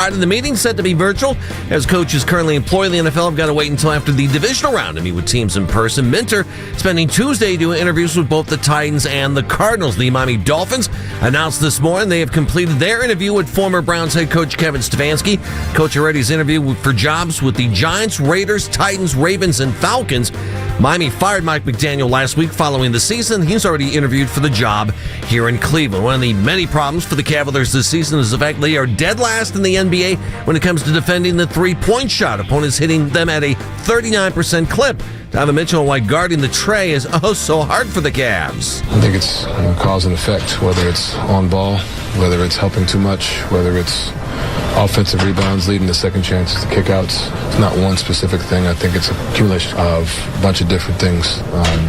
Friday. The meeting set to be virtual, as coaches currently employed in the NFL have got to wait until after the divisional round to meet with teams in person. Minter spending Tuesday doing interviews with both the Titans and the Cardinals. The Miami Dolphins announced this morning they have completed their interview with former Browns head coach Kevin Stefanski. Coach already has interviewed for jobs with the Giants, Raiders, Titans, Ravens, and Falcons. Miami fired Mike McDaniel last week following the season. He's already interviewed for the job here in Cleveland. One of the many problems for the Cavaliers this season is the fact they are dead last in the NBA when it comes to defending the three-point shot. Opponents hitting them at a 39% clip. Donovan Mitchell, why guarding the tray is so hard for the Cavs. I think it's cause and effect, whether it's on ball, whether it's helping too much, whether it's offensive rebounds leading to second chances, to kickouts. It's not one specific thing. I think it's an accumulation of a bunch of different things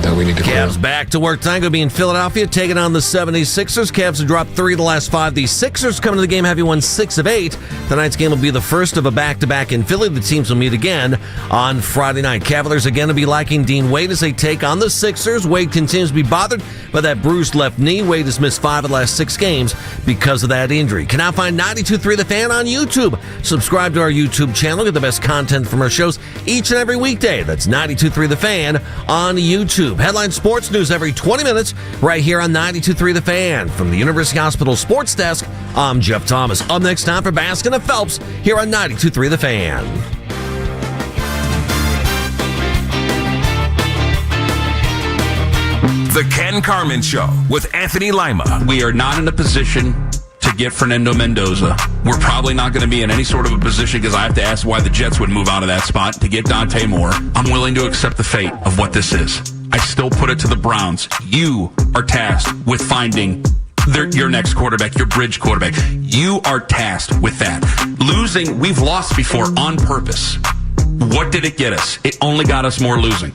that we need to clear. Cavs back to work tonight. Going to be in Philadelphia, taking on the 76ers. Cavs have dropped 3 of the last 5. The Sixers coming to the game having won 6 of 8. Tonight's game will be the first of a back-to-back in Philly. The teams will meet again on Friday night. Cavaliers again to be lacking Dean Wade as they take on the Sixers. Wade continues to be bothered by that bruised left knee. Wade has missed 5 of the last 6 games because of that injury. Can now find 92.3 The Fan on YouTube. Subscribe to our YouTube channel. Get the best content from our shows each and every weekday. That's 92.3 The Fan on YouTube. Headline sports news every 20 minutes right here on 92.3 The Fan. From the University Hospital Sports Desk, I'm Jeff Thomas. Up next, time for Baskin and Phelps here on 92.3 The Fan. The Ken Carman Show with Anthony Lima. We are not in a position to get Fernando Mendoza. We're probably not going to be in any sort of a position, because I have to ask why the Jets would move out of that spot to get Dante Moore. I'm willing to accept the fate of what this is. I still put it to the Browns. You are tasked with finding your next quarterback, your bridge quarterback. You are tasked with that. Losing, we've lost before on purpose. What did it get us? It only got us more losing.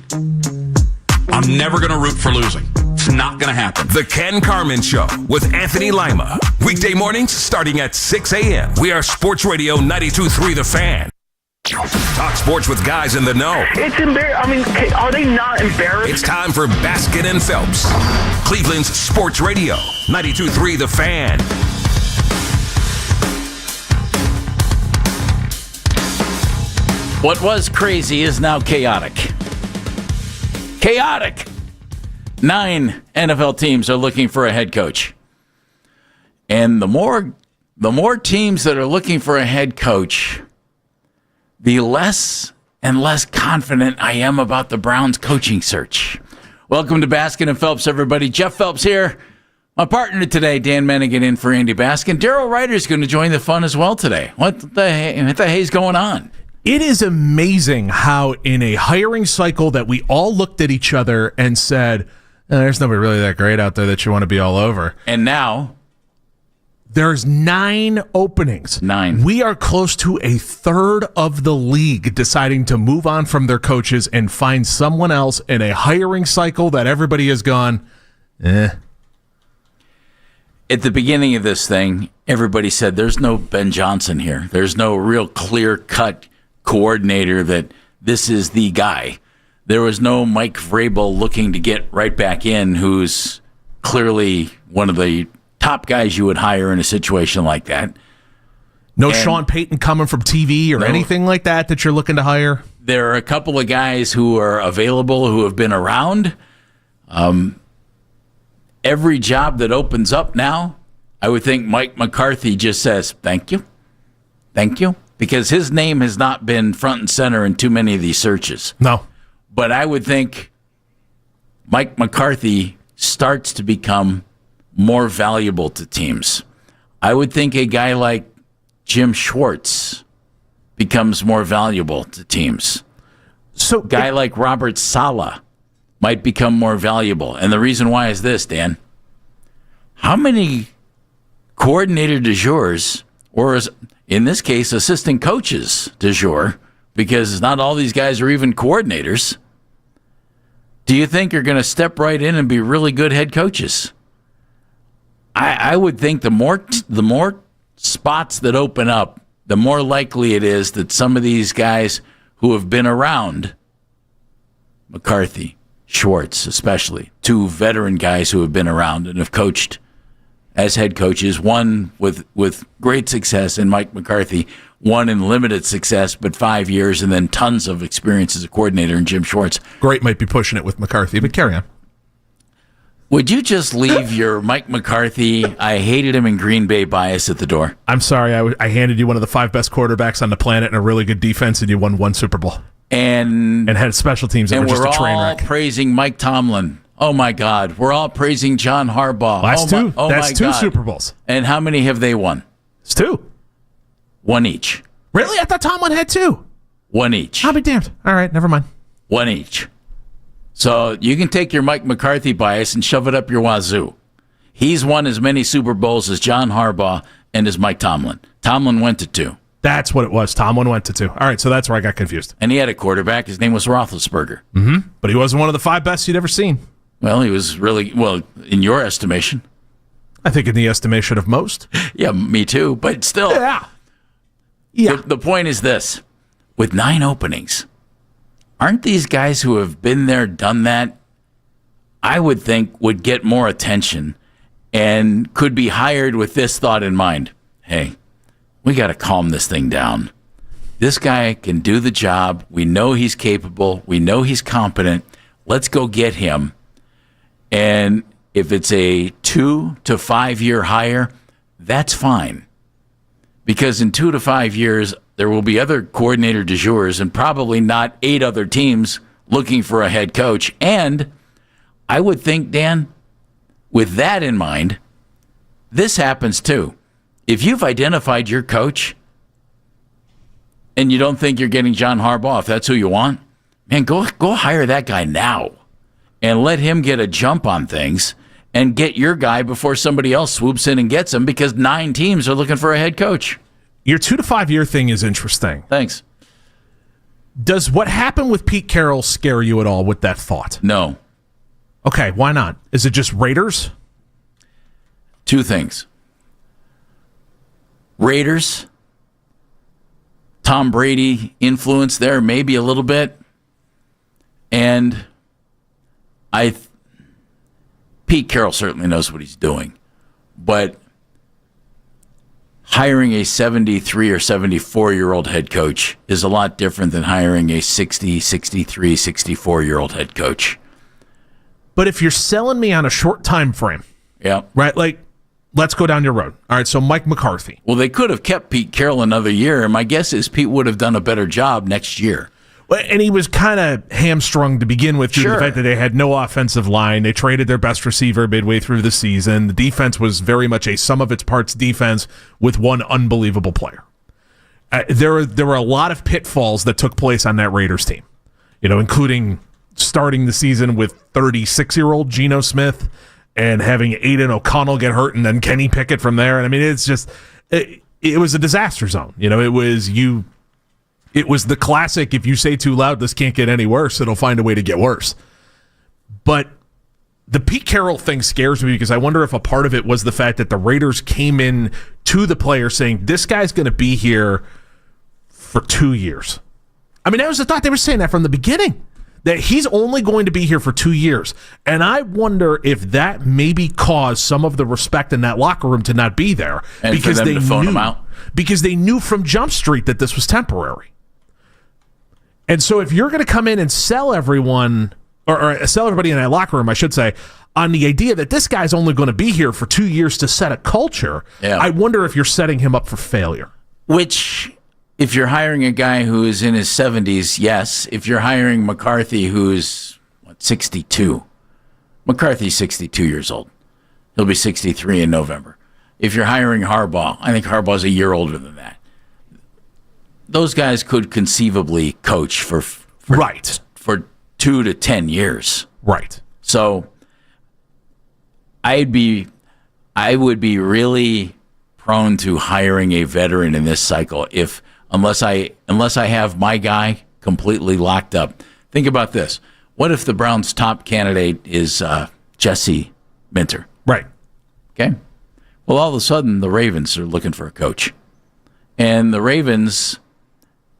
I'm never going to root for losing. It's not going to happen. The Ken Carman Show with Anthony Lima. Weekday mornings starting at 6 a.m. We are Sports Radio 92.3 The Fan. Talk sports with guys in the know. It's embarrassing. I mean, are they not embarrassed? It's time for Baskin and Phelps. Cleveland's Sports Radio 92.3 The Fan. What was crazy is now chaotic. Chaotic. 9 NFL teams are looking for a head coach. And the more teams that are looking for a head coach, the less and less confident I am about the Browns coaching search. Welcome to Baskin and Phelps, everybody. Jeff Phelps here. My partner today, Dan Mennigan, in for Andy Baskin. Daryl Ryder's going to join the fun as well today. What the hell's going on? It is amazing how in a hiring cycle that we all looked at each other and said, there's nobody really that great out there that you want to be all over. And now there's 9 openings. 9. We are close to a third of the league deciding to move on from their coaches and find someone else in a hiring cycle that everybody has gone, At the beginning of this thing, everybody said there's no Ben Johnson here. There's no real clear-cut coordinator that this is the guy. There was no Mike Vrabel looking to get right back in, who's clearly one of the top guys you would hire in a situation like that. No Sean Payton coming from TV or anything like that you're looking to hire? There are a couple of guys who are available who have been around. Every job that opens up now, I would think Mike McCarthy just says, thank you, because his name has not been front and center in too many of these searches. No. But I would think Mike McCarthy starts to become more valuable to teams. I would think a guy like Jim Schwartz becomes more valuable to teams. So, a guy like Robert Saleh might become more valuable. And the reason why is this, Dan. How many coordinator de jours, or in this case, assistant coaches de jour, because not all these guys are even coordinators, do you think are going to step right in and be really good head coaches? I would think the more spots that open up, the more likely it is that some of these guys who have been around, McCarthy, Schwartz especially, 2 veteran guys who have been around and have coached as head coaches, one with great success in Mike McCarthy, one in limited success, but 5 years and then tons of experience as a coordinator in Jim Schwartz. Great might be pushing it with McCarthy, but carry on. Would you just leave your Mike McCarthy, I hated him in Green Bay bias at the door? I'm sorry, I handed you one of the 5 best quarterbacks on the planet and a really good defense, and you won 1 Super Bowl. And had special teams that were just a train we're all wreck. praising Mike Tomlin. Oh, my God. We're all praising John Harbaugh. That's two Super Bowls. And how many have they won? It's 2. 1 each. Really? I thought Tomlin had 2. 1 each. I'll be damned. All right, never mind. 1 each. So you can take your Mike McCarthy bias and shove it up your wazoo. He's won as many Super Bowls as John Harbaugh and as Mike Tomlin. Tomlin went to 2. That's what it was. Tomlin went to 2. All right, so that's where I got confused. And he had a quarterback. His name was Roethlisberger. Mm-hmm. But he wasn't one of the 5 best you'd ever seen. Well, he was really, in your estimation. I think in the estimation of most. Yeah, me too. But still. Yeah. The point is this. With 9 openings, aren't these guys who have been there, done that, I would think would get more attention and could be hired with this thought in mind. Hey, we got to calm this thing down. This guy can do the job. We know he's capable. We know he's competent. Let's go get him. And if it's a 2 to 5 year hire, that's fine. Because in 2 to 5 years, there will be other coordinator de jours and probably not 8 other teams looking for a head coach. And I would think, Dan, with that in mind, this happens too. If you've identified your coach and you don't think you're getting John Harbaugh, if that's who you want, man, go hire that guy now and let him get a jump on things and get your guy before somebody else swoops in and gets him, because 9 teams are looking for a head coach. Your 2 to 5 year thing is interesting. Thanks. Does what happened with Pete Carroll scare you at all with that thought? No. Okay, why not? Is it just Raiders? 2 things. Raiders, Tom Brady influence there, maybe a little bit. And Pete Carroll certainly knows what he's doing. But hiring a 73 or 74-year-old head coach is a lot different than hiring a 60, 63, 64-year-old head coach. But if you're selling me on a short time frame, Yeah. right? Like, let's go down your road. All right, so Mike McCarthy. Well, they could have kept Pete Carroll another year, and my guess is Pete would have done a better job next year. And he was kind of hamstrung to begin with due to the Sure. fact that they had no offensive line. They traded their best receiver midway through the season. The defense was very much a sum of its parts defense with one unbelievable player. There were a lot of pitfalls that took place on that Raiders team, including starting the season with 36-year-old Geno Smith and having Aiden O'Connell get hurt and then Kenny Pickett from there. And I mean, it's just it was a disaster zone. It was the classic, if you say too loud, this can't get any worse, it'll find a way to get worse. But the Pete Carroll thing scares me because I wonder if a part of it was the fact that the Raiders came in to the player saying, this guy's going to be here for 2 years. I mean, that was the thought. They were saying that from the beginning, that he's only going to be here for 2 years. And I wonder if that maybe caused some of the respect in that locker room to not be there. And because for them to phone him out. Because they knew from Jump Street that this was temporary. And so if you're going to come in and sell everyone, or sell everybody in that locker room, I should say, on the idea that this guy's only going to be here for 2 years to set a culture, I wonder if you're setting him up for failure. Which, if you're hiring a guy who is in his 70s, yes. If you're hiring McCarthy, who's 62. McCarthy's 62 years old. He'll be 63 in November. If you're hiring Harbaugh, I think Harbaugh's a year older than that. Those guys could conceivably coach for 2 to 10 years. Right. So I would be really prone to hiring a veteran in this cycle unless I have my guy completely locked up. Think about this. What if the Browns' top candidate is Jesse Minter? Right. Okay. Well, all of a sudden, the Ravens are looking for a coach. And the Ravens,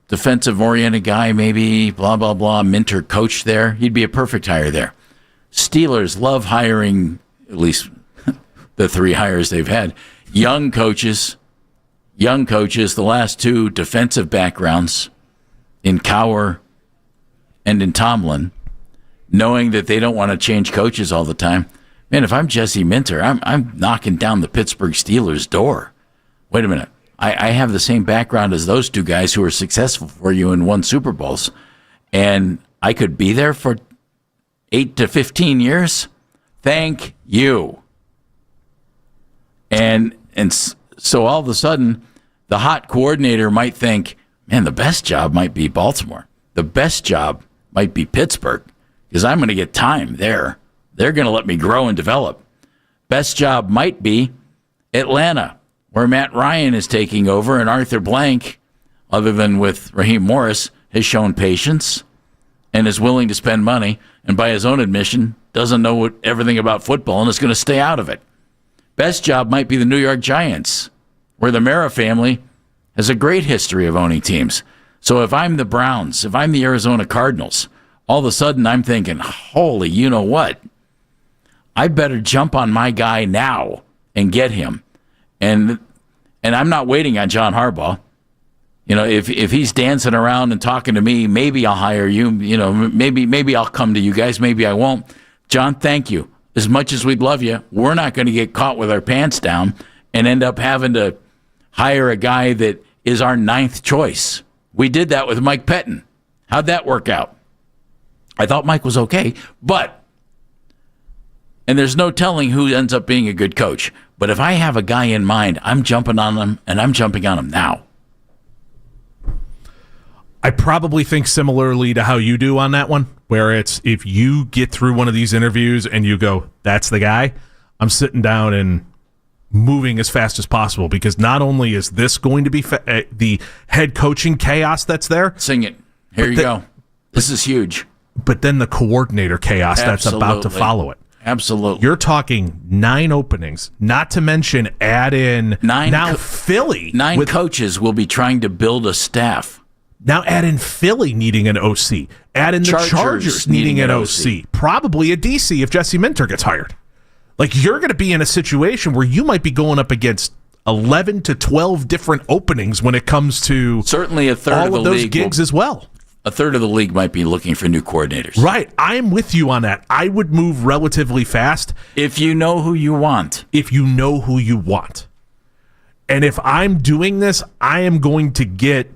defensive-oriented guy, maybe, blah, blah, blah, Minter coach there. He'd be a perfect hire there. Steelers love hiring, at least the 3 hires they've had, young coaches, young coaches, the last two defensive backgrounds in Cowher and in Tomlin, knowing that they don't want to change coaches all the time. Man, if I'm Jesse Minter, I'm knocking down the Pittsburgh Steelers' door. Wait a minute. I have the same background as those two guys who were successful for you and won Super Bowls, and I could be there for 8 to 15 years? Thank you. And so all of a sudden, the hot coordinator might think, man, the best job might be Baltimore. The best job might be Pittsburgh, because I'm going to get time there. They're going to let me grow and develop. Best job might be Atlanta, where Matt Ryan is taking over, and Arthur Blank, other than with Raheem Morris, has shown patience and is willing to spend money, and by his own admission, doesn't know everything about football and is going to stay out of it. Best job might be the New York Giants, where the Mara family has a great history of owning teams. So if I'm the Browns, if I'm the Arizona Cardinals, all of a sudden I'm thinking, holy, you know what? I better jump on my guy now and get him. And I'm not waiting on John Harbaugh. You know, if he's dancing around and talking to me, maybe I'll hire you. You know, maybe I'll come to you guys. Maybe I won't. John, thank you. As much as we'd love you, we're not going to get caught with our pants down and end up having to hire a guy that is our 9th choice. We did that with Mike Pettin. How'd that work out? I thought Mike was okay, and there's no telling who ends up being a good coach. But if I have a guy in mind, I'm jumping on him, and I'm jumping on him now. I probably think similarly to how you do on that one, where it's if you get through one of these interviews and you go, that's the guy, I'm sitting down and moving as fast as possible, because not only is this going to be the head coaching chaos that's there. Sing it. Here you go. This is huge. But then the coordinator chaos that's about to follow it. Absolutely. You're talking 9 openings, not to mention add in Philly. 9 coaches will be trying to build a staff. Now add in Philly needing an OC. Add in the Chargers needing an OC. Probably a DC if Jesse Minter gets hired. Like, you're going to be in a situation where you might be going up against 11 to 12 different openings when it comes to certainly a third all of the those league gigs as well. A third of the league might be looking for new coordinators. Right. I'm with you on that. I would move relatively fast. If you know who you want. And if I'm doing this, I am going to get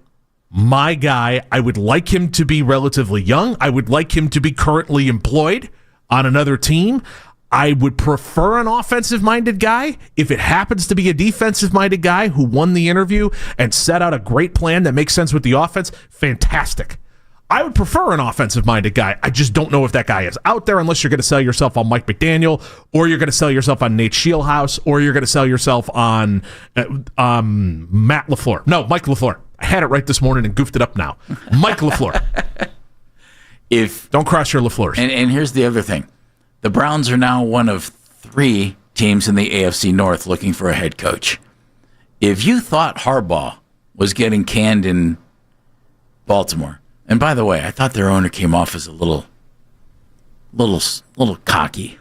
my guy. I would like him to be relatively young. I would like him to be currently employed on another team. I would prefer an offensive-minded guy. If it happens to be a defensive-minded guy who won the interview and set out a great plan that makes sense with the offense, fantastic. I would prefer an offensive-minded guy. I just don't know if that guy is out there unless you're going to sell yourself on Mike McDaniel, or you're going to sell yourself on Nate Scheelhaus, or you're going to sell yourself on Matt LaFleur. No, Mike LaFleur. I had it right this morning and goofed it up now. Mike LaFleur. Don't cross your LaFleurs. And here's the other thing. The Browns are now one of 3 teams in the AFC North looking for a head coach. If you thought Harbaugh was getting canned in Baltimore, and by the way, I thought their owner came off as a little cocky,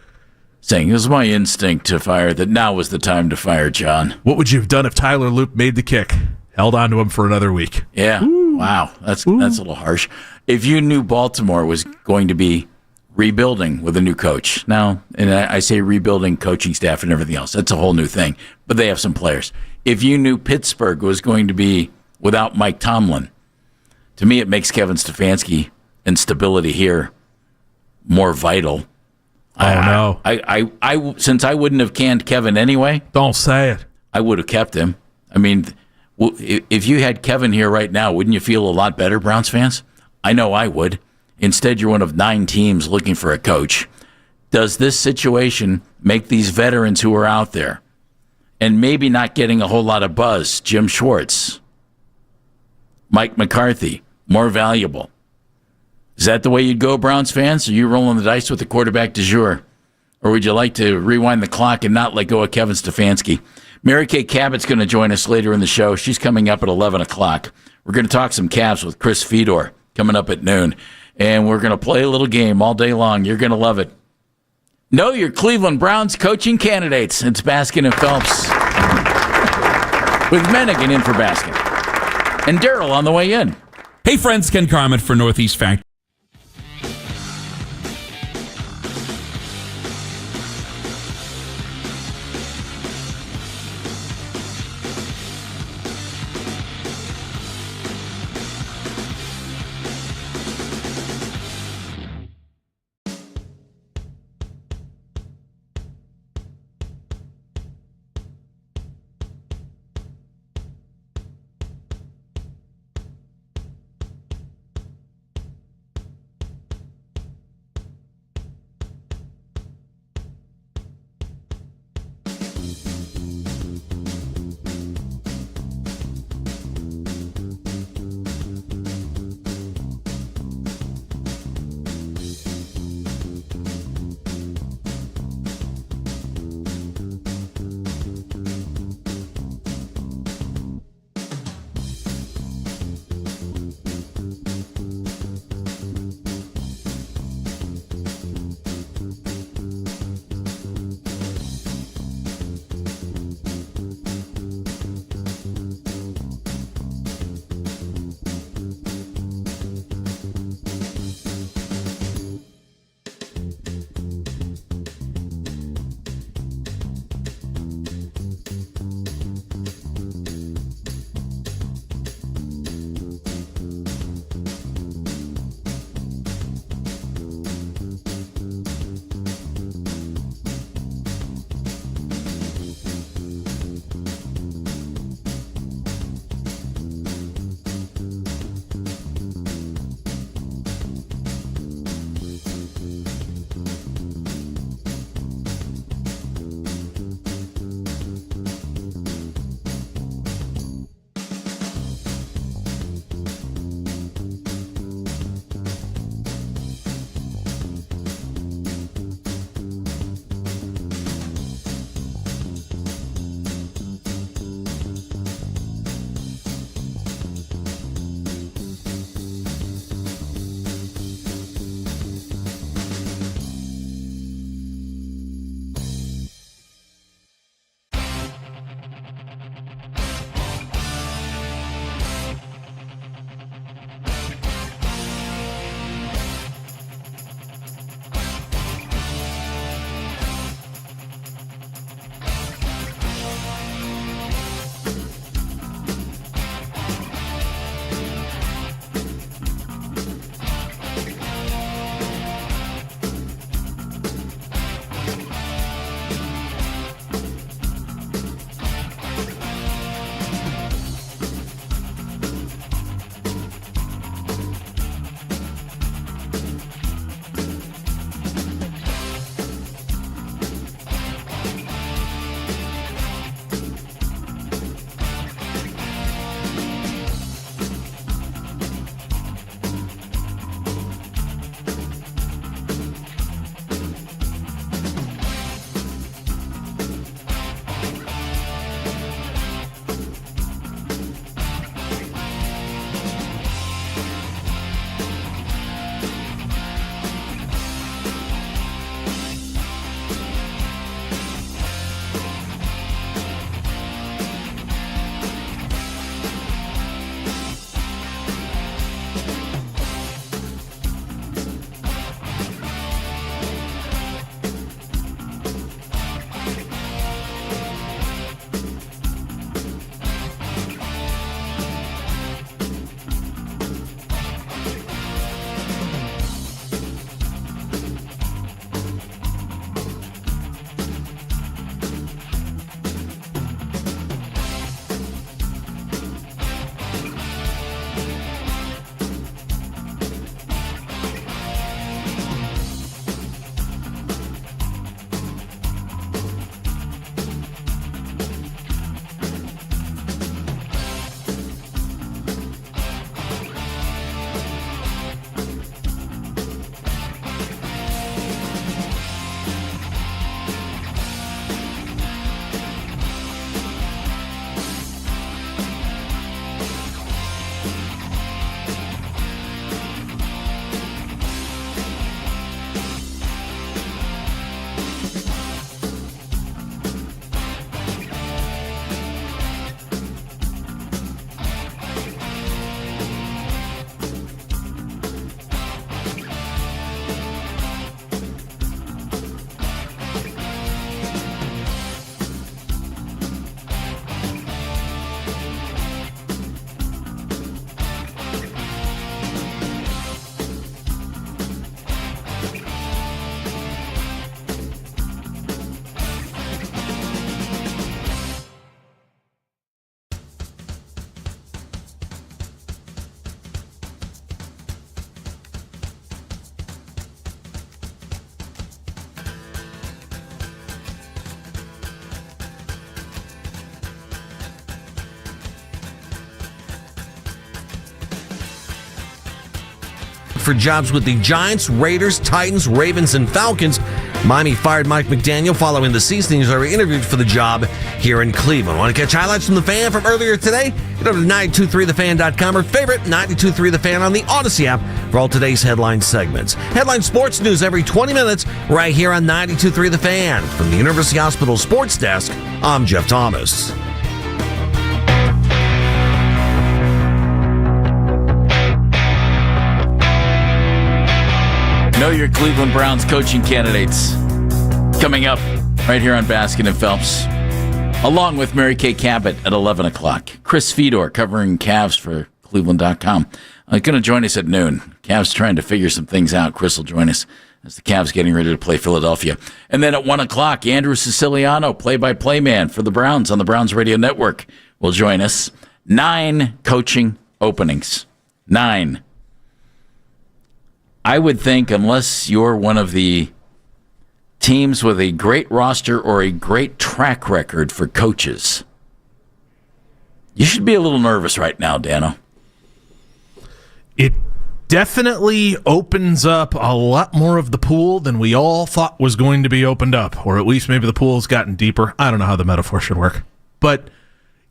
saying it was my instinct to fire, that now was the time to fire John. What would you have done if Tyler Loop made the kick? Held on to him for another week. Yeah. Ooh. Wow. That's a little harsh. If you knew Baltimore was going to be rebuilding with a new coach. Now, and I say rebuilding coaching staff and everything else. That's a whole new thing. But they have some players. If you knew Pittsburgh was going to be without Mike Tomlin, to me it makes Kevin Stefanski and stability here more vital. No. I since I wouldn't have canned Kevin anyway. Don't say it. I would have kept him. I mean, if you had Kevin here right now, wouldn't you feel a lot better, Browns fans? I know I would. Instead, you're one of 9 teams looking for a coach. Does this situation make these veterans who are out there and maybe not getting a whole lot of buzz, Jim Schwartz, Mike McCarthy, more valuable? Is that the way you'd go, Browns fans? Are you rolling the dice with the quarterback du jour? Or would you like to rewind the clock and not let go of Kevin Stefanski? Mary Kay Cabot's going to join us later in the show. She's coming up at 11 o'clock. We're going to talk some Cavs with Chris Fedor coming up at noon. And we're going to play a little game all day long. You're going to love it. Know your Cleveland Browns coaching candidates. It's Baskin and Phelps. with Mennigan in for Baskin. And Daryl on the way in. Hey friends, Ken Carmen for Northeast Factory. for jobs with the Giants, Raiders, Titans, Ravens, and Falcons. Miami fired Mike McDaniel following the season. He's already interviewed for the job here in Cleveland. Want to catch highlights from The Fan from earlier today? Head over to 923thefan.com or favorite 923 The Fan on the Odyssey app for all today's headline segments. Headline sports news every 20 minutes right here on 923 The Fan. From the University Hospital Sports Desk, I'm Jeff Thomas. Know your Cleveland Browns coaching candidates coming up right here on Baskin and Phelps, along with Mary Kay Cabot at 11 o'clock. Chris Fedor covering Cavs for Cleveland.com. Going to join us at noon. Cavs trying to figure some things out. Chris will join us as the Cavs getting ready to play Philadelphia. And then at 1 o'clock, Andrew Siciliano, play-by-play man for the Browns on the Browns Radio Network, will join us. 9 coaching openings. 9. I would think, unless you're one of the teams with a great roster or a great track record for coaches, you should be a little nervous right now, Dano. It definitely opens up a lot more of the pool than we all thought was going to be opened up, or at least maybe the pool's gotten deeper. I don't know how the metaphor should work. But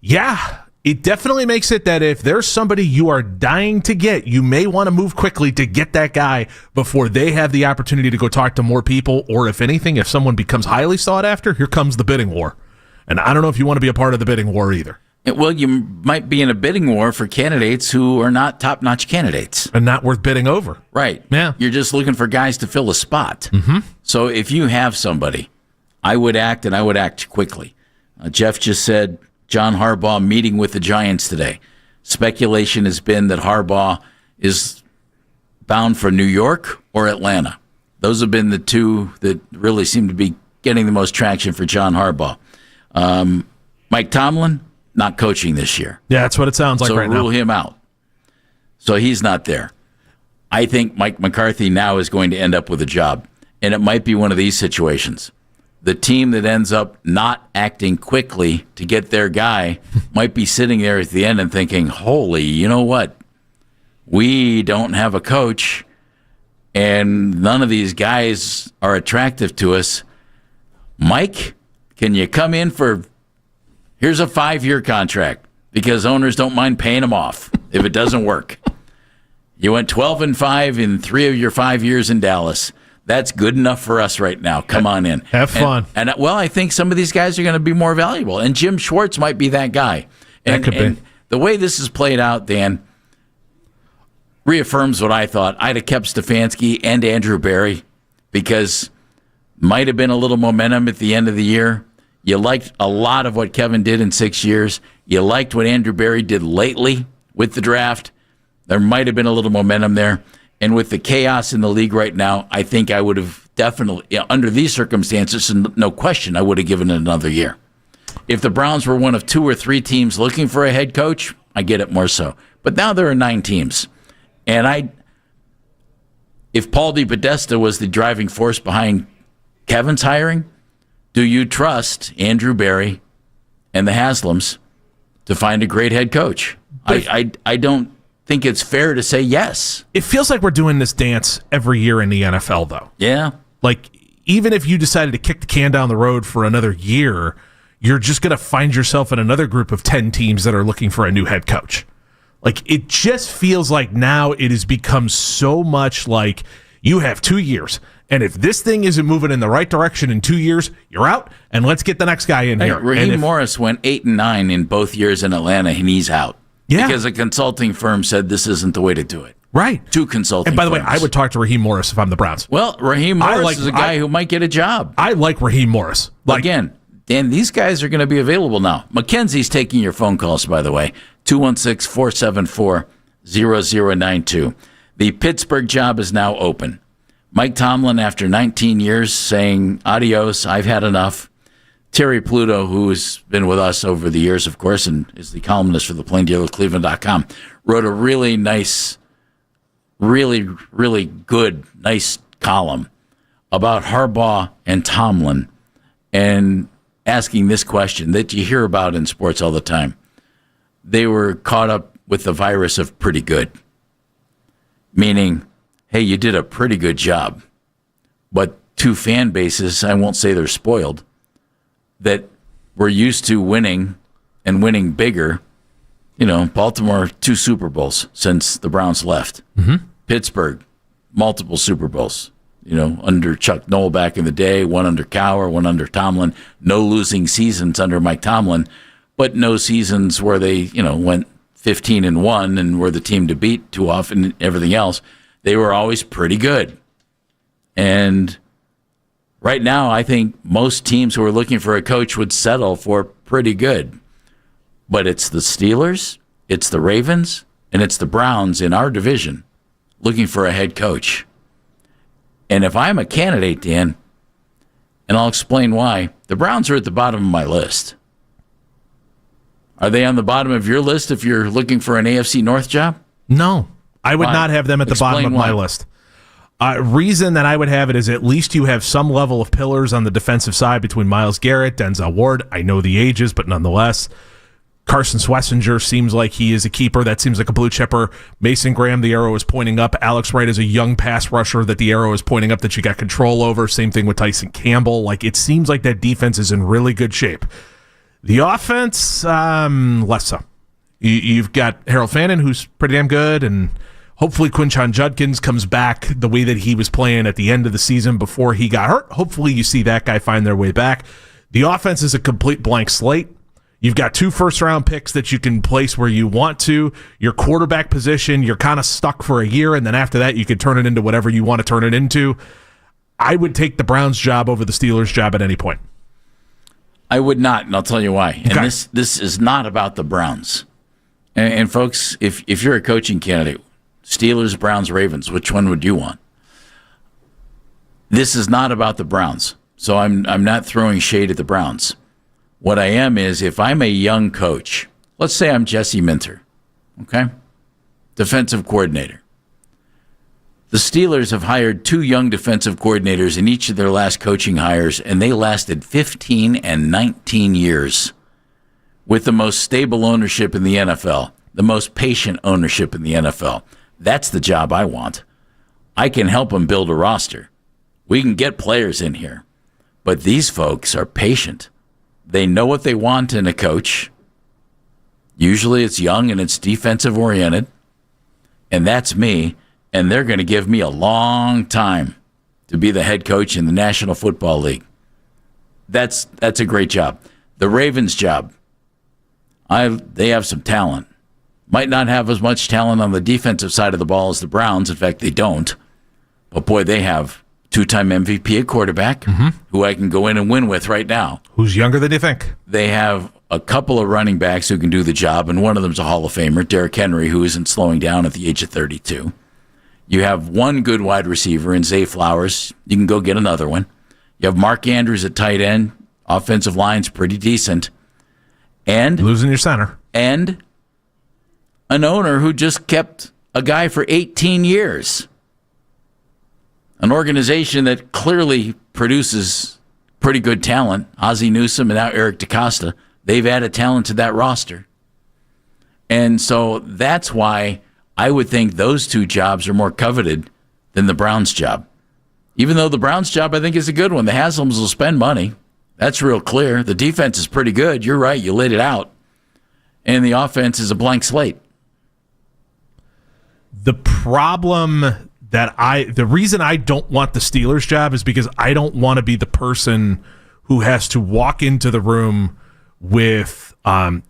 yeah, it definitely makes it that if there's somebody you are dying to get, you may want to move quickly to get that guy before they have the opportunity to go talk to more people, or if anything, if someone becomes highly sought after, here comes the bidding war. And I don't know if you want to be a part of the bidding war either. Well, you might be in a bidding war for candidates who are not top-notch candidates. And not worth bidding over. Right. Yeah. You're just looking for guys to fill a spot. Mm-hmm. So if you have somebody, I would act, and I would act quickly. Jeff just said John Harbaugh meeting with the Giants today. Speculation has been that Harbaugh is bound for New York or Atlanta. Those have been the two that really seem to be getting the most traction for John Harbaugh. Mike Tomlin, not coaching this year. Yeah, that's what it sounds like so right now. So rule him out. So he's not there. I think Mike McCarthy now is going to end up with a job, and it might be one of these situations. The team that ends up not acting quickly to get their guy might be sitting there at the end and thinking, holy, you know what? We don't have a coach, and none of these guys are attractive to us. Mike, can you come in for, here's a 5-year contract, because owners don't mind paying them off if it doesn't work. You went 12-5 in 3 of your 5 years in Dallas. That's good enough for us right now. Come on in. Have fun. And well, I think some of these guys are going to be more valuable. And Jim Schwartz might be that guy. That could be. The way this is played out, Dan, reaffirms what I thought. I'd have kept Stefanski and Andrew Berry because might have been a little momentum at the end of the year. You liked a lot of what Kevin did in 6 years. You liked what Andrew Berry did lately with the draft. There might have been a little momentum there. And with the chaos in the league right now, I think I would have definitely, under these circumstances, no question, I would have given it another year. If the Browns were one of 2 or 3 teams looking for a head coach, I get it more so. But now there are 9 teams. And if Paul DePodesta was the driving force behind Kevin's hiring, do you trust Andrew Berry and the Haslams to find a great head coach? I don't think it's fair to say yes. It feels like we're doing this dance every year in the NFL, though. Yeah. Like, even if you decided to kick the can down the road for another year, you're just going to find yourself in another group of 10 teams that are looking for a new head coach. Like, it just feels like now it has become so much like you have 2 years, and if this thing isn't moving in the right direction in 2 years, you're out, and let's get the next guy in here. Raheem Morris went 8-9 in both years in Atlanta, and he's out. Yeah. Because a consulting firm said this isn't the way to do it. Right. 2 consulting And by the firms. way, I would talk to Raheem Morris if I'm the Browns. Well, Raheem Morris is a guy who might get a job. I like Raheem Morris. Again, Dan, these guys are going to be available now. Mackenzie's taking your phone calls, by the way. 216-474-0092. The Pittsburgh job is now open. Mike Tomlin, after 19 years, saying, adios, I've had enough. Terry Pluto, who has been with us over the years, of course, and is the columnist for the Plain Dealer Cleveland.com, wrote a really nice, really, really good, nice column about Harbaugh and Tomlin and asking this question that you hear about in sports all the time. They were caught up with the virus of pretty good, meaning, hey, you did a pretty good job. But two fan bases, I won't say they're spoiled, that we're used to winning and winning bigger. Baltimore, 2 Super Bowls since the Browns left. Mm-hmm. Pittsburgh, multiple Super Bowls, under Chuck Noll back in the day, one under Cowher, one under Tomlin. No losing seasons under Mike Tomlin, but no seasons where they, went 15-1 and were the team to beat too often and everything else. They were always pretty good. And right now, I think most teams who are looking for a coach would settle for pretty good. But it's the Steelers, it's the Ravens, and it's the Browns in our division looking for a head coach. And if I'm a candidate, Dan, and I'll explain why, the Browns are at the bottom of my list. Are they on the bottom of your list if you're looking for an AFC North job? No, I would Why? not have them at the bottom of my list. Reason that I would have it is at least you have some level of pillars on the defensive side between Myles Garrett, Denzel Ward. I know the ages, but nonetheless. Carson Schlesinger seems like he is a keeper. That seems like a blue chipper. Mason Graham, the arrow is pointing up. Alex Wright is a young pass rusher that the arrow is pointing up that you got control over. Same thing with Tyson Campbell. It seems like that defense is in really good shape. The offense, less so. You've got Harold Fannin, who's pretty damn good, and hopefully Quinshon Judkins comes back the way that he was playing at the end of the season before he got hurt. Hopefully you see that guy find their way back. The offense is a complete blank slate. You've got 2 first-round picks that you can place where you want to. Your quarterback position, you're kind of stuck for a year, and then after that, you can turn it into whatever you want to turn it into. I would take the Browns' job over the Steelers' job at any point. I would not, and I'll tell you why. And Okay. this is not about the Browns. And folks, if you're a coaching candidate, Steelers, Browns, Ravens, which one would you want? This is not about the Browns, so I'm not throwing shade at the Browns. What I am is, if I'm a young coach, let's say I'm Jesse Minter, okay? Defensive coordinator. The Steelers have hired 2 young defensive coordinators in each of their last coaching hires, and they lasted 15 and 19 years with the most stable ownership in the NFL, the most patient ownership in the NFL. That's the job I want. I can help them build a roster. We can get players in here. But these folks are patient. They know what they want in a coach. Usually it's young and it's defensive oriented. And that's me. And they're going to give me a long time to be the head coach in the National Football League. That's a great job. The Ravens' job, they have some talent. Might not have as much talent on the defensive side of the ball as the Browns. In fact, they don't. But boy, they have 2-time MVP at quarterback, who I can go in and win with right now. Who's younger than you think? They have a couple of running backs who can do the job, and one of them's a Hall of Famer, Derrick Henry, who isn't slowing down at the age of 32. You have one good wide receiver in Zay Flowers. You can go get another one. You have Mark Andrews at tight end. Offensive line's pretty decent. And Losing your center. And an owner who just kept a guy for 18 years. An organization that clearly produces pretty good talent. Ozzie Newsome and now Eric DeCosta. They've added talent to that roster. And so that's why I would think those 2 jobs are more coveted than the Browns job. Even though the Browns job, I think, is a good one. The Haslams will spend money. That's real clear. The defense is pretty good. You're right. You laid it out. And the offense is a blank slate. The problem the reason I don't want the Steelers job is because I don't want to be the person who has to walk into the room with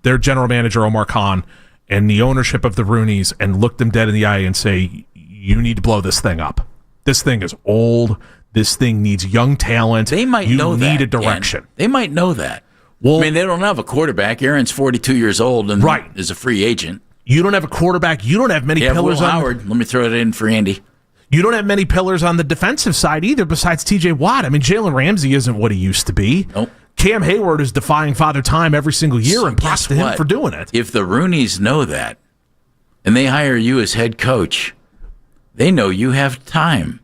their general manager, Omar Khan, and the ownership of the Rooneys and look them dead in the eye and say, you need to blow this thing up. This thing is old. This thing needs young talent. They might know that. You need a direction. They might know that. Well, I mean, they don't have a quarterback. Aaron's 42 years old and is a free agent. You don't have a quarterback. You don't have many pillars Will on Howard. Let me throw it in for Andy. You don't have many pillars on the defensive side either besides TJ Watt. I mean, Jalen Ramsey isn't what he used to be. Nope. Cam Hayward is defying Father Time every single year, and props to him for doing it. If the Rooneys know that, and they hire you as head coach, they know you have time.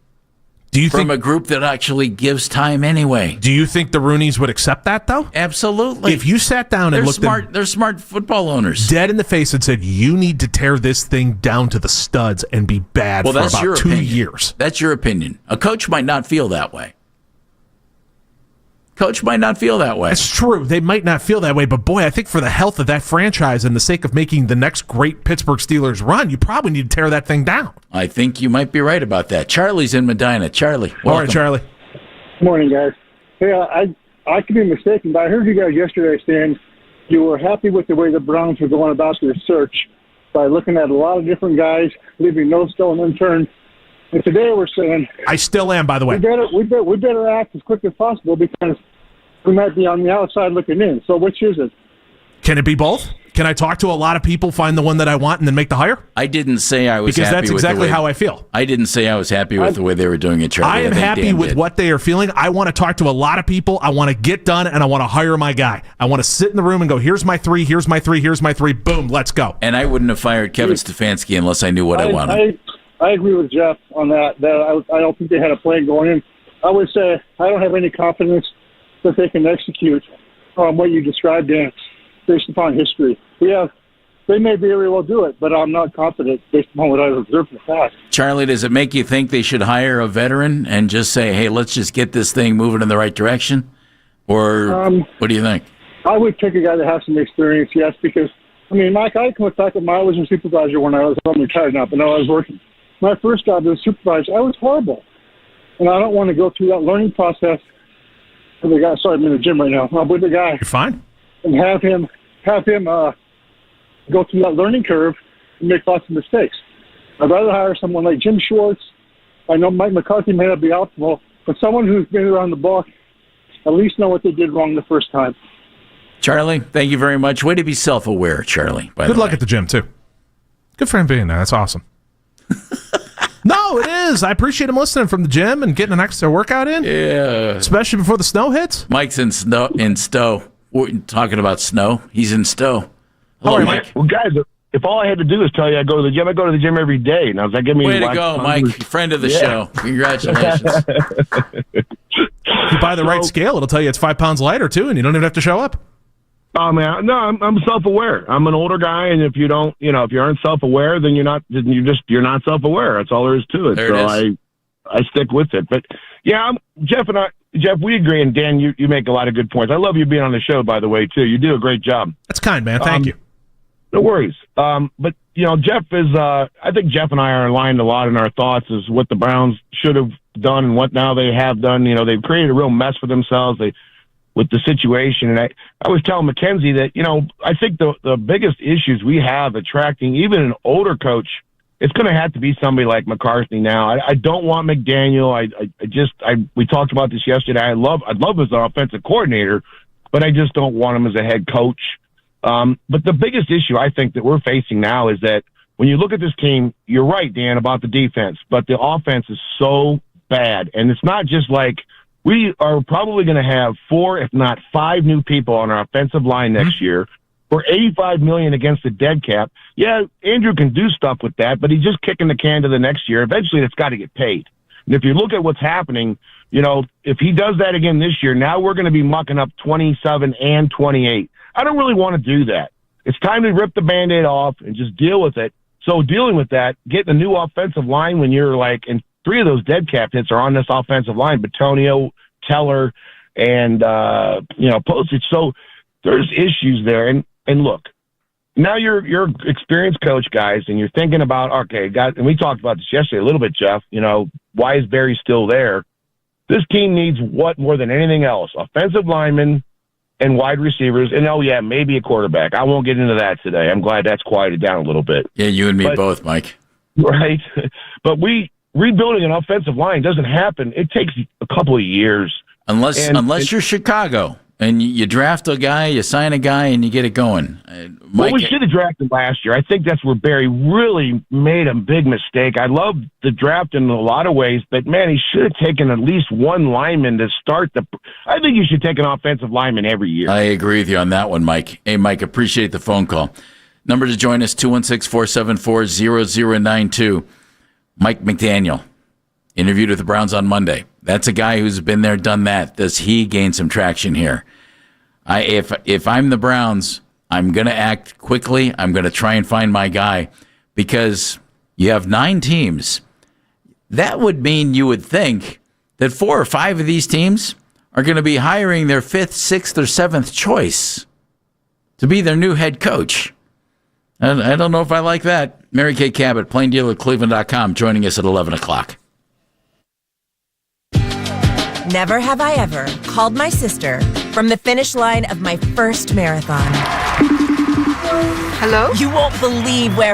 Do you from think a group that actually gives time anyway. Do you think the Rooneys would accept that, though? Absolutely. If you sat down and looked them they're smart football owners. dead in the face and said, you need to tear this thing down to the studs and be bad for that's your about 2 opinion. years. That's your opinion. A coach might not feel that way. Coach might not feel that way. That's true. They might not feel that way, but boy, I think for the health of that franchise and the sake of making the next great Pittsburgh Steelers run, you probably need to tear that thing down. I think you might be right about that. Charlie's in Medina. Charlie, welcome. All right, Charlie. Morning, guys. Hey, I could be mistaken, but I heard you guys yesterday saying you were happy with the way the Browns were going about their search by looking at a lot of different guys, leaving no stone unturned. And today we're saying I still am, by the way. we better act as quick as possible because we might be on the outside looking in. So which is it? Can it be both? Can I talk to a lot of people, find the one that I want, and then make the hire? I didn't say I was because happy that's with exactly the way, how I feel. I didn't say I was happy with the way they were doing it, Charlie. I am think happy Dan with did. what they are feeling. I want to talk to a lot of people. I want to get done, and I want to hire my guy. I want to sit in the room and go, here's my three, here's my three, here's my three. Boom, let's go. And I wouldn't have fired Kevin Stefanski unless I knew what I wanted. I agree with Jeff on that. I don't think they had a plan going in. I would say I don't have any confidence that they can execute what you described, Dan, based upon history. They may very well do it, but I'm not confident based upon what I've observed in the past. Charlie, does it make you think they should hire a veteran and just say, hey, let's just get this thing moving in the right direction? Or what do you think? I would pick a guy that has some experience, yes, because, Mike, I can look back at I was a supervisor when I was retired now, but now I was working. My first job as a supervisor, I was horrible. And I don't want to go through that learning process with the guy. Sorry, I'm in the gym right now. I'm with the guy. You're fine. And have him go through that learning curve and make lots of mistakes. I'd rather hire someone like Jim Schwartz. I know Mike McCarthy may not be optimal, but someone who's been around the block, at least know what they did wrong the first time. Charlie, thank you very much. Way to be self-aware, Charlie. Good luck at the gym, too. Good for him being there. That's awesome. No, it is. I appreciate him listening from the gym and getting an extra workout in. Yeah. Especially before the snow hits. Mike's in Stowe. We're talking about snow. He's in Stowe. Hello, Mike. Well, guys, if all I had to do is tell you I go to the gym, I go to the gym every day. Now, does that give me way to go, Mike. Friend of the show. Congratulations. If you buy the right scale, it'll tell you it's 5 pounds lighter, too, and you don't even have to show up. Oh, man. No, I'm self-aware. I'm an older guy, and if you don't, if you aren't self-aware, then you're not self-aware. That's all there is to it. There it is. I stick with it. But yeah, Jeff, we agree, and Dan, you make a lot of good points. I love you being on the show, by the way, too. You do a great job. That's kind, man. Thank you. No worries. But Jeff is. I think Jeff and I are aligned a lot in our thoughts as what the Browns should have done and what now they have done. They've created a real mess for themselves. With the situation. And I was telling Mackenzie that, I think the biggest issues we have attracting even an older coach, it's going to have to be somebody like McCarthy now. I don't want McDaniel. We talked about this yesterday. I'd love as an offensive coordinator, but I just don't want him as a head coach. But the biggest issue I think that we're facing now is that when you look at this team, you're right, Dan, about the defense, but the offense is so bad. And it's not just like, we are probably going to have 4, if not 5 new people on our offensive line next year. For $85 million against the dead cap. Yeah, Andrew can do stuff with that, but he's just kicking the can to the next year. Eventually, it's got to get paid. And if you look at what's happening, if he does that again this year, now we're going to be mucking up 27 and 28. I don't really want to do that. It's time to rip the Band-Aid off and just deal with it. So dealing with that, getting a new offensive line when you're and 3 of those dead cap hits are on this offensive line, Batonio, Teller, and, Postage. So there's issues there. And look, now you're experienced coach, guys, and you're thinking about, okay, guys, and we talked about this yesterday a little bit, Jeff, why is Barry still there? This team needs what more than anything else? Offensive linemen and wide receivers, and maybe a quarterback. I won't get into that today. I'm glad that's quieted down a little bit. Yeah, you and me both, Mike. Right. But rebuilding an offensive line doesn't happen. It takes a couple of years. Unless you're Chicago and you draft a guy, you sign a guy, and you get it going. Well, we should have drafted last year. I think that's where Barry really made a big mistake. I love the draft in a lot of ways, but, man, he should have taken at least one lineman to start I think you should take an offensive lineman every year. I agree with you on that one, Mike. Hey, Mike, appreciate the phone call. Number to join us, 216-474-0092. Mike McDaniel. interviewed with the Browns on Monday. That's a guy who's been there, done that. Does he gain some traction here? If I'm the Browns, I'm going to act quickly. I'm going to try and find my guy because you have 9 teams. That would mean you would think that 4 or 5 of these teams are going to be hiring their 5th, 6th, or 7th choice to be their new head coach. And I don't know if I like that. Mary Kay Cabot, plaindealercleveland.com, joining us at 11 o'clock. Never have I ever called my sister from the finish line of my first marathon. Hello? You won't believe where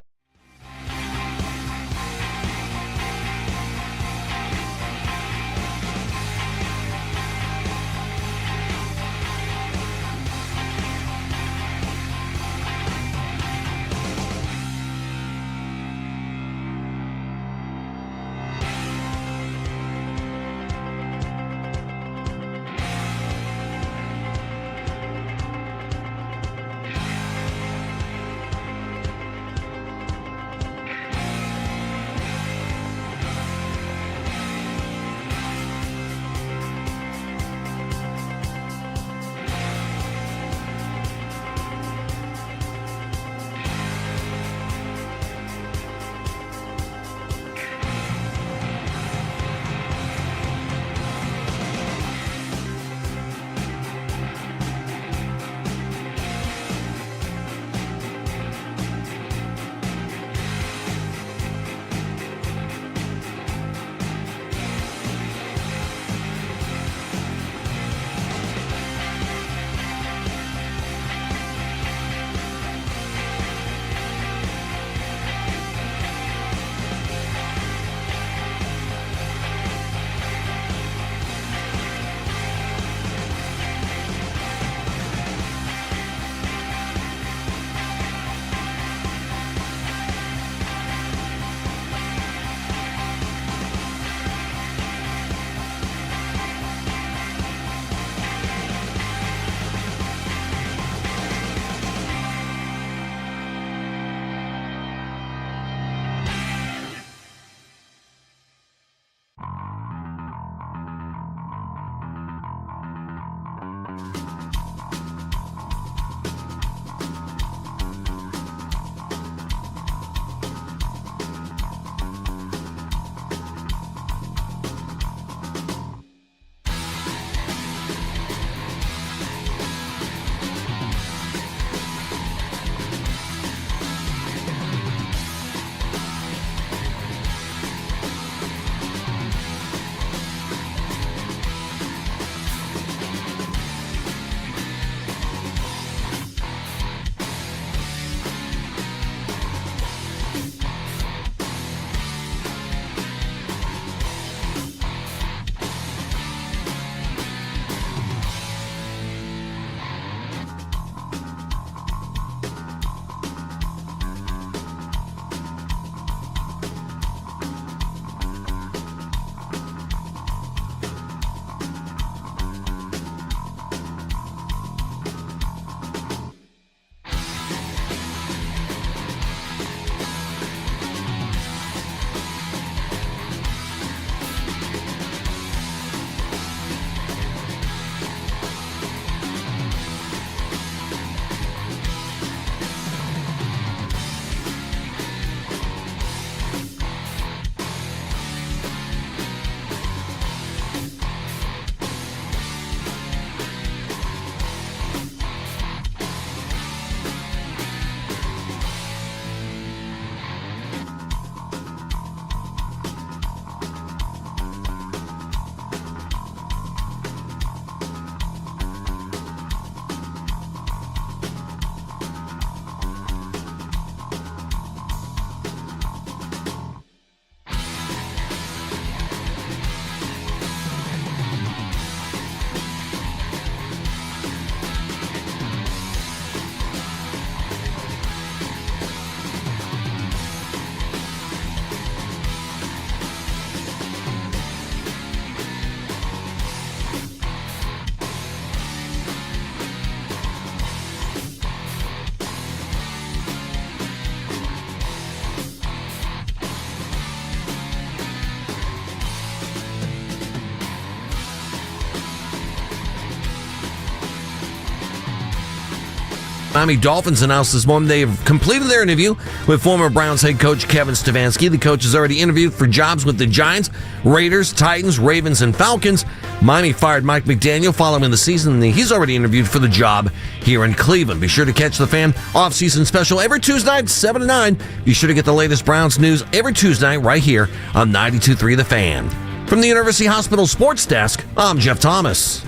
Miami Dolphins announced this morning they've completed their interview with former Browns head coach Kevin Stefanski. The coach has already interviewed for jobs with the Giants, Raiders, Titans, Ravens, and Falcons. Miami fired Mike McDaniel following the season, and he's already interviewed for the job here in Cleveland. Be sure to catch the Fan off-season special every Tuesday night, 7 to 9. Be sure to get the latest Browns news every Tuesday night right here on 92.3 The Fan. From the University Hospital Sports Desk, I'm Jeff Thomas.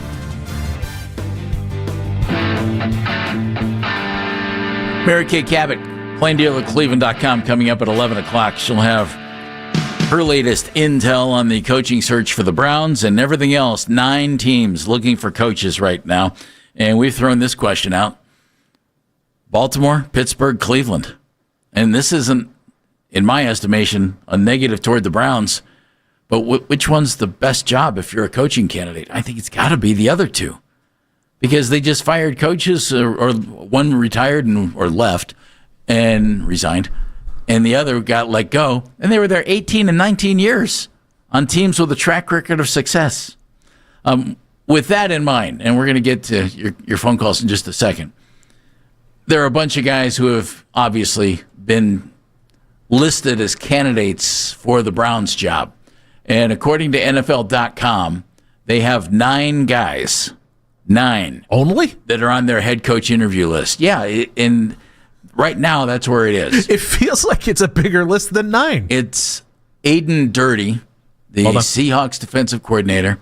Mary Kay Cabot, plain deal at Cleveland.com, coming up at 11 o'clock. She'll have her latest intel on the coaching search for the Browns and everything else. 9 teams looking for coaches right now. And we've thrown this question out. Baltimore, Pittsburgh, Cleveland. And this isn't, in my estimation, a negative toward the Browns. But which one's the best job if you're a coaching candidate? I think it's got to be the other two. Because they just fired coaches, or one retired or left and resigned, and the other got let go, and they were there 18 and 19 years on teams with a track record of success. With that in mind, and we're going to get to your phone calls in just a second, there are a bunch of guys who have obviously been listed as candidates for the Browns job. And according to NFL.com, they have 9 guys. 9 only that are on their head coach interview list. Yeah, and right now that's where it is. It feels like it's a bigger list than 9. It's Aiden Dirty, the Seahawks defensive coordinator,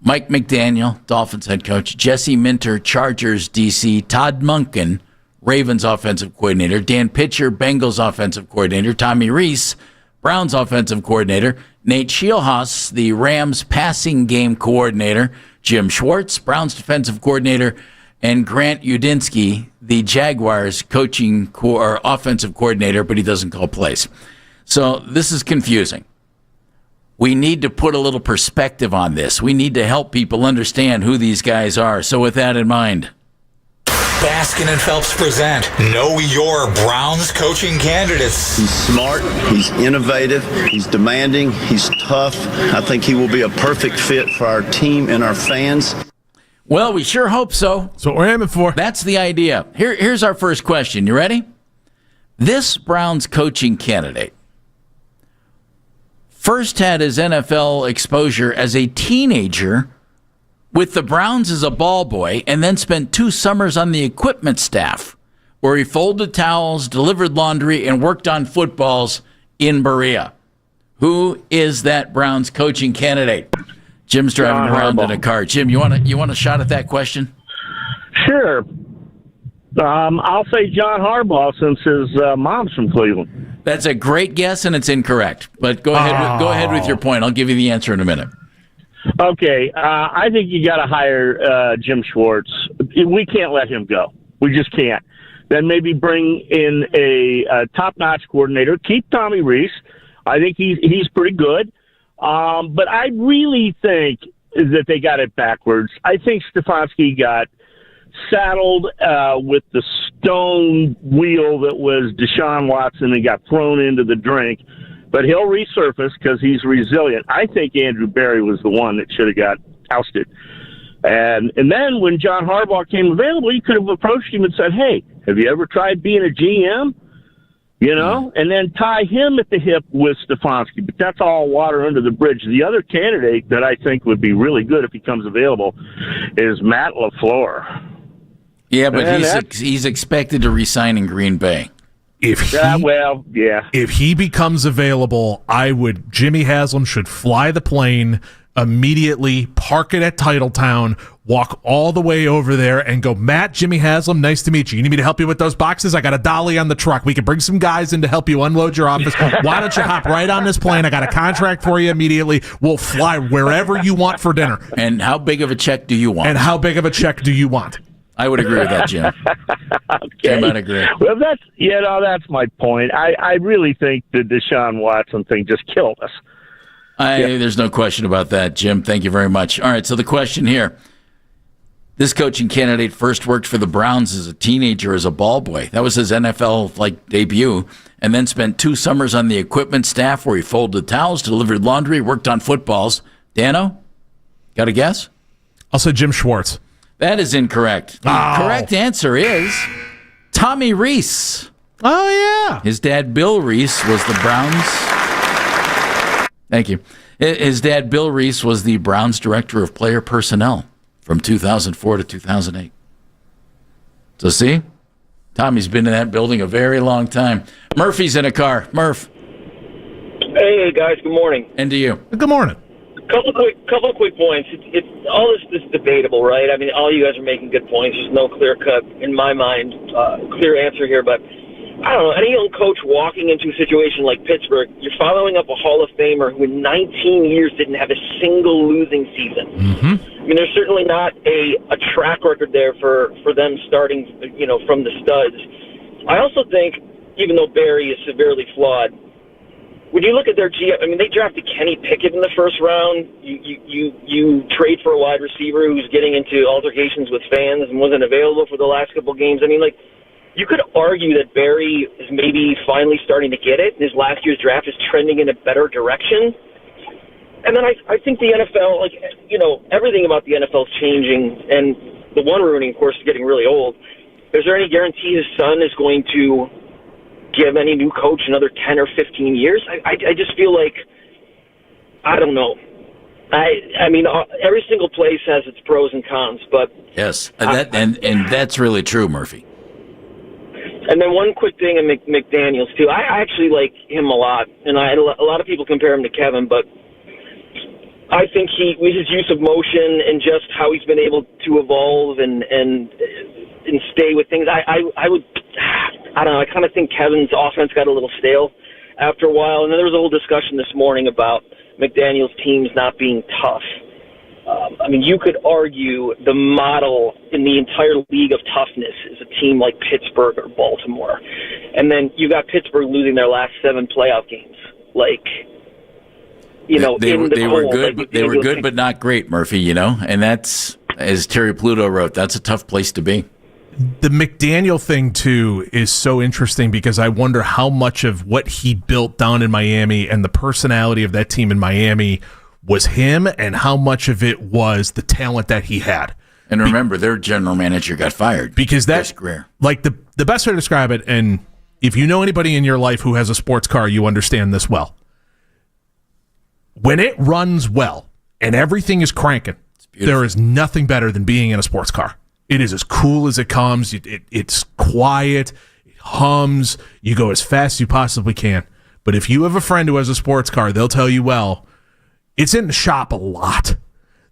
Mike McDaniel, Dolphins head coach, Jesse Minter, Chargers DC, Todd Monken, Ravens offensive coordinator, Dan Pitcher, Bengals offensive coordinator, Tommy Rees, Browns offensive coordinator, Nate Scheelhaas, the Rams passing game coordinator, Jim Schwartz, Browns defensive coordinator, and Grant Udinsky, the Jaguars coaching or offensive coordinator, but he doesn't call plays. So this is confusing. We need to put a little perspective on this. We need to help people understand who these guys are. So with that in mind, Baskin and Phelps present Know Your Browns Coaching Candidates. He's smart, he's innovative, he's demanding, he's tough. I think he will be a perfect fit for our team and our fans. Well, we sure hope so. That's what we're aiming for. That's the idea. Here's our first question. You ready? This Browns coaching candidate first had his NFL exposure as a teenager with the Browns as a ball boy, and then spent 2 summers on the equipment staff, where he folded towels, delivered laundry, and worked on footballs in Berea. Who is that Browns coaching candidate? Jim's driving around in a car. Jim, you want a shot at that question? Sure. I'll say John Harbaugh, since his mom's from Cleveland. That's a great guess, and it's incorrect. But go ahead with your point. I'll give you the answer in a minute. Okay, I think you got to hire Jim Schwartz. We can't let him go. We just can't. Then maybe bring in a top-notch coordinator. Keep Tommy Rees. I think he's pretty good. But I really think that they got it backwards. I think Stefanski got saddled with the stone wheel that was Deshaun Watson and got thrown into the drink. But he'll resurface because he's resilient. I think Andrew Berry was the one that should have got ousted. And then when John Harbaugh came available, you could have approached him and said, hey, have you ever tried being a GM? You know, and then tie him at the hip with Stefanski. But that's all water under the bridge. The other candidate that I think would be really good if he comes available is Matt LaFleur. Yeah, but he's expected to resign in Green Bay. If he becomes available, Jimmy Haslam should fly the plane immediately, park it at Titletown, walk all the way over there and go, Matt, Jimmy Haslam, nice to meet you. You need me to help you with those boxes? I got a dolly on the truck. We can bring some guys in to help you unload your office. Why don't you hop right on this plane? I got a contract for you immediately. We'll fly wherever you want for dinner. And how big of a check do you want? I would agree with that, Jim. Okay. Jim, I'd agree. Well, that's my point. I really think the Deshaun Watson thing just killed us. There's no question about that, Jim. Thank you very much. All right, so the question here. This coaching candidate first worked for the Browns as a teenager as a ball boy. That was his NFL debut, and then spent 2 summers on the equipment staff where he folded towels, delivered laundry, worked on footballs. Dano, got a guess? I'll say Jim Schwartz. That is incorrect. The correct answer is Tommy Reese. Oh, yeah. His dad, Bill Reese, was the Browns. Thank you. His dad, Bill Reese, was the Browns director of player personnel from 2004 to 2008. So see, Tommy's been in that building a very long time. Murphy's in a car. Murph. Hey, guys. Good morning. And to you. Good morning. Couple of quick points. It's all this is debatable, right? I mean, all you guys are making good points. There's no clear cut, in my mind, clear answer here. But I don't know. Any young coach walking into a situation like Pittsburgh, you're following up a Hall of Famer who in 19 years didn't have a single losing season. Mm-hmm. I mean, there's certainly not a track record there for them starting, from the studs. I also think, even though Barry is severely flawed, when you look at their GM, I mean, they drafted Kenny Pickett in the first round. You trade for a wide receiver who's getting into altercations with fans and wasn't available for the last couple of games. I mean, you could argue that Barry is maybe finally starting to get it. His last year's draft is trending in a better direction. And then I think the NFL, everything about the NFL is changing, and the one Rooney, of course, is getting really old. Is there any guarantee his son is going to give any new coach another 10 or 15 years? I just feel like, I don't know. I mean, every single place has its pros and cons, but yes, and that's really true, Murphy. And then one quick thing in McDaniels too. I actually like him a lot, and a lot of people compare him to Kevin, but I think with his use of motion and just how he's been able to evolve and stay with things, I don't know. I kind of think Kevin's offense got a little stale after a while. And then there was a whole discussion this morning about McDaniel's teams not being tough. I mean, you could argue the model in the entire league of toughness is a team like Pittsburgh or Baltimore. And then you got Pittsburgh losing their last 7 playoff games. They were good. They were good, but not great, Murphy. And that's, as Terry Pluto wrote, that's a tough place to be. The McDaniel thing, too, is so interesting because I wonder how much of what he built down in Miami and the personality of that team in Miami was him and how much of it was the talent that he had. And remember, their general manager got fired. Because Chris Greer. The best way to describe it, and if you know anybody in your life who has a sports car, you understand this well. When it runs well and everything is cranking, there is nothing better than being in a sports car. It is as cool as it comes. It's quiet. It hums. You go as fast as you possibly can. But if you have a friend who has a sports car, they'll tell you, well, it's in the shop a lot.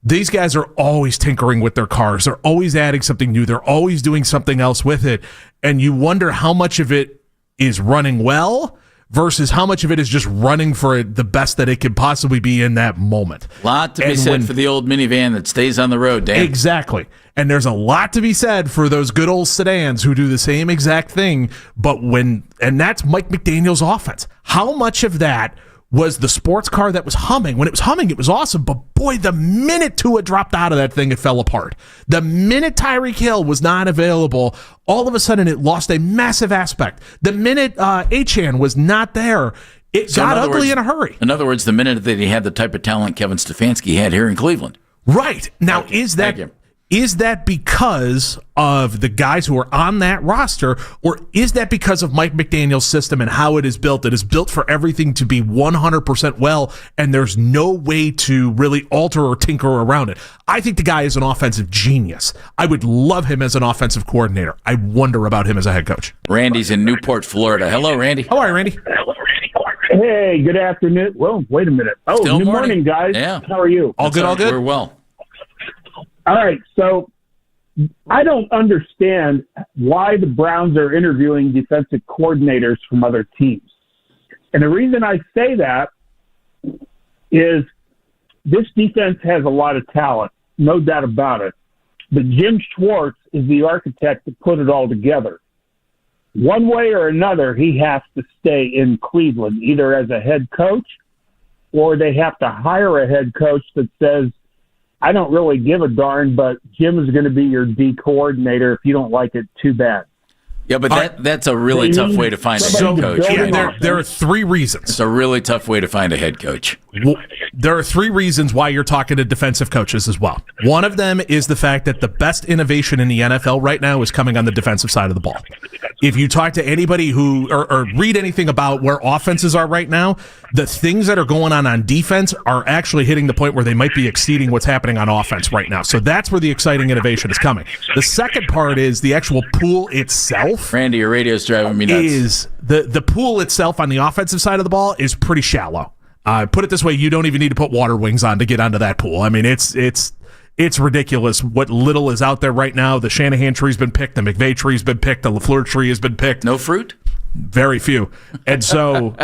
These guys are always tinkering with their cars. They're always adding something new. They're always doing something else with it. And you wonder how much of it is running well versus how much of it is just running for the best that it could possibly be in that moment. A lot to be said for the old minivan that stays on the road, Dan. Exactly. And there's a lot to be said for those good old sedans who do the same exact thing. And that's Mike McDaniel's offense. How much of that was the sports car that was humming? When it was humming, it was awesome. But boy, the minute Tua dropped out of that thing, it fell apart. The minute Tyreek Hill was not available, all of a sudden it lost a massive aspect. The minute Achane was not there, it got ugly in a hurry. In other words, the minute that he had the type of talent Kevin Stefanski had here in Cleveland. Right. Now, is that because of the guys who are on that roster, or is that because of Mike McDaniel's system and how it is built? It is built for everything to be 100% well, and there's no way to really alter or tinker around it. I think the guy is an offensive genius. I would love him as an offensive coordinator. I wonder about him as a head coach. Randy's in Newport, Florida. Hello, Randy. How are you, Randy? Hey, good afternoon. Well, wait a minute. Oh, Still good morning, guys. Yeah. How are you? All good. We're well. All right, so I don't understand why the Browns are interviewing defensive coordinators from other teams. And the reason I say that is this defense has a lot of talent, no doubt about it. But Jim Schwartz is the architect that put it all together. One way or another, he has to stay in Cleveland, either as a head coach or they have to hire a head coach that says, I don't really give a darn, but Jim is going to be your D coordinator. If you don't like it, too bad. Yeah, but that's a really tough way to find a head coach. There are 3 reasons. It's a really tough way to find a head coach. There are three reasons why you're talking to defensive coaches as well. One of them is the fact that the best innovation in the NFL right now is coming on the defensive side of the ball. If you talk to anybody who or read anything about where offenses are right now, the things that are going on defense are actually hitting the point where they might be exceeding what's happening on offense right now. So that's where the exciting innovation is coming. The second part is the actual pool itself. Randy, your radio's driving me nuts. Is the pool itself on the offensive side of the ball is pretty shallow. Put it this way, you don't even need to put water wings on to get onto that pool. I mean, it's ridiculous what little is out there right now. The Shanahan tree's been picked, the McVay tree's been picked, the LaFleur tree has been picked. No fruit? Very few. And so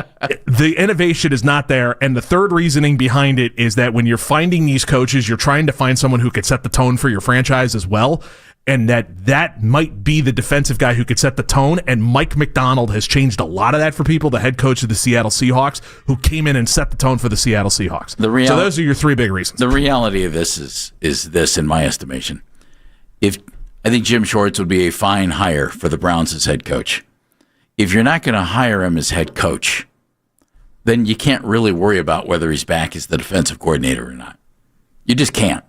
the innovation is not there. And the third reasoning behind it is that when you're finding these coaches, you're trying to find someone who could set the tone for your franchise as well. And that might be the defensive guy who could set the tone. And Mike Macdonald has changed a lot of that for people, the head coach of the Seattle Seahawks, who came in and set the tone for the Seattle Seahawks. So those are your three big reasons. The reality of this is this, in my estimation. I think Jim Schwartz would be a fine hire for the Browns as head coach. If you're not going to hire him as head coach, then you can't really worry about whether he's back as the defensive coordinator or not. You just can't.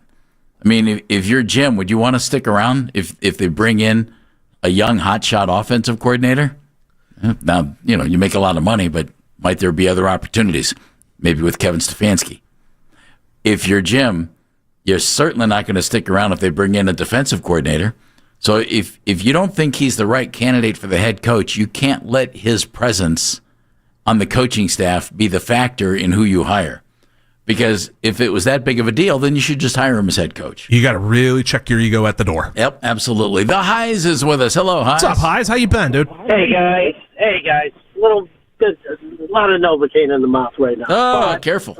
I mean, if you're Jim, would you want to stick around if they bring in a young hotshot offensive coordinator? Now, you make a lot of money, but might there be other opportunities? Maybe with Kevin Stefanski. If you're Jim, you're certainly not going to stick around if they bring in a defensive coordinator. So if you don't think he's the right candidate for the head coach, you can't let his presence on the coaching staff be the factor in who you hire. Because if it was that big of a deal, then you should just hire him as head coach. You got to really check your ego at the door. Yep, absolutely. The Heis is with us. Hello, Heis. What's up, Heis? How you been, dude? Hey, guys. A lot of Novocaine in the mouth right now. Oh, careful.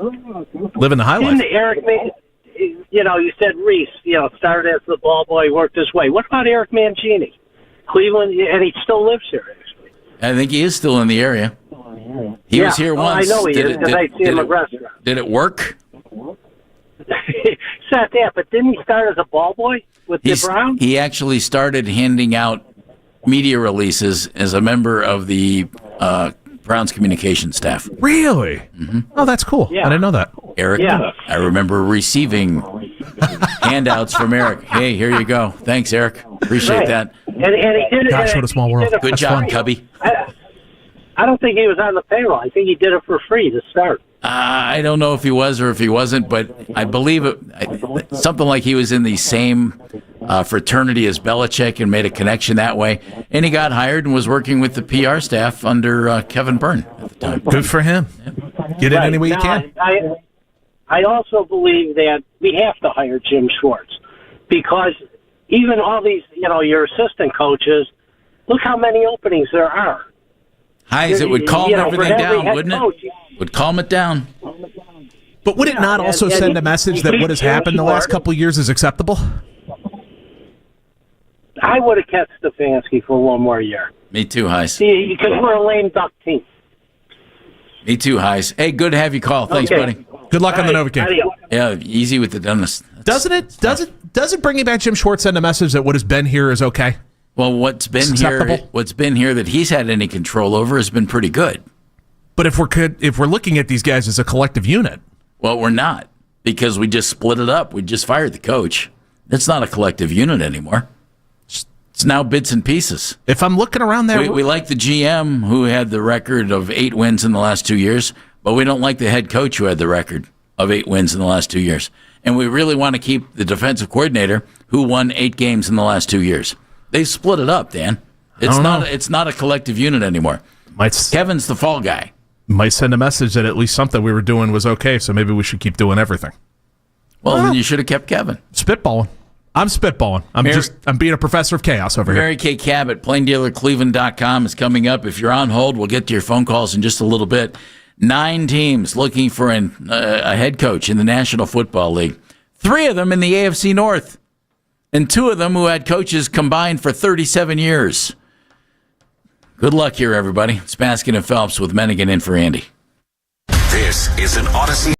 Living the high life. Didn't Eric, you said Reese, started as the ball boy, worked his way. What about Eric Mangini? Cleveland, and he still lives here, actually. I think he is still in the area. He was here once. I know he is, because I see him at restaurants. Did it work? It's not that, but didn't he start as a ball boy with the Browns? He actually started handing out media releases as a member of the Browns communication staff. Really? Mm-hmm. Oh, that's cool. Yeah. I didn't know that. Eric, I remember receiving handouts from Eric. Hey, here you go. Thanks, Eric. Appreciate that. And he did it. Gosh, what a small world. Good That's job, fun. Cubby. I don't think he was on the payroll. I think he did it for free to start. I don't know if he was or if he wasn't, but I believe something like he was in the same fraternity as Belichick and made a connection that way. And he got hired and was working with the PR staff under Kevin Byrne at the time. Good for him. Get in any way you can. I also believe that we have to hire Jim Schwartz because even all these, your assistant coaches, look how many openings there are. Heis, it would calm everything down, wouldn't it? Would calm it down. But would it not also send a message that what has happened the last couple of years is acceptable? I would have kept Stefanski for one more year. Me too, Heis. Because we're a lame duck team. Me too, Heis. Hey, good to have you call. Thanks, buddy. Good luck on the Novocaine. Yeah, easy with the dumbness. Doesn't it bringing back Jim Schwartz send a message that what has been here is okay? Well, what's been here that he's had any control over has been pretty good. But if we're looking at these guys as a collective unit, well, we're not because we just split it up. We just fired the coach. It's not a collective unit anymore. It's now bits and pieces. If I'm looking around there, we like the GM who had the record of 8 wins in the last 2 years, but we don't like the head coach who had the record of 8 wins in the last 2 years. And we really want to keep the defensive coordinator who won 8 games in the last 2 years. They split it up, Dan. It's not a collective unit anymore. Kevin's the fall guy. Might send a message that at least something we were doing was okay, so maybe we should keep doing everything. Well, then you should have kept Kevin. Spitballing. I'm spitballing. I'm being a professor of chaos over here. Mary Kay Cabot, PlainDealerCleveland.com is coming up. If you're on hold, we'll get to your phone calls in just a little bit. 9 teams looking for a head coach in the National Football League. 3 of them in the AFC North. And 2 of them who had coaches combined for 37 years. Good luck here, everybody. It's Baskin and Phelps with Mennigan in for Andy. This is an Odyssey.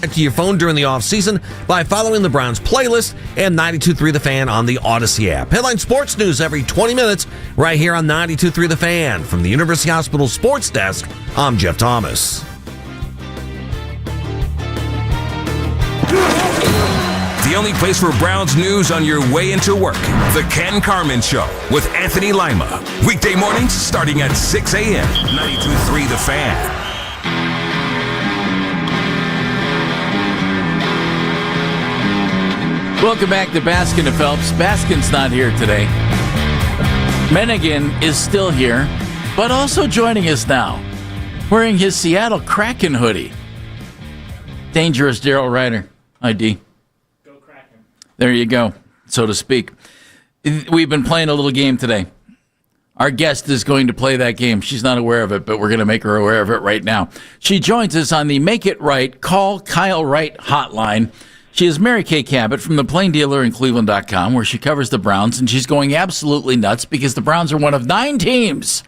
to your phone during the offseason by following the Browns playlist and 92.3 The Fan on the Odyssey app. Headline sports news every 20 minutes right here on 92.3 The Fan. From the University Hospital Sports Desk, I'm Jeff Thomas. The only place for Browns news on your way into work. The Ken Carman Show with Anthony Lima. Weekday mornings starting at 6 a.m. 92.3 The Fan. Welcome back to Baskin and Phelps. Baskin's not here today. Menigan is still here, but also joining us now, wearing his Seattle Kraken hoodie. Dangerous Daryl Ryder. ID. Go Kraken. There you go, so to speak. We've been playing a little game today. Our guest is going to play that game. She's not aware of it, but we're going to make her aware of it right now. She joins us on the Make It Right, Call Kyle Wright hotline. She is Mary Kay Cabot from the Plain Dealer in Cleveland.com, where she covers the Browns, and she's going absolutely nuts because the Browns are one of 9 teams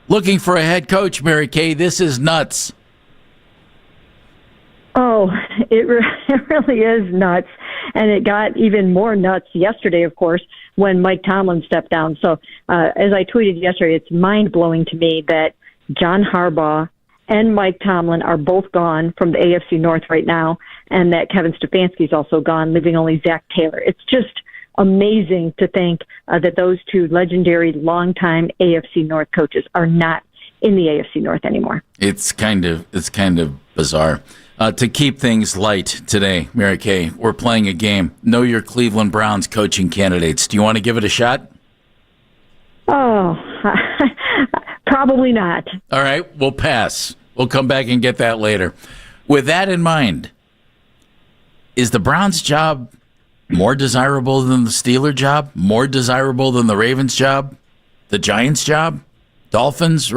looking for a head coach. Mary Kay, this is nuts. Oh, it really is nuts, and it got even more nuts yesterday, of course, when Mike Tomlin stepped down. So, as I tweeted yesterday, it's mind-blowing to me that John Harbaugh and Mike Tomlin are both gone from the AFC North right now, and that Kevin Stefanski's also gone, leaving only Zach Taylor. It's just amazing to think that those two legendary, longtime AFC North coaches are not in the AFC North anymore. It's kind of bizarre. To keep things light today, Mary Kay, we're playing a game. Know your Cleveland Browns coaching candidates. Do you want to give it a shot? Oh, probably not. All right, we'll pass. We'll come back and get that later. With that in mind, is the Browns' job more desirable than the Steelers' job? More desirable than the Ravens' job? The Giants' job? Dolphins?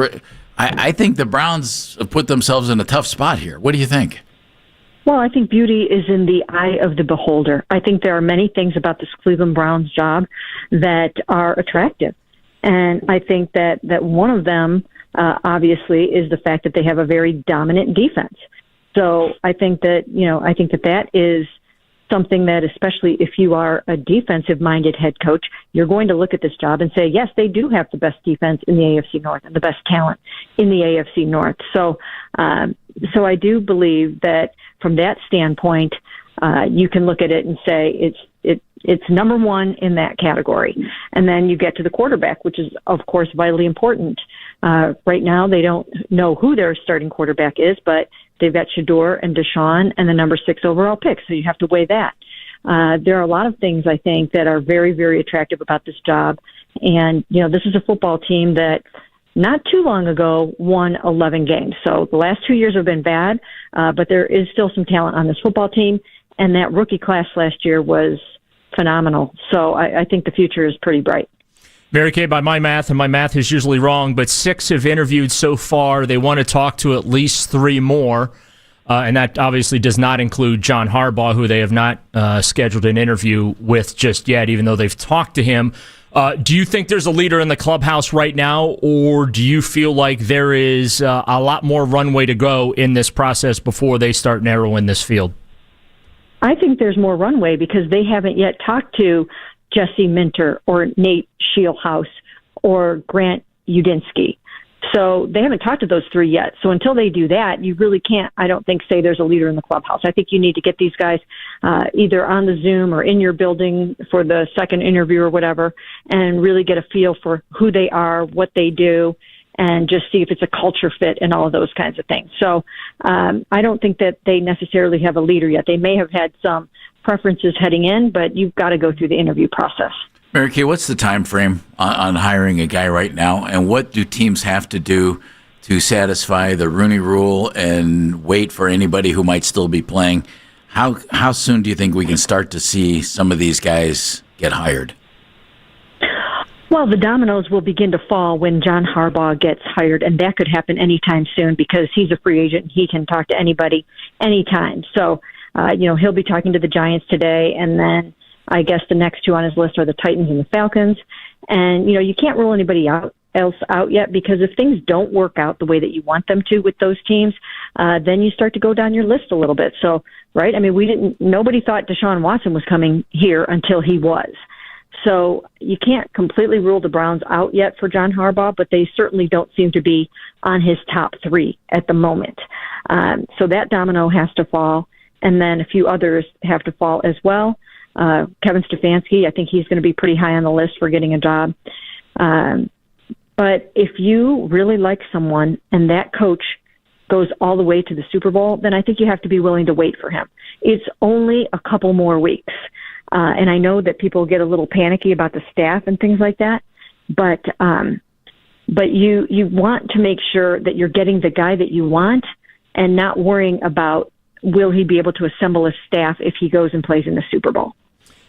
I think the Browns have put themselves in a tough spot here. What do you think? Well, I think beauty is in the eye of the beholder. I think there are many things about this Cleveland Browns job that are attractive. And I think that one of them, obviously, is the fact that they have a very dominant defense. So I think that is something that, especially if you are a defensive-minded head coach, you're going to look at this job and say, yes, they do have the best defense in the AFC North and the best talent in the AFC North. So I do believe that from that standpoint, you can look at it and say it's number one in that category. And then you get to the quarterback, which is, of course, vitally important. Right now, they don't know who their starting quarterback is, but they've got Shador and Deshaun and the number 6 overall pick, so you have to weigh that. There are a lot of things, I think, that are very, very attractive about this job. And, this is a football team that not too long ago won 11 games. So the last 2 years have been bad, but there is still some talent on this football team. And that rookie class last year was phenomenal. So I think the future is pretty bright. Mary Kay, by my math, and my math is usually wrong, but 6 have interviewed so far. They want to talk to at least 3 more, and that obviously does not include John Harbaugh, who they have not scheduled an interview with just yet, even though they've talked to him. Do you think there's a leader in the clubhouse right now, or do you feel like there is a lot more runway to go in this process before they start narrowing this field? I think there's more runway because they haven't yet talked to Jesse Minter or Nate Scheelhaus or Grant Udinski. So they haven't talked to those 3 yet. So until they do that, you really can't, I don't think, say there's a leader in the clubhouse. I think you need to get these guys either on the Zoom or in your building for the second interview or whatever, and really get a feel for who they are, what they do, and just see if it's a culture fit and all of those kinds of things. So I don't think that they necessarily have a leader yet. They may have had some preferences heading in, but you've got to go through the interview process. Mary Kay, what's the time frame on hiring a guy right now, and what do teams have to do to satisfy the Rooney Rule and wait for anybody who might still be playing? How soon do you think we can start to see some of these guys get hired? Well, the dominoes will begin to fall when John Harbaugh gets hired, and that could happen anytime soon because he's a free agent and he can talk to anybody anytime. So, he'll be talking to the Giants today, and then I guess the next 2 on his list are the Titans and the Falcons. And, you can't rule anybody out else out yet, because if things don't work out the way that you want them to with those teams, then you start to go down your list a little bit. So, right? I mean, nobody thought Deshaun Watson was coming here until he was. So you can't completely rule the Browns out yet for John Harbaugh, but they certainly don't seem to be on his top 3 at the moment. So that domino has to fall, and then a few others have to fall as well. Kevin Stefanski, I think he's going to be pretty high on the list for getting a job. But if you really like someone and that coach goes all the way to the Super Bowl, then I think you have to be willing to wait for him. It's only a couple more weeks. And I know that people get a little panicky about the staff and things like that, but you want to make sure that you're getting the guy that you want and not worrying about will he be able to assemble a staff if he goes and plays in the Super Bowl.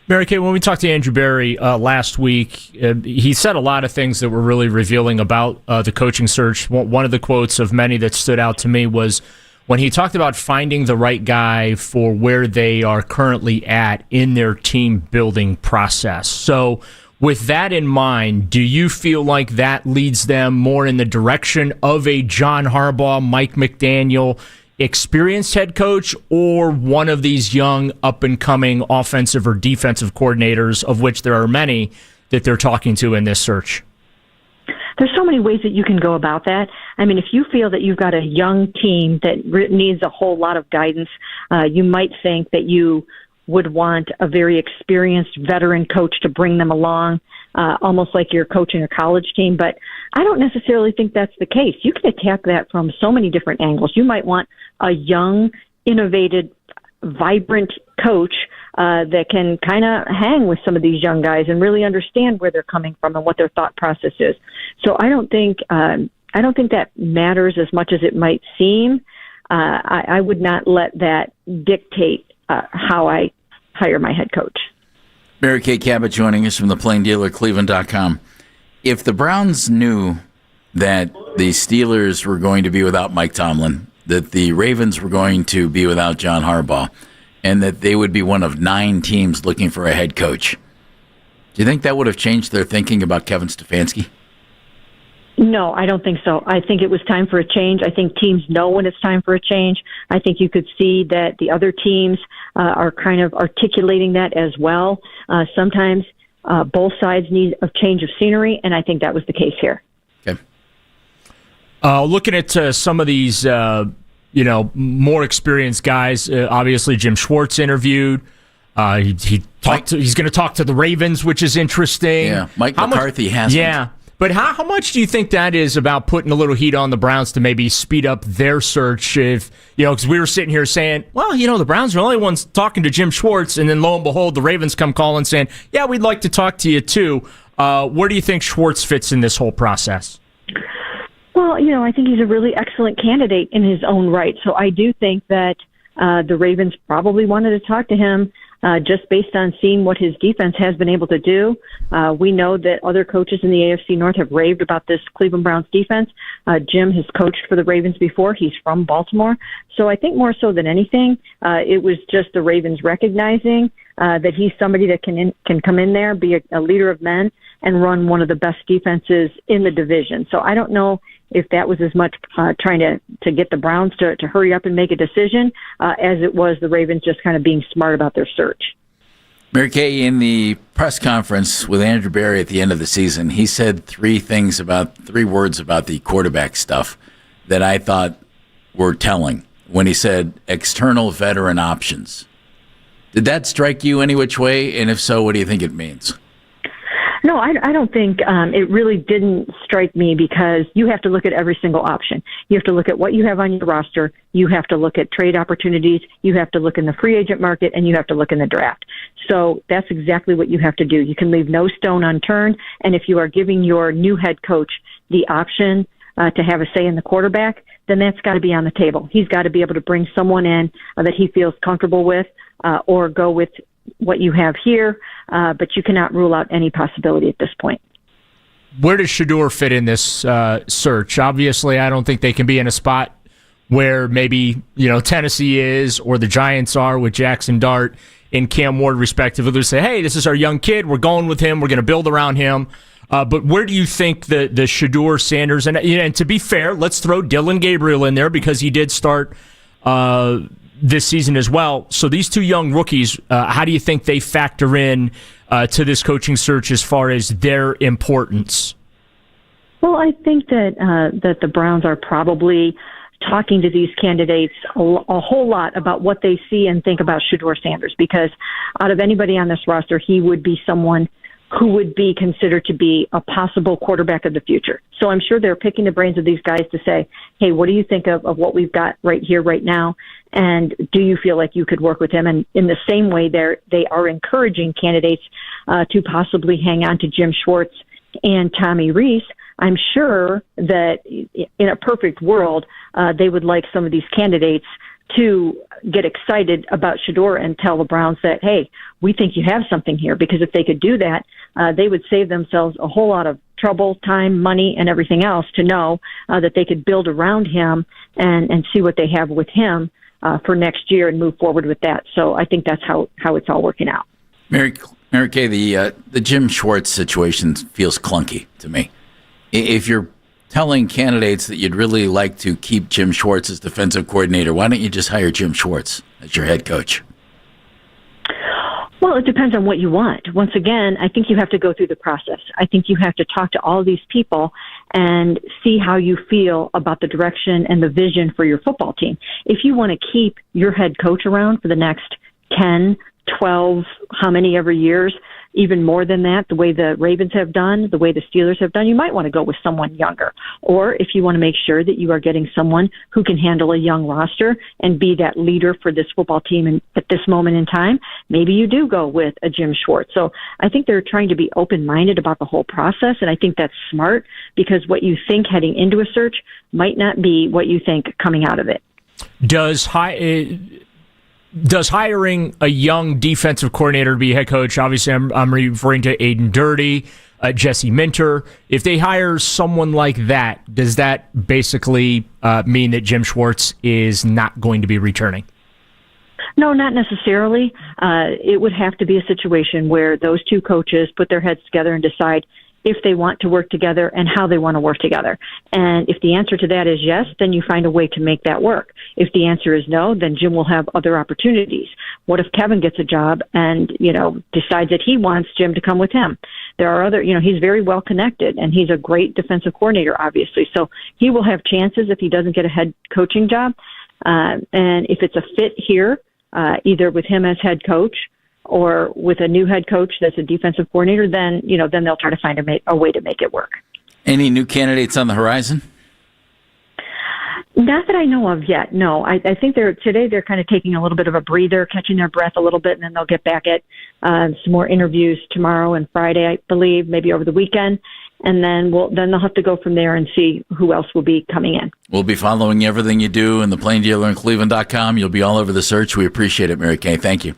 Mary Kay, when we talked to Andrew Berry last week, he said a lot of things that were really revealing about the coaching search. One of the quotes of many that stood out to me was when he talked about finding the right guy for where they are currently at in their team building process. So with that in mind, do you feel like that leads them more in the direction of a John Harbaugh, Mike McDaniel, experienced head coach, or one of these young up-and-coming offensive or defensive coordinators, of which there are many that they're talking to in this search? There's so many ways that you can go about that. I mean, if you feel that you've got a young team that needs a whole lot of guidance, you might think that you would want a very experienced veteran coach to bring them along, almost like you're coaching a college team. But I don't necessarily think that's the case. You can attack that from so many different angles. You might want a young, innovative, vibrant coach that can kind of hang with some of these young guys and really understand where they're coming from and what their thought process is. So I don't think that matters as much as it might seem. I would not let that dictate how I hire my head coach. Mary Kay Cabot joining us from the Plain Dealer, Cleveland.com. If the Browns knew that the Steelers were going to be without Mike Tomlin, that the Ravens were going to be without John Harbaugh, and that they would be one of 9 teams looking for a head coach, do you think that would have changed their thinking about Kevin Stefanski? No, I don't think so. I think it was time for a change. I think teams know when it's time for a change. I think you could see that the other teams are kind of articulating that as well. Sometimes both sides need a change of scenery, and I think that was the case here. Okay. Looking at some of these, more experienced guys. Obviously, Jim Schwartz interviewed. He's going to talk to the Ravens, which is interesting. Yeah, Mike McCarthy hasn't. Yeah. But how much do you think that is about putting a little heat on the Browns to maybe speed up their search? If because we were sitting here saying, well, the Browns are the only ones talking to Jim Schwartz, and then lo and behold, the Ravens come calling saying, yeah, we'd like to talk to you too. Where do you think Schwartz fits in this whole process? Well, I think he's a really excellent candidate in his own right. So I do think that the Ravens probably wanted to talk to him just based on seeing what his defense has been able to do. We know that other coaches in the AFC North have raved about this Cleveland Browns defense. Jim has coached for the Ravens before. He's from Baltimore. So I think more so than anything, it was just the Ravens recognizing that he's somebody that can come in there, be a leader of men, and run one of the best defenses in the division. So I don't know if that was as much trying to get the Browns to hurry up and make a decision as it was the Ravens just kind of being smart about their search. Mary Kay, in the press conference with Andrew Berry at the end of the season, he said 3 words about the quarterback stuff that I thought were telling when he said external veteran options. Did that strike you any which way? And if so, what do you think it means? No, I don't think it really didn't strike me, because you have to look at every single option. You have to look at what you have on your roster. You have to look at trade opportunities. You have to look in the free agent market, and you have to look in the draft. So that's exactly what you have to do. You can leave no stone unturned. And if you are giving your new head coach the option to have a say in the quarterback, then that's got to be on the table. He's got to be able to bring someone in that he feels comfortable with, or go with what you have here, but you cannot rule out any possibility at this point. Where does Shedeur fit in this search? Obviously, I don't think they can be in a spot where maybe Tennessee is or the Giants are with Jackson Dart and Cam Ward respectively. They say, hey, this is our young kid. We're going with him. We're going to build around him. But where do you think the Shedeur, Sanders, and to be fair, let's throw Dylan Gabriel in there because he did start this season as well. So these two young rookies, how do you think they factor in to this coaching search as far as their importance? Well, I think that the Browns are probably talking to these candidates a whole lot about what they see and think about Shedeur Sanders, because out of anybody on this roster, he would be someone who would be considered to be a possible quarterback of the future. So I'm sure they're picking the brains of these guys to say, hey, what do you think of what we've got right here, right now? And do you feel like you could work with him? And in the same way, they are encouraging candidates to possibly hang on to Jim Schwartz and Tommy Rees. I'm sure that in a perfect world, they would like some of these candidates to get excited about Shedeur and tell the Browns that, hey, we think you have something here. Because if they could do that, they would save themselves a whole lot of trouble, time, money, and everything else to know that they could build around him and see what they have with him for next year and move forward with that. So I think that's how it's all working out. Mary Kay, the Jim Schwartz situation feels clunky to me. If you're telling candidates that you'd really like to keep Jim Schwartz as defensive coordinator, why don't you just hire Jim Schwartz as your head coach? Well, it depends on what you want. Once again, I think you have to go through the process. I think you have to talk to all these people and see how you feel about the direction and the vision for your football team. If you want to keep your head coach around for the next 10, 12, how many ever years, even more than that, the way the Ravens have done, the way the Steelers have done, you might want to go with someone younger. Or if you want to make sure that you are getting someone who can handle a young roster and be that leader for this football team at this moment in time, maybe you do go with a Jim Schwartz. So I think they're trying to be open-minded about the whole process, and I think that's smart because what you think heading into a search might not be what you think coming out of it. Does hiring a young defensive coordinator to be head coach, obviously I'm referring to Aiden Dirty, Jesse Minter, if they hire someone like that, does that basically mean that Jim Schwartz is not going to be returning? No, not necessarily. It would have to be a situation where those two coaches put their heads together and decide if they want to work together and how they want to work together. And if the answer to that is yes, then you find a way to make that work. If the answer is no, then Jim will have other opportunities. What if Kevin gets a job and, decides that he wants Jim to come with him? There are other, he's very well connected and he's a great defensive coordinator, obviously. So he will have chances if he doesn't get a head coaching job. And if it's a fit here, either with him as head coach or with a new head coach that's a defensive coordinator, then they'll try to find a way to make it work. Any new candidates on the horizon? Not that I know of yet, no. I think they're kind of taking a little bit of a breather, catching their breath a little bit, and then they'll get back at some more interviews tomorrow and Friday, I believe, maybe over the weekend. And then they'll have to go from there and see who else will be coming in. We'll be following everything you do in the Plain Dealer and Cleveland.com. You'll be all over the search. We appreciate it, Mary Kay. Thank you.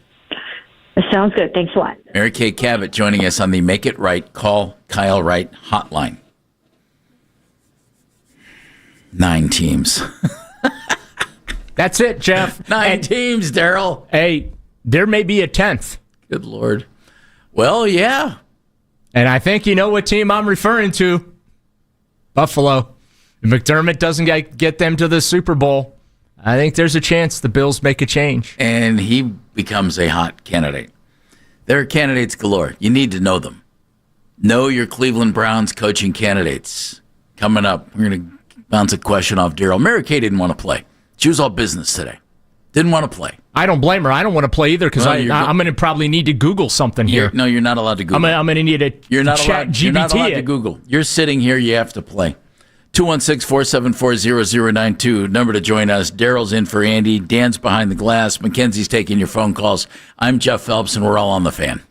Sounds good. Thanks a lot. Mary Kay Cabot joining us on the Make It Right, Call Kyle Wright hotline. 9 teams. That's it, Jeff. 9 teams, Daryl. Hey, there may be a 10th. Good Lord. Well, yeah. And I think you know what team I'm referring to. Buffalo. If McDermott doesn't get them to the Super Bowl, I think there's a chance the Bills make a change. And he becomes a hot candidate. There are candidates galore. You need to know them. Know your Cleveland Browns coaching candidates. Coming up, we're going to bounce a question off Daryl. Mary Kay didn't want to play. She was all business today. Didn't want to play. I don't blame her. I don't want to play either because I'm going to probably need to Google something here. No, you're not allowed to Google. I'm going to need a you're not chat allowed, GBT. You're not allowed to Google. You're sitting here. You have to play. 216-474-0092. Number to join us. Daryl's in for Andy. Dan's behind the glass. Mackenzie's taking your phone calls. I'm Jeff Phelps, and we're all on the Fan.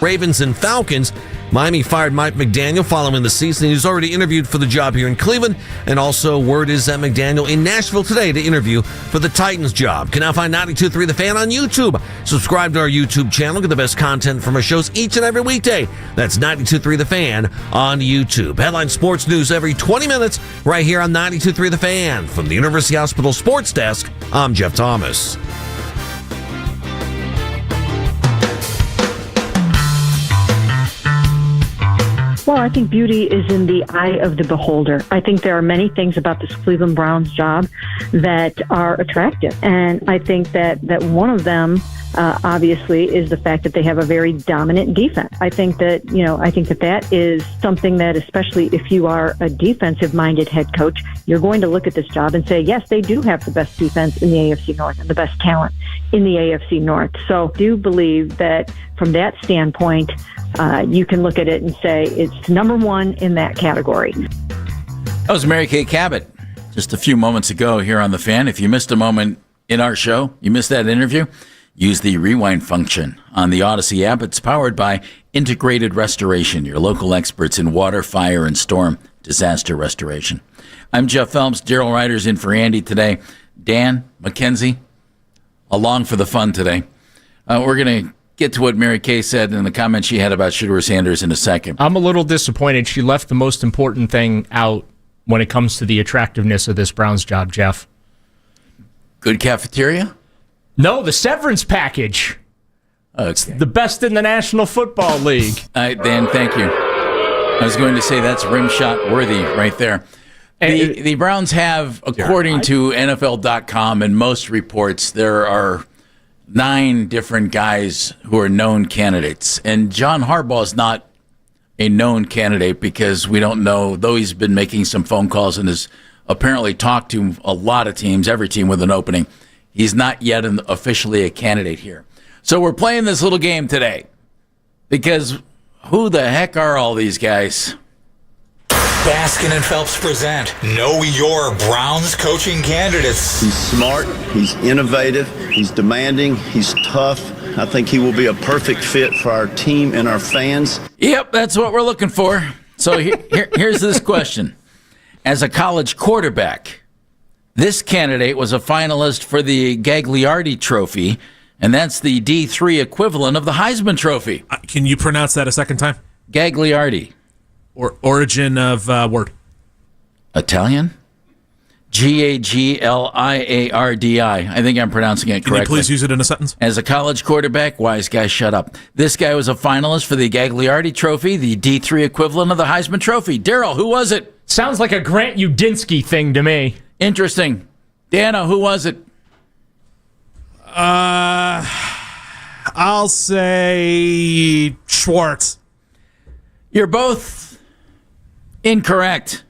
Ravens and Falcons. Miami fired Mike McDaniel following the season. He's already interviewed for the job here in Cleveland. And also, word is that McDaniel in Nashville today to interview for the Titans job. Can now find 92.3 The Fan on YouTube. Subscribe to our YouTube channel. Get the best content from our shows each and every weekday. That's 92.3 The Fan on YouTube. Headline sports news every 20 minutes right here on 92.3 The Fan. From the University Hospital Sports Desk, I'm Jeff Thomas. Well, I think beauty is in the eye of the beholder. I think there are many things about this Cleveland Browns job that are attractive. And I think that one of them, obviously, is the fact that they have a very dominant defense. I think that is something that, especially if you are a defensive-minded head coach, you're going to look at this job and say, yes, they do have the best defense in the AFC North and the best talent in the AFC North. So I do believe that from that standpoint, you can look at it and say it's number one in that category. That was Mary Kay Cabot just a few moments ago here on The Fan. If you missed a moment in our show, you missed that interview, use the rewind function on the Odyssey app. It's powered by Integrated Restoration, your local experts in water, fire, and storm disaster restoration. I'm Jeff Phelps. Daryl Ryder's in for Andy today. Dan, Mackenzie, along for the fun today. We're going to get to what Mary Kay said and the comment she had about Shedeur Sanders in a second. I'm a little disappointed she left the most important thing out when it comes to the attractiveness of this Browns job, Jeff. Good cafeteria? No, the severance package. Okay. It's the best in the National Football League. Dan, thank you. I was going to say that's rim shot worthy right there. The Browns have, according to NFL.com and most reports, there are 9 different guys who are known candidates. And John Harbaugh is not a known candidate because we don't know, though he's been making some phone calls and has apparently talked to a lot of teams, every team with an opening. He's not yet officially a candidate here. So we're playing this little game today because who the heck are all these guys? Baskin and Phelps present Know Your Browns coaching candidates. He's smart, he's innovative, he's demanding, he's tough. I think he will be a perfect fit for our team and our fans. Yep, that's what we're looking for. So here's this question. As a college quarterback, this candidate was a finalist for the Gagliardi Trophy, and that's the D3 equivalent of the Heisman Trophy. Can you pronounce that a second time? Gagliardi. Or origin of word. Italian? Gagliardi. I think I'm pronouncing it correctly. Can you please use it in a sentence? As a college quarterback, wise guy, shut up. This guy was a finalist for the Gagliardi Trophy, the D3 equivalent of the Heisman Trophy. Daryl, who was it? Sounds like a Grant Udinsky thing to me. Interesting. Dana, who was it? I'll say Schwartz. You're both incorrect.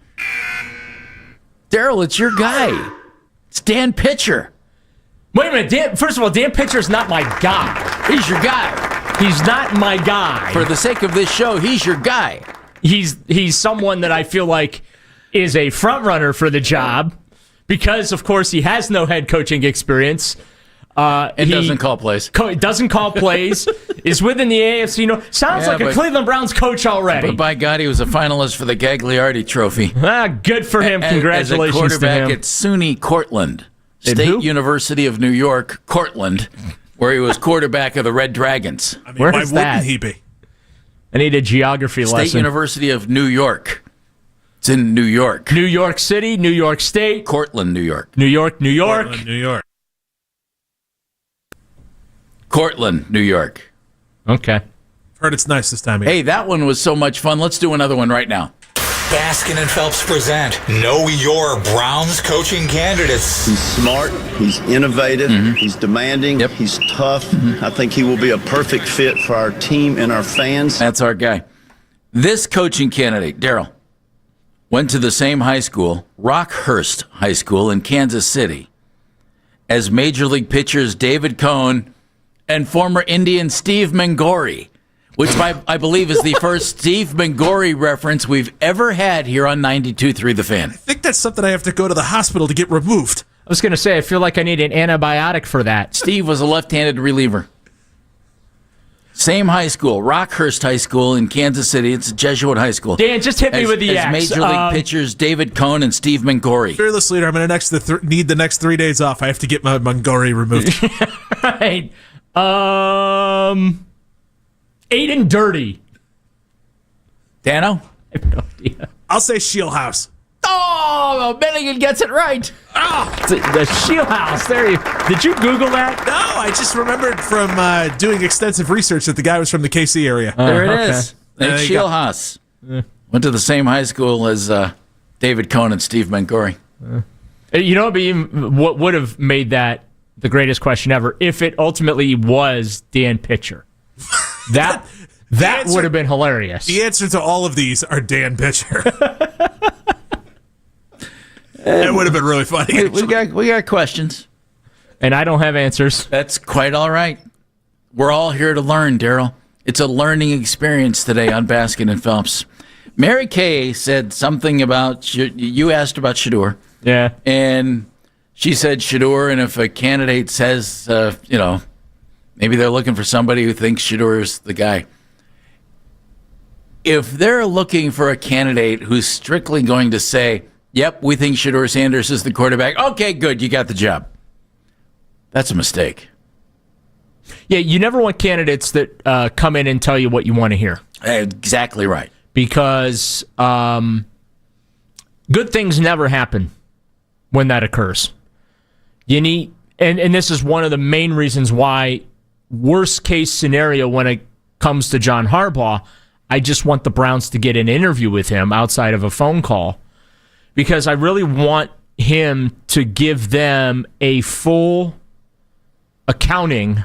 Daryl, it's your guy. It's Dan Pitcher. Wait a minute. First of all, Dan Pitcher's not my guy. He's your guy. He's not my guy. For the sake of this show, he's your guy. He's someone that I feel like is a front runner for the job because, of course, he has no head coaching experience. He doesn't call plays. Doesn't call plays. Is within the AFC North. Sounds like a Cleveland Browns coach already. But by God, he was a finalist for the Gagliardi Trophy. Good for him. Congratulations as a quarterback to him. at SUNY Cortland, State University of New York, Cortland, where he was quarterback of the Red Dragons. I mean, why wouldn't he be? I need a geography lesson. State University of New York. It's in New York. New York City, New York State. Cortland, New York. New York, New York. Portland, New York. Cortland, New York. Okay. Heard it's nice this time of year. Hey, that one was so much fun. Let's do another one right now. Baskin and Phelps present Know Your Browns coaching candidates. He's smart, he's innovative, he's demanding, he's tough. I think he will be a perfect fit for our team and our fans. That's our guy. This coaching candidate, Daryl, went to the same high school, Rockhurst High School in Kansas City, as Major League pitchers David Cohn and former Indian Steve Mangori, which I believe is the first Steve Mangori reference we've ever had here on 92.3 The Fan. I think that's something I have to go to the hospital to get removed. I was going to say, I feel like I need an antibiotic for that. Steve was a left-handed reliever. Same high school, Rockhurst High School in Kansas City. It's a Jesuit high school. Dan, just hit me with the X. Major League pitchers David Cohn and Steve Mangori. Fearless leader, I'm going to need the next 3 days off. I have to get my Mangori removed. Right. 8 and dirty. Dano? I have no idea. I'll say Shieldhouse. Oh, Bennigan gets it right. The Shieldhouse. There you. Did you Google that? No, I just remembered from doing extensive research that the guy was from the KC area. There it is. Nate Shieldhouse. Went to the same high school as David Cohn and Steve Mangori. You know what would have made that the greatest question ever if it ultimately was Dan Pitcher. That would have been hilarious. The answer to all of these are Dan Pitcher. That would have been really funny. We got questions. And I don't have answers. That's quite all right. We're all here to learn, Daryl. It's a learning experience today on Baskin and Phelps. Mary Kay said something about, you asked about Shedeur. Yeah. And she said Shedeur, and if a candidate says, maybe they're looking for somebody who thinks Shedeur is the guy. If they're looking for a candidate who's strictly going to say, yep, we think Shedeur Sanders is the quarterback. Okay, good, you got the job. That's a mistake. Yeah, you never want candidates that come in and tell you what you want to hear. Exactly right. Because good things never happen when that occurs. You need, and this is one of the main reasons why, worst case scenario when it comes to John Harbaugh, I just want the Browns to get an interview with him outside of a phone call, because I really want him to give them a full accounting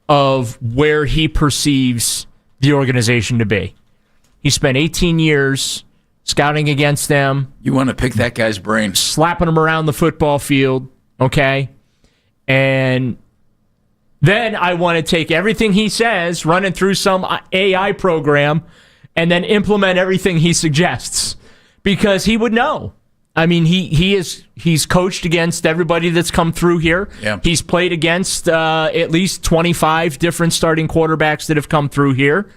of where he perceives the organization to be. He spent 18 years scouting against them. You want to pick that guy's brain. Slapping him around the football field, okay? And then I want to take everything he says, run it through some AI program, and then implement everything he suggests, because he would know. I mean, he's coached against everybody that's come through here. Yeah. He's played against at least 25 different starting quarterbacks that have come through here.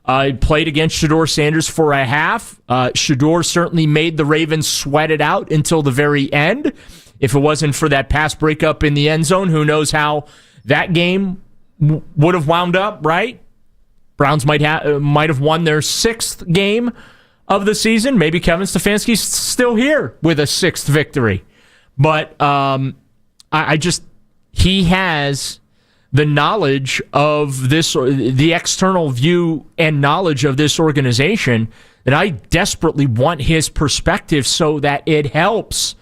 Played against Shedeur Sanders for a half. Shedeur certainly made the Ravens sweat it out until the very end. If it wasn't for that pass breakup in the end zone, who knows how that game would have wound up, right? Browns might have won their 6th game of the season. Maybe Kevin Stefanski's still here with a 6th victory. But he has the knowledge of this, the external view and knowledge of this organization, that I desperately want his perspective so that it helps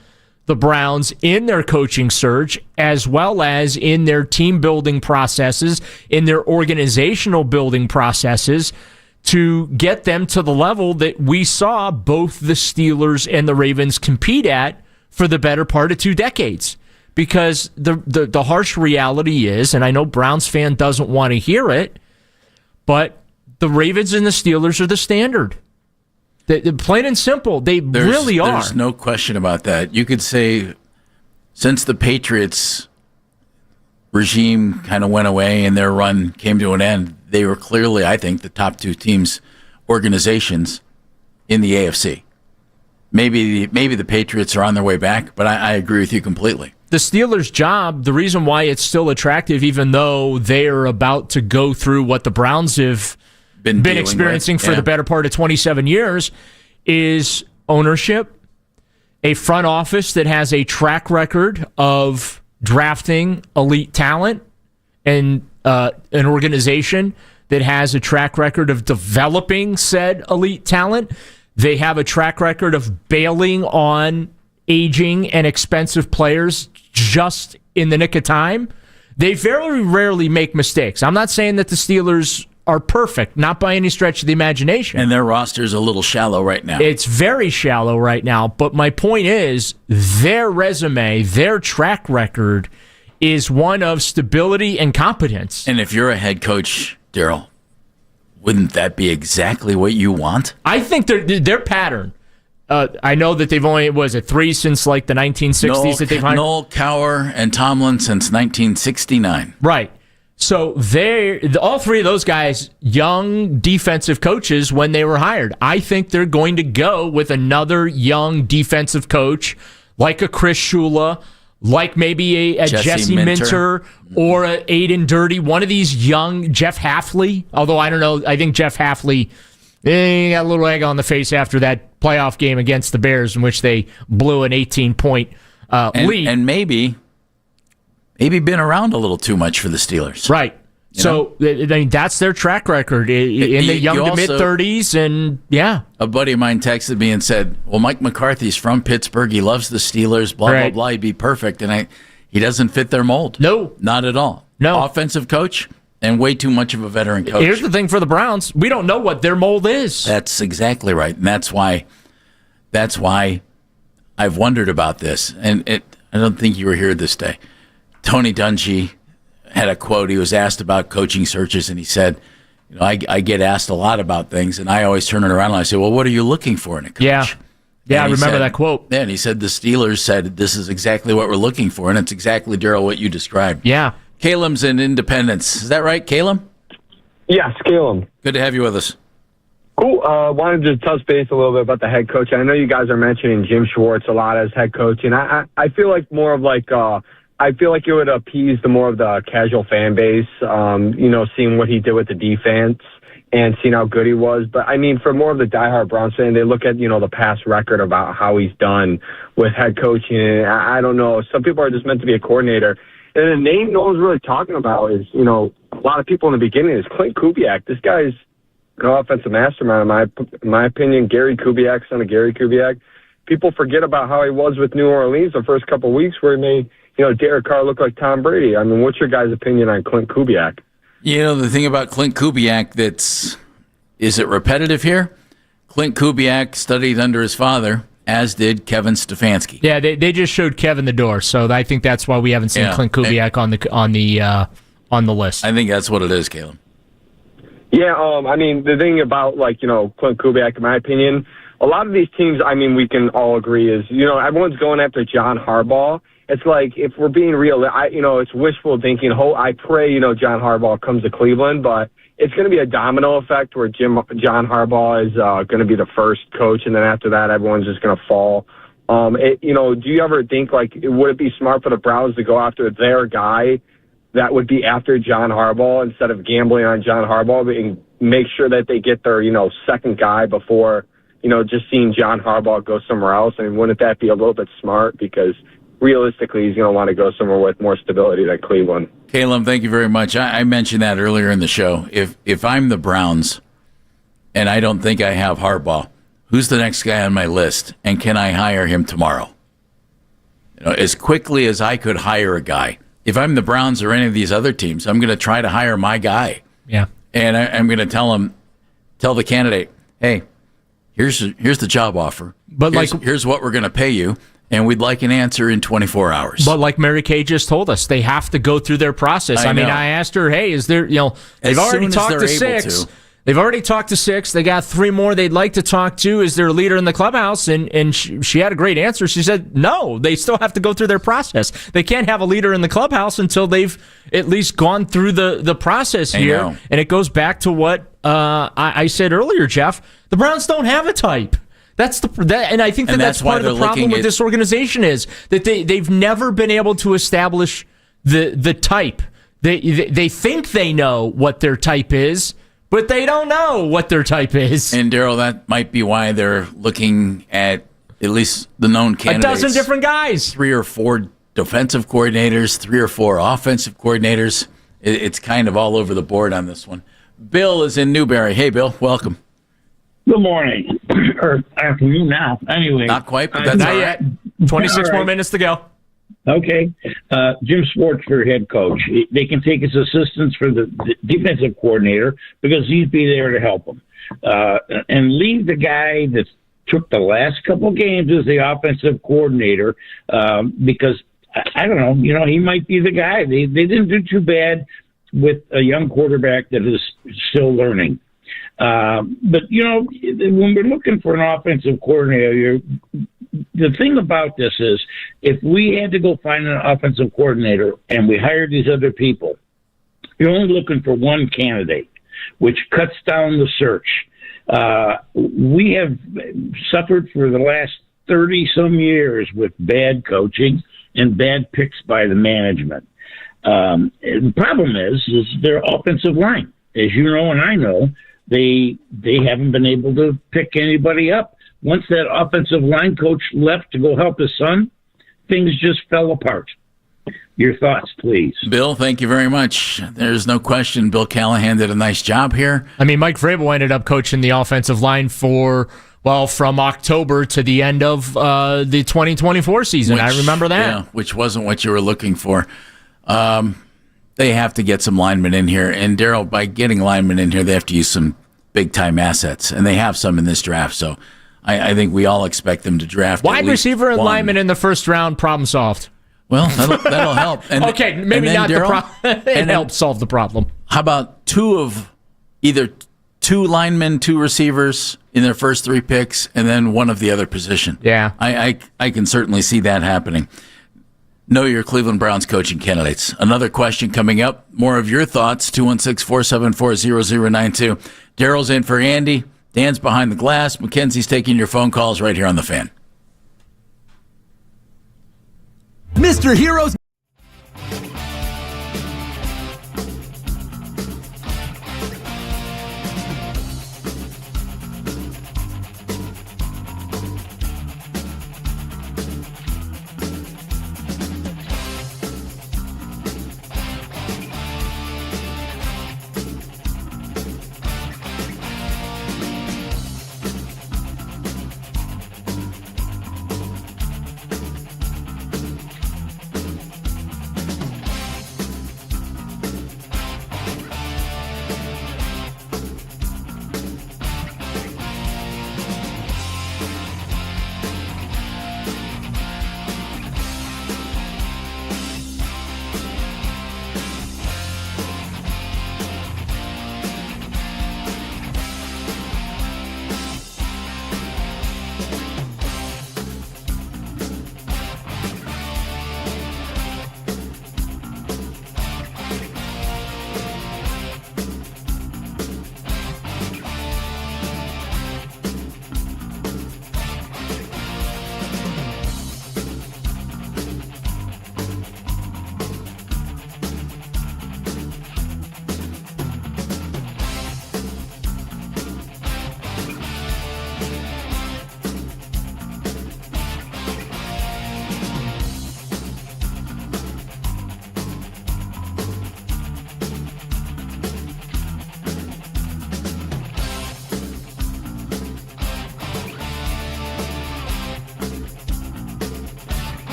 the Browns in their coaching surge, as well as in their team building processes, in their organizational building processes, to get them to the level that we saw both the Steelers and the Ravens compete at for the better part of 2 decades. Because the harsh reality is, and I know Browns fan doesn't want to hear it, but the Ravens and the Steelers are the standard. They're plain and simple. Really are. There's no question about that. You could say since the Patriots regime kind of went away and their run came to an end, they were clearly, I think, the top 2 teams, organizations in the AFC. Maybe the Patriots are on their way back, but I agree with you completely. The Steelers' job, the reason why it's still attractive, even though they are about to go through what the Browns have been experiencing for the better part of 27 years, is ownership, a front office that has a track record of drafting elite talent, and an organization that has a track record of developing said elite talent. They have a track record of bailing on aging and expensive players just in the nick of time. They very rarely make mistakes. I'm not saying that the Steelers are perfect, not by any stretch of the imagination. And their roster's a little shallow right now. It's very shallow right now, but my point is their resume, their track record is one of stability and competence. And if you're a head coach, Daryl, wouldn't that be exactly what you want? I think their pattern. I know that they've only, 3 since like the 1960s that they've hired? Noel, Cowher, and Tomlin since 1969. Right. So all three of those guys, young defensive coaches when they were hired. I think they're going to go with another young defensive coach like a Chris Shula, like maybe a Jesse Minter or a Aiden Dirty, one of these young Jeff Hafley. Although I don't know, I think Jeff Hafley got a little egg on the face after that playoff game against the Bears in which they blew an 18-point lead. And maybe been around a little too much for the Steelers. Right. So, I mean, that's their track record in the young to mid-30s, and yeah. A buddy of mine texted me and said, well, Mike McCarthy's from Pittsburgh. He loves the Steelers, blah, blah, blah. He'd be perfect. And he doesn't fit their mold. No. Not at all. No. Offensive coach and way too much of a veteran coach. Here's the thing for the Browns. We don't know what their mold is. That's exactly right. And that's why I've wondered about this. And I don't think you were here this day. Tony Dungy had a quote. He was asked about coaching searches, and he said, I get asked a lot about things, and I always turn it around and I say, well, what are you looking for in a coach? Yeah, I remember that quote. Yeah, and he said the Steelers said this is exactly what we're looking for, and it's exactly, Daryl, what you described. Yeah. Caleb's in Independence. Is that right, Caleb? Yes, Caleb. Good to have you with us. Cool. Wanted to touch base a little bit about the head coach. I know you guys are mentioning Jim Schwartz a lot as head coach, and I feel like more of like I feel like it would appease the more of the casual fan base, seeing what he did with the defense and seeing how good he was. But, I mean, for more of the diehard Browns fan, they look at, the past record about how he's done with head coaching. And I don't know. Some people are just meant to be a coordinator. And the name no one's really talking about is, a lot of people in the beginning is Clint Kubiak. This guy's an offensive mastermind, in my opinion. Gary Kubiak, son of Gary Kubiak. People forget about how he was with New Orleans the first couple of weeks where he made Derek Carr look like Tom Brady. I mean, what's your guys' opinion on Clint Kubiak? The thing about Clint Kubiak is it repetitive here? Clint Kubiak studied under his father, as did Kevin Stefanski. Yeah, they just showed Kevin the door, so I think that's why we haven't seen Clint Kubiak on the list. I think that's what it is, Caleb. Yeah, I mean, the thing about, Clint Kubiak, in my opinion, a lot of these teams, I mean, we can all agree is, everyone's going after John Harbaugh. It's like, if we're being real, it's wishful thinking. I pray, John Harbaugh comes to Cleveland, but it's going to be a domino effect where John Harbaugh is going to be the first coach, and then after that, everyone's just going to fall. Do you ever think, would it be smart for the Browns to go after their guy that would be after John Harbaugh instead of gambling on John Harbaugh and make sure that they get their, second guy before, just seeing John Harbaugh go somewhere else? I mean, wouldn't that be a little bit smart? Because realistically, he's going to want to go somewhere with more stability than Cleveland. Caleb, thank you very much. I mentioned that earlier in the show. If I'm the Browns and I don't think I have Harbaugh, who's the next guy on my list, and can I hire him tomorrow? As quickly as I could hire a guy. If I'm the Browns or any of these other teams, I'm going to try to hire my guy. Yeah. And I'm going to tell the candidate, hey, here's the job offer. But here's what we're going to pay you. And we'd like an answer in 24 hours. But like Mary Kay just told us, they have to go through their process. I mean, I asked her, hey, is there, they've already talked to 6. They've already talked to 6. They got 3 more they'd like to talk to. Is there a leader in the clubhouse? And she had a great answer. She said, no, they still have to go through their process. They can't have a leader in the clubhouse until they've at least gone through the process here. And it goes back to what I said earlier, Jeff. The Browns don't have a type. And I think that's part of the problem with this organization is that they've never been able to establish the type. They think they know what their type is, but they don't know what their type is. And Daryl, that might be why they're looking at least the known candidates. A dozen different guys. 3 or 4 defensive coordinators, 3 or 4 offensive coordinators. It's kind of all over the board on this one. Bill is in Newberry. Hey, Bill, welcome. Good morning, or afternoon now. Anyway. Not quite, but that's not yet. 26 more minutes to go. Okay. Jim Schwartz for head coach. They can take his assistance for the defensive coordinator because he'd be there to help them. And leave the guy that took the last couple games as the offensive coordinator because, I don't know, he might be the guy. They didn't do too bad with a young quarterback that is still learning. But, when we're looking for an offensive coordinator, the thing about this is if we had to go find an offensive coordinator and we hired these other people, You're only looking for one candidate, which cuts down the search. We have suffered for the last 30-some years with bad coaching and bad picks by the management. The problem is their offensive line. As you know and I know, they haven't been able to pick anybody up. Once that offensive line coach left to go help his son, things just fell apart. Your thoughts, please. Bill, thank you very much. There's no question Bill Callahan did a nice job here. I mean, Mike Vrabel ended up coaching the offensive line from October to the end of the 2024 season. I remember that. Yeah, which wasn't what you were looking for. They have to get some linemen in here. And, Daryl, by getting linemen in here, they have to use some big-time assets. And they have some in this draft. So I think we all expect them to draft wide receiver and lineman in the first round, problem solved. Well, that'll help. And, okay, maybe not Daryl, the problem. It helps solve the problem. How about either two linemen, two receivers in their first 3 picks, and then one of the other position? Yeah. I can certainly see that happening. Know your Cleveland Browns coaching candidates. Another question coming up. More of your thoughts, 216-474-0092. Daryl's in for Andy. Dan's behind the glass. Mackenzie's taking your phone calls right here on The Fan. Mr. Heroes.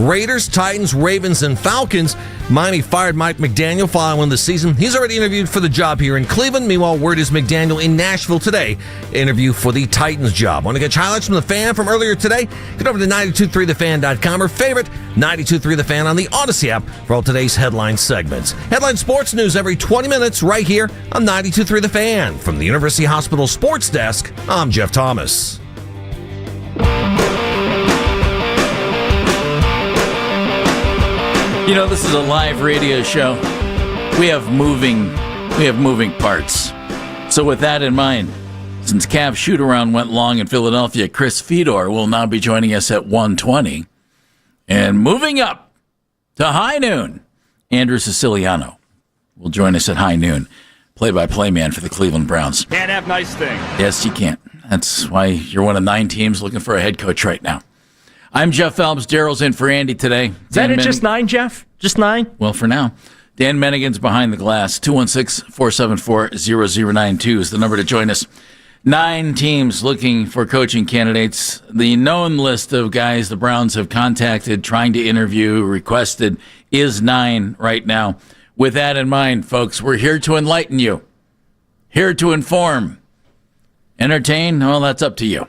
Raiders, Titans, Ravens, and Falcons. Miami fired Mike McDaniel following the season. He's already interviewed for the job here in Cleveland. Meanwhile, word is McDaniel in Nashville today, interview for the Titans job. Want to get highlights from The Fan from earlier today? Get over to 923thefan.com or favorite 923 The Fan on the Odyssey app for all today's headline segments. Headline sports news every 20 minutes right here on 923 The Fan. From the University Hospital Sports Desk, I'm Jeff Thomas. You know, this is a live radio show. We have moving parts. So with that in mind, since Cavs shoot-around went long in Philadelphia, Chris Fedor will now be joining us at 1:20. And moving up to high noon, Andrew Siciliano will join us at high noon. Play-by-play man for the Cleveland Browns. Can't have nice things. Yes, you can't. That's why you're one of 9 teams looking for a head coach right now. I'm Jeff Phelps. Daryl's in for Andy today. Is that it, just 9, Jeff? Just 9? Well, for now. Dan Mennigan's behind the glass. 216-474-0092 is the number to join us. 9 teams looking for coaching candidates. The known list of guys the Browns have contacted, trying to interview, requested, is 9 right now. With that in mind, folks, we're here to enlighten you. Here to inform. Entertain? Well, that's up to you.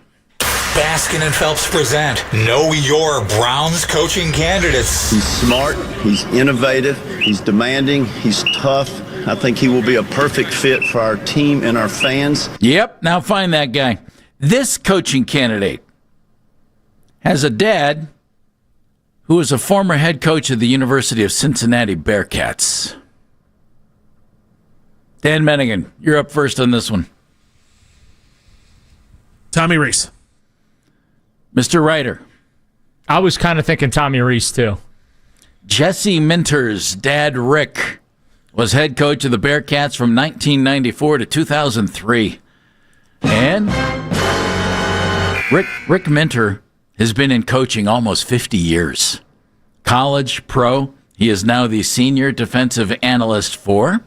Baskin and Phelps present Know Your Browns Coaching Candidates. He's smart, he's innovative, he's demanding, he's tough. I think he will be a perfect fit for our team and our fans. Yep, now find that guy. This coaching candidate has a dad who is a former head coach of the University of Cincinnati Bearcats. Dan Mennigan, you're up first on this one. Tommy Rees. Mr. Ryder. I was kind of thinking Tommy Rees, too. Jesse Minter's dad, Rick, was head coach of the Bearcats from 1994 to 2003. And Rick Minter has been in coaching almost 50 years. College, pro, he is now the senior defensive analyst for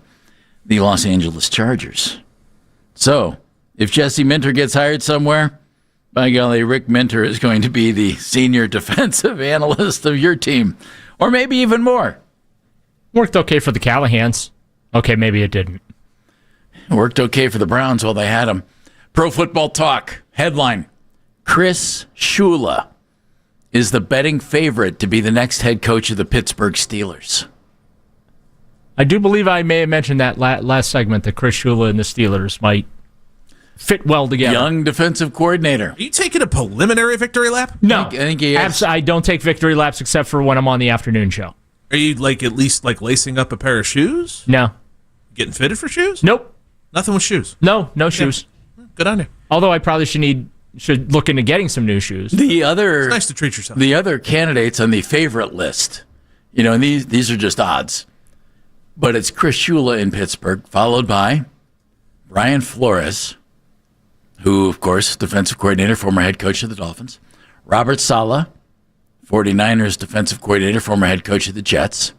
the Los Angeles Chargers. So, if Jesse Minter gets hired somewhere, by golly, Rick Minter is going to be the senior defensive analyst of your team. Or maybe even more. Worked okay for the Callahans. Okay, maybe it didn't. Worked okay for the Browns while they had him. Pro Football Talk, headline, Chris Shula is the betting favorite to be the next head coach of the Pittsburgh Steelers. I do believe I may have mentioned that last segment that Chris Shula and the Steelers might fit well together. Young defensive coordinator. Are you taking a preliminary victory lap? No. I think he is. I don't take victory laps except for when I'm on the afternoon show. Are you at least lacing up a pair of shoes? No. Getting fitted for shoes? Nope. Nothing with shoes? No shoes. Good on you. Although I probably should look into getting some new shoes. It's nice to treat yourself. The other candidates on the favorite list, and these are just odds. But it's Chris Shula in Pittsburgh, followed by Brian Flores, who, of course, defensive coordinator, former head coach of the Dolphins. Robert Saleh, 49ers defensive coordinator, former head coach of the Jets.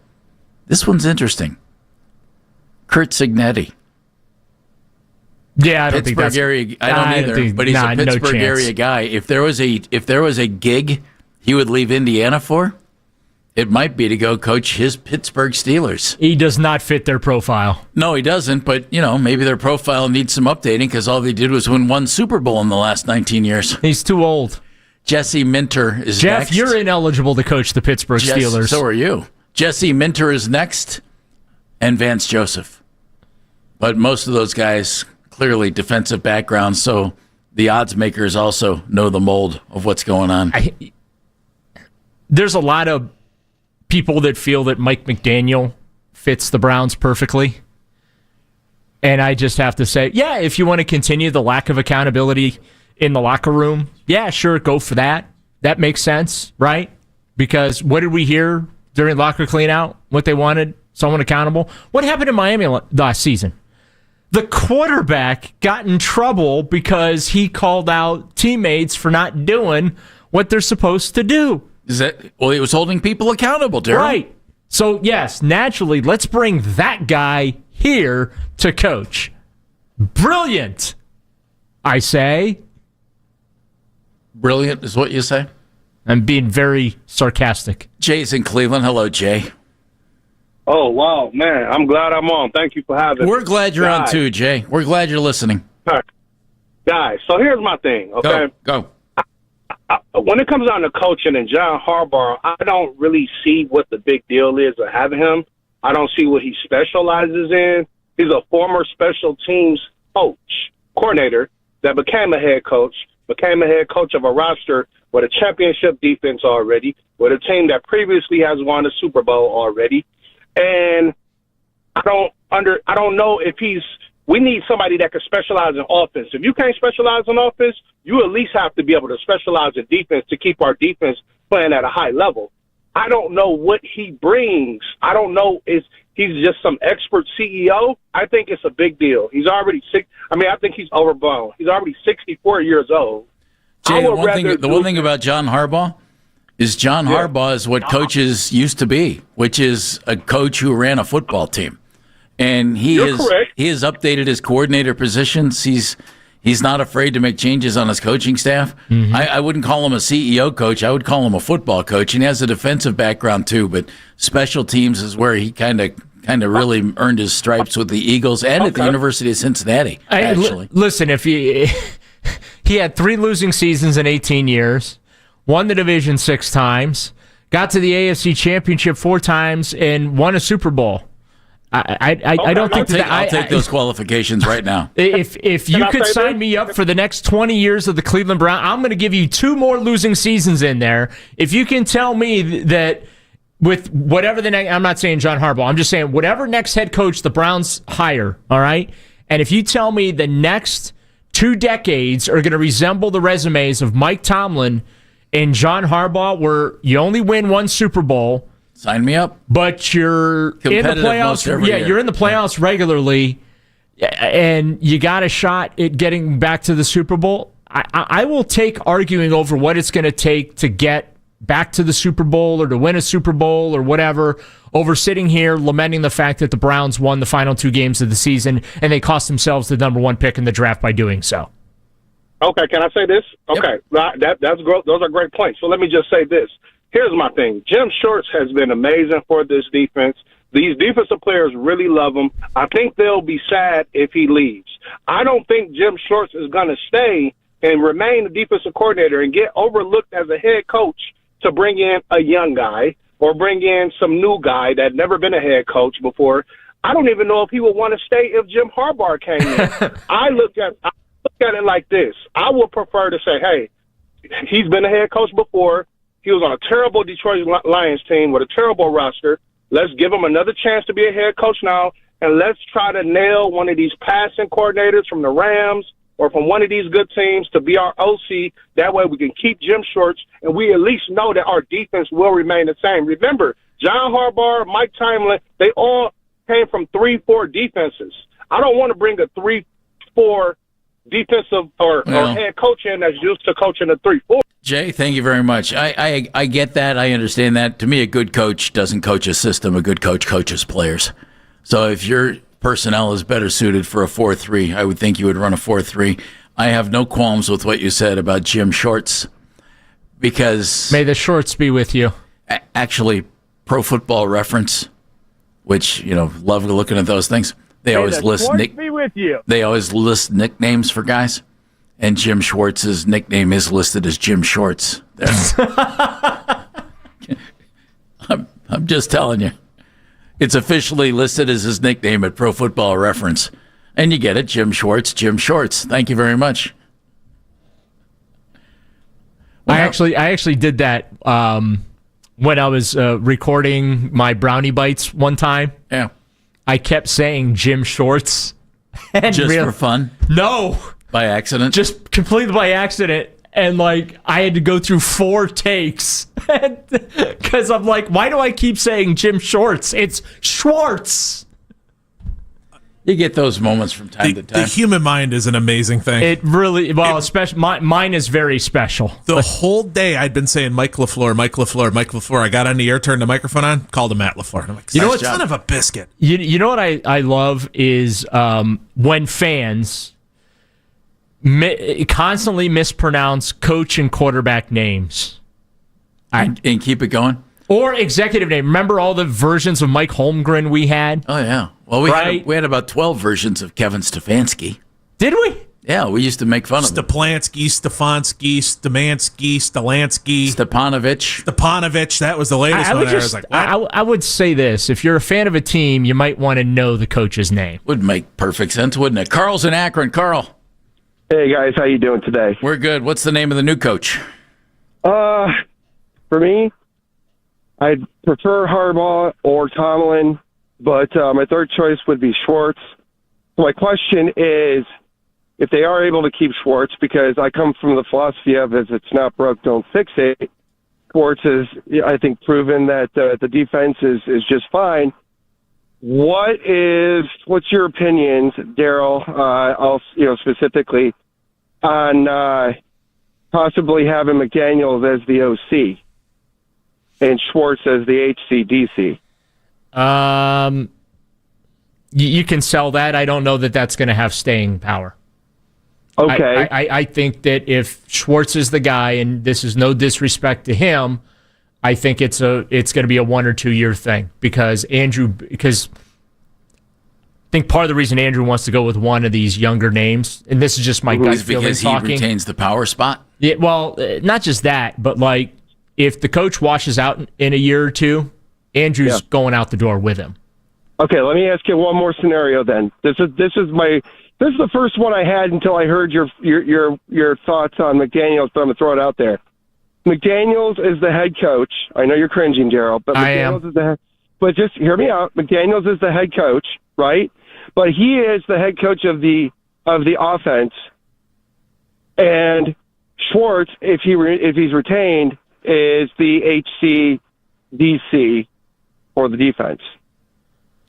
This one's interesting. Curt Cignetti. Yeah, I don't think that's... area. I don't either, but he's a Pittsburgh area guy. If there was a gig he would leave Indiana for, it might be to go coach his Pittsburgh Steelers. He does not fit their profile. No, he doesn't, but, maybe their profile needs some updating because all they did was win 1 Super Bowl in the last 19 years. He's too old. Jesse Minter is Jeff, next. you're ineligible to coach the Pittsburgh Steelers. So are you. Jesse Minter is next, and Vance Joseph. But most of those guys, clearly defensive backgrounds, so the odds makers also know the mold of what's going on. There's a lot of people that feel that Mike McDaniel fits the Browns perfectly. And I just have to say, yeah, if you want to continue the lack of accountability in the locker room, yeah, sure, go for that. That makes sense, right? Because what did we hear during locker cleanout? What they wanted? Someone accountable? What happened in Miami last season? The quarterback got in trouble because he called out teammates for not doing what they're supposed to do. He was holding people accountable, Darryl. Right. So, yes, naturally, let's bring that guy here to coach. Brilliant, I say. Brilliant is what you say? I'm being very sarcastic. Jay's in Cleveland. Hello, Jay. Oh, wow, man. I'm glad I'm on. Thank you for having me. We're glad you're on too, Jay. We're glad you're listening. All right. Guys, so here's my thing, okay? Go. When it comes down to coaching and John Harbaugh, I don't really see what the big deal is of having him. I don't see what he specializes in. He's a former special teams coordinator that became a head coach of a roster with a championship defense already, with a team that previously has won a Super Bowl already. And I don't know if we need somebody that can specialize in offense. If you can't specialize in offense, you at least have to be able to specialize in defense to keep our defense playing at a high level. I don't know what he brings. I don't know if he's just some expert CEO. I think it's a big deal. He's already I think he's overblown. He's already 64 years old. Jay, the one thing about John Harbaugh is John Harbaugh is what coaches used to be, which is a coach who ran a football team. And he has updated his coordinator positions. He's not afraid to make changes on his coaching staff. Mm-hmm. I wouldn't call him a CEO coach. I would call him a football coach. And he has a defensive background too, but special teams is where he kind of really earned his stripes with the Eagles and at the University of Cincinnati. Actually, listen, if he had 3 losing seasons in 18 years, won the division 6 times, got to the AFC Championship 4 times, and won a Super Bowl. I don't think I'll take those qualifications right now. If you could sign me up for the next 20 years of the Cleveland Browns, I'm going to give you 2 more losing seasons in there. If you can tell me that with whatever the next, I'm not saying John Harbaugh, I'm just saying whatever next head coach the Browns hire, all right? And if you tell me the next 2 decades are going to resemble the resumes of Mike Tomlin and John Harbaugh, where you only win 1 Super Bowl, sign me up. But you're in the playoffs. You're in the playoffs regularly, and you got a shot at getting back to the Super Bowl. I will take arguing over what it's going to take to get back to the Super Bowl or to win a Super Bowl or whatever, over sitting here lamenting the fact that the Browns won the final 2 games of the season and they cost themselves the number 1 pick in the draft by doing so. Okay, can I say this? Okay, that's those are great points. So let me just say this. Here's my thing. Jim Schwartz has been amazing for this defense. These defensive players really love him. I think they'll be sad if he leaves. I don't think Jim Schwartz is going to stay and remain the defensive coordinator and get overlooked as a head coach to bring in a young guy or bring in some new guy that never been a head coach before. I don't even know if he would want to stay if Jim Harbaugh came in. I look at it like this. I would prefer to say, hey, he's been a head coach before. He was on a terrible Detroit Lions team with a terrible roster. Let's give him another chance to be a head coach now, and let's try to nail one of these passing coordinators from the Rams or from one of these good teams to be our OC. That way we can keep Jim Schwartz, and we at least know that our defense will remain the same. Remember, John Harbaugh, Mike Tomlin, they all came from 3-4 defenses. I don't want to bring a 3-4 defensive or head coach in that's used to coaching a 3-4. Jay, thank you very much. I get that. I understand that. To me, a good coach doesn't coach a system. A good coach coaches players. So if your personnel is better suited for a 4-3, I would think you would run a 4-3. I have no qualms with what you said about Jim Schwartz because... May the shorts be with you. Actually, Pro Football Reference, which, love looking at those things, they always list They always list nicknames for guys. And Jim Schwartz's nickname is listed as Jim Shorts. I'm just telling you. It's officially listed as his nickname at Pro Football Reference. And you get it, Jim Schwartz, Jim Shorts. Thank you very much. Well, I actually did that when I was recording my Brownie Bites one time. Yeah. I kept saying Jim Shorts. Just for fun? No. By accident? Just completely by accident. And, I had to go through 4 takes. Because I'm like, why do I keep saying Jim Shorts? It's Schwartz. You get those moments from time to time. The human mind is an amazing thing. It really, especially, mine is very special. The whole day I'd been saying Mike LaFleur, Mike LaFleur, Mike LaFleur. I got on the air, turned the microphone on, called him Matt LaFleur. And I'm like, you know what? Son of a biscuit. You know what I love is when fans constantly mispronounce coach and quarterback names. And keep it going. Or executive name. Remember all the versions of Mike Holmgren we had? Oh, yeah. Well, we had about 12 versions of Kevin Stefanski. Did we? Yeah, we used to make fun of him. Stefanski, Stemansky, Stelansky. Stepanovich. That was the latest one. I was like, what? I would say this. If you're a fan of a team, you might want to know the coach's name. Would make perfect sense, wouldn't it? Carl's in Akron. Carl. Hey, guys. How you doing today? We're good. What's the name of the new coach? For me, I'd prefer Harbaugh or Tomlin, but my third choice would be Schwartz. So my question is, if they are able to keep Schwartz, because I come from the philosophy of if it's not broke, don't fix it. Schwartz has, I think, proven that the defense is just fine. What's your opinions, Daryl, specifically on possibly having McDaniels as the OC and Schwartz as the HCDC? You can sell that. I don't know that that's going to have staying power. Okay. I think that if Schwartz is the guy, and this is no disrespect to him, I think it's going to be a 1 or 2 year thing because I think part of the reason Andrew wants to go with one of these younger names, and this is just my gut feeling because talking. He retains the power spot. Yeah, well, not just that, but like if the coach washes out in a year or two, Andrew's going out the door with him. Okay, let me ask you one more scenario then. This is the first one I had until I heard your thoughts on McDaniels, but I'm going to throw it out there. McDaniels is the head coach. I know you're cringing, Gerald, but McDaniels is the head. But just hear me out. McDaniels is the head coach, right? But he is the head coach of the offense. And Schwartz, if he's retained, is the HCDC for the defense.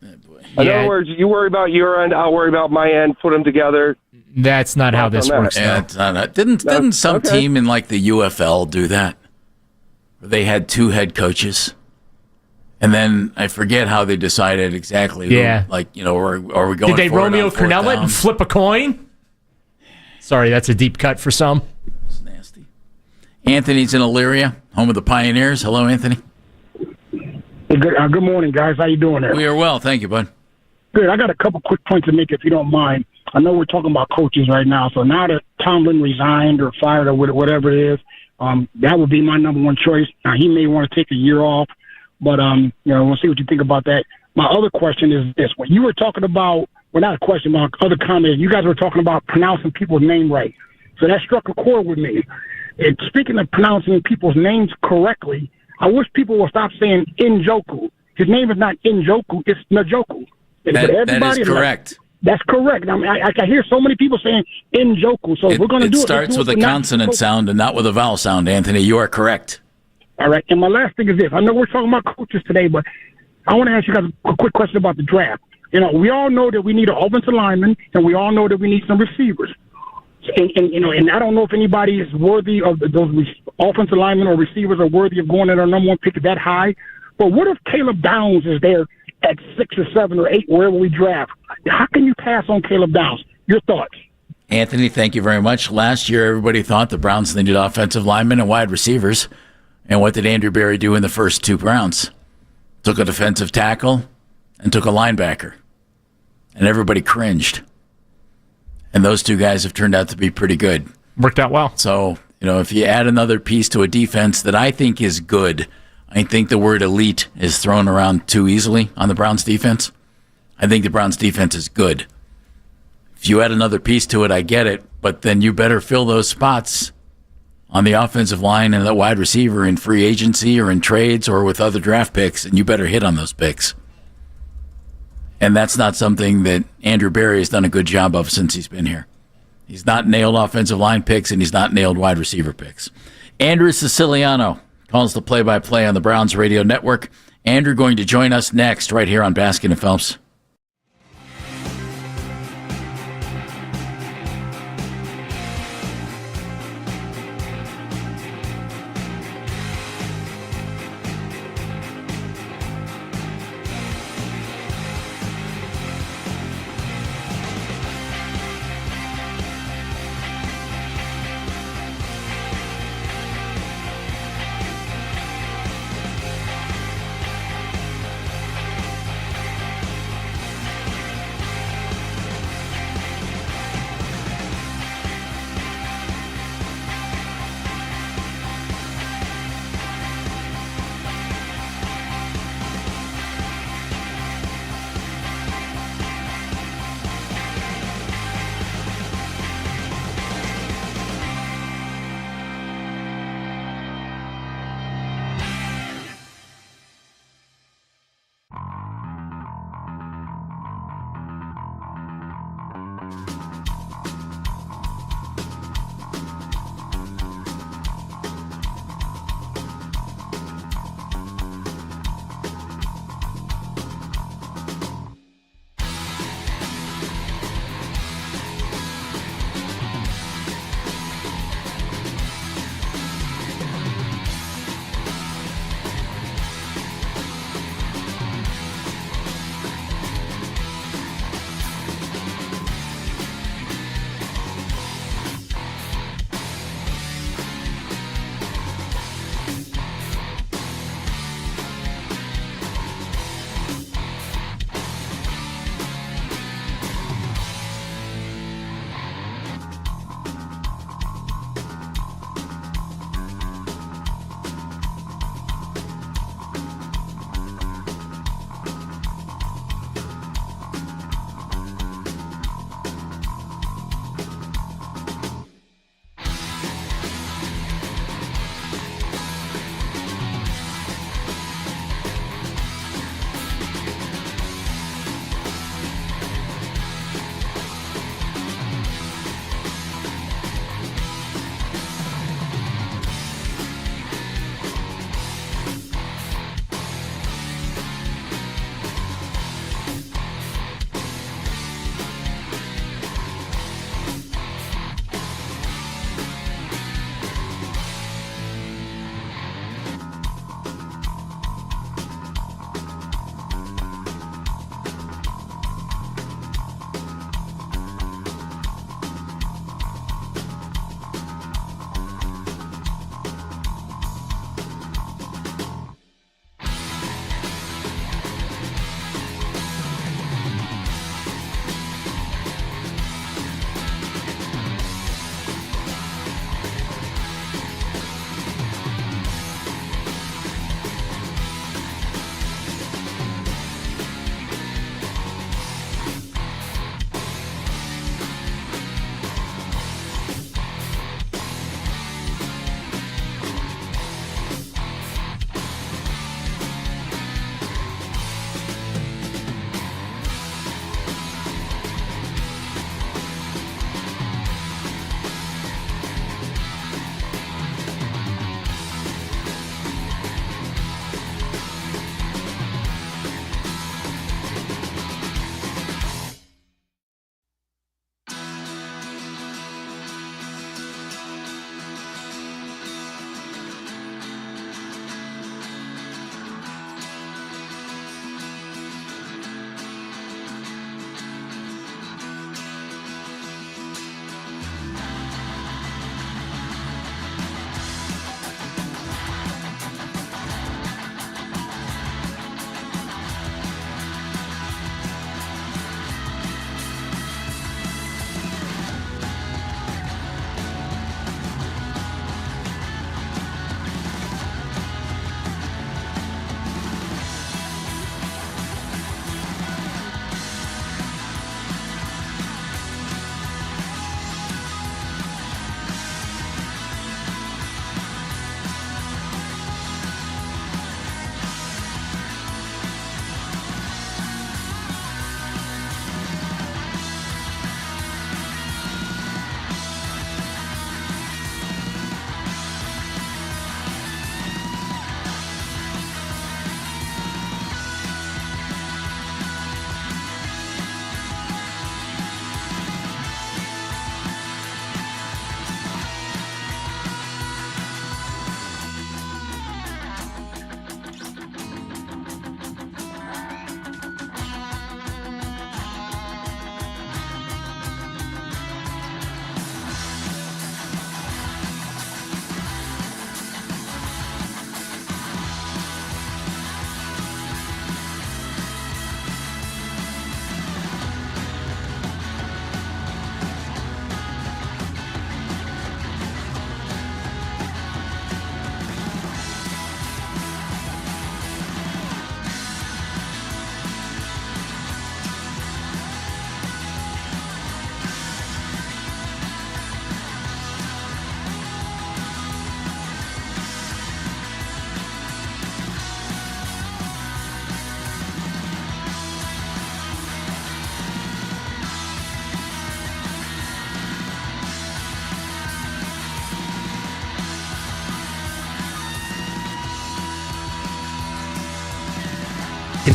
In other words, you worry about your end, I'll worry about my end, put them together. That's not how this works. Yeah, didn't some team in like the UFL do that? Where they had 2 head coaches. And then I forget how they decided exactly. Yeah. Are we going Did they for it on Romeo 4th Cornell it down? and flip a coin? Sorry, that's a deep cut for some. It's nasty. Anthony's in Elyria, home of the Pioneers. Hello, Anthony. Hey, good morning, guys. How you doing there? We are well, thank you, bud. Good. I got a couple quick points to make, if you don't mind. I know we're talking about coaches right now, so now that Tomlin resigned or fired or whatever it is, that would be my number one choice. Now, he may want to take a year off, but we'll see what you think about that. My other question is this: when you were talking about, well, not a question, but other comments, you guys were talking about pronouncing people's name right. So that struck a chord with me. And speaking of pronouncing people's names correctly, I wish people would stop saying Njoku. His name is not Njoku, it's Njoku. That is correct. That's correct. I mean, I hear so many people saying Njoku, so we're going to do it. It starts with a consonant sound and not with a vowel sound, Anthony. You are correct. All right. And my last thing is this. I know we're talking about coaches today, but I want to ask you guys a quick question about the draft. We all know that we need an offensive lineman, and we all know that we need some receivers. And I don't know if anybody is worthy of those offensive linemen or receivers are worthy of going at our number one pick that high. But what if Caleb Downs is there at 6 or 7 or 8, wherever we draft? How can you pass on Caleb Downs? Your thoughts? Anthony, thank you very much. Last year, everybody thought the Browns needed offensive linemen and wide receivers. And what did Andrew Berry do in the first 2 rounds? Took a defensive tackle and took a linebacker. And everybody cringed. And those 2 guys have turned out to be pretty good. Worked out well. So, if you add another piece to a defense that I think is good, I think the word elite is thrown around too easily on the Browns defense. I think the Browns defense is good. If you add another piece to it, I get it, but then you better fill those spots on the offensive line and the wide receiver in free agency or in trades or with other draft picks, and you better hit on those picks. And that's not something that Andrew Berry has done a good job of since he's been here. He's not nailed offensive line picks, and he's not nailed wide receiver picks. Andrew Siciliano calls the play-by-play on the Browns Radio Network. Andrew going to join us next right here on Baskin and Phelps.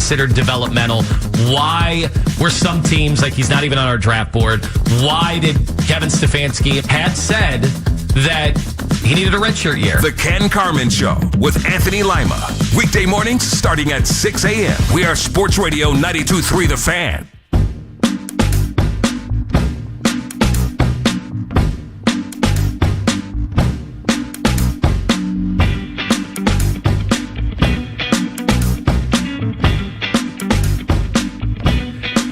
considered developmental? Why were some teams, like he's not even on our draft board, why did Kevin Stefanski had said that he needed a redshirt year? The Ken Carman Show with Anthony Lima. Weekday mornings starting at 6 a.m. We are Sports Radio 92.3 The Fan.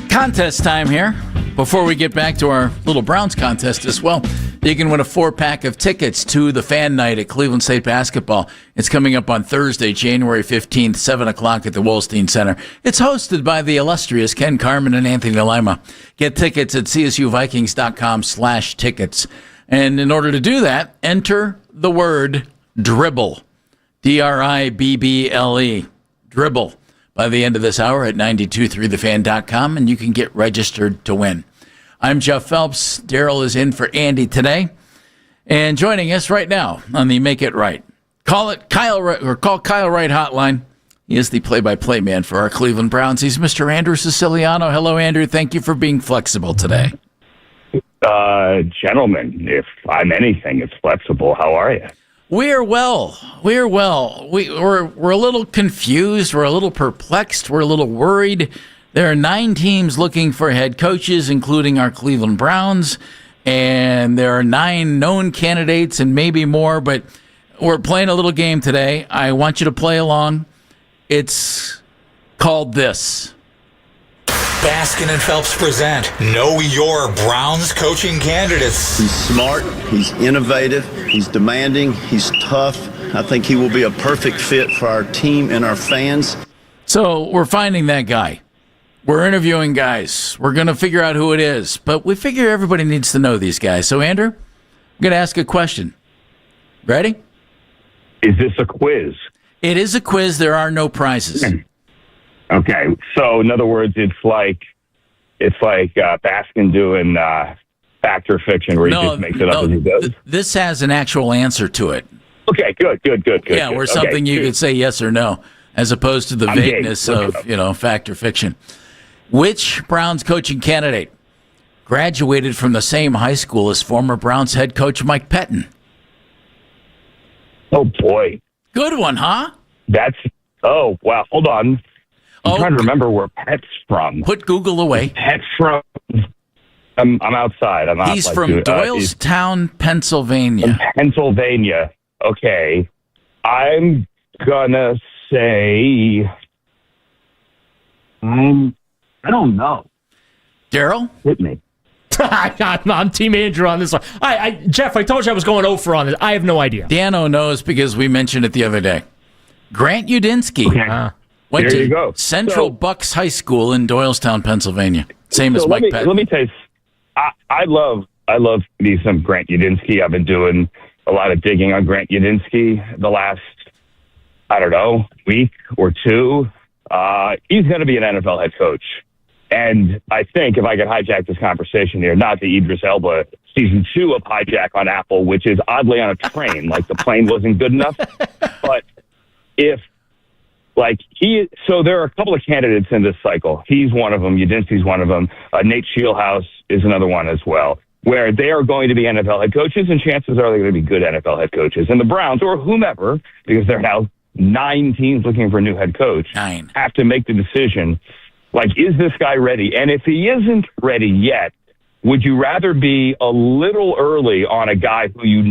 Contest time here. Before we get back to our little Browns contest as well, you can win a 4-pack of tickets to the Fan Night at Cleveland State Basketball. It's coming up on Thursday, January 15th, 7 o'clock at the Wolstein Center. It's hosted by the illustrious Ken Carman and Anthony Lima. Get tickets at csuvikings.com/tickets. And in order to do that, enter the word dribble. DRIBBLE. Dribble. By the end of this hour at 923thefan.com, and you can get registered to win. I'm Jeff Phelps. Daryl is in for Andy today. And joining us right now on the Make It Right. Call Kyle Wright hotline. He is the play-by-play man for our Cleveland Browns. He's Mr. Andrew Siciliano. Hello, Andrew. Thank you for being flexible today. Gentlemen, if I'm anything, it's flexible. How are you? We're well. We're a little confused. We're a little perplexed. We're a little worried. There are 9 teams looking for head coaches, including our Cleveland Browns, and there are 9 known candidates and maybe more, but we're playing a little game today. I want you to play along. It's called this. Baskin and Phelps present Know Your Browns Coaching Candidates. He's smart, he's innovative, he's demanding, he's tough. I think he will be a perfect fit for our team and our fans. So we're finding that guy. We're interviewing guys. We're going to figure out who it is. But we figure everybody needs to know these guys. So, Andrew, I'm going to ask a question. Ready? Is this a quiz? It is a quiz. There are no prizes. Okay, so in other words, it's like Baskin doing fact or fiction, where he just makes it up as he goes. This has an actual answer to it. Okay, good. Yeah, where something you could say yes or no, as opposed to the vagueness of fact or fiction. Which Browns coaching candidate graduated from the same high school as former Browns head coach Mike Pettin? Oh boy, good one, huh? Oh wow, hold on. I'm trying to remember where Pet's from. Put Google away. Pet's from. I'm outside. He's from Doylestown, Pennsylvania. Pennsylvania. Okay. I'm gonna say. I don't know. Daryl? Hit me. I'm Team Andrew on this one. Jeff, I told you I was going 0 for on this. I have no idea. Dano knows because we mentioned it the other day. Grant Udinski. Okay. Went there to you go. Central Bucks High School in Doylestown, Pennsylvania. Same as Mike Pettin. Let me tell you, I love me some Grant Udinski. I've been doing a lot of digging on Grant Udinski the last, week or two. He's going to be an NFL head coach. And I think if I could hijack this conversation here, not the Idris Elba season 2 of Hijack on Apple, which is oddly on a train, like the plane wasn't good enough. But so there are a couple of candidates in this cycle. He's one of them. Udinski's one of them. Nate Scheelhaase is another one as well, where they are going to be NFL head coaches, and chances are they're going to be good NFL head coaches. And the Browns, or whomever, because there are now 9 teams looking for a new head coach, have to make the decision, is this guy ready? And if he isn't ready yet, would you rather be a little early on a guy who you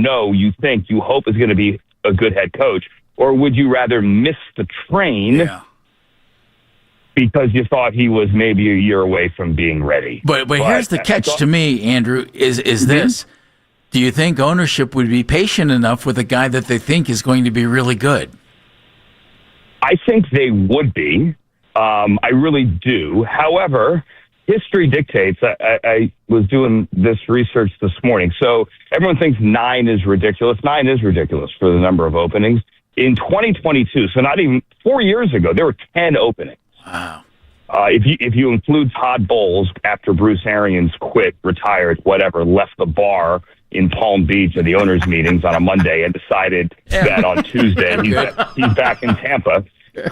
think, you hope is going to be a good head coach, or would you rather miss the train because you thought he was maybe a year away from being ready? But here's the catch to me, Andrew, is this. Do you think ownership would be patient enough with a guy that they think is going to be really good? I think they would be. I really do. However, history dictates. I was doing this research this morning. So everyone thinks 9 is ridiculous. 9 is ridiculous for the number of openings. In 2022, so not even 4 years ago, there were 10 openings. Wow. If you include Todd Bowles, after Bruce Arians quit, retired, whatever, left the bar in Palm Beach at the owners' meetings on a Monday and decided that on Tuesday he's back in Tampa.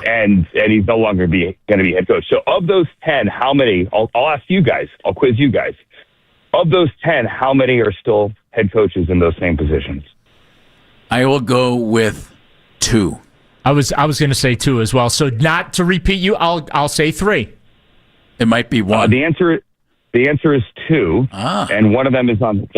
and he's no longer going to be head coach. So of those 10, how many? I'll ask you guys. I'll quiz you guys. Of those 10, how many are still head coaches in those same positions? I will go with 2. I was going to say 2 as well. So not to repeat you, I'll say 3. It might be 1. The answer is 2, and one of them is on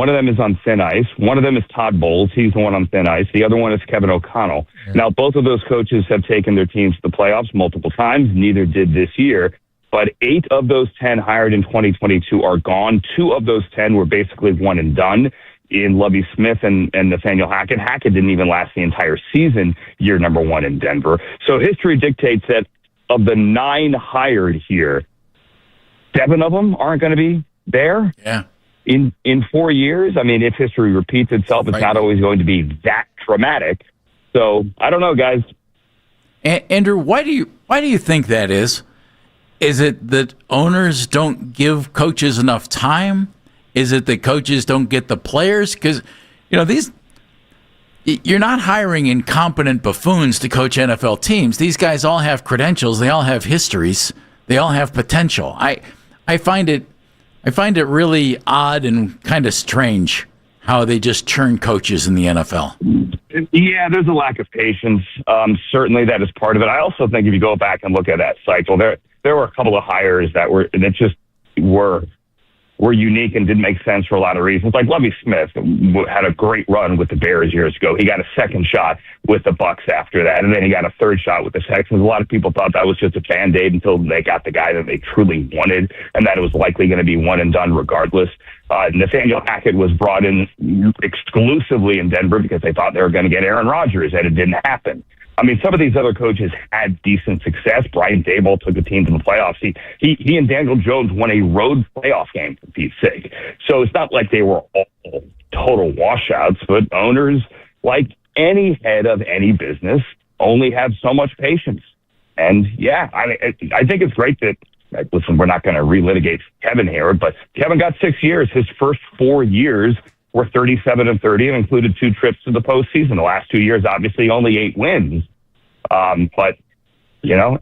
thin ice. One of them is Todd Bowles. He's the one on thin ice. The other one is Kevin O'Connell. Yeah. Now, both of those coaches have taken their teams to the playoffs multiple times. Neither did this year. But 8 of those 10 hired in 2022 are gone. 2 of those 10 were basically one and done in Lovie Smith and Nathaniel Hackett. Hackett didn't even last the entire season, year number 1 in Denver. So history dictates that of the 9 hired here, 7 of them aren't going to be there in 4 years. I mean, if history repeats itself, it's not always going to be that dramatic. So I don't know, guys. Andrew, why do you think that is? Is it that owners don't give coaches enough time? Is it that coaches don't get the players? Because, you're not hiring incompetent buffoons to coach NFL teams. These guys all have credentials. They all have histories. They all have potential. I find it really odd and kind of strange how they just churn coaches in the NFL. Yeah, there's a lack of patience. Certainly that is part of it. I also think if you go back and look at that cycle, there were a couple of hires that were unique and didn't make sense for a lot of reasons. Like Lovie Smith had a great run with the Bears years ago. He got a second shot with the Bucks after that, and then he got a third shot with the Texans. A lot of people thought that was just a Band-Aid until they got the guy that they truly wanted, and that it was likely going to be one and done regardless. Nathaniel Hackett was brought in exclusively in Denver because they thought they were going to get Aaron Rodgers, and it didn't happen. I mean, some of these other coaches had decent success. Brian Daboll took the team to the playoffs. He and Daniel Jones won a road playoff game, for Pete's sake. So it's not like they were all total washouts, but owners, like any head of any business, only have so much patience. And yeah, I think it's great that, listen, we're not going to relitigate Kevin here, but Kevin got 6 years. His first 4 years were 37-30 and included 2 trips to the postseason. The last 2 years, obviously, only 8 wins. But,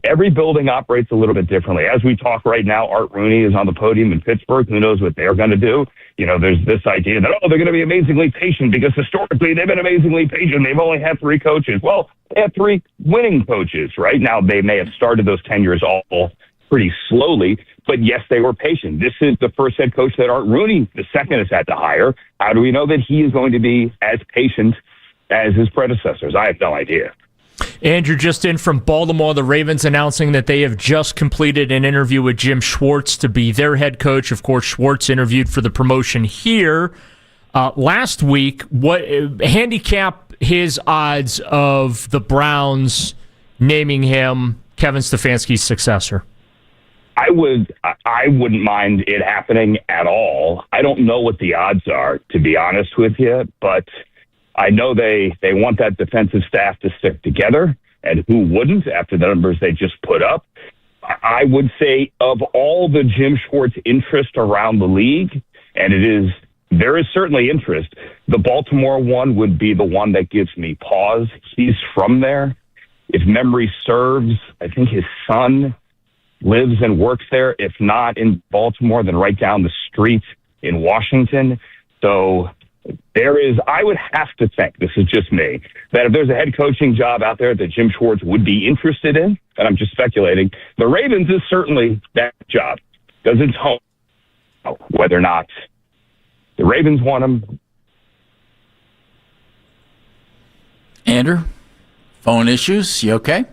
every building operates a little bit differently. As we talk right now, Art Rooney is on the podium in Pittsburgh. Who knows what they're going to do? There's this idea that, they're going to be amazingly patient because historically they've been amazingly patient. They've only had 3 coaches. Well, they had 3 winning coaches, right? Now, they may have started those tenures all pretty slowly, but yes, they were patient. This is the first head coach that Art Rooney, the second, has had to hire. How do we know that he is going to be as patient as his predecessors? I have no idea. Andrew, just in from Baltimore, the Ravens announcing that they have just completed an interview with Jim Schwartz to be their head coach. Of course, Schwartz interviewed for the promotion here last week. What handicap his odds of the Browns naming him Kevin Stefanski's successor? I wouldn't mind it happening at all. I don't know what the odds are, to be honest with you, but I know they want that defensive staff to stick together, and who wouldn't after the numbers they just put up? I would say of all the Jim Schwartz interest around the league, and there is certainly interest, the Baltimore one would be the one that gives me pause. He's from there. If memory serves, I think his son lives and works there. If not in Baltimore, then right down the street in Washington. So I would have to think, this is just me, that if there's a head coaching job out there that Jim Schwartz would be interested in, and I'm just speculating, the Ravens is certainly that job. Because it's home. Whether or not the Ravens want him. Andrew, phone issues, you okay?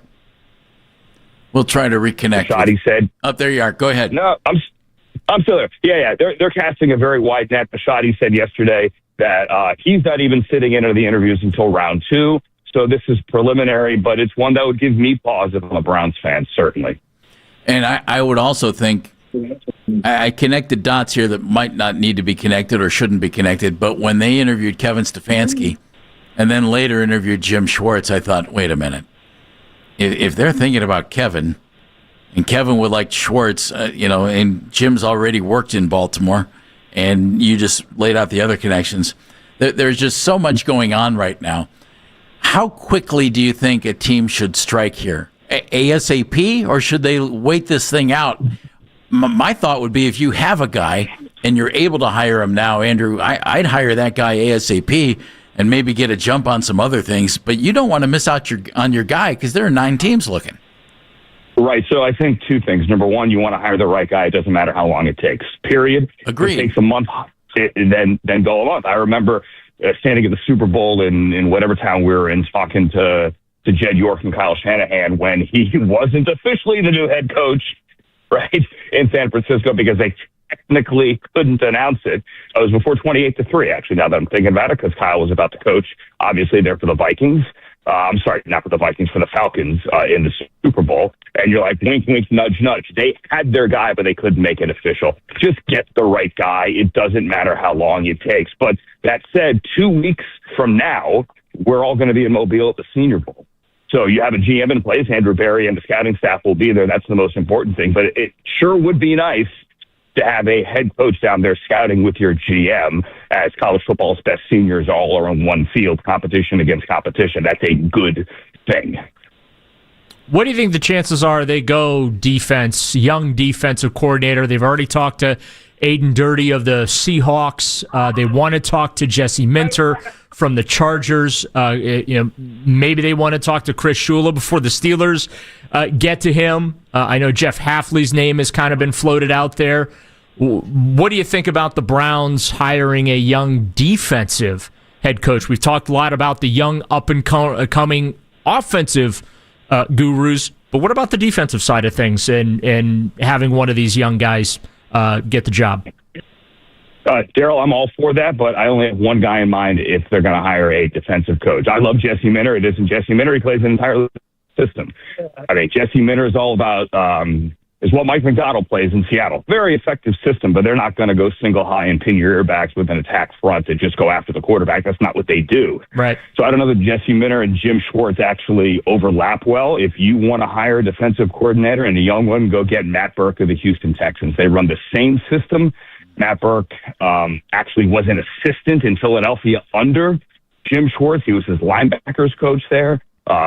We'll try to reconnect. Bisciotti said. Oh, there you are. Go ahead. No, I'm still there. Yeah. They're casting a very wide net. Bisciotti said yesterday that he's not even sitting into the interviews until round 2. So this is preliminary, but it's one that would give me pause if I'm a Browns fan, certainly. And I would also think, I connected dots here that might not need to be connected or shouldn't be connected, but when they interviewed Kevin Stefanski and then later interviewed Jim Schwartz, I thought, wait a minute. If they're thinking about Kevin, and Kevin would like Schwartz, and Jim's already worked in Baltimore, and you just laid out the other connections, there's just so much going on right now. How quickly do you think a team should strike here? ASAP, or should they wait this thing out? My thought would be if you have a guy and you're able to hire him now, Andrew, I'd hire that guy ASAP and maybe get a jump on some other things. But you don't want to miss out on your guy because there are 9 teams looking. Right. So I think 2 things. Number one, you want to hire the right guy. It doesn't matter how long it takes. Period. Agreed. If it takes a month, then go a month. I remember standing at the Super Bowl in whatever town we were in, talking to Jed York and Kyle Shanahan when he wasn't officially the new head coach, right, in San Francisco, because they technically couldn't announce it. It was before 28-3, actually, now that I'm thinking about it, because Kyle was about to coach, obviously, there for the Vikings. I'm sorry, not for the Vikings, for the Falcons in the Super Bowl. And you're like, wink, wink, nudge, nudge. They had their guy, but they couldn't make it official. Just get the right guy. It doesn't matter how long it takes. But that said, 2 weeks from now, we're all going to be in Mobile at the Senior Bowl. So you have a GM in place. Andrew Berry and the scouting staff will be there. That's the most important thing. But it sure would be nice to have a head coach down there scouting with your GM, as college football's best seniors all are on one field, competition against competition. That's a good thing. What do you think the chances are they go defense, young defensive coordinator? They've already talked to Aiden Dirty of the Seahawks. They want to talk to Jesse Minter from the Chargers. Maybe they want to talk to Chris Shula before the Steelers get to him. I know Jeff Hafley's name has kind of been floated out there. What do you think about the Browns hiring a young defensive head coach? We've talked a lot about the young up-and-coming offensive gurus, but what about the defensive side of things and having one of these young guys get the job? Daryl, I'm all for that, but I only have one guy in mind if they're going to hire a defensive coach. I love Jesse Minter. It isn't Jesse Minter. He plays an entire system. I mean, Jesse Minter is all about is what Mike McDonald plays in Seattle. Very effective system, but they're not going to go single high and pin your earbacks with an attack front and just go after the quarterback. That's not what they do. Right. So I don't know that Jesse Minter and Jim Schwartz actually overlap well. If you want to hire a defensive coordinator and a young one, go get Matt Burke of the Houston Texans. They run the same system. Matt Burke actually was an assistant in Philadelphia under Jim Schwartz. He was his linebackers coach there.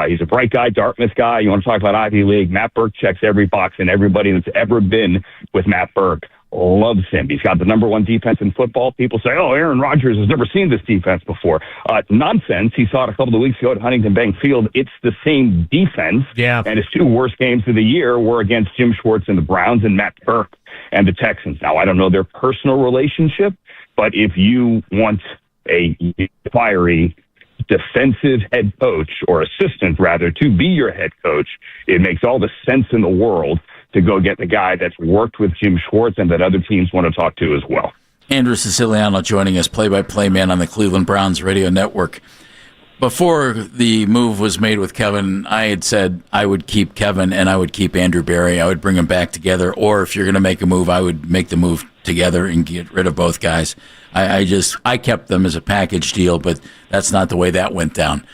He's a bright guy, Dartmouth guy. You want to talk about Ivy League? Matt Burke checks every box, and everybody that's ever been with Matt Burke loves him. He's got the number 1 defense in football. People say, oh, Aaron Rodgers has never seen this defense before. Nonsense. He saw it a couple of weeks ago at Huntington Bank Field. It's the same defense. Yeah. And his 2 worst games of the year were against Jim Schwartz and the Browns and Matt Burke and the Texans. Now, I don't know their personal relationship, but if you want a fiery defensive head coach, or assistant rather, to be your head coach, it makes all the sense in the world to go get the guy that's worked with Jim Schwartz and that other teams want to talk to as well. Andrew Siciliano joining us, play-by-play man on the Cleveland Browns radio network. Before the move was made with Kevin, I had said I would keep Kevin and I would keep Andrew Berry. I would bring them back together. Or if you're going to make a move, I would make the move together and get rid of both guys. I kept them as a package deal, but that's not the way that went down.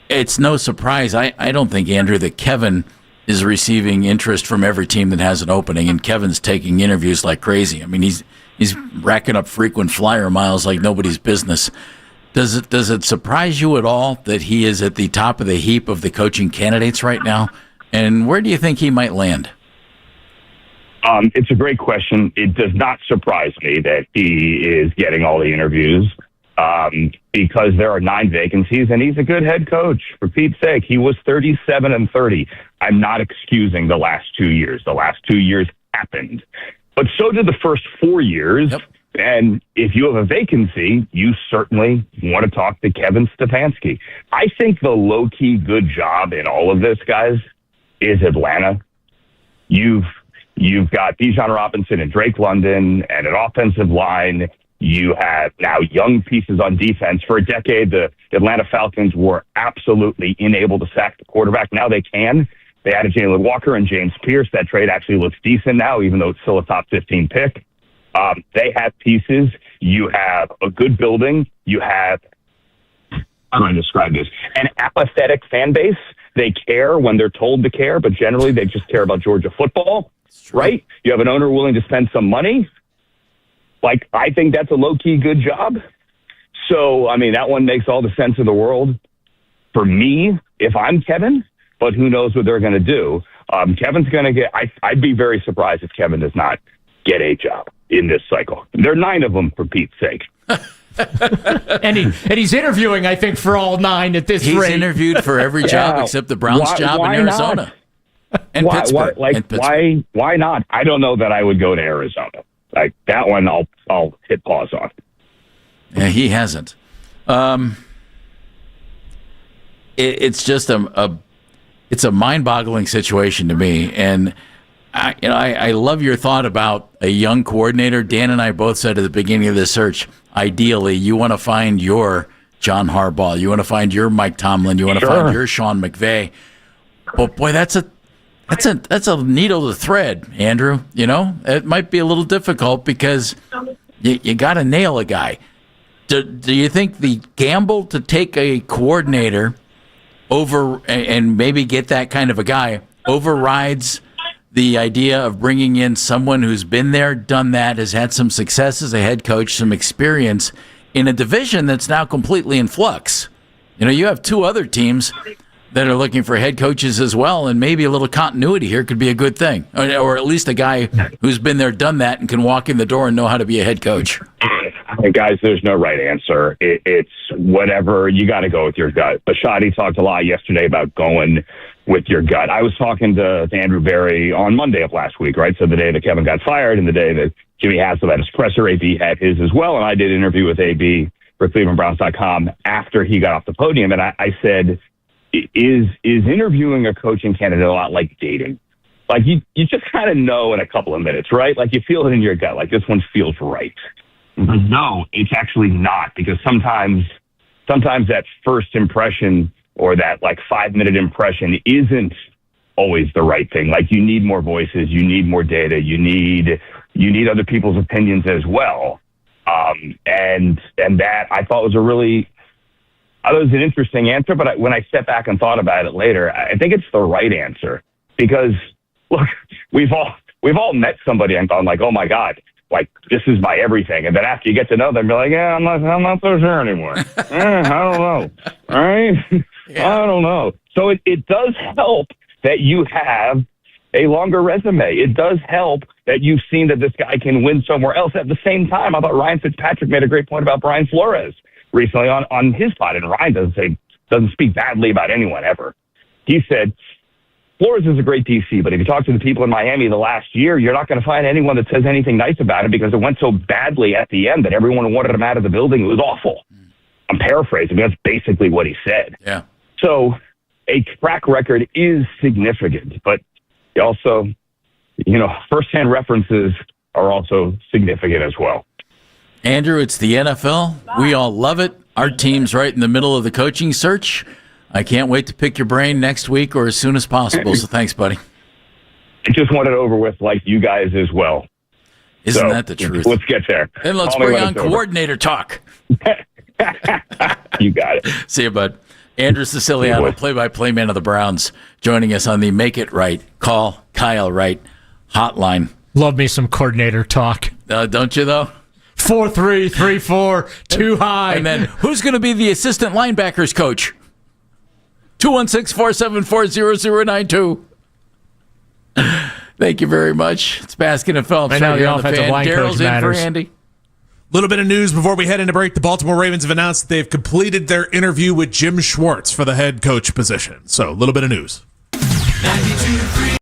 It's no surprise. I don't think, Andrew, that Kevin is receiving interest from every team that has an opening, and Kevin's taking interviews like crazy. I mean, he's racking up frequent flyer miles like nobody's business. Does it surprise you at all that he is at the top of the heap of the coaching candidates right now? And where do you think he might land? It's a great question. It does not surprise me that he is getting all the interviews because there are 9 vacancies, and he's a good head coach. For Pete's sake, he was 37-30. I'm not excusing the last 2 years. The last 2 years happened. But so did the first 4 years. Yep. And if you have a vacancy, you certainly want to talk to Kevin Stefanski. I think the low-key good job in all of this, guys, is Atlanta. You've got Bijan Robinson and Drake London and an offensive line. You have now young pieces on defense. For a decade, the Atlanta Falcons were absolutely unable to sack the quarterback. Now they can. They added Jalen Walker and James Pierce. That trade actually looks decent now, even though it's still a top 15 pick. They have pieces. You have a good building. You have, how do I describe this? An apathetic fan base. They care when they're told to care, but generally they just care about Georgia football, right? You have an owner willing to spend some money. Like, I think that's a low-key good job. So, I mean, that one makes all the sense in the world. For me, if I'm Kevin, but who knows what they're going to do. Kevin's going to get, I'd be very surprised if Kevin does not get a job in this cycle. There are 9 of them, for Pete's sake. and he's interviewing, I think, for all 9 at this rate. He's interviewed for every job except the Browns job in Arizona. And Pittsburgh. Why not? I don't know that I would go to Arizona. Like that one, I'll hit pause on. Yeah, he hasn't. It's just it's a mind-boggling situation to me, and I love your thought about a young coordinator. Dan and I both said at the beginning of this search, ideally, you want to find your John Harbaugh, you want to find your Mike Tomlin, you want to find your Sean McVay. But boy, that's a needle to thread, Andrew. You know, it might be a little difficult because you got to nail a guy. Do you think the gamble to take a coordinator over and maybe get that kind of a guy overrides the idea of bringing in someone who's been there, done that, has had some success as a head coach, some experience in a division that's now completely in flux? You know, you have 2 other teams that are looking for head coaches as well, and maybe a little continuity here could be a good thing, or at least a guy who's been there, done that, and can walk in the door and know how to be a head coach. Guys, there's no right answer. It's whatever. You got to go with your gut. Bisciotti talked a lot yesterday about going with your gut. I was talking to Andrew Berry on Monday of last week, right? So the day that Kevin got fired and the day that Jimmy Haslett had his presser, AB had his as well. And I did an interview with AB for ClevelandBrowns.com after he got off the podium. And I said, is interviewing a coaching candidate a lot like dating? Like you just kind of know in a couple of minutes, right? Like you feel it in your gut. Like this one feels right. But no, it's actually not, because sometimes that first impression or that like 5-minute impression isn't always the right thing. Like you need more voices, you need more data, you need other people's opinions as well. And that I thought was an interesting answer. But when I stepped back and thought about it later, I think it's the right answer, because look, we've all met somebody and gone like, oh my God, like this is my everything. And then after you get to know them, you're like, yeah, I'm not so sure anymore. I don't know. All right. Yeah. I don't know. So it does help that you have a longer resume. It does help that you've seen that this guy can win somewhere else. At the same time, I thought Ryan Fitzpatrick made a great point about Brian Flores recently on his pod. And Ryan doesn't speak badly about anyone ever. He said, Flores is a great DC, but if you talk to the people in Miami the last year, you're not going to find anyone that says anything nice about him, because it went so badly at the end that everyone wanted him out of the building. It was awful. I'm paraphrasing. That's basically what he said. Yeah. So a track record is significant, but also, firsthand references are also significant as well. Andrew, it's the NFL. We all love it. Our team's right in the middle of the coaching search. I can't wait to pick your brain next week or as soon as possible. So thanks, buddy. I just want it over with, like you guys as well. Isn't that the truth? Let's get there. And let's bring on coordinator talk. You got it. See you, bud. Andrew Siciliano, play-by-play man of the Browns, joining us on the Make It Right, Call Kyle Wright hotline. Love me some coordinator talk. Don't you, though? 4-3-3-4, too high. And then who's going to be the assistant linebackers coach? 216-474-0092. Thank you very much. It's Baskin and Phelps. I know the offensive line coach Daryl's matters. in for Andy. Little bit of news before we head into break. The Baltimore Ravens have announced that they've completed their interview with Jim Schwartz for the head coach position. So, a little bit of news. 92.3.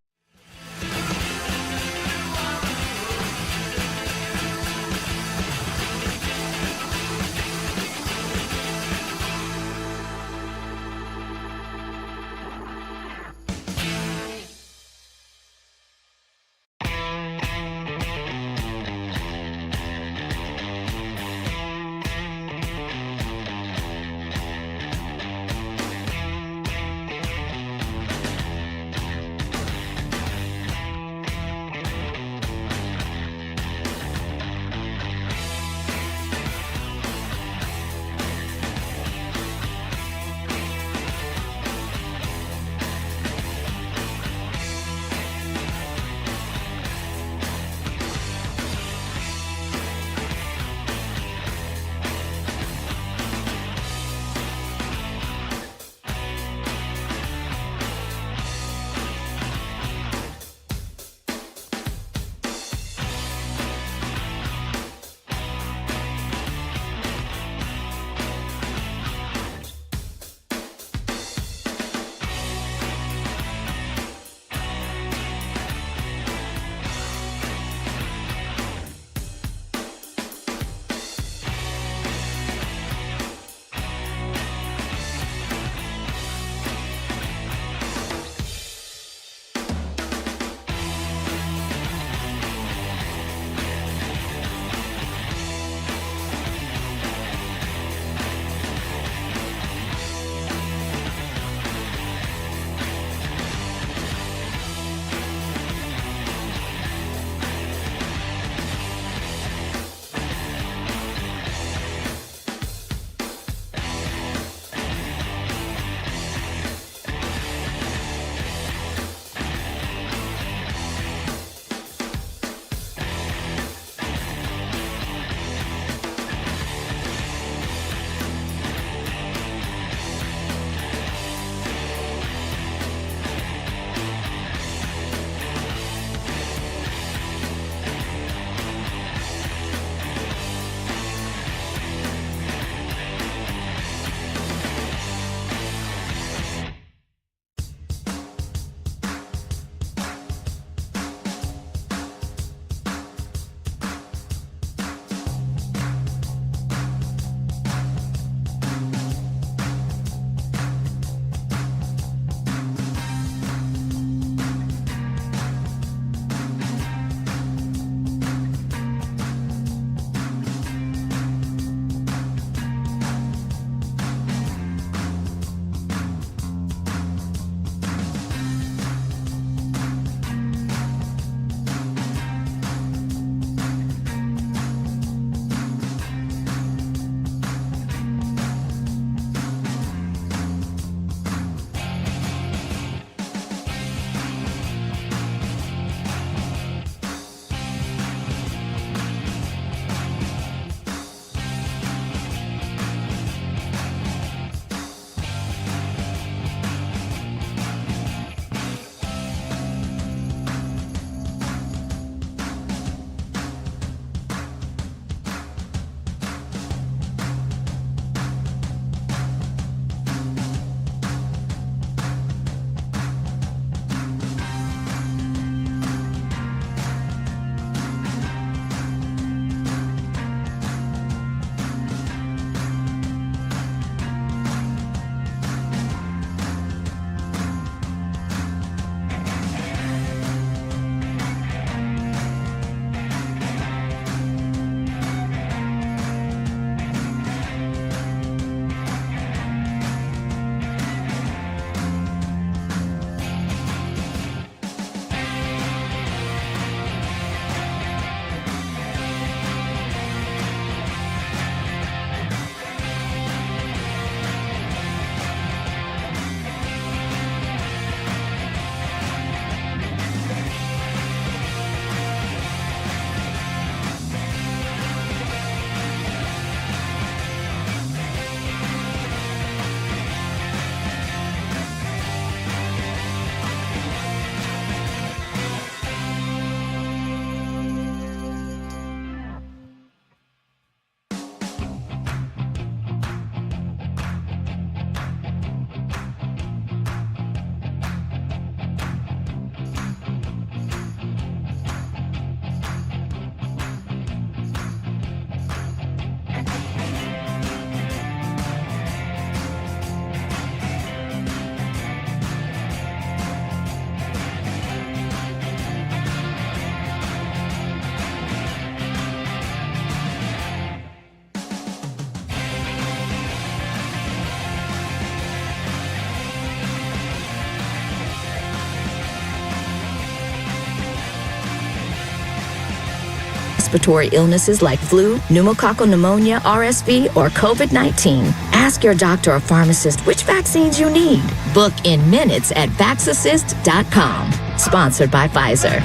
respiratory illnesses like flu, pneumococcal pneumonia, RSV, or COVID-19. Ask your doctor or pharmacist which vaccines you need. Book in minutes at VaxAssist.com. Sponsored by Pfizer.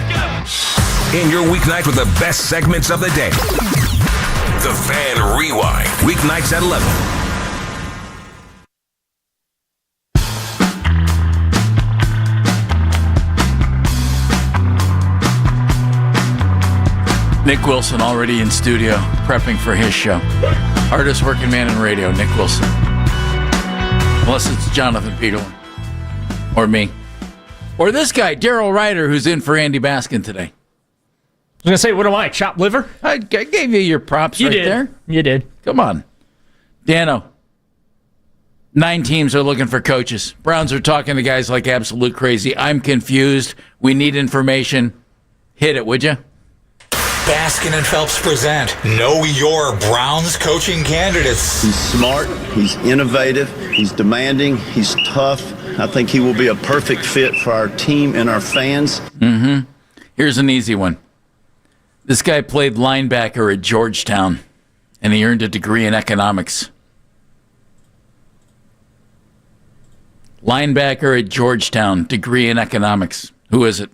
In your weeknight with the best segments of the day. The Fan Rewind. Weeknights at 11. Nick Wilson already in studio, prepping for his show. Hardest working man in radio, Nick Wilson. Unless it's Jonathan Peterlin. Or me. Or this guy, Daryl Ryder, who's in for Andy Baskin today. I was going to say, what am I, chopped liver? I gave you your props You right did. there. You did. Come on. Dano. 9 teams are looking for coaches. Browns are talking to guys like absolute crazy. I'm confused. We need information. Hit it, would you? Baskin and Phelps present Know Your Browns coaching candidates. He's smart, he's innovative, he's demanding, he's tough. I think he will be a perfect fit for our team and our fans. Here's an easy one. This guy played linebacker at Georgetown, and he earned a degree in economics. Linebacker at Georgetown, degree in economics. Who is it?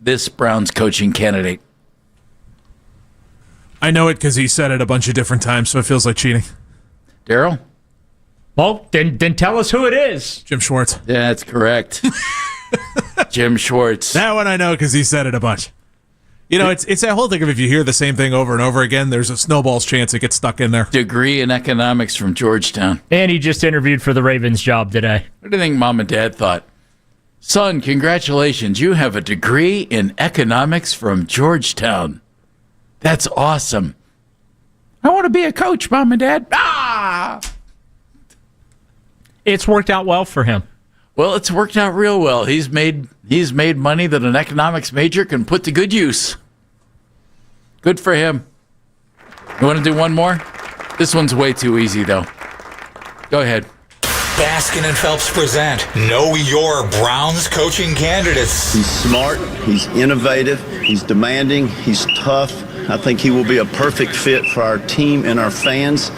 This Browns coaching candidate. I know it because he said it a bunch of different times, so it feels like cheating. Daryl? Well, then tell us who it is. Jim Schwartz. Yeah, that's correct. Jim Schwartz. That one I know because he said it a bunch. You know, it's that whole thing of if you hear the same thing over and over again, there's a snowball's chance it gets stuck in there. Degree in economics from Georgetown. And he just interviewed for the Ravens job today. What do you think Mom and Dad thought? Son, congratulations. You have a degree in economics from Georgetown. That's awesome. I want to be a coach, Mom and Dad. Ah! It's worked out well for him. Well, it's worked out real well. He's made money that an economics major can put to good use. Good for him. You want to do one more? This one's way too easy, though. Go ahead. Baskin and Phelps present Know Your Browns coaching candidates. He's smart, he's innovative, he's demanding, he's tough. I think he will be a perfect fit for our team and our fans.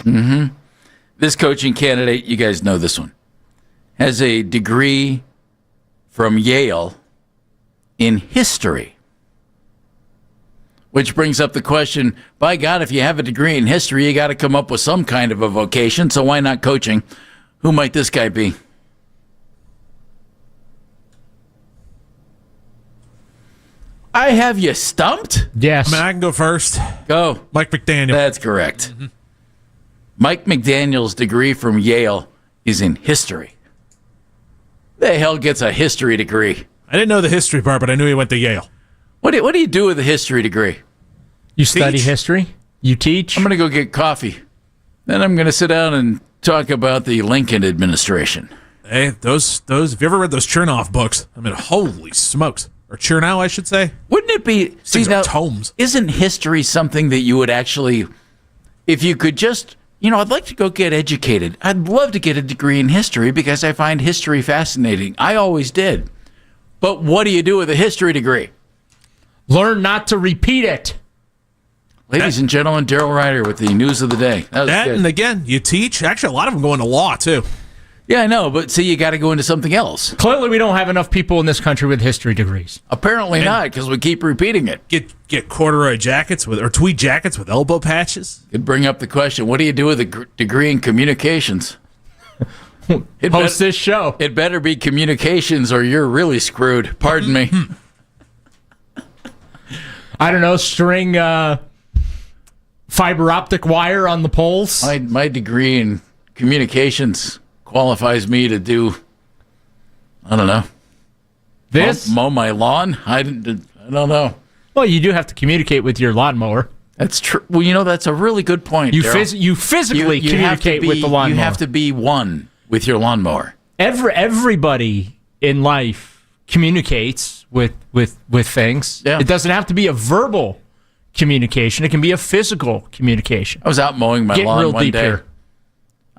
This coaching candidate, you guys know this one, has a degree from Yale in history. Which brings up the question, by God, if you have a degree in history, you got to come up with some kind of a vocation, so why not coaching? Who might this guy be? I have you stumped? Yes. I can go first. Go. Mike McDaniel. That's correct. Mike McDaniel's degree from Yale is in history. The hell gets a history degree? I didn't know the history part, but I knew he went to Yale. What do you do with a history degree? You study history? You teach? I'm going to go get coffee. Then I'm going to sit down and talk about the Lincoln administration. Hey, those have you ever read those Chernow books? I mean, holy smokes. Or Chernow, I should say. Wouldn't it be... These are tomes. Isn't history something that you would actually... If you could just... I'd like to go get educated. I'd love to get a degree in history because I find history fascinating. I always did. But what do you do with a history degree? Learn not to repeat it. Ladies and gentlemen, Daryl Ryder with the news of the day. That good. And again, you teach. Actually, a lot of them go into law, too. Yeah, I know, but see, you got to go into something else. Clearly, we don't have enough people in this country with history degrees. Apparently not, because we keep repeating it. Get corduroy jackets or tweed jackets with elbow patches. Could bring up the question, what do you do with a degree in communications? Host this show. It better be communications or you're really screwed. Pardon me. I don't know, string fiber optic wire on the poles. My degree in communications qualifies me to do, I don't know, this? Mow my lawn? I don't know. Well, you do have to communicate with your lawnmower. That's true. Well, that's a really good point. You physically communicate with the lawnmower. You have to be one with your lawnmower. Everybody in life communicates with things. Yeah. It doesn't have to be a verbal communication. It can be a physical communication. I was out mowing my lawn one day. Here.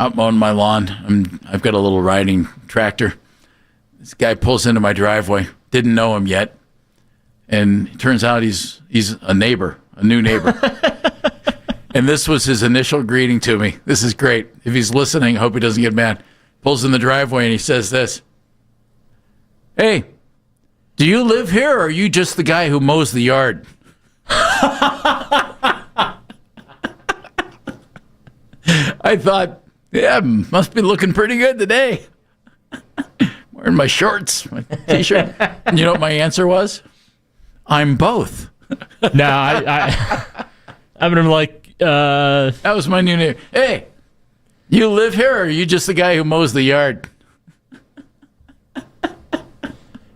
Out mowing my lawn. I've got a little riding tractor. This guy pulls into my driveway. Didn't know him yet. And it turns out he's a neighbor. a new neighbor. And this was his initial greeting to me. This is great. If he's listening, I hope he doesn't get mad. Pulls in the driveway and he says this. Hey, do you live here or are you just the guy who mows the yard? I thought, yeah, must be looking pretty good today. Wearing my shorts, my T-shirt. And you know what my answer was? I'm both. No, I'm like, that was my new name. Hey, you live here or are you just the guy who mows the yard?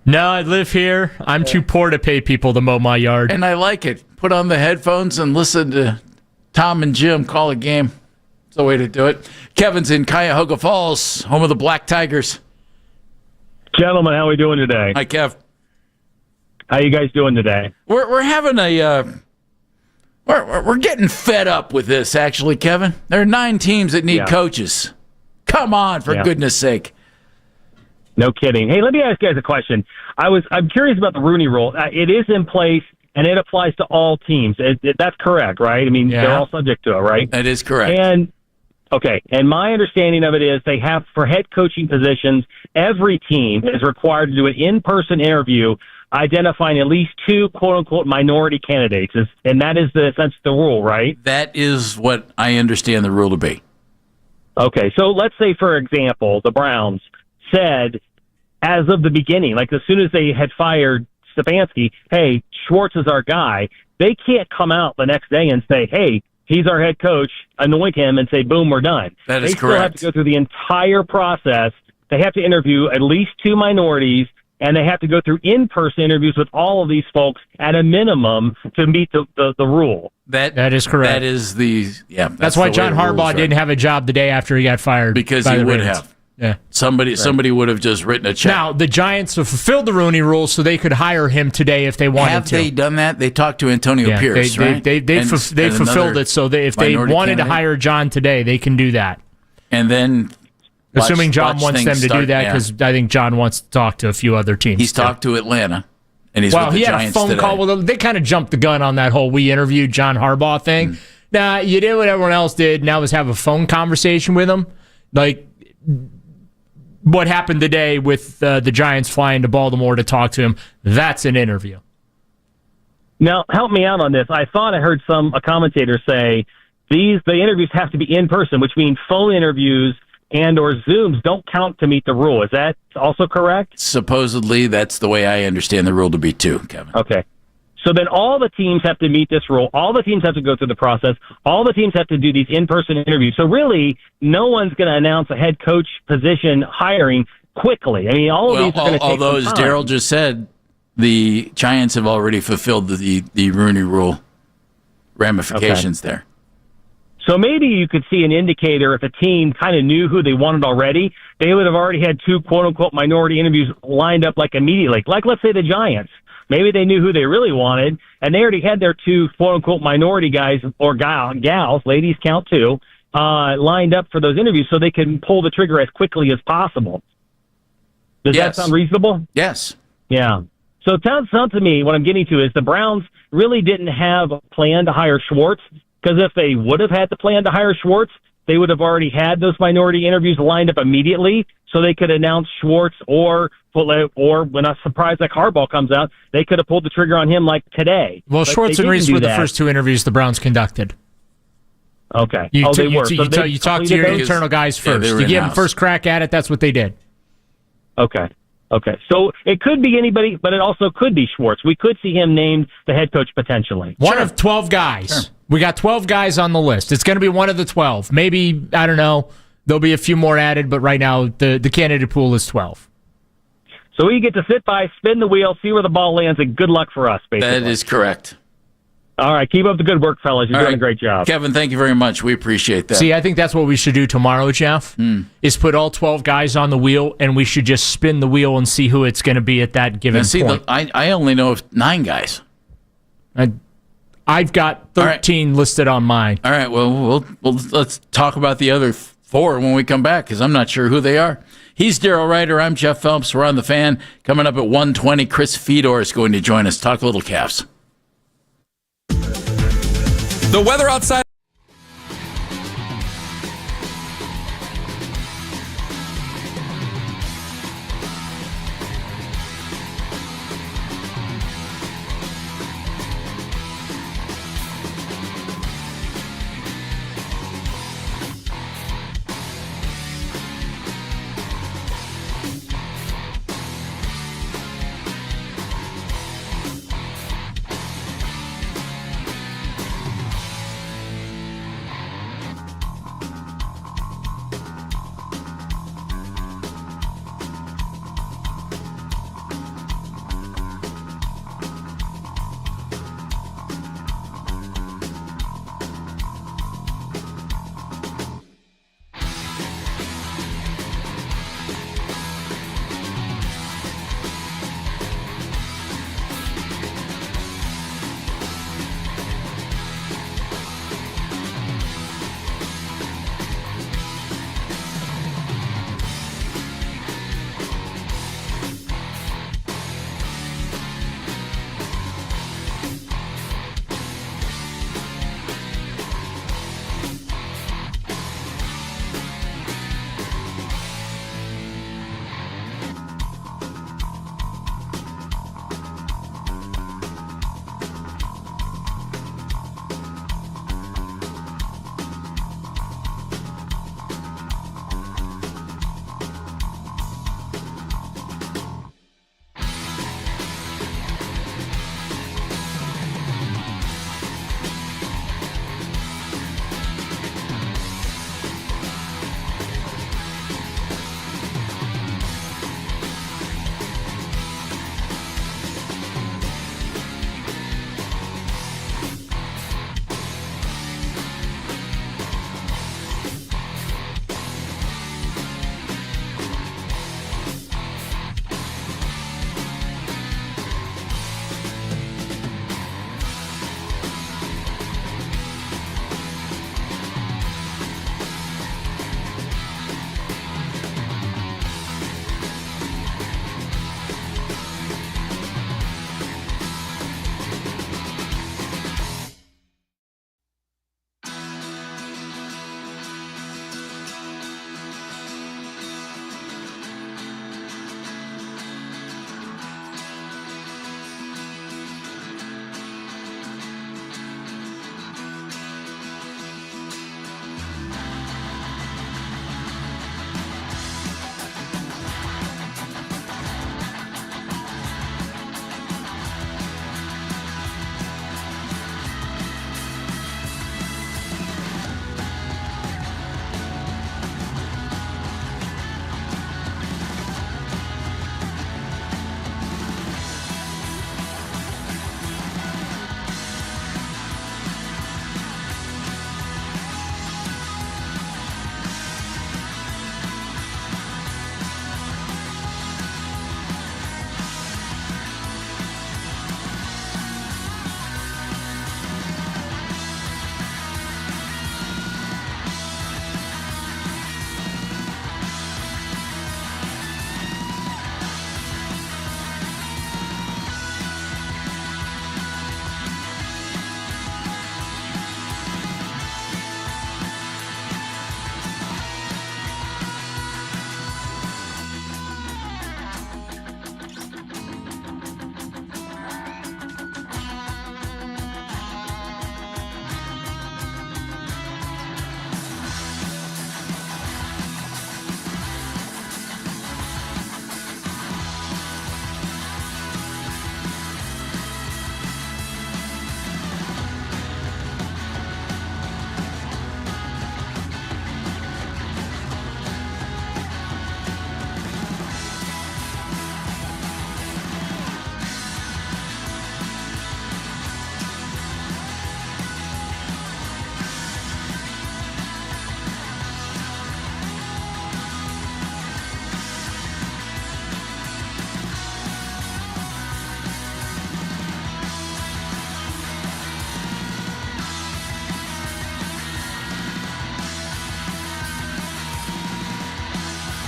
No, I live here. I'm too poor to pay people to mow my yard. And I like it. Put on the headphones and listen to Tom and Jim call a game. It's the way to do it. Kevin's in Cuyahoga Falls, home of the Black Tigers. Gentlemen, how are we doing today? Hi, Kev. How you guys doing today? We're having we're getting fed up with this, actually, Kevin. There are 9 teams that need coaches. Come on, for goodness sake. No kidding. Hey, let me ask you guys a question. I'm curious about the Rooney Rule. It is in place, and it applies to all teams. That's correct, right? I mean, they're all subject to it, right? That is correct. And my understanding of it is they have, for head coaching positions, every team is required to do an in-person interview identifying at least 2 quote-unquote minority candidates. And that is the rule, right? That is what I understand the rule to be. Okay, so let's say, for example, the Browns said, as of the beginning, like as soon as they had fired Stefanski, hey, Schwartz is our guy. They can't come out the next day and say, hey, he's our head coach, anoint him, and say, boom, we're done. That is correct. They still have to go through the entire process. They have to interview at least 2 minorities, and they have to go through in-person interviews with all of these folks at a minimum to meet the rule. That is correct. That is That's why John Harbaugh didn't have a job the day after he got fired. Because he would have. Yeah. Somebody would have just written a check. Now, the Giants have fulfilled the Rooney Rule so they could hire him today if they wanted to. Have they done that? They talked to Antonio Pierce, right? They fulfilled it, so if they wanted to hire John today, they can do that. And then... Assuming John wants them to do that, because I think John wants to talk to a few other teams. He's talked to Atlanta, and he's with the he had Giants a phone today. call with them. They kind of jumped the gun on that whole we interviewed John Harbaugh thing. Nah, you did what everyone else did. Now was have a phone conversation with him. Like what happened today with the Giants flying to Baltimore to talk to him. That's an interview. Now, help me out on this. I thought I heard a commentator say the interviews have to be in person, which means phone interviews and or Zooms don't count to meet the rule. Is that also correct? Supposedly, that's the way I understand the rule to be too, Kevin. Okay. So then all the teams have to meet this rule. All the teams have to go through the process. All the teams have to do these in-person interviews. So really, no one's going to announce a head coach position hiring quickly. I mean, all of these are going to take although, some as time. Daryl just said, the Giants have already fulfilled the Rooney Rule ramifications there. So maybe you could see an indicator if a team kind of knew who they wanted already. They would have already had 2 quote-unquote minority interviews lined up like immediately. Like, let's say the Giants. Maybe they knew who they really wanted, and they already had their 2 quote-unquote minority guys or gals, ladies count too, lined up for those interviews so they can pull the trigger as quickly as possible. Does that sound reasonable? Yes. Yeah. So it sounds to me, what I'm getting to is the Browns really didn't have a plan to hire Schwartz. Because if they would have had the plan to hire Schwartz, they would have already had those minority interviews lined up immediately, so they could announce Schwartz or when a surprise like Harbaugh comes out, they could have pulled the trigger on him like today. Well, But Schwartz they and Reese didn't were do the that. first 2 interviews the Browns conducted. Okay. You they were. So they you talk to your completed those? internal guys Yeah, first. they were You give them in-house. first crack at it. That's what they did. Okay. So it could be anybody, but it also could be Schwartz. We could see him named the head coach potentially. One of 12 guys. Sure. We got 12 guys on the list. It's going to be one of the 12. Maybe, I don't know, there'll be a few more added, but right now the candidate pool is 12. So we get to sit by, spin the wheel, see where the ball lands, and good luck for us, basically. That is correct. All right. Keep up the good work, fellas. You're doing a great job. Kevin, thank you very much. We appreciate that. See, I think that's what we should do tomorrow, Jeff, is put all 12 guys on the wheel, and we should just spin the wheel and see who it's going to be at that given point. I only know of 9 guys. I've got 13 listed on mine. All right, well, let's talk about the other 4 when we come back, because I'm not sure who they are. He's Daryl Ryder. I'm Jeff Phelps. We're on the Fan. Coming up at 1:20, Chris Fedor is going to join us. Talk Little Cavs. The weather outside.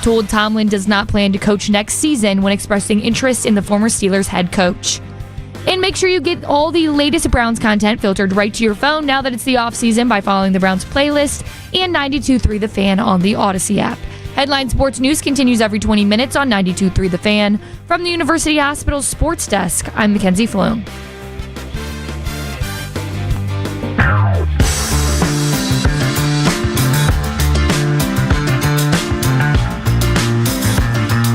told Tomlin does not plan to coach next season when expressing interest in the former Steelers head coach. In make sure you get all the latest Browns content filtered right to your phone now that it's the offseason by following the Browns playlist and 92.3 The Fan on the Odyssey app. Headline Sports News continues every 20 minutes on 92.3 The Fan. From the University Hospital Sports Desk, I'm Mackenzie Floom.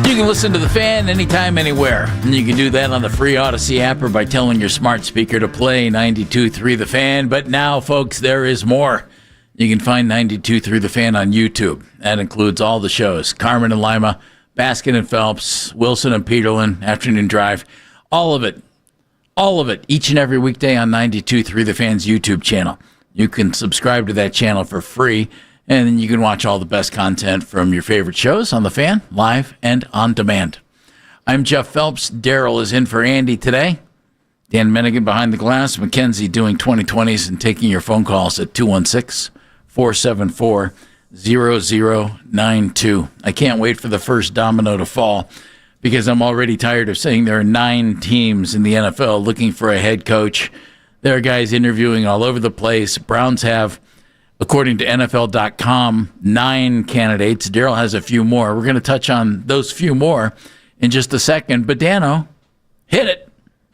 You can listen to The Fan anytime, anywhere. And you can do that on the free Odyssey app or by telling your smart speaker to play 92.3 The Fan. But now, folks, there is more. You can find 92.3 The Fan on YouTube. That includes all the shows. Carmen and Lima, Baskin and Phelps, Wilson and Peterlin, Afternoon Drive. All of it. All of it. Each and every weekday on 92.3 The Fan's YouTube channel. You can subscribe to that channel for free. And then you can watch all the best content from your favorite shows on The Fan, live and on demand. I'm Jeff Phelps. Daryl is in for Andy today. Dan Mennigan behind the glass. Mackenzie doing 2020s and taking your phone calls at 216-474-0092. I can't wait for the first domino to fall because I'm already tired of saying there are 9 teams in the NFL looking for a head coach. There are guys interviewing all over the place. Browns have, according to NFL.com, 9 candidates. Daryl has a few more. We're going to touch on those few more in just a second. But Dano, hit it.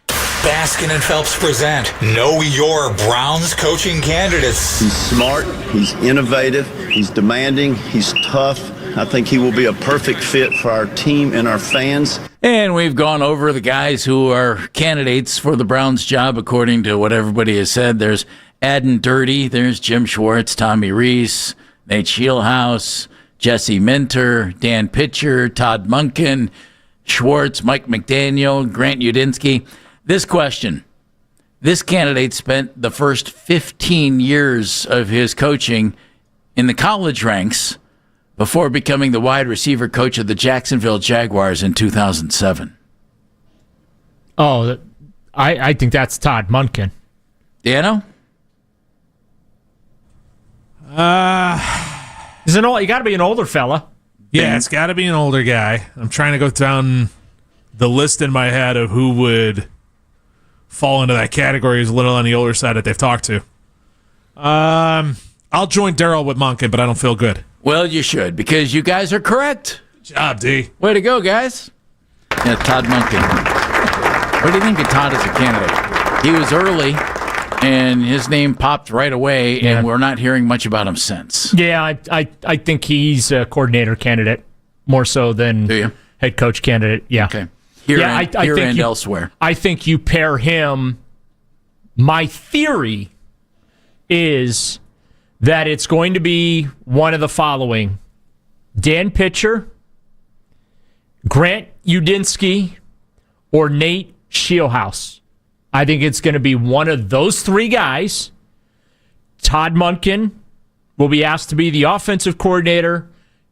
Baskin and Phelps present Know Your Browns Coaching Candidates. He's smart, he's innovative, he's demanding, he's tough. I think he will be a perfect fit for our team and our fans. And we've gone over the guys who are candidates for the Browns job, according to what everybody has said. There's Aden Dirty, there's Jim Schwartz, Tommy Rees, Nate Shieldhouse, Jesse Minter, Dan Pitcher, Todd Monken, Schwartz, Mike McDaniel, Grant Udinsky. This question, this candidate spent the first 15 years of his coaching in the college ranks before becoming the wide receiver coach of the Jacksonville Jaguars in 2007. Oh, I think that's Todd Monken. Dano? You got to be an older fella. Yeah, it's got to be an older guy. I'm trying to go down the list in my head of who would fall into that category. Is a little on the older side that they've talked to. I'll join Daryl with Monken, but I don't feel good. Well, you should, because you guys are correct. Good job, D. Way to go, guys. Yeah, Todd Monken. What do you think of Todd as a candidate? He was early, and his name popped right away, and we're not hearing much about him since. Yeah, I think he's a coordinator candidate more so than head coach candidate. Yeah. Okay. Here and elsewhere. I think you pair him. My theory is that it's going to be one of the following: Dan Pitcher, Grant Udinsky, or Nate Shieldhouse. I think it's going to be one of those 3 guys. Todd Monken will be asked to be the offensive coordinator.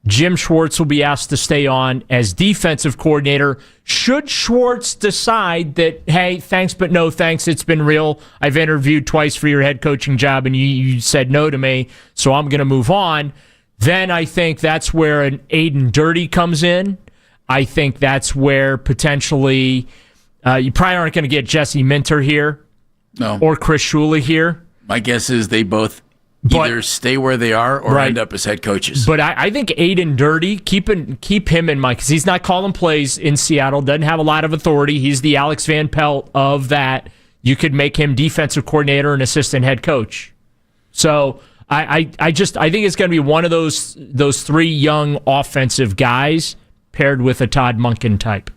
Jim Schwartz will be asked to stay on as defensive coordinator. Should Schwartz decide that, hey, thanks but no thanks, it's been real, I've interviewed twice for your head coaching job and you said no to me, so I'm going to move on, then I think that's where an Aden Dirty comes in. I think that's where potentially you probably aren't going to get Jesse Minter here or Chris Shula here. My guess is they both either stay where they are or end up as head coaches. But I think Aden Dirty, keep him in mind, because he's not calling plays in Seattle, doesn't have a lot of authority. He's the Alex Van Pelt of that. You could make him defensive coordinator and assistant head coach. So I think it's going to be one of those 3 young offensive guys paired with a Todd Monken type.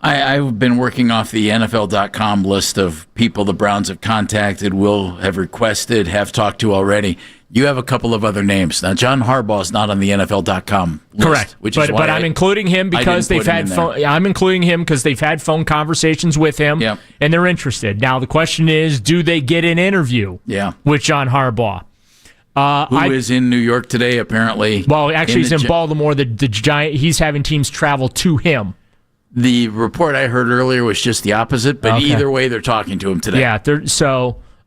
I've been working off the NFL.com list of people the Browns have contacted, will have requested, have talked to already. You have a couple of other names. Now, John Harbaugh is not on the NFL.com list. Correct. But I'm including him because they've had phone conversations with him, and they're interested. Now, the question is, do they get an interview with John Harbaugh? Who is in New York today, apparently. Well, actually, he's in Baltimore. The Giant. He's having teams travel to him. The report I heard earlier was just the opposite, but either way, they're talking to him today. Yeah,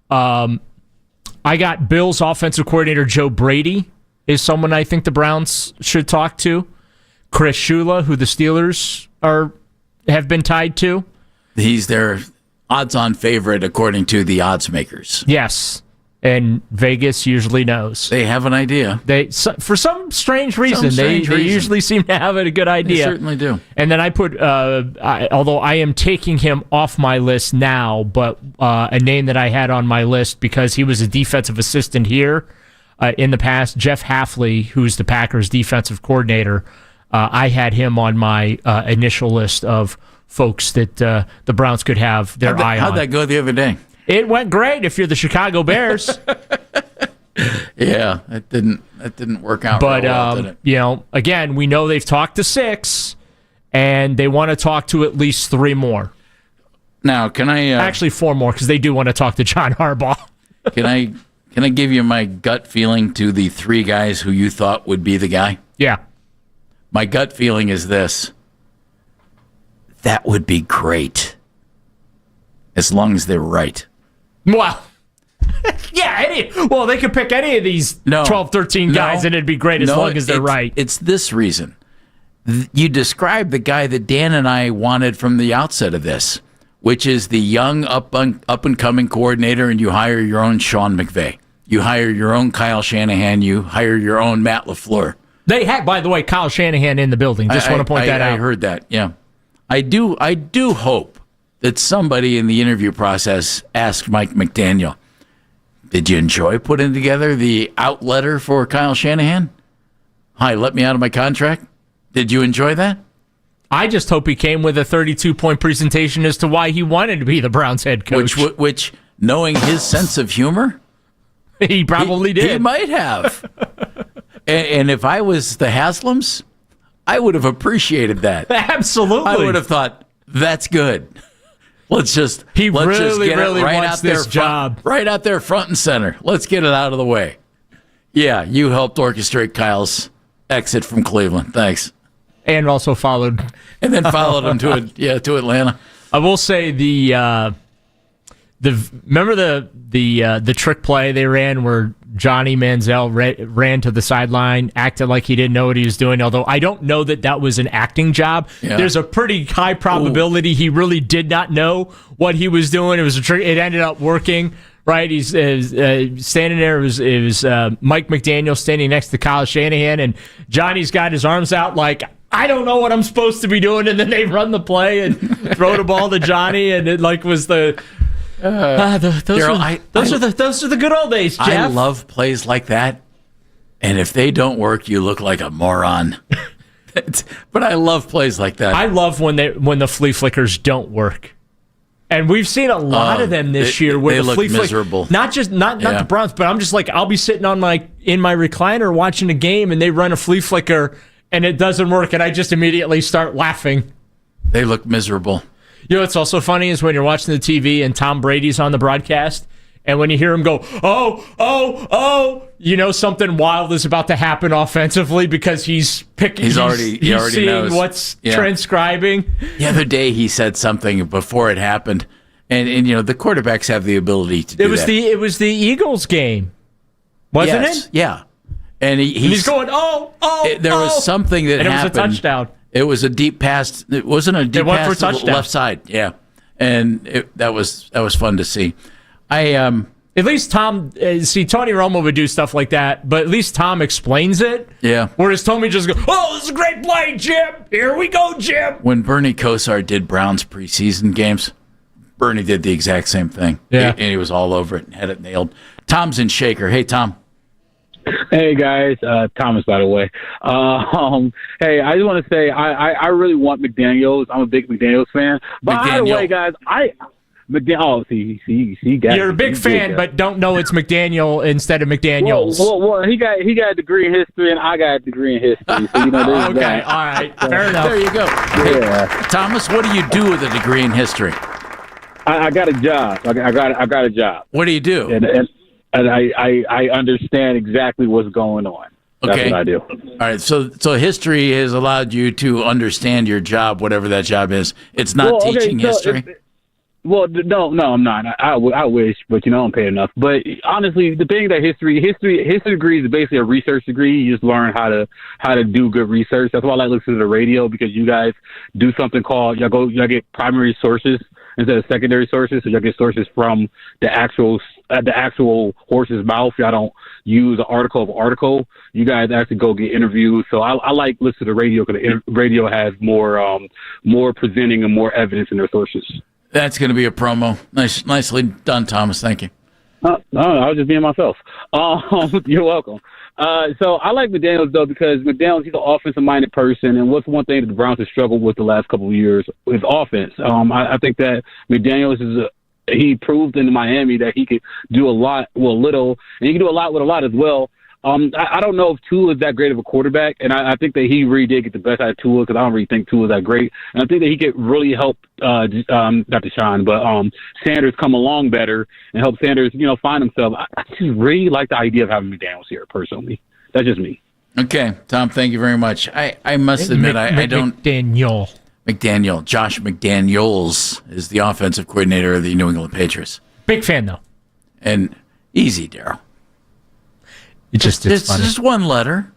I got Bills offensive coordinator Joe Brady is someone I think the Browns should talk to. Chris Shula, who the Steelers have been tied to. He's their odds-on favorite according to the odds makers. Yes. And Vegas usually knows. They have an idea. For some strange reason, they usually seem to have a good idea. They certainly do. And then I put, although I am taking him off my list now, but a name that I had on my list because he was a defensive assistant here in the past, Jeff Hafley, who's the Packers defensive coordinator. I had him on my initial list of folks that the Browns could have their eye on. How'd that go the other day? It went great if you're the Chicago Bears. Yeah, that didn't work out. But real well, did it? Again, we know they've talked to 6, and they want to talk to at least 3 more. Now, can I actually 4 more because they do want to talk to John Harbaugh? Can I give you my gut feeling to the 3 guys who you thought would be the guy? Yeah. My gut feeling is this: that would be great, as long as they're right. Well, yeah. They could pick any of these 12, 13 guys, and it'd be great as long as they're right. It's this reason. You described the guy that Dan and I wanted from the outset of this, which is the young up-and-coming coordinator, and you hire your own Sean McVay. You hire your own Kyle Shanahan. You hire your own Matt LaFleur. They had, by the way, Kyle Shanahan in the building. Just want to point that out. I heard that, yeah. I do hope that somebody in the interview process asked Mike McDaniel, did you enjoy putting together the out letter for Kyle Shanahan? Hi, let me out of my contract. Did you enjoy that? I just hope he came with a 32-point presentation as to why he wanted to be the Browns head coach. Which knowing his sense of humor, he probably did. He might have. and if I was the Haslams, I would have appreciated that. Absolutely. I would have thought, that's good. Let's just get it right wants out there, this job. Right out there front and center. Let's get it out of the way. Yeah, you helped orchestrate Kyle's exit from Cleveland. Thanks. And also followed him to Atlanta. I will say remember the trick play they ran where Johnny Manziel ran to the sideline, acted like he didn't know what he was doing, although I don't know that was an acting job. Yeah. There's a pretty high probability he really did not know what he was doing. It was a trick. It ended up working, right? He's standing there. It was Mike McDaniel standing next to Kyle Shanahan, and Johnny's got his arms out like, I don't know what I'm supposed to be doing, and then they run the play and throw the ball to Johnny, and it was the... those are the good old days, Jeff. I love plays like that, and if they don't work, you look like a moron. But I love plays like that. I love when the flea flickers don't work, and we've seen a lot of them this year. Where they the look flea miserable. Not the Browns, but I'm just like, I'll be sitting on in my recliner watching a game, and they run a flea flicker, and it doesn't work, and I just immediately start laughing. They look miserable. What's also funny is when you're watching the TV and Tom Brady's on the broadcast, and when you hear him go, oh, something wild is about to happen offensively because he's picking. He's already seeing knows what's transcribing. The other day he said something before it happened, and the quarterbacks have the ability to do that. It was the Eagles game, wasn't it? Yeah, and he's going, there was something that happened. It was a touchdown. It was a deep pass. It wasn't a deep pass to the left side. Yeah, and that was fun to see. At least Tom. See, Tony Romo would do stuff like that, but at least Tom explains it. Yeah. Whereas Tony just goes, "Oh, this is a great play, Jim. Here we go, Jim." When Bernie Kosar did Browns preseason games, Bernie did the exact same thing. Yeah, and he was all over it and had it nailed. Tom's in Shaker. Hey, Tom. Hey guys, Thomas, by the way. Hey, I just want to say I really want McDaniels. I'm a big McDaniels fan. But by the way, guys, you're a big fan, but don't know it's McDaniel instead of McDaniels. Well, he got a degree in history, and I got a degree in history. So there's okay, that. All right, fair enough. There you go. Yeah. Hey, Thomas, what do you do with a degree in history? I got a job. I got a job. What do you do? And I understand exactly what's going on. That's what I do. All right. So history has allowed you to understand your job, whatever that job is. It's not teaching history. No, I'm not. I wish, but I don't pay enough. But honestly, the thing that history degree is basically a research degree. You just learn how to do good research. That's why I like listening to the radio, because you guys do something called y'all get primary sources. instead of secondary sources. So y'all get sources from the actual horse's mouth. Y'all don't use an article. You guys actually go get interviews. So I like listening to the radio because the radio has more presenting and more evidence in their sources. That's going to be a promo. Nicely done, Thomas. Thank you. No, I was just being myself. You're welcome. So I like McDaniels, though, because McDaniels, he's an offensive-minded person, and what's one thing that the Browns have struggled with the last couple of years is offense. I think that McDaniels he proved in Miami that he could do a lot with a little, and he can do a lot with a lot as well. I don't know if Tua is that great of a quarterback, and I think that he really did get the best out of Tua because I don't really think Tua is that great. And I think that he could really help, not Deshaun, but Sanders come along better and help Sanders, find himself. I just really like the idea of having McDaniels here, personally. That's just me. Okay, Tom, thank you very much. I must admit, I don't... McDaniel. Josh McDaniels is the offensive coordinator of the New England Patriots. Big fan, though. And easy, Daryl. It's just one letter.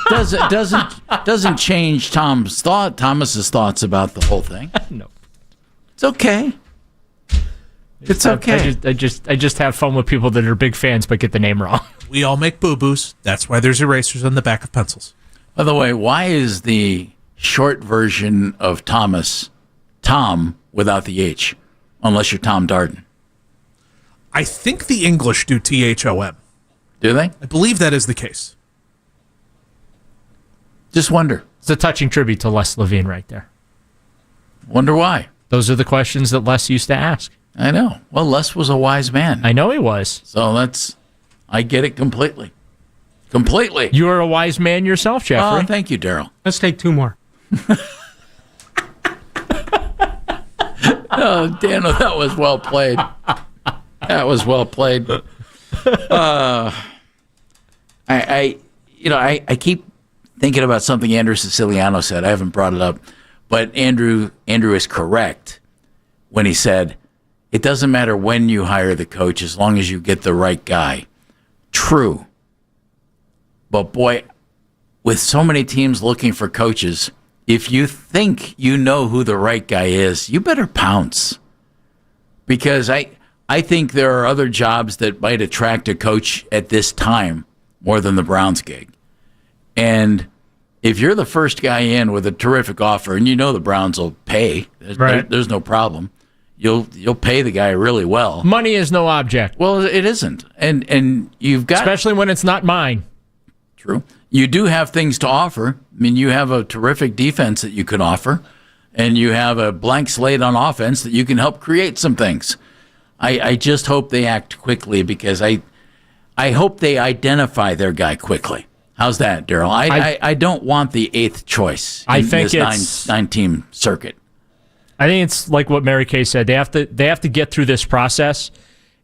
Doesn't change Thomas's thoughts about the whole thing. No, it's okay. It's okay. I just have fun with people that are big fans but get the name wrong. We all make boo-boos. That's why there's erasers on the back of pencils. By the way, why is the short version of Thomas Tom without the H? Unless you're Tom Darden. I think the English do THOM. Do they? I believe that is the case. Just wonder. It's a touching tribute to Les Levine right there. Wonder why. Those are the questions that Les used to ask. I know. Well, Les was a wise man. I know he was. So I get it completely. Completely. You are a wise man yourself, Jeffrey. Oh, thank you, Daryl. Let's take two more. Oh, Dan, that was well played. That was well played. I keep thinking about something Andrew Siciliano said. I haven't brought it up, but Andrew is correct when he said it doesn't matter when you hire the coach as long as you get the right guy. True, but boy, with so many teams looking for coaches, if you think you know who the right guy is, you better pounce, because I think there are other jobs that might attract a coach at this time more than the Browns gig. And if you're the first guy in with a terrific offer, and you know the Browns will pay, there's no problem. You'll pay the guy really well. Money is no object. Well, it isn't, and you've got, especially when it's not mine. True. You do have things to offer. I mean, you have a terrific defense that you can offer, and you have a blank slate on offense that you can help create some things. I just hope they act quickly, because I hope they identify their guy quickly. How's that, Daryl? I don't want the eighth choice in this nine-team circuit. I think it's like what Mary Kay said. They have to get through this process,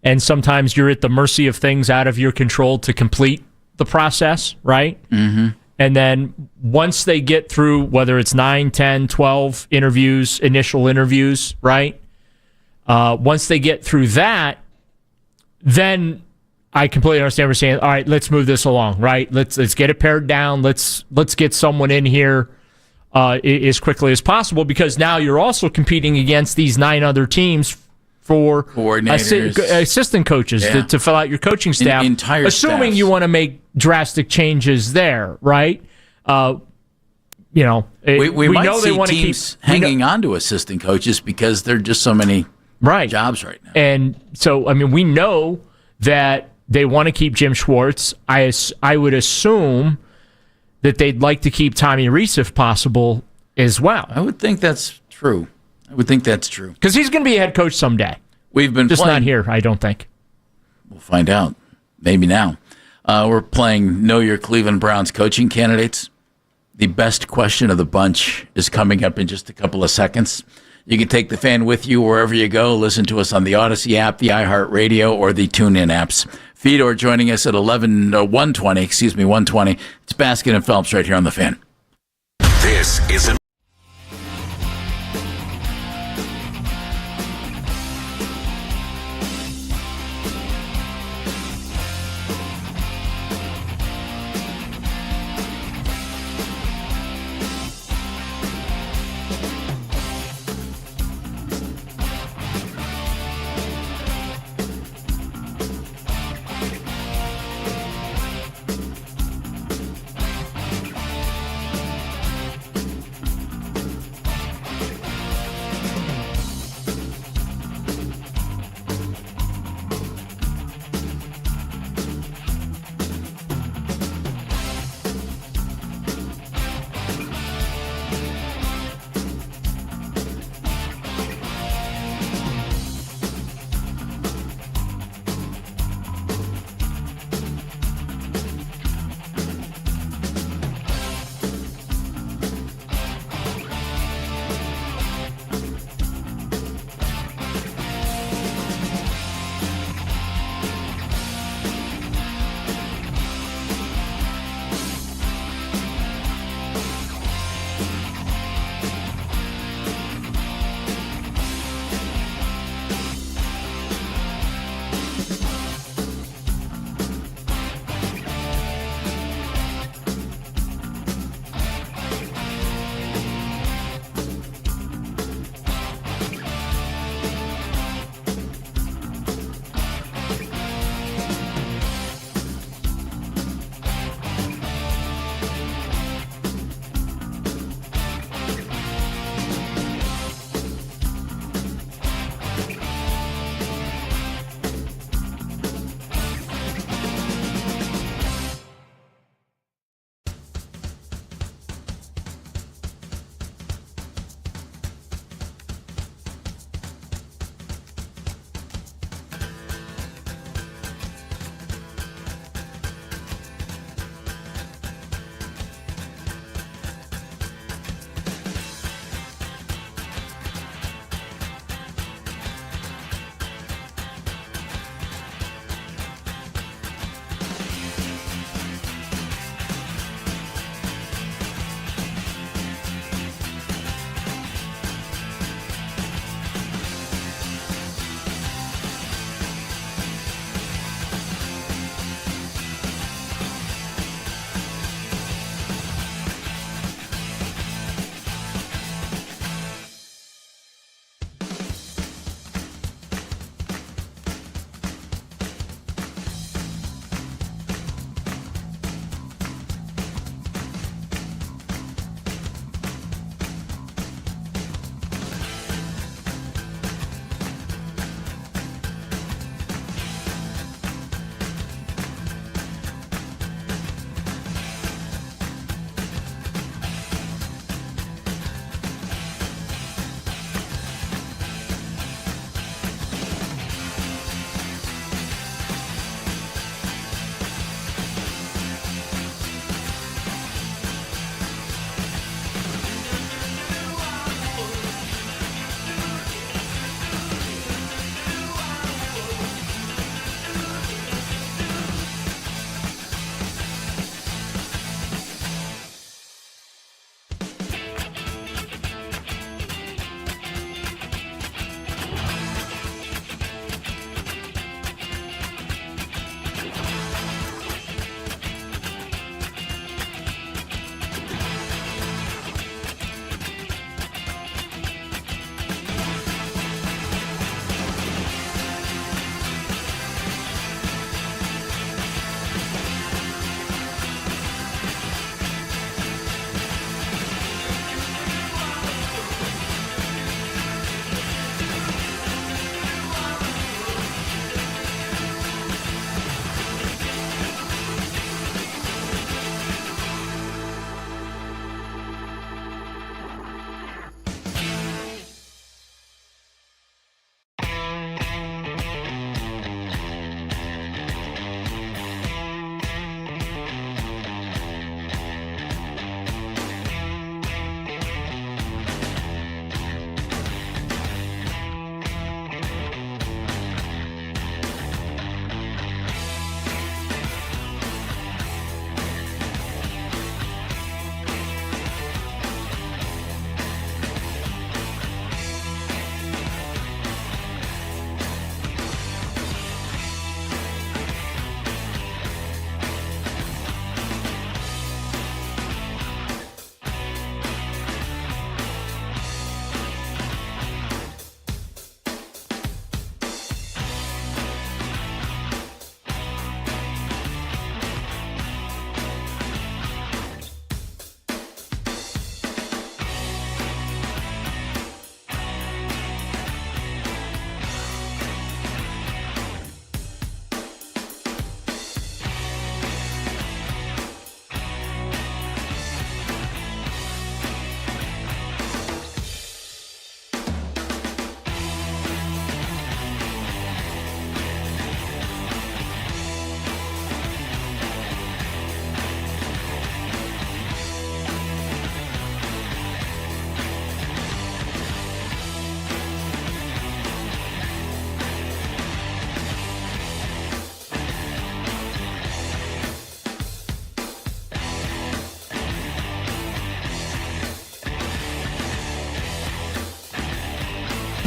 and sometimes you're at the mercy of things out of your control to complete the process, right? Mm-hmm. And then once they get through, whether it's 9, 10, 12 interviews, initial interviews, right? Once they get through that, then I completely understand what you're saying. All right, let's move this along, right? Let's get it pared down. Let's get someone in here as quickly as possible, because now you're also competing against these 9 other teams for assistant coaches to fill out your coaching staff. Assuming you want to make drastic changes there, right? We might know see they want to keep teams hanging on to assistant coaches because there are just so many jobs right now. And so, I mean, we know that they want to keep Jim Schwartz. I would assume that they'd like to keep Tommy Rees if possible as well. I would think that's true. Because he's going to be a head coach someday. We've been just playing, not here, I don't think. We'll find out. Maybe now. We're playing Know Your Cleveland Browns coaching candidates. The best question of the bunch is coming up in just a couple of seconds. You can take the fan with you wherever you go. Listen to us on the Odyssey app, the iHeartRadio, or the TuneIn apps. Fedor joining us at 120. It's Baskin and Phelps right here on the Fan. This is an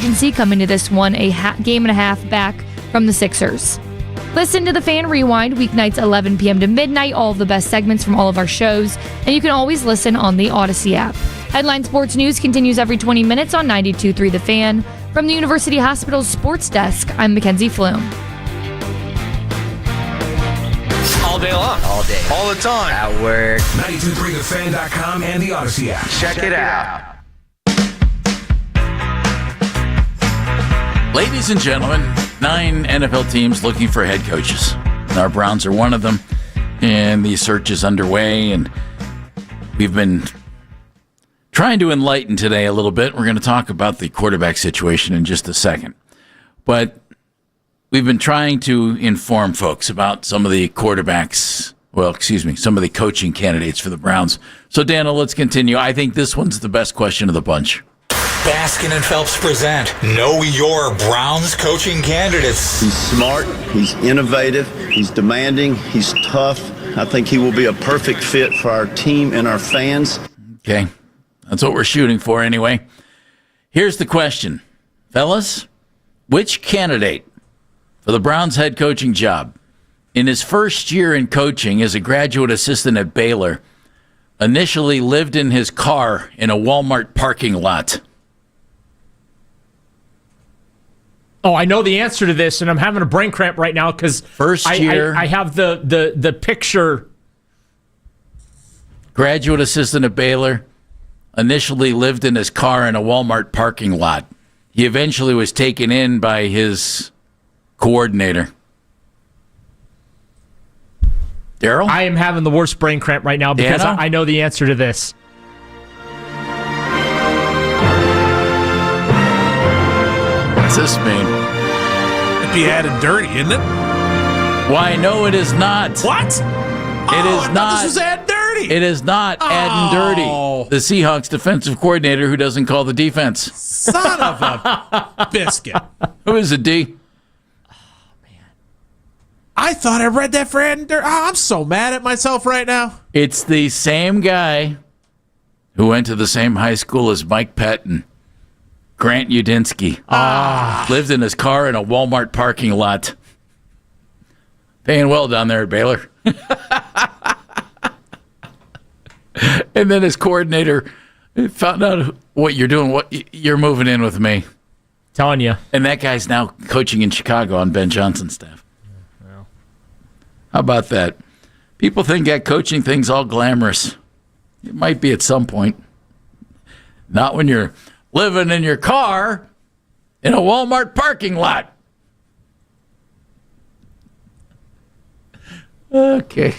urgency coming to this one, a game and a half back from the Sixers. Listen to the Fan Rewind weeknights 11 p.m. to midnight, all of the best segments from all of our shows, and you can always listen on the Odyssey app. Headline Sports News continues every 20 minutes on 92.3 The Fan. From the University Hospital's Sports Desk, I'm Mackenzie Flume. All day long. All day. All the time. At work. 923thefan.com and the Odyssey app. Check it out. Ladies and gentlemen, 9 NFL teams looking for head coaches. Our Browns are one of them, and the search is underway, and we've been trying to enlighten today a little bit. We're going to talk about the quarterback situation in just a second. But we've been trying to inform folks about some of the quarterbacks, some of the coaching candidates for the Browns. So, Daniel, let's continue. I think this one's the best question of the bunch. Baskin and Phelps present Know Your Browns Coaching Candidates. He's smart, he's innovative, he's demanding, he's tough. I think he will be a perfect fit for our team and our fans. Okay, that's what we're shooting for anyway. Here's the question. Fellas, which candidate for the Browns head coaching job in his first year in coaching as a graduate assistant at Baylor initially lived in his car in a Walmart parking lot? Oh, I know the answer to this, and I'm having a brain cramp right now because I have the picture. Graduate assistant at Baylor, initially lived in his car in a Walmart parking lot. He eventually was taken in by his coordinator. Daryl? I am having the worst brain cramp right now because I know the answer to this. What's this mean? It'd be added dirty, isn't it? Why, no, it is not. What? It is not. This was add dirty. It is not adding dirty. The Seahawks defensive coordinator who doesn't call the defense. Son of a biscuit. Who is it, D? I thought I read that for adding dirty. I'm so mad at myself right now. It's the same guy who went to the same high school as Mike Patton. Grant Udinsky. Lived in his car in a Walmart parking lot. Paying well down there at Baylor. And then his coordinator found out what you're doing. What you're moving in with me. Telling you. And that guy's now coaching in Chicago on Ben Johnson's staff. Well. How about that? People think that coaching thing's all glamorous. It might be at some point. Not when you're living in your car in a Walmart parking lot. Okay.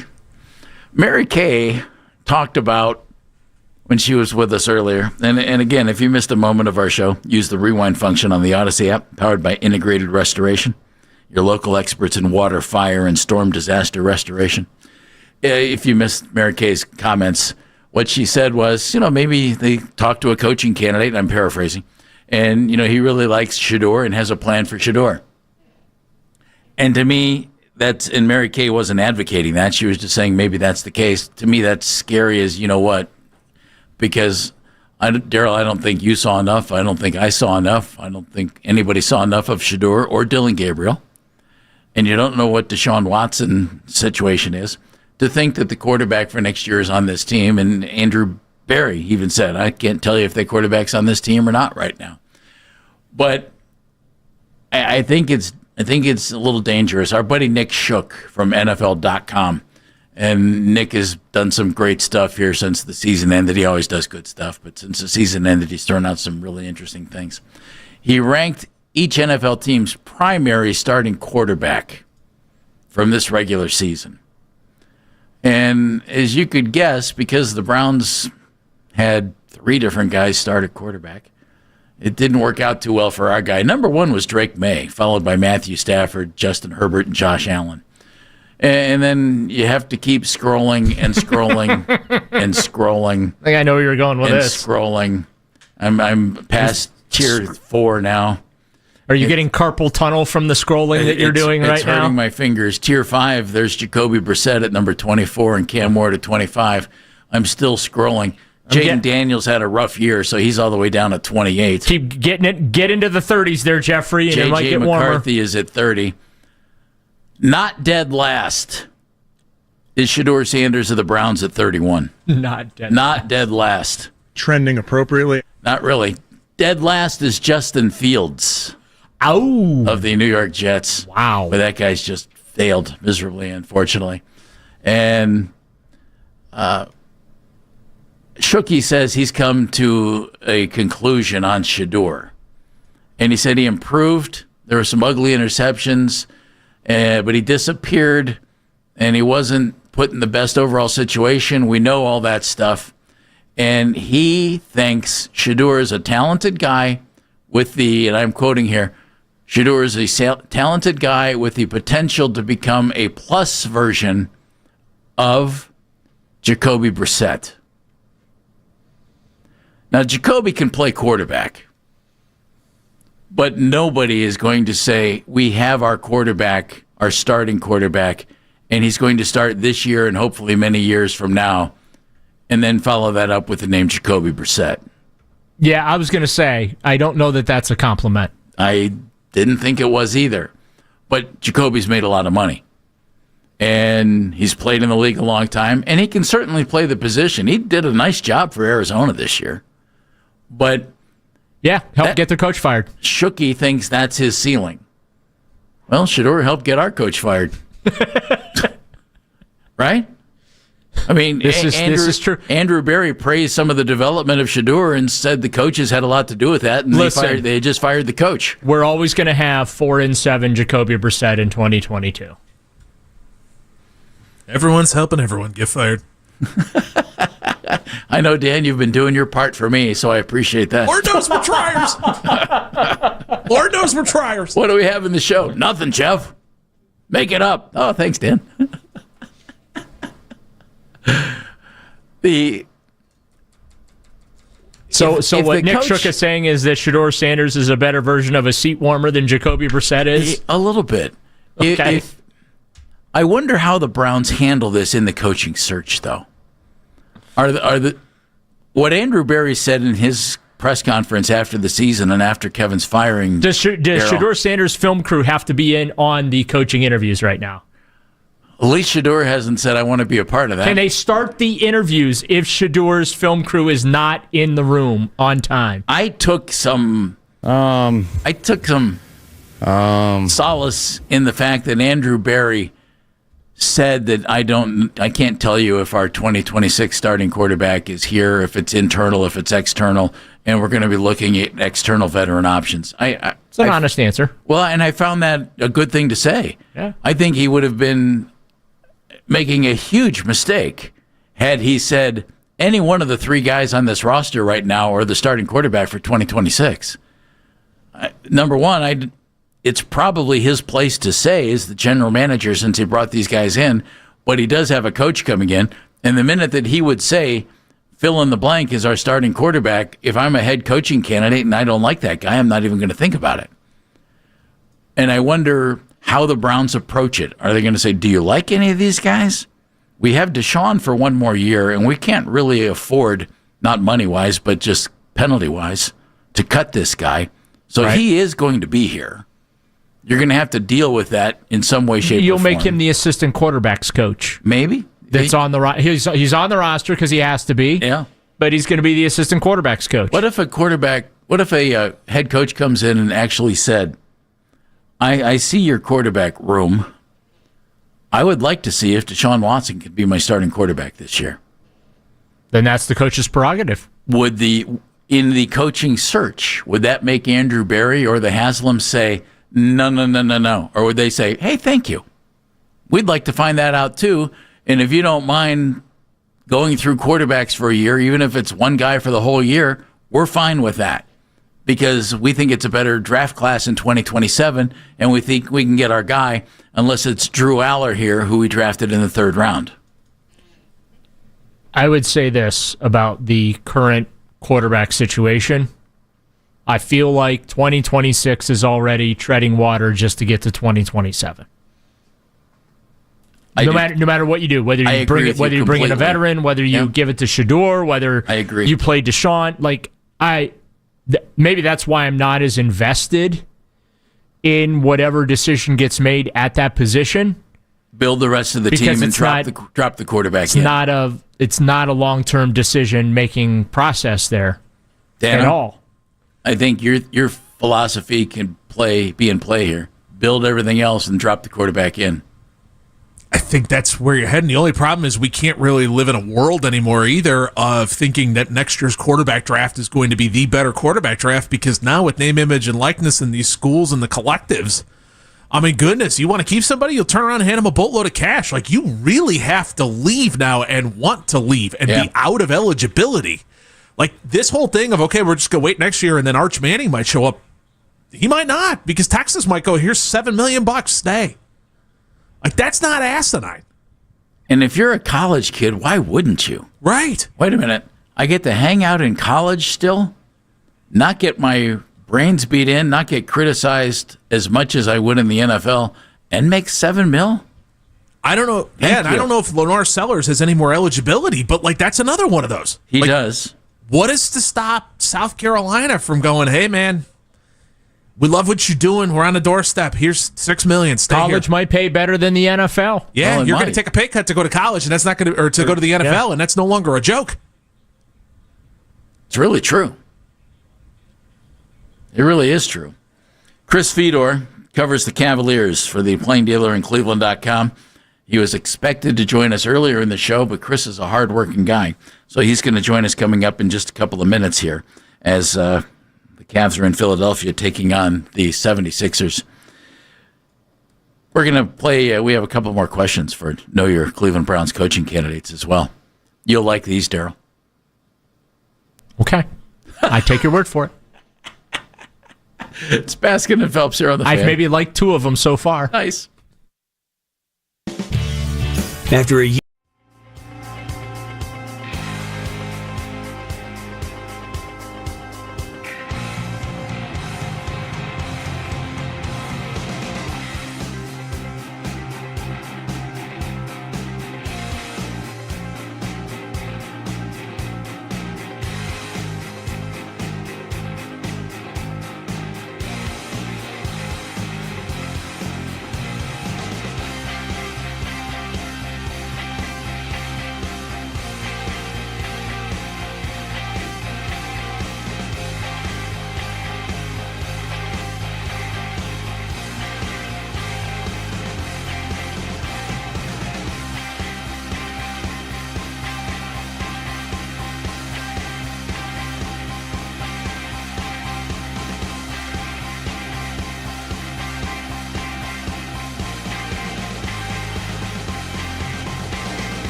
Mary Kay talked about when she was with us earlier, and again, if you missed a moment of our show, use the rewind function on the Odyssey app, powered by Integrated Restoration, your local experts in water, fire, and storm disaster restoration. If you missed Mary Kay's comments, what she said was, maybe they talked to a coaching candidate, and I'm paraphrasing, and, he really likes Shedeur and has a plan for Shedeur. And to me, and Mary Kay wasn't advocating that. She was just saying maybe that's the case. To me, that's scary as you know what, because, Daryl, I don't think you saw enough. I don't think I saw enough. I don't think anybody saw enough of Shedeur or Dylan Gabriel. And you don't know what Deshaun Watson's situation is. To think that the quarterback for next year is on this team, and Andrew Berry even said, I can't tell you if the quarterback's on this team or not right now. But I think it's a little dangerous. Our buddy Nick Shook from NFL.com, and Nick has done some great stuff here since the season ended. He always does good stuff, but since the season ended, he's thrown out some really interesting things. He ranked each NFL team's primary starting quarterback from this regular season. And as you could guess, because the Browns had 3 different guys start at quarterback, it didn't work out too well for our guy. Number 1 was Drake May, followed by Matthew Stafford, Justin Herbert, and Josh Allen. And then you have to keep scrolling and scrolling and scrolling. I think I know where you're going with this. Scrolling. I'm past tier 4 now. Are you getting carpal tunnel from the scrolling that you're doing right now? It's hurting my fingers. Tier 5, there's Jacoby Brissett at number 24 and Cam Ward at 25. I'm still scrolling. Jaden Daniels had a rough year, so he's all the way down at 28. Keep getting it. Get into the 30s there, Jeffrey, and it might J.J. get warmer. McCarthy is at 30. Not dead last is Shedeur Sanders of the Browns at 31. Not dead last. Trending appropriately. Not really. Dead last is Justin Fields. Of the New York Jets. Wow. But that guy's just failed miserably, unfortunately. And Shooky says he's come to a conclusion on Shedeur. And he said he improved. There were some ugly interceptions, but he disappeared, and he wasn't put in the best overall situation. We know all that stuff. And he thinks Shedeur is a talented guy with the, and I'm quoting here, Shedeur is a talented guy with the potential to become a plus version of Jacoby Brissett. Now, Jacoby can play quarterback, but nobody is going to say, we have our quarterback, our starting quarterback, and he's going to start this year and hopefully many years from now, and then follow that up with the name Jacoby Brissett. Yeah, I was going to say, I don't know that that's a compliment. I didn't think it was either. But Jacoby's made a lot of money. And he's played in the league a long time, and he can certainly play the position. He did a nice job for Arizona this year. But yeah, helped get their coach fired. Shooky thinks that's his ceiling. Well, Shedeur helped get our coach fired. Right? I mean, this is true. Andrew Berry praised some of the development of Shedeur and said the coaches had a lot to do with that, and they just fired the coach. We're always going to have 4-7 Jacoby Brissett in 2022. Everyone's helping everyone get fired. I know, Dan, you've been doing your part for me, so I appreciate that. Lord knows we're triers. Lord knows we're triers. What do we have in the show? Nothing, Jeff. Make it up. Oh, thanks, Dan. So what Nick Shook is saying is that Shedeur Sanders is a better version of a seat warmer than Jacoby Brissett is? A little bit. Okay. I wonder how the Browns handle this in the coaching search, though. What Andrew Berry said in his press conference after the season and after Kevin's firing. Does Shedeur Sanders' film crew have to be in on the coaching interviews right now? At least Shedeur hasn't said, I want to be a part of that. Can they start the interviews if Shedeur's film crew is not in the room on time? I took some solace in the fact that Andrew Berry said that I can't tell you if our 2026 starting quarterback is here, if it's internal, if it's external, and we're going to be looking at external veteran options. It's an honest answer. Well, and I found that a good thing to say. Yeah. I think he would have been making a huge mistake had he said any one of the three guys on this roster right now are the starting quarterback for 2026. Number one, it's probably his place to say as the general manager since he brought these guys in, but he does have a coach coming in. And the minute that he would say, fill in the blank is our starting quarterback, if I'm a head coaching candidate and I don't like that guy, I'm not even going to think about it. And I wonder how the Browns approach it. Are they going to say, do you like any of these guys? We have Deshaun for one more year, and we can't really afford, not money-wise, but just penalty-wise, to cut this guy. So He is going to be here. You're going to have to deal with that in some way, shape, You'll or form. make him the assistant quarterbacks coach. Maybe. That's on the he's on the roster because he has to be. Yeah. But he's going to be the assistant quarterbacks coach. What if a head coach comes in and actually said, I see your quarterback room. I would like to see if Deshaun Watson could be my starting quarterback this year. Then that's the coach's prerogative. In the coaching search, would that make Andrew Berry or the Haslams say, no? Or would they say, hey, thank you. We'd like to find that out too. And if you don't mind going through quarterbacks for a year, even if it's one guy for the whole year, we're fine with that. Because we think it's a better draft class in 2027, and we think we can get our guy, unless it's Drew Aller here, who we drafted in the third round. I would say this about the current quarterback situation. I feel like 2026 is already treading water just to get to 2027. No matter what you do, whether you bring it, whether you bring in a veteran, whether you give it to Shador, whether you play Deshaun, maybe that's why I'm not as invested in whatever decision gets made at that position. Build the rest of the team and drop the quarterback. It's not a long-term decision-making process there at all. I think your philosophy can be in play here. Build everything else and drop the quarterback in. I think that's where you're heading. The only problem is we can't really live in a world anymore either of thinking that next year's quarterback draft is going to be the better quarterback draft, because now with name, image, and likeness in these schools and the collectives, I mean, goodness, you want to keep somebody, you'll turn around and hand them a boatload of cash. Like, you really have to leave now and want to leave and be out of eligibility. Like, this whole thing of, okay, we're just going to wait next year and then Arch Manning might show up. He might not, because Texas might go, here's $7 million, stay. Like, that's not asinine. And if you're a college kid, why wouldn't you? Right. Wait a minute. I get to hang out in college still, not get my brains beat in, not get criticized as much as I would in the NFL, and make $7 million? I don't know. I don't know if Lamar Sellers has any more eligibility, but like, that's another one of those. He does. What is to stop South Carolina from going, hey, man, we love what you're doing. We're on the doorstep. Here's $6 million. Stay college here. might pay better than the NFL. Yeah, you're going to take a pay cut to go to college, and that's not going to, or to go to the NFL, and that's no longer a joke. It's really true. It really is true. Chris Fedor covers the Cavaliers for the Plain Dealer in Cleveland.com. He was expected to join us earlier in the show, but Chris is a hardworking guy, so he's going to join us coming up in just a couple of minutes here as the Cavs are in Philadelphia taking on the 76ers. We're going to play, we have a couple more questions for Know Your Cleveland Browns coaching candidates as well. You'll like these, Daryl. Okay. I take your word for it. It's Baskin and Phelps here on the Fan. I've maybe liked 2 of them so far. Nice. After a year.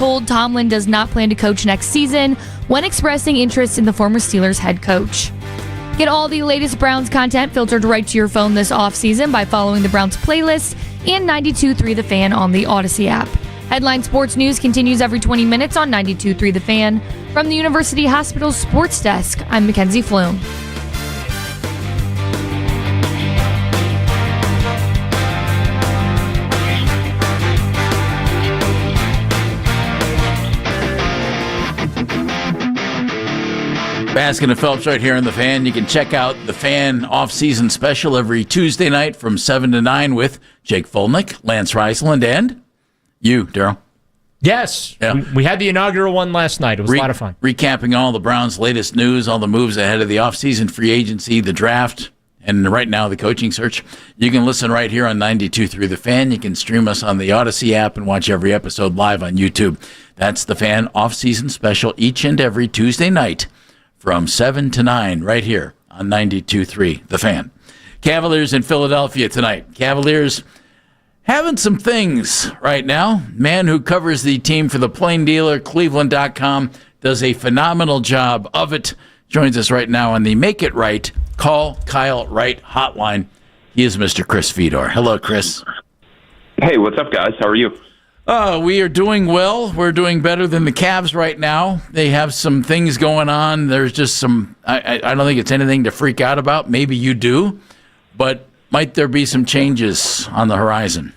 told Tomlin does not plan to coach next season when expressing interest in the former Steelers head coach. Get all the latest Browns content filtered right to your phone this offseason by following the Browns playlist and 92.3 The Fan on the Odyssey app. Headline Sports News continues every 20 minutes on 92.3 The Fan. From the University Hospital Sports Desk, I'm Mackenzie Flume. Baskin and Phelps right here on The Fan. You can check out The Fan off-season special every Tuesday night from 7 to 9 with Jake Folnick, Lance Reisland, and you, Daryl. Yes. Yeah. We had the inaugural one last night. It was a lot of fun. Recapping all the Browns' latest news, all the moves ahead of the off-season free agency, the draft, and right now the coaching search. You can listen right here on 92.3 The Fan. You can stream us on the Odyssey app and watch every episode live on YouTube. That's The Fan off-season special each and every Tuesday night from 7 to 9 right here on 92.3 The Fan. Cavaliers in Philadelphia tonight. Cavaliers having some things right now. Man who covers the team for the Plain Dealer, Cleveland.com, does a phenomenal job of it. Joins us right now on the Make It Right, Call Kyle Wright hotline. He is Mr. Chris Fedor. Hello, Chris. Hey, what's up, guys? How are you? We are doing well. We're doing better than the Cavs right now. They have some things going on. There's just some, I don't think it's anything to freak out about. Maybe you do, but might there be some changes on the horizon?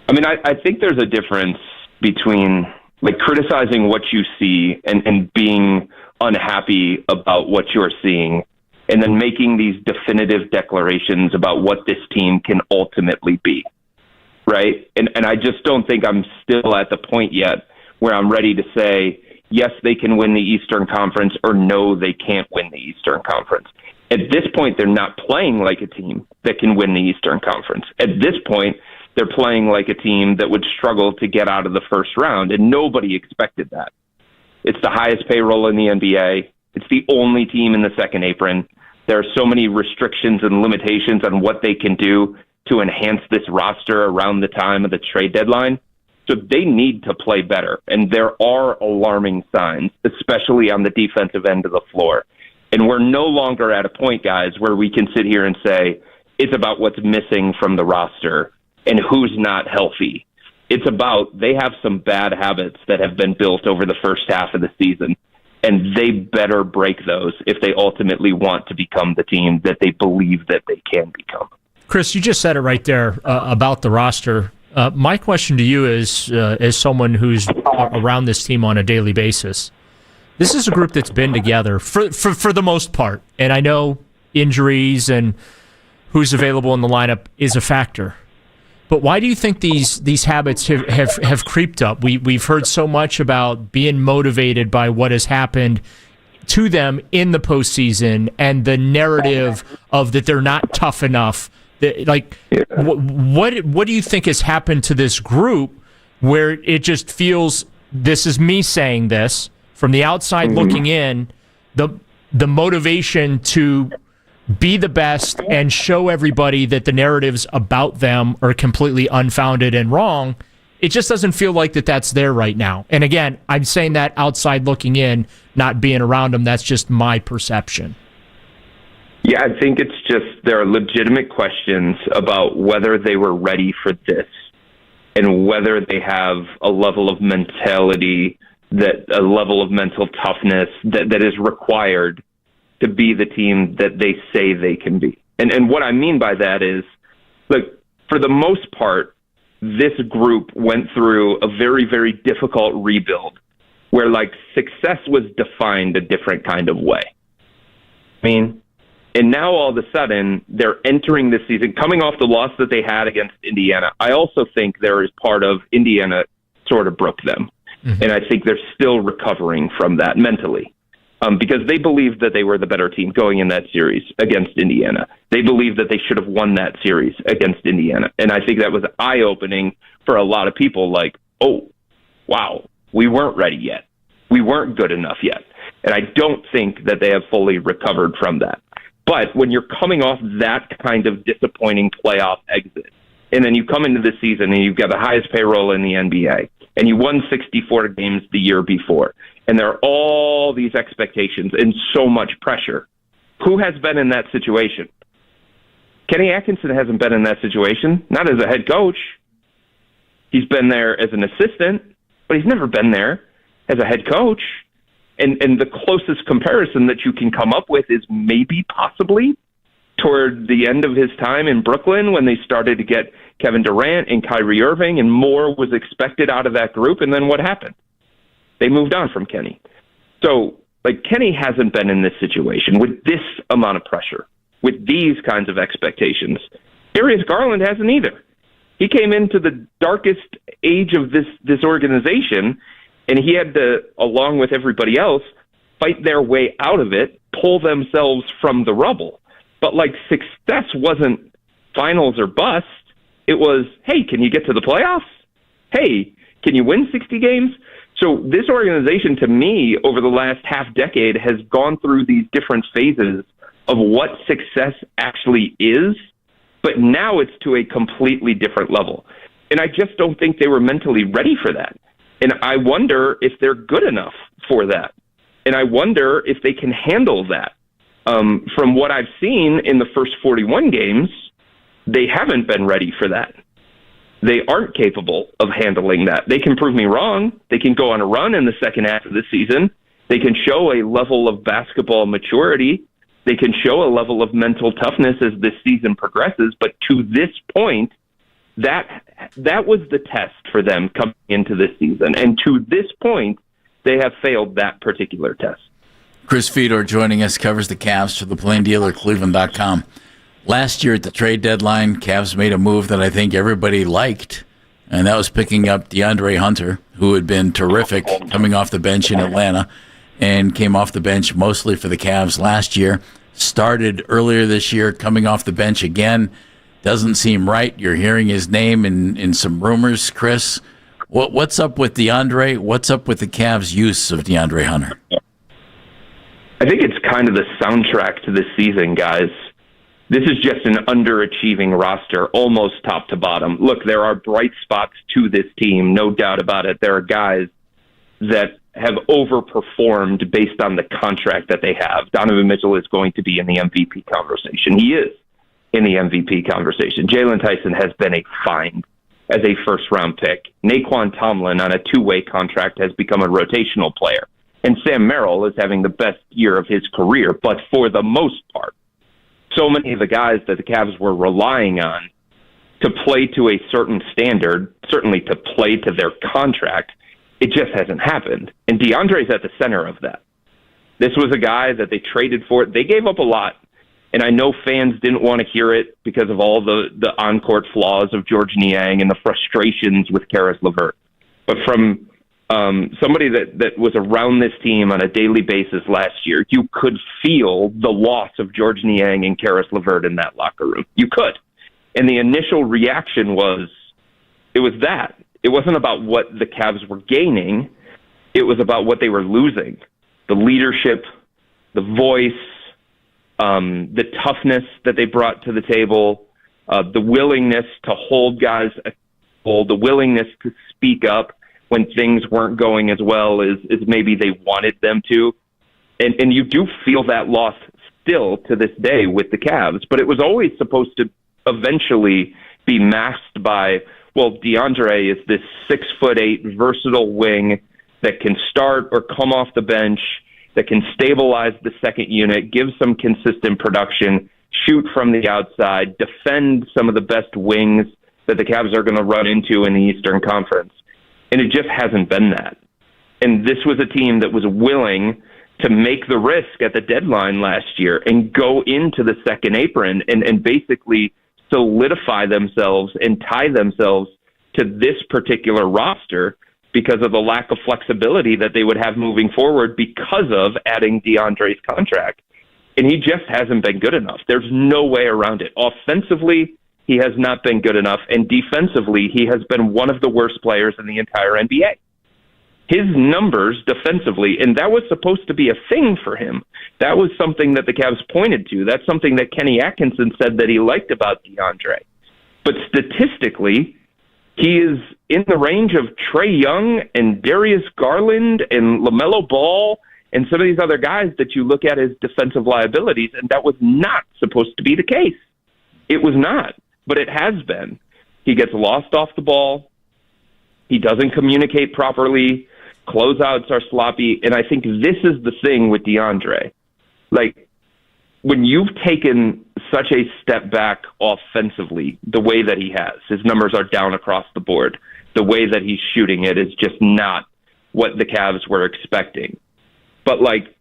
I mean, I think there's a difference between like criticizing what you see and being unhappy about what you're seeing, and then making these definitive declarations about what this team can ultimately be. Right. And I just don't think I'm still at the point yet where I'm ready to say, yes, they can win the Eastern Conference, or no, they can't win the Eastern Conference. At this point, they're not playing like a team that can win the Eastern Conference. At this point, they're playing like a team that would struggle to get out of the first round, and nobody expected that. It's the highest payroll in the NBA. It's the only team in the second apron. There are so many restrictions and limitations on what they can do to enhance this roster around the time of the trade deadline. So they need to play better. And there are alarming signs, especially on the defensive end of the floor. And we're no longer at a point, guys, where we can sit here and say it's about what's missing from the roster and who's not healthy. It's about they have some bad habits that have been built over the first half of the season, and they better break those if they ultimately want to become the team that they believe that they can become. Chris, you just said it right there about the roster. My question to you is, as someone who's around this team on a daily basis, this is a group that's been together for the most part, and I know injuries and who's available in the lineup is a factor. But why do you think these habits have creeped up? We've heard so much about being motivated by what has happened to them in the postseason and the narrative of that they're not tough enough. Like, what do you think has happened to this group where it just feels, this is me saying this, from the outside looking in, the motivation to be the best and show everybody that the narratives about them are completely unfounded and wrong, it just doesn't feel like that's there right now. And again, I'm saying that outside looking in, not being around them, that's just my perception. Yeah, I think it's just there are legitimate questions about whether they were ready for this and whether they have a level of mentality, a level of mental toughness that is required to be the team that they say they can be. And what I mean by that is, look, for the most part, this group went through a very, very difficult rebuild where success was defined a different kind of way. I mean, and now all of a sudden they're entering this season, coming off the loss that they had against Indiana. I also think there is part of Indiana sort of broke them. Mm-hmm. And I think they're still recovering from that mentally. Because they believed that they were the better team going in that series against Indiana. They believed that they should have won that series against Indiana. And I think that was eye-opening for a lot of people, like, oh, wow, we weren't ready yet. We weren't good enough yet. And I don't think that they have fully recovered from that. But when you're coming off that kind of disappointing playoff exit, And then you come into this season and you've got the highest payroll in the NBA, and you won 64 games the year before. And there are all these expectations and so much pressure. Who has been in that situation? Kenny Atkinson hasn't been in that situation, not as a head coach. He's been there as an assistant, but he's never been there as a head coach. And the closest comparison that you can come up with is maybe possibly toward the end of his time in Brooklyn when they started to get Kevin Durant and Kyrie Irving, and more was expected out of that group. And then what happened? They moved on from Kenny. So, Kenny hasn't been in this situation with this amount of pressure, with these kinds of expectations. Darius Garland hasn't either. He came into the darkest age of this organization, and he had to, along with everybody else, fight their way out of it, pull themselves from the rubble. But success wasn't finals or bust. It was, hey, can you get to the playoffs? Hey, can you win 60 games? So this organization, to me, over the last half decade, has gone through these different phases of what success actually is, but now it's to a completely different level. And I just don't think they were mentally ready for that. And I wonder if they're good enough for that. And I wonder if they can handle that. From what I've seen in the first 41 games, they haven't been ready for that. They aren't capable of handling that. They can prove me wrong. They can go on a run in the second half of the season. They can show a level of basketball maturity. They can show a level of mental toughness as this season progresses. But to this point, that was the test for them coming into this season. And to this point, they have failed that particular test. Chris Fedor joining us, covers the Cavs for the Plain Dealer, Cleveland.com. Last year at the trade deadline, Cavs made a move that I think everybody liked, and that was picking up DeAndre Hunter, who had been terrific coming off the bench in Atlanta and came off the bench mostly for the Cavs last year. Started earlier this year, coming off the bench again. Doesn't seem right. You're hearing his name in some rumors, Chris. What's up with DeAndre? What's up with the Cavs' use of DeAndre Hunter? I think it's kind of the soundtrack to this season, guys. This is just an underachieving roster, almost top to bottom. Look, there are bright spots to this team, no doubt about it. There are guys that have overperformed based on the contract that they have. Donovan Mitchell is going to be in the MVP conversation. He is in the MVP conversation. Jalen Tyson has been a find as a first-round pick. Naquan Tomlin on a two-way contract has become a rotational player. And Sam Merrill is having the best year of his career, but for the most part, so many of the guys that the Cavs were relying on to play to a certain standard, certainly to play to their contract, it just hasn't happened. And DeAndre's at the center of that. This was a guy that they traded for. They gave up a lot. And I know fans didn't want to hear it because of all the on-court flaws of George Niang and the frustrations with Karis LeVert. But from somebody that was around this team on a daily basis last year, you could feel the loss of George Niang and Karis LeVert in that locker room. You could. And the initial reaction was, it was that. It wasn't about what the Cavs were gaining. It was about what they were losing. The leadership, the voice, the toughness that they brought to the table, the willingness to hold guys accountable, the willingness to speak up when things weren't going as well as maybe they wanted them to. And you do feel that loss still to this day with the Cavs, but it was always supposed to eventually be masked by, well, DeAndre is this 6'8" versatile wing that can start or come off the bench, that can stabilize the second unit, give some consistent production, shoot from the outside, defend some of the best wings that the Cavs are going to run into in the Eastern Conference. And it just hasn't been that. And this was a team that was willing to make the risk at the deadline last year and go into the second apron and basically solidify themselves and tie themselves to this particular roster because of the lack of flexibility that they would have moving forward because of adding DeAndre's contract. And he just hasn't been good enough. There's no way around it. Offensively, he has not been good enough. And defensively, he has been one of the worst players in the entire NBA. His numbers defensively, and that was supposed to be a thing for him. That was something that the Cavs pointed to. That's something that Kenny Atkinson said that he liked about DeAndre. But statistically, he is in the range of Trae Young and Darius Garland and LaMelo Ball and some of these other guys that you look at as defensive liabilities, and that was not supposed to be the case. It was not, but it has been. He gets lost off the ball. He doesn't communicate properly. Closeouts are sloppy, and I think this is the thing with DeAndre. Like, when you've taken such a step back offensively, the way that he has, his numbers are down across the board. The way that he's shooting it is just not what the Cavs were expecting. But, like,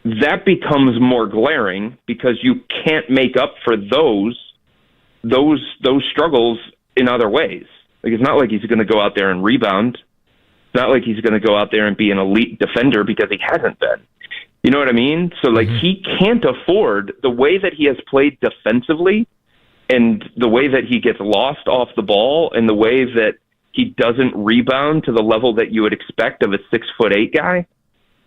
that becomes more glaring because you can't make up for those struggles in other ways. Like, it's not like he's going to go out there and rebound. It's not like he's going to go out there and be an elite defender because he hasn't been. You know what I mean? So, like, he can't afford the way that he has played defensively and the way that he gets lost off the ball and the way that he doesn't rebound to the level that you would expect of a 6'8" guy.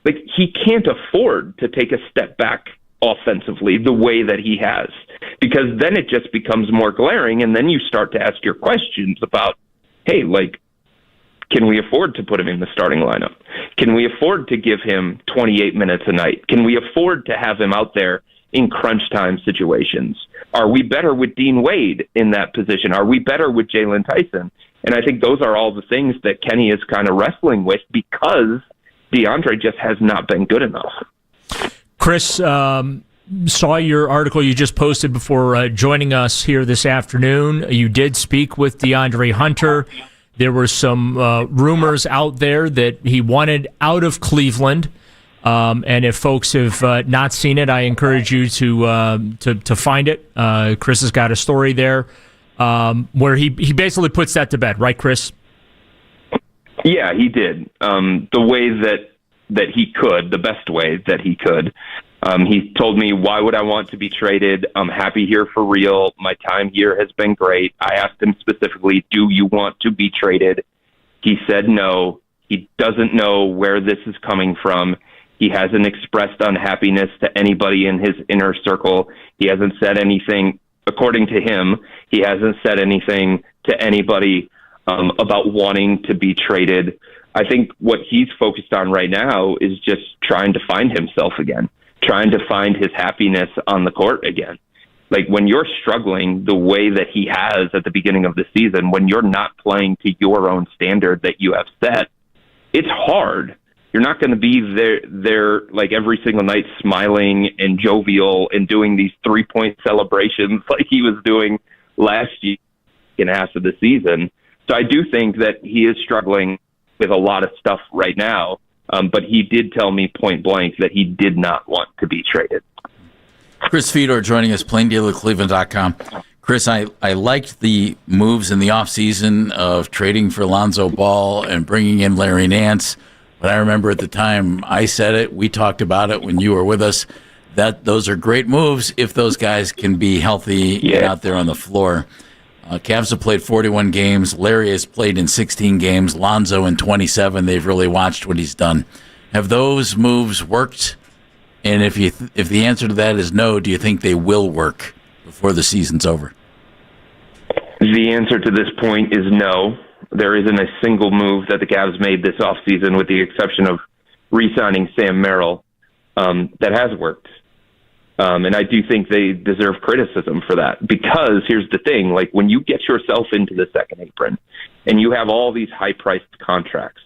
Like, he can't afford to take a step back offensively the way that he has, because then it just becomes more glaring, and then you start to ask your questions about, hey, like, can we afford to put him in the starting lineup? Can we afford to give him 28 minutes a night? Can we afford to have him out there in crunch time situations? Are we better with Dean Wade in that position? Are we better with Jalen Tyson? And I think those are all the things that Kenny is kind of wrestling with because DeAndre just has not been good enough. Chris, saw your article you just posted before joining us here this afternoon. You did speak with DeAndre Hunter. There were some rumors out there that he wanted out of Cleveland. And if folks have not seen it, I encourage you to find it. Chris has got a story there where he basically puts that to bed, right, Chris? Yeah, he did. The way that he could, the best way that he could. He told me, why would I want to be traded? I'm happy here for real. My time here has been great. I asked him specifically, do you want to be traded? He said no. He doesn't know where this is coming from. He hasn't expressed unhappiness to anybody in his inner circle. He hasn't said anything, according to him, he hasn't said anything to anybody about wanting to be traded. I think what he's focused on right now is just trying to find himself again, trying to find his happiness on the court again. Like, when you're struggling the way that he has at the beginning of the season, when you're not playing to your own standard that you have set, it's hard. You're not going to be there like every single night smiling and jovial and doing these 3-point celebrations like he was doing last year in half of the season. So I do think that he is struggling with a lot of stuff right now. But he did tell me point blank that he did not want to be traded. Chris Fedor joining us, plaindealercleveland.com. Chris, I liked the moves in the offseason of trading for Lonzo Ball and bringing in Larry Nance. But I remember at the time I said it, we talked about it when you were with us, that those are great moves if those guys can be healthy and out there on the floor. Cavs have played 41 games. Larry has played in 16 games. Lonzo in 27. They've really watched what he's done. Have those moves worked? And if the answer to that is no, do you think they will work before the season's over? The answer to this point is no. There isn't a single move that the Cavs made this offseason, with the exception of re-signing Sam Merrill, that has worked. And I do think they deserve criticism for that, because here's the thing, like, when you get yourself into the second apron and you have all these high-priced contracts,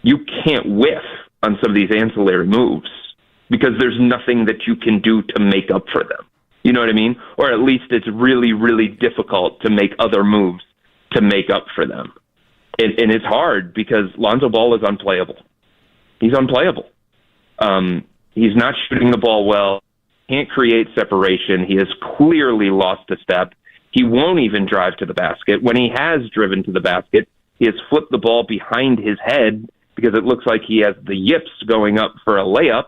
you can't whiff on some of these ancillary moves because there's nothing that you can do to make up for them. You know what I mean? Or at least it's really, really difficult to make other moves to make up for them. And it's hard because Lonzo Ball is unplayable. He's unplayable. He's not shooting the ball well. Can't create separation. He has clearly lost a step. He won't even drive to the basket. When he has driven to the basket, he has flipped the ball behind his head because it looks like he has the yips going up for a layup.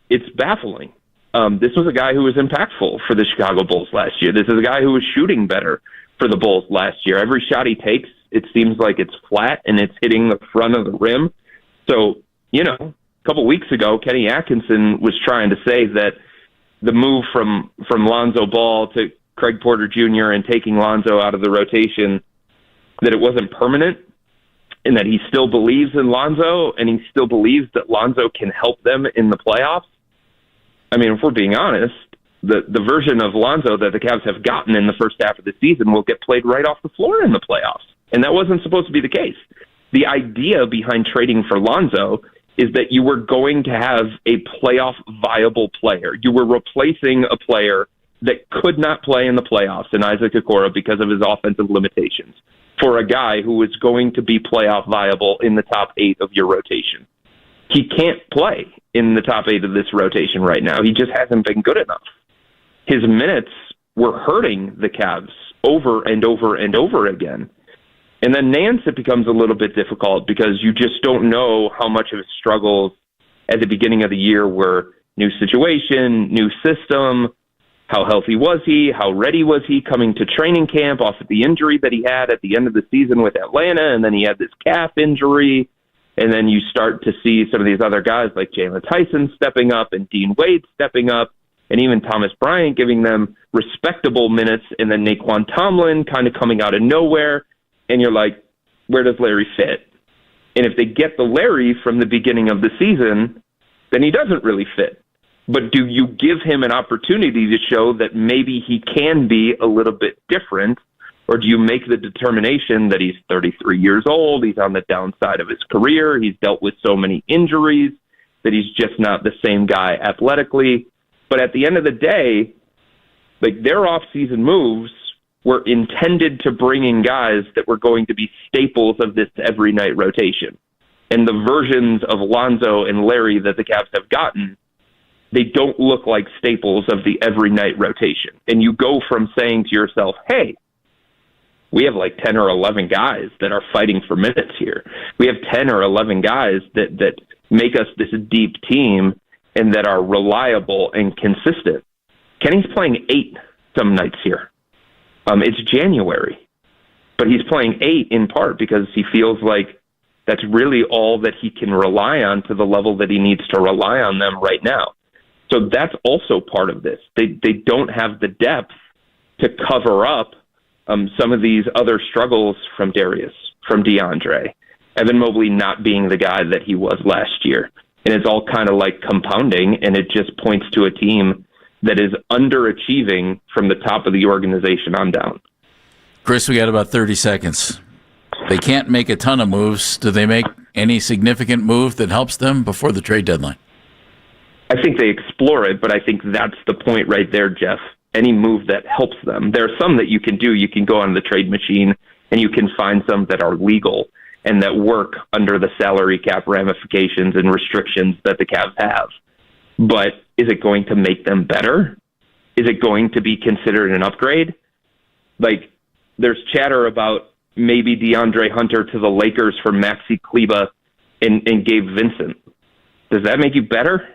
It's baffling. This was a guy who was impactful for the Chicago Bulls last year. This is a guy who was shooting better for the Bulls last year. Every shot he takes, it seems like it's flat and it's hitting the front of the rim. So, you know, a couple weeks ago, Kenny Atkinson was trying to say that the move from Lonzo Ball to Craig Porter Jr. and taking Lonzo out of the rotation, that it wasn't permanent and that he still believes in Lonzo and he still believes that Lonzo can help them in the playoffs. I mean, if we're being honest, the version of Lonzo that the Cavs have gotten in the first half of the season will get played right off the floor in the playoffs. And that wasn't supposed to be the case. The idea behind trading for Lonzo is that you were going to have a playoff viable player. You were replacing a player that could not play in the playoffs in Isaac Okoro because of his offensive limitations for a guy who is going to be playoff viable in the top 8 of your rotation. He can't play in the top 8 of this rotation right now. He just hasn't been good enough. His minutes were hurting the Cavs over and over and over again. And then Nance, it becomes a little bit difficult because you just don't know how much of his struggles at the beginning of the year were new situation, new system, how healthy was he, how ready was he coming to training camp off of the injury that he had at the end of the season with Atlanta, and then he had this calf injury, and then you start to see some of these other guys like Jalen Tyson stepping up and Dean Wade stepping up, and even Thomas Bryant giving them respectable minutes, and then Naquan Tomlin kind of coming out of nowhere. And you're like, where does Larry fit? And if they get the Larry from the beginning of the season, then he doesn't really fit. But do you give him an opportunity to show that maybe he can be a little bit different? Or do you make the determination that he's 33 years old, he's on the downside of his career, he's dealt with so many injuries, that he's just not the same guy athletically? But at the end of the day, like, their offseason moves were intended to bring in guys that were going to be staples of this every night rotation. And the versions of Lonzo and Larry that the Cavs have gotten, they don't look like staples of the every night rotation. And you go from saying to yourself, hey, we have like 10 or 11 guys that are fighting for minutes here. We have 10 or 11 guys that make us this deep team and that are reliable and consistent. Kenny's playing 8 some nights here. It's January, but he's playing 8 in part because he feels like that's really all that he can rely on to the level that he needs to rely on them right now. So that's also part of this. They don't have the depth to cover up some of these other struggles from Darius, from DeAndre, Evan Mobley not being the guy that he was last year. And it's all kind of like compounding, and it just points to a team that is underachieving from the top of the organization on down. Chris, we got about 30 seconds. They can't make a ton of moves. Do they make any significant move that helps them before the trade deadline? I think they explore it, but I think that's the point right there, Jeff. Any move that helps them. There are some that you can do. You can go on the trade machine, and you can find some that are legal and that work under the salary cap ramifications and restrictions that the Cavs have. But is it going to make them better? Is it going to be considered an upgrade? Like, there's chatter about maybe DeAndre Hunter to the Lakers for Maxi Kleber and Gabe Vincent. Does that make you better?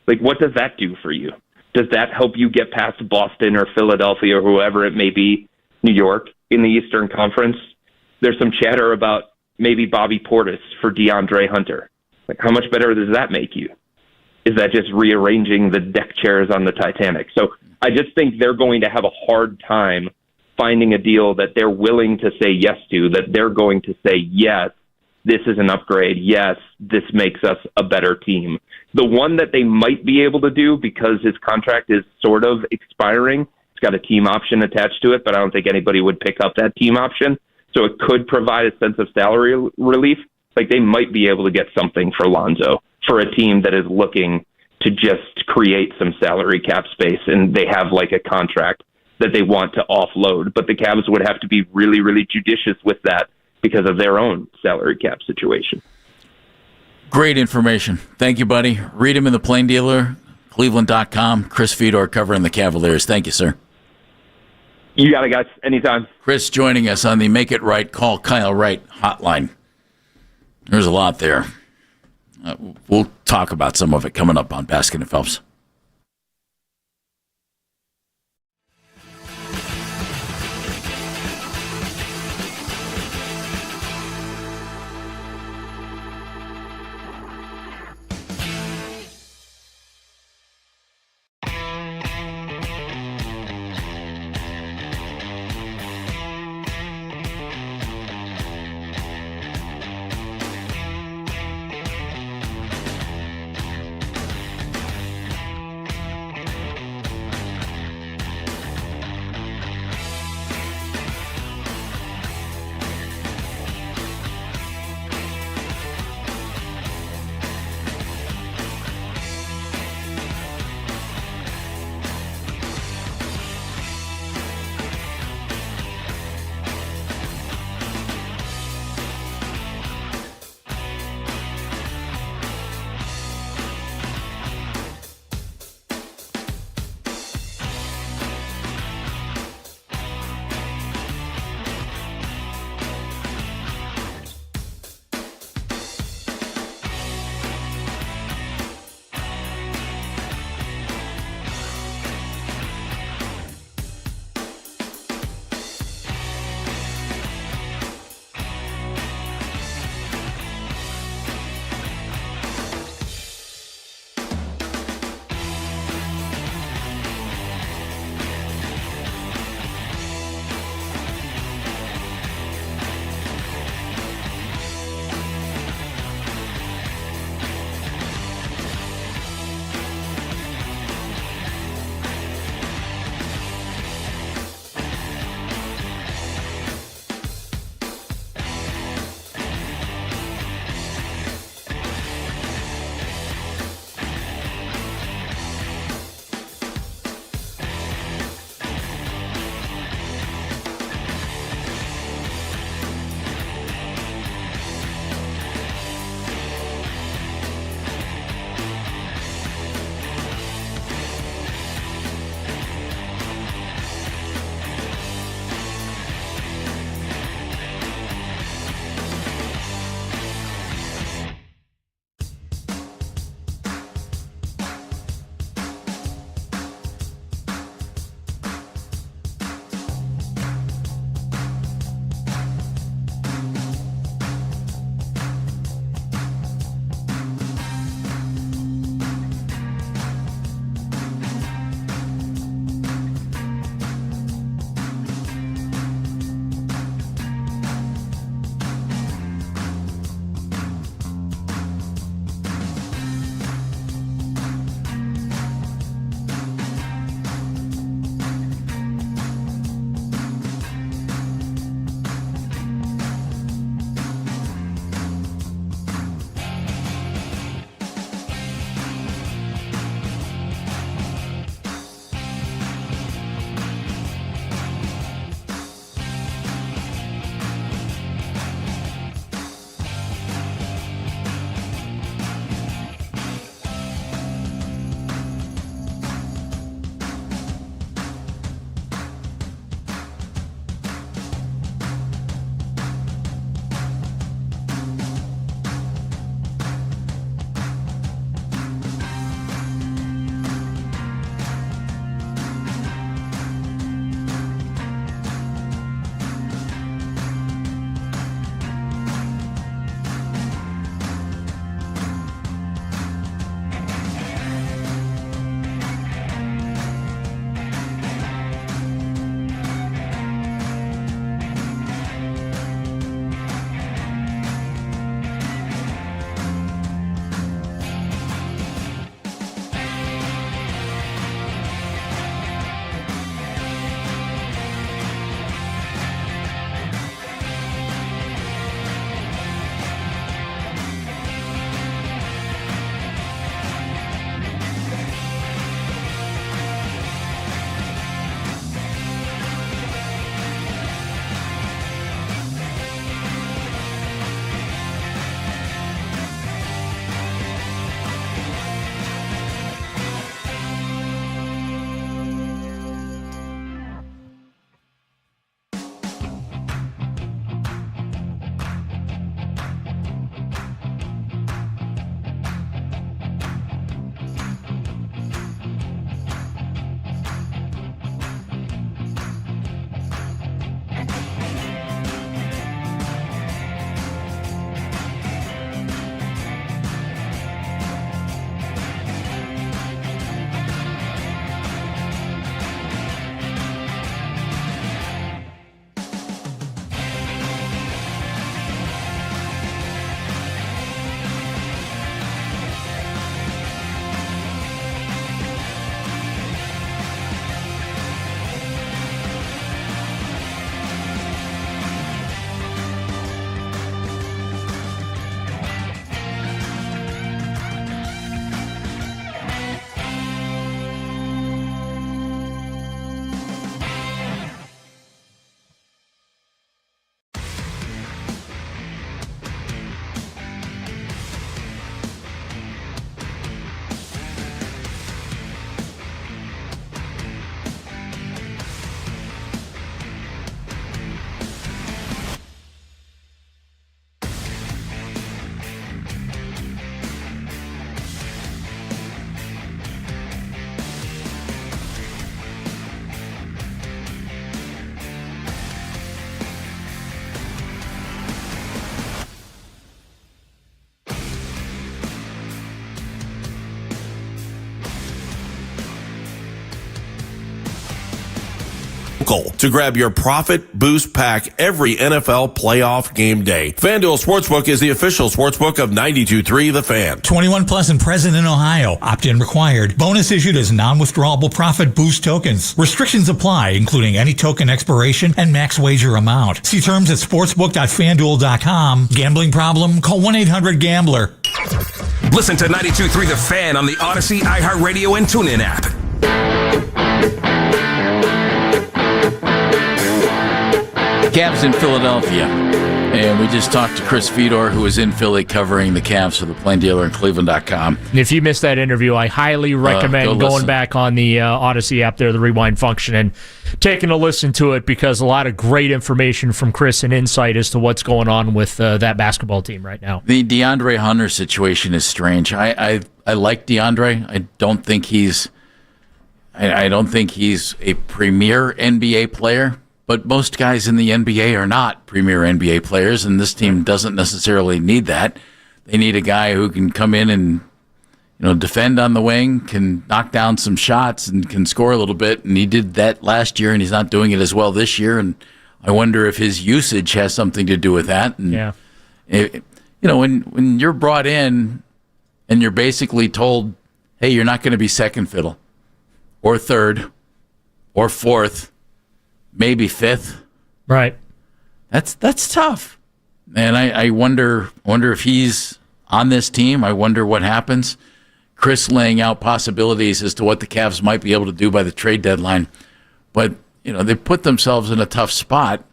Like, what does that do for you? Does that help you get past Boston or Philadelphia or whoever it may be, New York, in the Eastern Conference? There's some chatter about maybe Bobby Portis for DeAndre Hunter. Like, how much better does that make you? Is that just rearranging the deck chairs on the Titanic? So I just think they're going to have a hard time finding a deal that they're willing to say yes to, that they're going to say, yes, this is an upgrade. Yes, this makes us a better team. The one that they might be able to do, because his contract is sort of expiring, it's got a team option attached to it, but I don't think anybody would pick up that team option. So it could provide a sense of salary relief. Like, they might be able to get something for Lonzo, for a team that is looking to just create some salary cap space, and they have like a contract that they want to offload. But the Cavs would have to be really, really judicious with that because of their own salary cap situation. Great information. Thank you, buddy. Read him in the Plain Dealer, Cleveland.com. Chris Fedor covering the Cavaliers. Thank you, sir. You got it, guys. Anytime. Chris joining us on the Make It Right, Call Kyle Wright hotline. There's a lot there. We'll talk about some of it coming up on Baskin and Phelps. local to grab your Profit Boost Pack every NFL playoff game day. FanDuel Sportsbook is the official sportsbook of 92.3 The Fan. 21 plus and present in Ohio. Opt-in required. Bonus issued as non-withdrawable Profit Boost tokens. Restrictions apply, including any token expiration and max wager amount. See terms at sportsbook.fanduel.com. Gambling problem? Call 1-800-GAMBLER. Listen to 92.3 The Fan on the Odyssey, iHeartRadio, and TuneIn app. Cavs in Philadelphia. And we just talked to Chris Fedor, who is in Philly covering the Cavs for the Plain Dealer and Cleveland.com. And if you missed that interview, I highly recommend going back on the Odyssey app there, the rewind function, and taking a listen to it, because a lot of great information from Chris and insight as to what's going on with that basketball team right now. The DeAndre Hunter situation is strange. I like DeAndre. I don't think he's a premier NBA player. But most guys in the NBA are not premier NBA players, and this team doesn't necessarily need that. They need a guy who can come in and, defend on the wing, can knock down some shots, and can score a little bit. And he did that last year, and he's not doing it as well this year. And I wonder if his usage has something to do with that. And, yeah. When you're brought in and you're basically told, hey, you're not going to be second fiddle or third or fourth, maybe fifth. Right. That's tough. And I wonder if he's on this team. I wonder what happens. Chris laying out possibilities as to what the Cavs might be able to do by the trade deadline. But, they put themselves in a tough spot.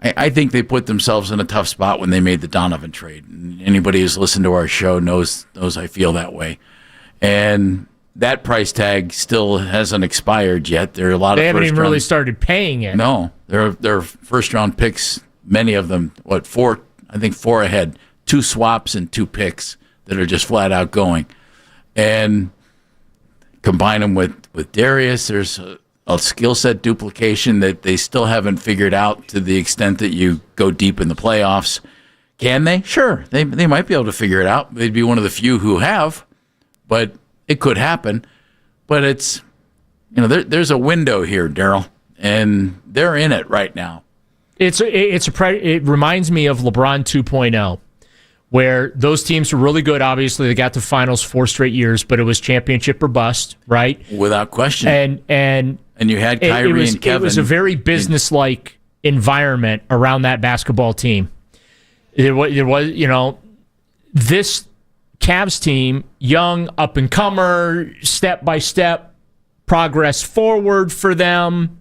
I think they put themselves in a tough spot when they made the Donovan trade. And anybody who's listened to our show knows I feel that way. And that price tag still hasn't expired yet. There are a lot they of haven't even really started paying it. No, they're first-round picks, many of them, four ahead, 2 swaps and 2 picks that are just flat out going. And combine them with Darius, there's a skill set duplication that they still haven't figured out to the extent that you go deep in the playoffs. Can they? Sure, they might be able to figure it out. They'd be one of the few who have, but it could happen. But it's, there's a window here, Daryl, and they're in it right now. It reminds me of LeBron 2.0, where those teams were really good. Obviously, they got to finals 4 straight years, but it was championship or bust, right? Without question. And you had Kyrie and Kevin. It was a very business-like environment around that basketball team. It was, this Cavs team, young, up-and-comer, step-by-step progress forward for them,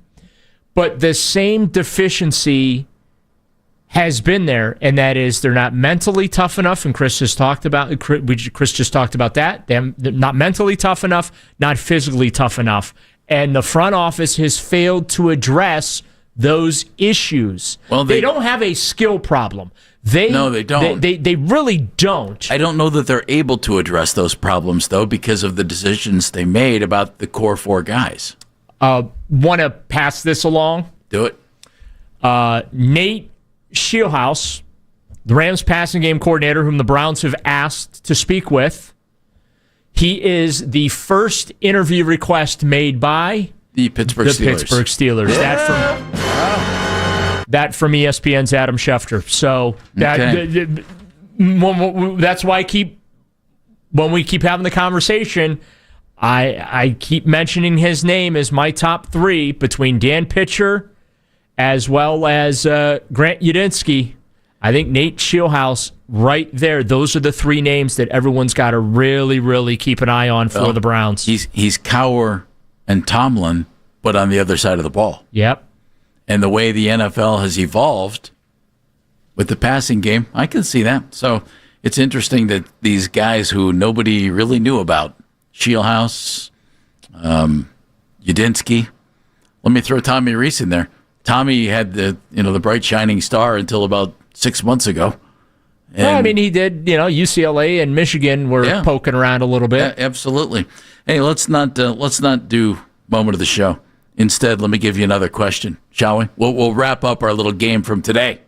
but the same deficiency has been there, and that is they're not mentally tough enough, and Chris just talked about that. They're not mentally tough enough, not physically tough enough, and the front office has failed to address those issues. Well, they don't have a skill problem. No, they don't. They really don't. I don't know that they're able to address those problems, though, because of the decisions they made about the core 4 guys. Want to pass this along? Do it. Nate Scheelhaase, the Rams passing game coordinator, whom the Browns have asked to speak with. He is the first interview request made by the Pittsburgh Steelers. Yeah. That from ESPN's Adam Schefter. So that's why when we keep having the conversation, I keep mentioning his name as my top 3 between Dan Pitcher as well as Grant Udinski. I think Nate Scheelhaase right there. Those are the 3 names that everyone's got to really, really keep an eye on for the Browns. He's Cowher and Tomlin, but on the other side of the ball. Yep. And the way the NFL has evolved with the passing game, I can see that. So it's interesting that these guys who nobody really knew about, Scheelhaase, Udinski, let me throw Tommy Rees in there. Tommy had the bright shining star until about 6 months ago. Well, I mean, he did. UCLA and Michigan were poking around a little bit. Absolutely. Hey, let's not do moment of the show. Instead, let me give you another question, shall we? We'll wrap up our little game from today.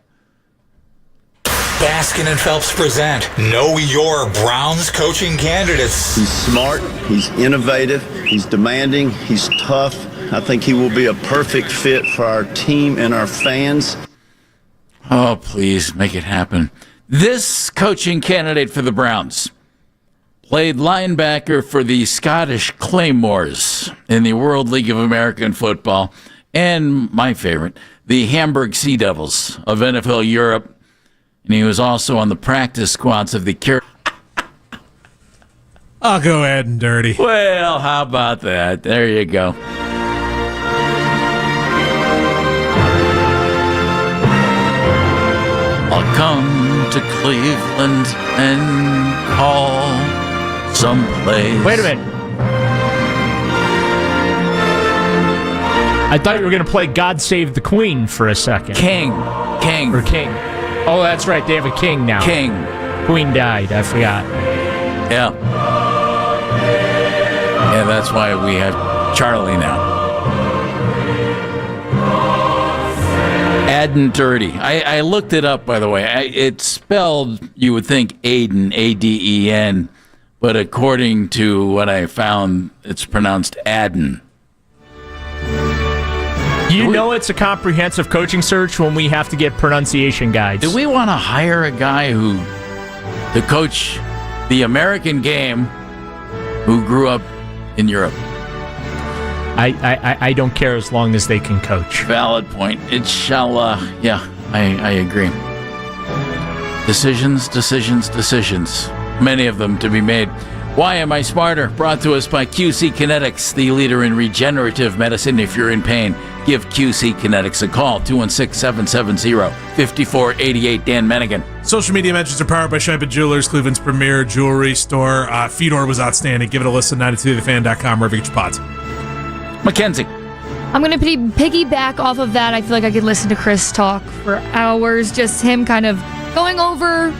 Baskin and Phelps present Know Your Browns Coaching Candidates. He's smart, he's innovative, he's demanding, he's tough. I think he will be a perfect fit for our team and our fans. Oh, please make it happen. This coaching candidate for the Browns played linebacker for the Scottish Claymores in the World League of American Football, and my favorite, the Hamburg Sea Devils of NFL Europe. And he was also on the practice squads of the I'll go ahead and dirty. Well, how about that? There you go. I'll come to Cleveland and call someplace. Wait a minute. I thought you were going to play God Save the Queen for a second. King. Or King. Oh, that's right. They have a king now. King. Queen died. I forgot. Yeah. Yeah, that's why we have Charlie now. Aden Dirty. I looked it up, by the way. It's spelled, you would think, Aden, A-D-E-N, but according to what I found, it's pronounced Aden. You know it's a comprehensive coaching search when we have to get pronunciation guides. Do we want to hire a guy to coach the American game who grew up in Europe? I don't care as long as they can coach. Valid point. It shall, I agree. Decisions. Many of them to be made. Why Am I Smarter? Brought to us by QC Kinetics, the leader in regenerative medicine. If you're in pain, give QC Kinetics a call. 216-770-5488. Dan Mennigan. Social media mentions are powered by Shaiba Jewelers, Cleveland's premier jewelry store. Fedor was outstanding. Give it a listen, 923thefan.com, wherever you get your pods. Mackenzie. I'm going to piggyback off of that. I feel like I could listen to Chris talk for hours, just him kind of going over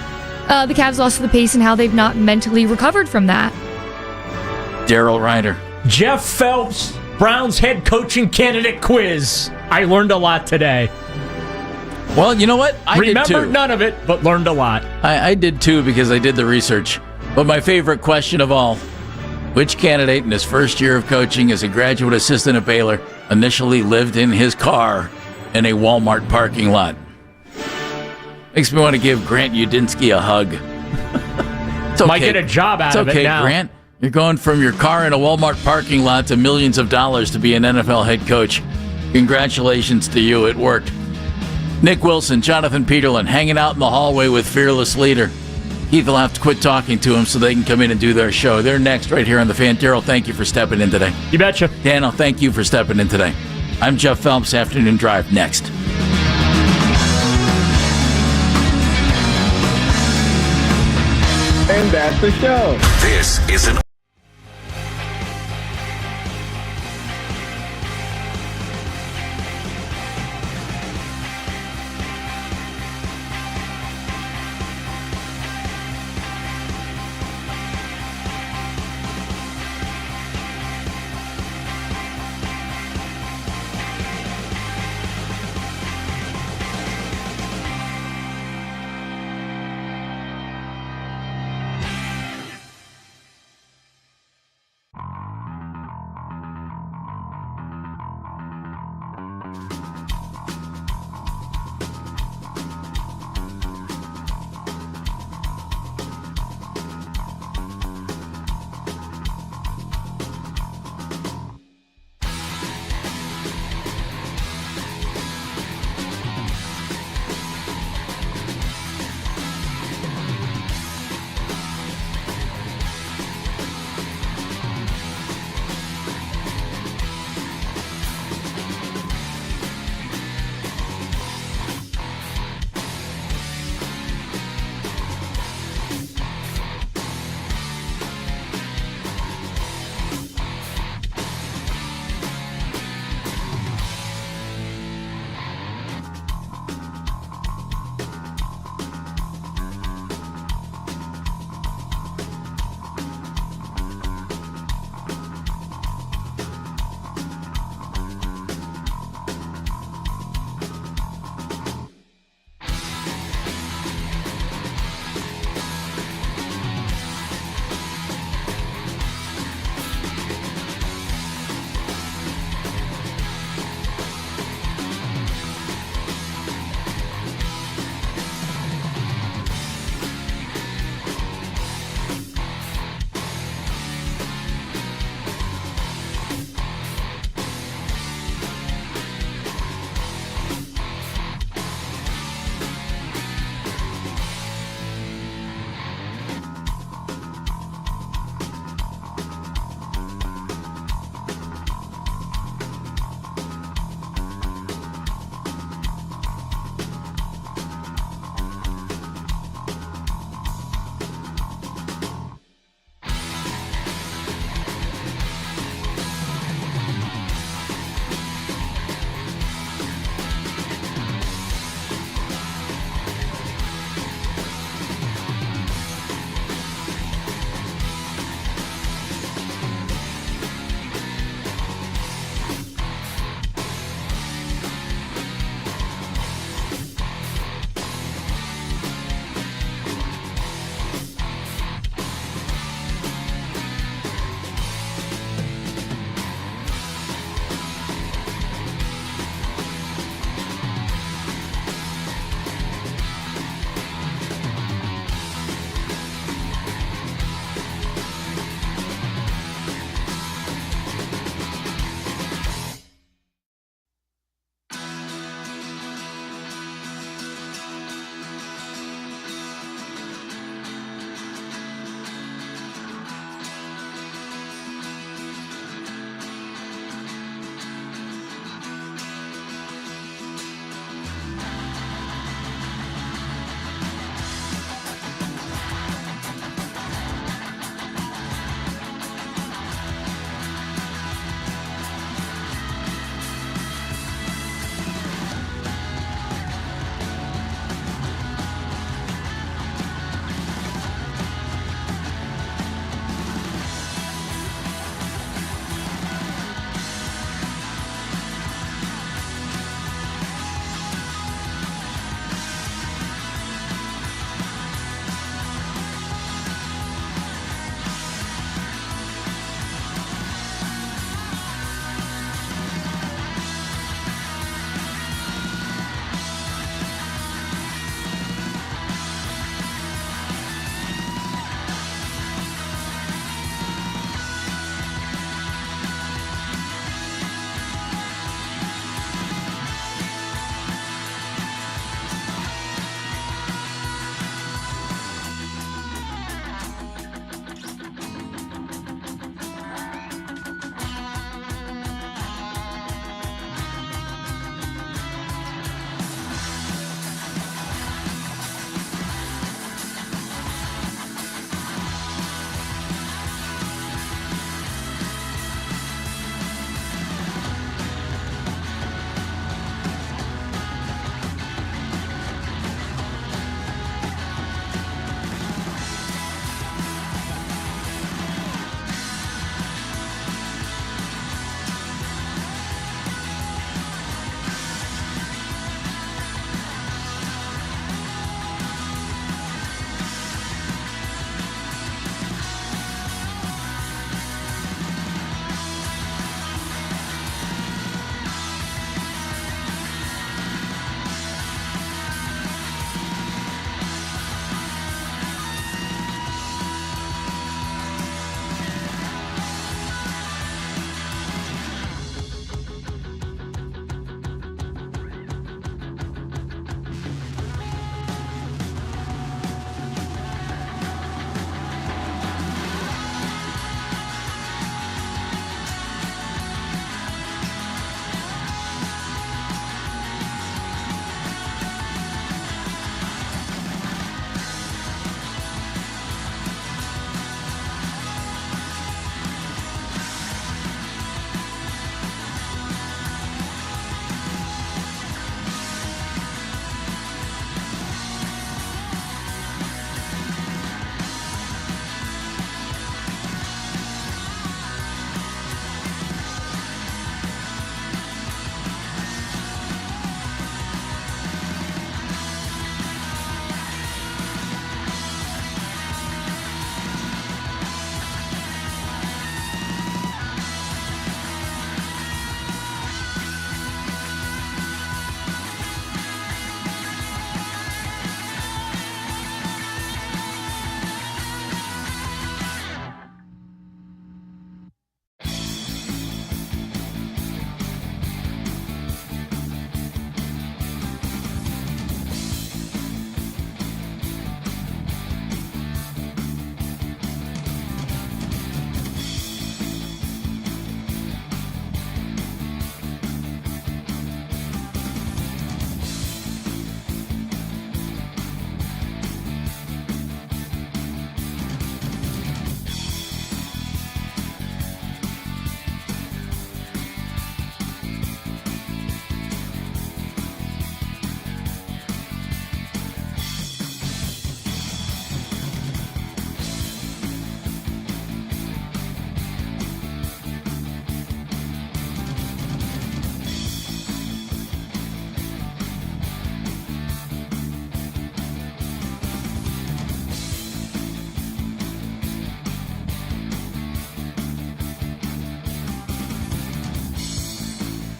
the Cavs loss to the pace and how they've not mentally recovered from that. Daryl Ryder. Jeff Phelps, Browns head coaching candidate quiz. I learned a lot today. Well, you know what? I did too. Remembered none of it, but learned a lot. I did too because I did the research. But my favorite question of all, which candidate in his first year of coaching as a graduate assistant at Baylor initially lived in his car in a Walmart parking lot? Makes me want to give Grant Udinsky a hug. It's okay. Might get a job out of it now. Grant. You're going from your car in a Walmart parking lot to millions of dollars to be an NFL head coach. Congratulations to you. It worked. Nick Wilson, Jonathan Peterlin, hanging out in the hallway with Fearless Leader. Heath will have to quit talking to him so they can come in and do their show. They're next right here on The Fan. Daryl, thank you for stepping in today. You betcha. Daniel, thank you for stepping in today. I'm Jeff Phelps, Afternoon Drive, next. And that's the show. This is an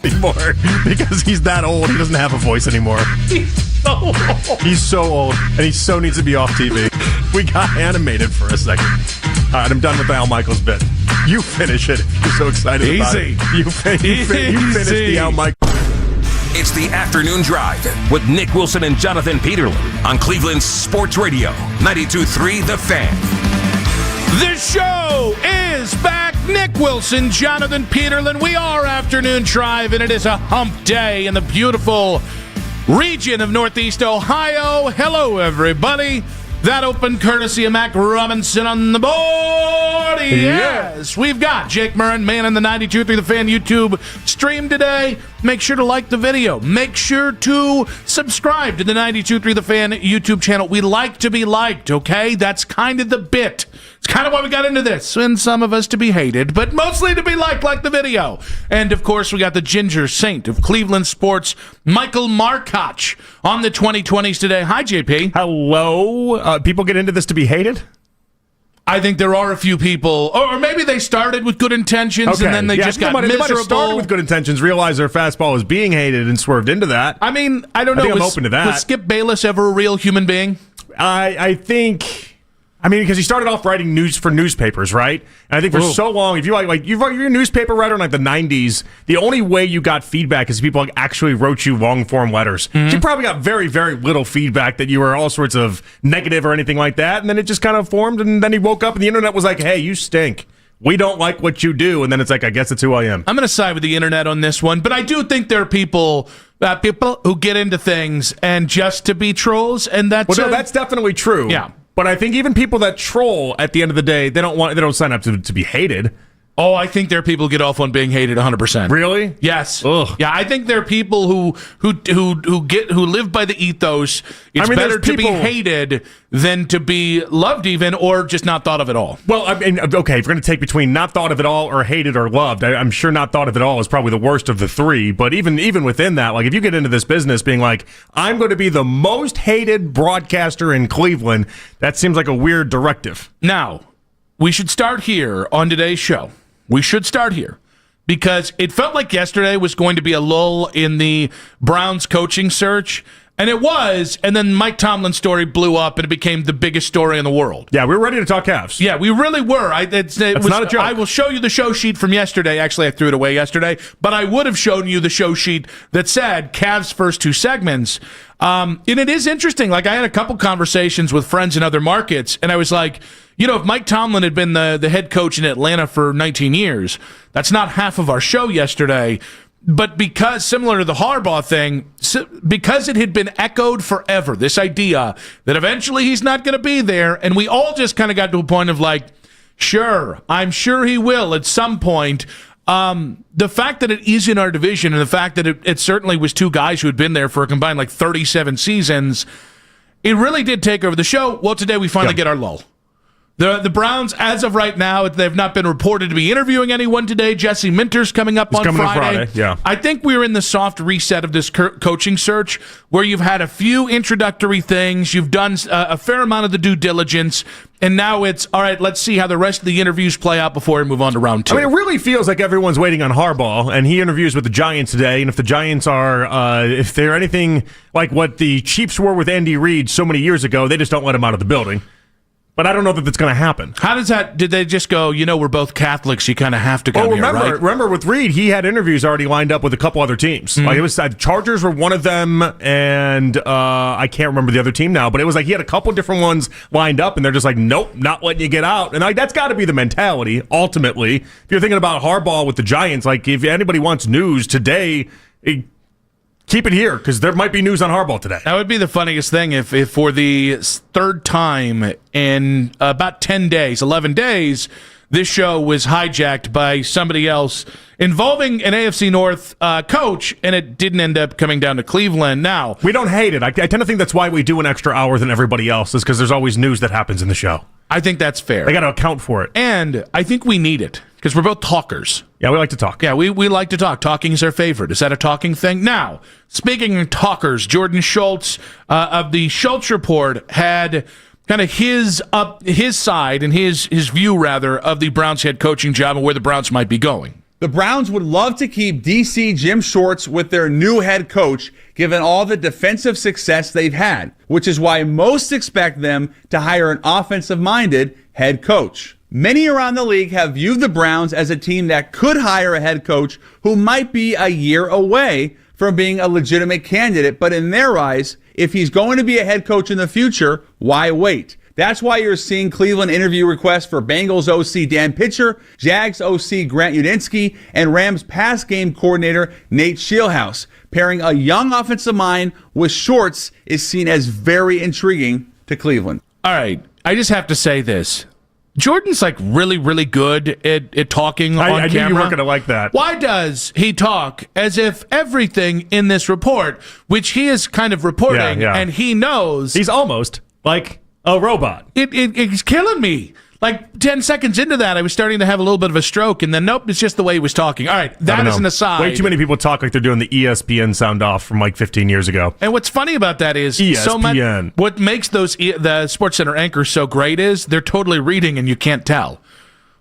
anymore because he's that old. He doesn't have a voice anymore. He's so old, and he so needs to be off TV. We got animated for a second. All right, I'm done with the Al Michaels bit. You finish it. You're so excited about it. You finish the Al Michaels. It's the Afternoon Drive with Nick Wilson and Jonathan Peterlin on Cleveland Sports Radio, 92.3 The Fan. The show is back. Nick Wilson, Jonathan Peterlin. We are Afternoon Drive, and it is a hump day in the beautiful region of Northeast Ohio. Hello, everybody. That opened courtesy of Mac Robinson on the board. Yes, we've got Jake Murren, man in the 92.3 The Fan YouTube stream today. Make sure to like the video. Make sure to subscribe to the 92.3 The Fan YouTube channel. We like to be liked, okay? That's kind of the bit. It's kind of why we got into this. And some of us to be hated, but mostly to be liked, like the video. And, of course, we got the Ginger Saint of Cleveland sports, Michael Markoch, on the 2020s today. Hi, JP. Hello. People get into this to be hated? I think there are a few people, or maybe they started with good intentions and then they just got miserable. They might have started with good intentions, realized their fastball was being hated, and swerved into that. I mean, I don't know. I'm open to that. Was Skip Bayless ever a real human being? I think... I mean, because he started off writing news for newspapers, right? And I think for so long, if you you're a newspaper writer in like the 90s, the only way you got feedback is people actually wrote you long form letters. Mm-hmm. So you probably got very, very little feedback that you were all sorts of negative or anything like that. And then it just kind of formed. And then he woke up and the internet was like, hey, you stink. We don't like what you do. And then it's like, I guess it's who I am. I'm going to side with the internet on this one. But I do think there are people who get into things and just to be trolls. And that's that's definitely true. Yeah. But I think even people that troll at the end of the day, they don't sign up to be hated. Oh, I think there are people who get off on being hated 100%. Really? Yes. Ugh. Yeah, I think there are people who live by the ethos. It's better to be hated than to be loved, even, or just not thought of at all. Well, I mean, okay, if we're going to take between not thought of at all or hated or loved, I'm sure not thought of at all is probably the worst of the three. But even within that, like if you get into this business being like, I'm going to be the most hated broadcaster in Cleveland, that seems like a weird directive. Now, we should start here on today's show. We should start here because it felt like yesterday was going to be a lull in the Browns coaching search, and it was, and then Mike Tomlin's story blew up, and it became the biggest story in the world. Yeah, we were ready to talk Cavs. Yeah, we really were. It's not a joke. I will show you the show sheet from yesterday. Actually, I threw it away yesterday, but I would have shown you the show sheet that said Cavs' first two segments. And it is interesting. Like, I had a couple conversations with friends in other markets, and I was like, if Mike Tomlin had been the head coach in Atlanta for 19 years, that's not half of our show yesterday. But because, similar to the Harbaugh thing, because it had been echoed forever, this idea that eventually he's not going to be there, and we all just kind of got to a point of like, sure, I'm sure he will at some point. The fact that it is in our division and the fact that it certainly was two guys who had been there for a combined like 37 seasons, it really did take over the show. Well, today we finally get our lull. The Browns, as of right now, they've not been reported to be interviewing anyone today. Jesse Minter's coming up on Friday. Yeah. I think we're in the soft reset of this coaching search where you've had a few introductory things, you've done a fair amount of the due diligence, and now it's, all right, let's see how the rest of the interviews play out before we move on to round two. I mean, it really feels like everyone's waiting on Harbaugh, and he interviews with the Giants today, and if the Giants are, if they're anything like what the Chiefs were with Andy Reid so many years ago, they just don't let him out of the building. But I don't know that that's going to happen. How does that? Did they just go, we're both Catholics, you kind of have to come here, right? Remember with Reid, he had interviews already lined up with a couple other teams. Mm-hmm. Like it was Chargers were one of them, and I can't remember the other team now, but it was like he had a couple different ones lined up, and they're just like, nope, not letting you get out. And that's got to be the mentality, ultimately. If you're thinking about Harbaugh with the Giants, like if anybody wants news today, keep it here, because there might be news on Harbaugh today. That would be the funniest thing if for the third time in about 11 days, this show was hijacked by somebody else involving an AFC North coach, and it didn't end up coming down to Cleveland. Now, we don't hate it. I tend to think that's why we do an extra hour than everybody else, is because there's always news that happens in the show. I think that's fair. They got to account for it. And I think we need it, because we're both talkers. Yeah, we like to talk. Yeah, we like to talk. Talking is our favorite. Is that a talking thing? Now, speaking of talkers, Jordan Schultz of the Schultz Report had kind of his side and his view, rather, of the Browns head coaching job and where the Browns might be going. The Browns would love to keep DC Jim Schwartz with their new head coach, given all the defensive success they've had, which is why most expect them to hire an offensive-minded head coach. Many around the league have viewed the Browns as a team that could hire a head coach who might be a year away from being a legitimate candidate, but in their eyes, if he's going to be a head coach in the future, why wait? That's why you're seeing Cleveland interview requests for Bengals OC Dan Pitcher, Jags OC Grant Udinski, and Rams pass game coordinator Nate Scheelhaus. Pairing a young offensive mind with Schwartz is seen as very intriguing to Cleveland. All right, I just have to say this. Jordan's like really, really good at talking on camera. I knew you weren't going to like that. Why does he talk as if everything in this report, which he is kind of reporting, and he knows... He's almost like a robot. It's killing me. Like 10 seconds into that, I was starting to have a little bit of a stroke, and then nope, it's just the way he was talking. All right, that is an aside. Way too many people talk like they're doing the ESPN sound off from like 15 years ago. And what's funny about that is so much. What makes those the SportsCenter anchors so great is they're totally reading, and you can't tell.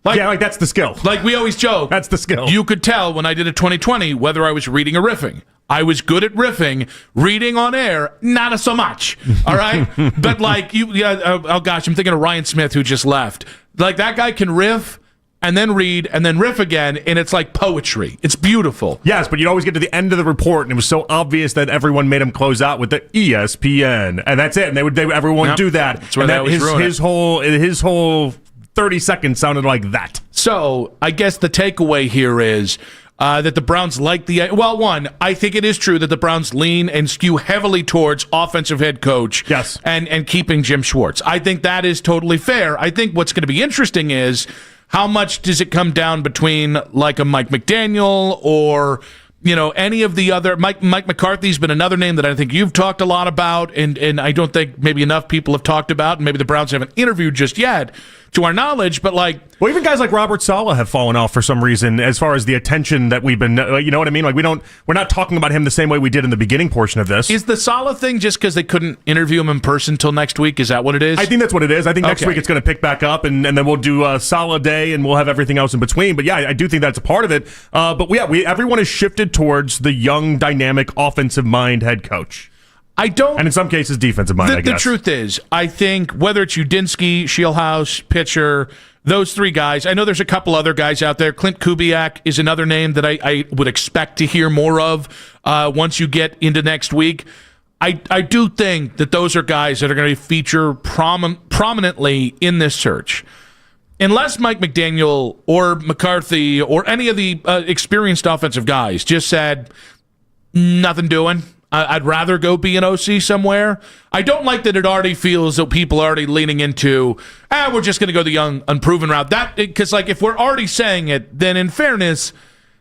Like that's the skill. Like we always joke. That's the skill. You could tell when I did a 2020 whether I was reading or riffing. I was good at riffing. Reading on air, not so much. All right? But like oh gosh, I'm thinking of Ryan Smith who just left. Like that guy can riff and then read and then riff again, and it's like poetry. It's beautiful. Yes, but you'd always get to the end of the report, and it was so obvious that everyone made him close out with the ESPN, and that's it. And everyone would do that. That's where and that his whole 30 seconds sounded like that. So I guess the takeaway here is that the Browns like one, I think it is true that the Browns lean and skew heavily towards offensive head coach and keeping Jim Schwartz. I think that is totally fair. I think what's going to be interesting is how much does it come down between like a Mike McDaniel or any of the other. Mike McCarthy's been another name that I think you've talked a lot about, and I don't think maybe enough people have talked about, and maybe the Browns haven't interviewed just yet, to our knowledge. But even guys like Robert Saleh have fallen off for some reason as far as the attention that we've been. You know what I mean? Like we're not talking about him the same way we did in the beginning portion of this. Is the Saleh thing just because they couldn't interview him in person till next week? Is that what it is? I think that's what it is. I think next week it's going to pick back up, and then we'll do Saleh Day, and we'll have everything else in between. But yeah, I do think that's a part of it. Everyone has shifted towards the young, dynamic, offensive mind head coach. And in some cases, defensive mind, I guess. The truth is, I think whether it's Udinski, Scheelhaus, Pitcher, those three guys, I know there's a couple other guys out there. Clint Kubiak is another name that I would expect to hear more of once you get into next week. I do think that those are guys that are going to feature prominently in this search. Unless Mike McDaniel or McCarthy or any of the experienced offensive guys just said, nothing doing, I'd rather go be an OC somewhere. I don't like that it already feels that people are already leaning into, we're just going to go the young, unproven route. Because if we're already saying it, then in fairness,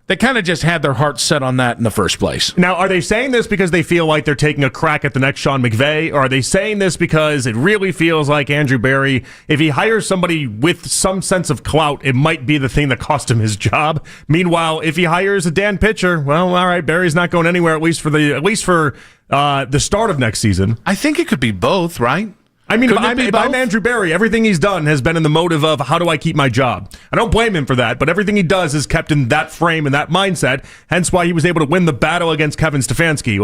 they kind of just had their hearts set on that in the first place. Now, are they saying this because they feel like they're taking a crack at the next Sean McVay, or are they saying this because it really feels like Andrew Berry, if he hires somebody with some sense of clout, it might be the thing that cost him his job? Meanwhile, if he hires a Dan Pitcher, well, all right, Berry's not going anywhere at least for the start of next season. I think it could be both, right? I mean, if I'm Andrew Berry, everything he's done has been in the motive of how do I keep my job. I don't blame him for that, but everything he does is kept in that frame and that mindset. Hence why he was able to win the battle against Kevin Stefanski.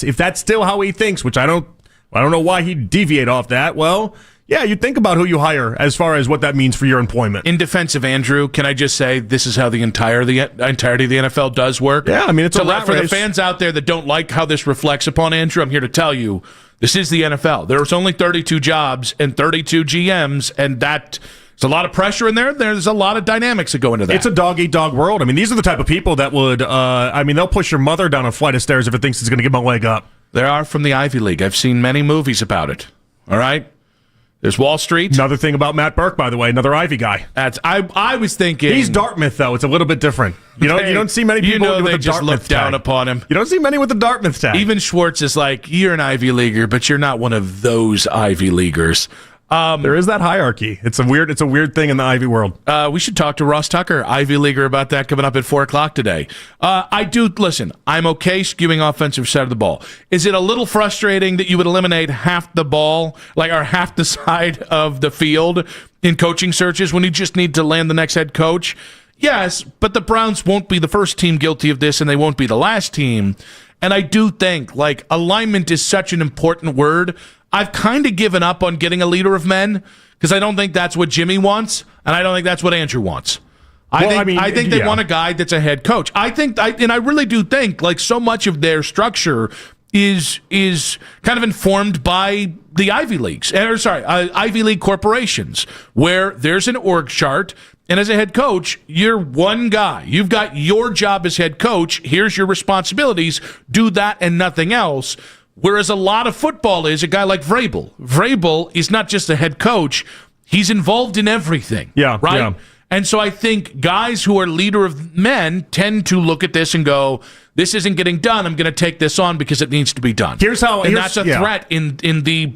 If that's still how he thinks, which I don't know why he'd deviate off that. Well, yeah, you think about who you hire as far as what that means for your employment. In defense of Andrew, can I just say this is how the entirety of the NFL does work? Yeah, I mean, it's a rat for race. The fans out there that don't like how this reflects upon Andrew, I'm here to tell you, this is the NFL. There's only 32 jobs and 32 GMs, and there's a lot of pressure in there. There's a lot of dynamics that go into that. It's a dog-eat-dog world. I mean, these are the type of people that would, they'll push your mother down a flight of stairs if it thinks it's going to give them a leg up. They are from the Ivy League. I've seen many movies about it. All right? There's Wall Street. Another thing about Matt Burke, by the way, another Ivy guy. I was thinking he's Dartmouth, though. It's a little bit different. You don't see many people with they the just Dartmouth look down upon him. You don't see many with the Dartmouth tag. Even Schwartz is like, you're an Ivy Leaguer, but you're not one of those Ivy Leaguers. There is that hierarchy. It's a weird thing in the Ivy world. We should talk to Ross Tucker, Ivy Leaguer, about that coming up at 4:00 today. Listen, I'm okay skewing offensive side of the ball. Is it a little frustrating that you would eliminate half the ball, or half the side of the field in coaching searches when you just need to land the next head coach? Yes, but the Browns won't be the first team guilty of this, and they won't be the last team. And I do think, like, alignment is such an important word. I've kind of given up on getting a leader of men because I don't think that's what Jimmy wants, and I don't think that's what Andrew wants. I think they want a guy that's a head coach. I really do think, like, so much of their structure is kind of informed by the Ivy Leagues, Ivy League corporations, where there's an org chart, and as a head coach, you're one guy. You've got your job as head coach. Here's your responsibilities. Do that and nothing else. Whereas a lot of football is a guy like Vrabel. Vrabel is not just a head coach. He's involved in everything. Yeah. Right? Yeah. And so I think guys who are leader of men tend to look at this and go, this isn't getting done. I'm going to take this on because it needs to be done. That's a threat in the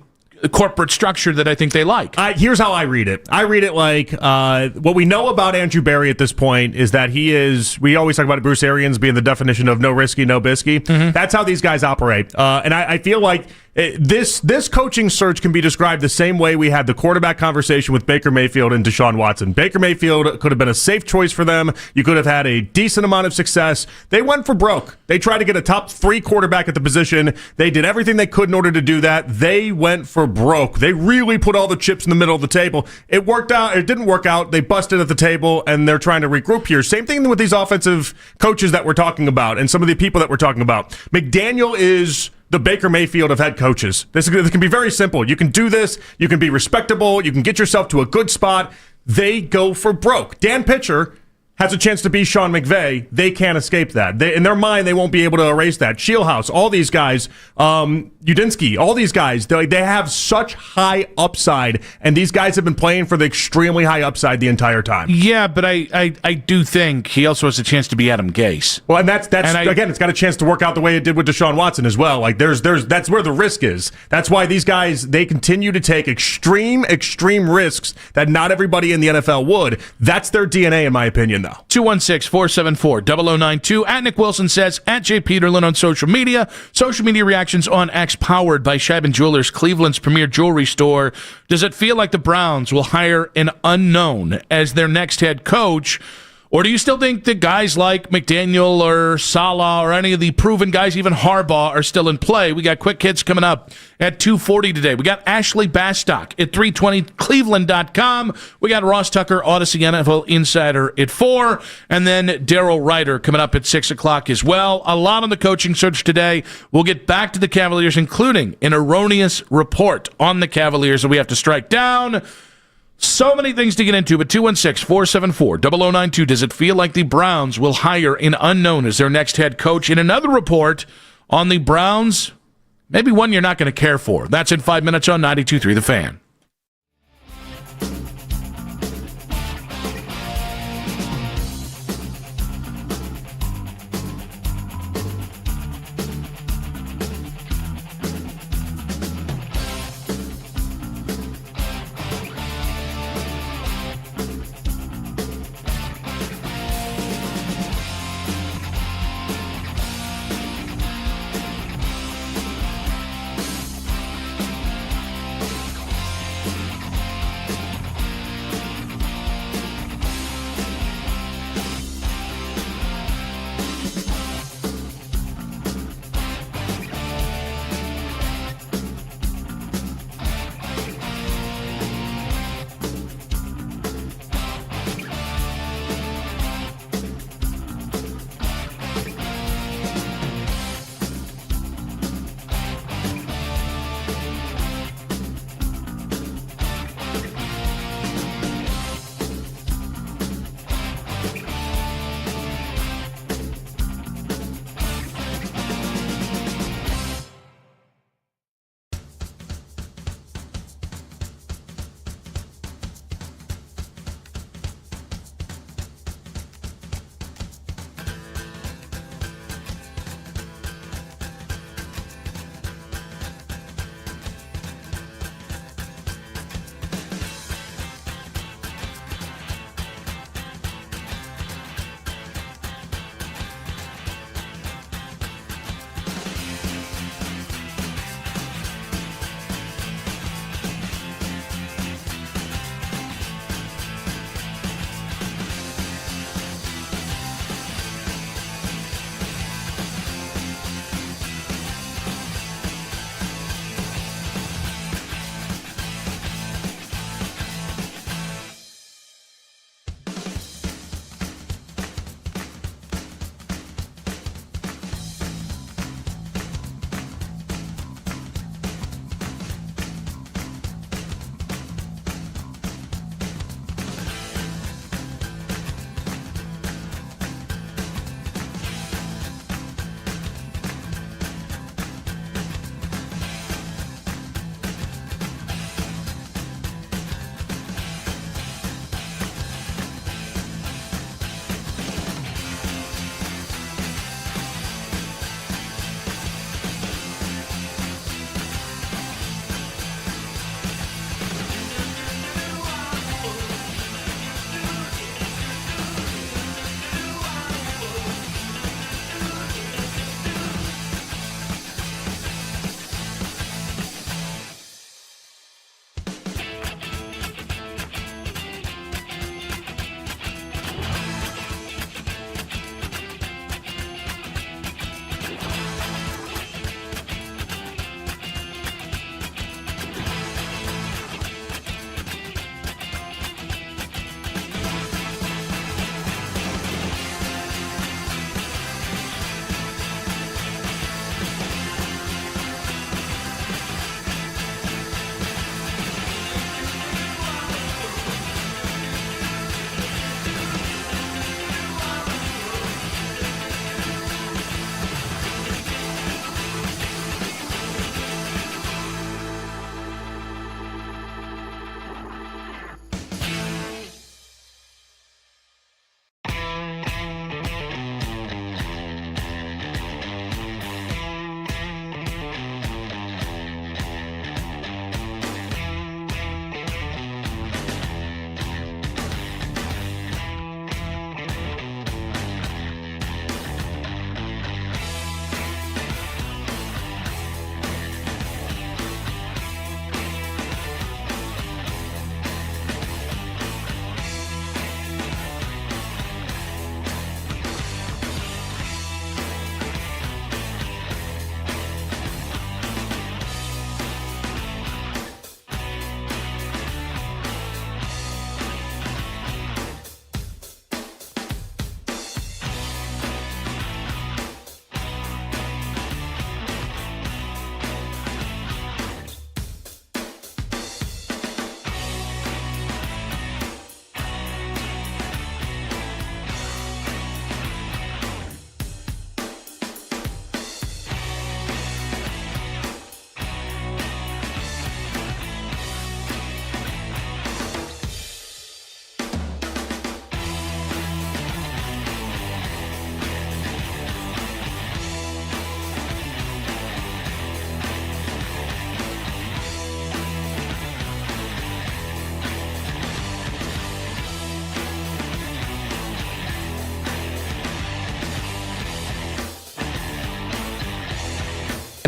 corporate structure that I think they like. Here's how I read it. I read it like what we know about Andrew Berry at this point is that we always talk about Bruce Arians being the definition of no risky, no bisky. Mm-hmm. That's how these guys operate. And I feel like this coaching search can be described the same way we had the quarterback conversation with Baker Mayfield and Deshaun Watson. Baker Mayfield could have been a safe choice for them. You could have had a decent amount of success. They went for broke. They tried to get a top 3 quarterback at the position. They did everything they could in order to do that. They went for broke. They really put all the chips in the middle of the table. It worked out. It didn't work out. They busted at the table, and they're trying to regroup here. Same thing with these offensive coaches that we're talking about and some of the people that we're talking about. McDaniel is the Baker Mayfield of head coaches. This can be very simple. You can do this. You can be respectable. You can get yourself to a good spot. They go for broke. Dan Pitcher has a chance to be Sean McVay. They can't escape that. In their mind, they won't be able to erase that. Shieldhouse, all these guys, Udinsky, all these guys, they have such high upside, and these guys have been playing for the extremely high upside the entire time. Yeah, but I do think he also has a chance to be Adam Gase. Well, and again, it's got a chance to work out the way it did with Deshaun Watson as well. Like that's where the risk is. That's why these guys, they continue to take extreme risks that not everybody in the NFL would. That's their DNA, in my opinion, though. 216-474-0092. At Nick Wilson says, at Jay Peterlin on social media. Social media reactions on X, powered by Scheibin Jewelers, Cleveland's premier jewelry store. Does it feel like the Browns will hire an unknown as their next head coach? Or do you still think that guys like McDaniel or Saleh or any of the proven guys, even Harbaugh, are still in play? We got quick hits coming up at 2:40 today. We got Ashley Bastock at 3:20, Cleveland.com. We got Ross Tucker, Odyssey NFL Insider at 4. And then Daryl Ryder coming up at 6 o'clock as well. A lot on the coaching search today. We'll get back to the Cavaliers, including an erroneous report on the Cavaliers that we have to strike down. So many things to get into, but 216-474-0092. Does it feel like the Browns will hire an unknown as their next head coach? In another report on the Browns, maybe one you're not going to care for. That's in 5 minutes on 92.3 The Fan.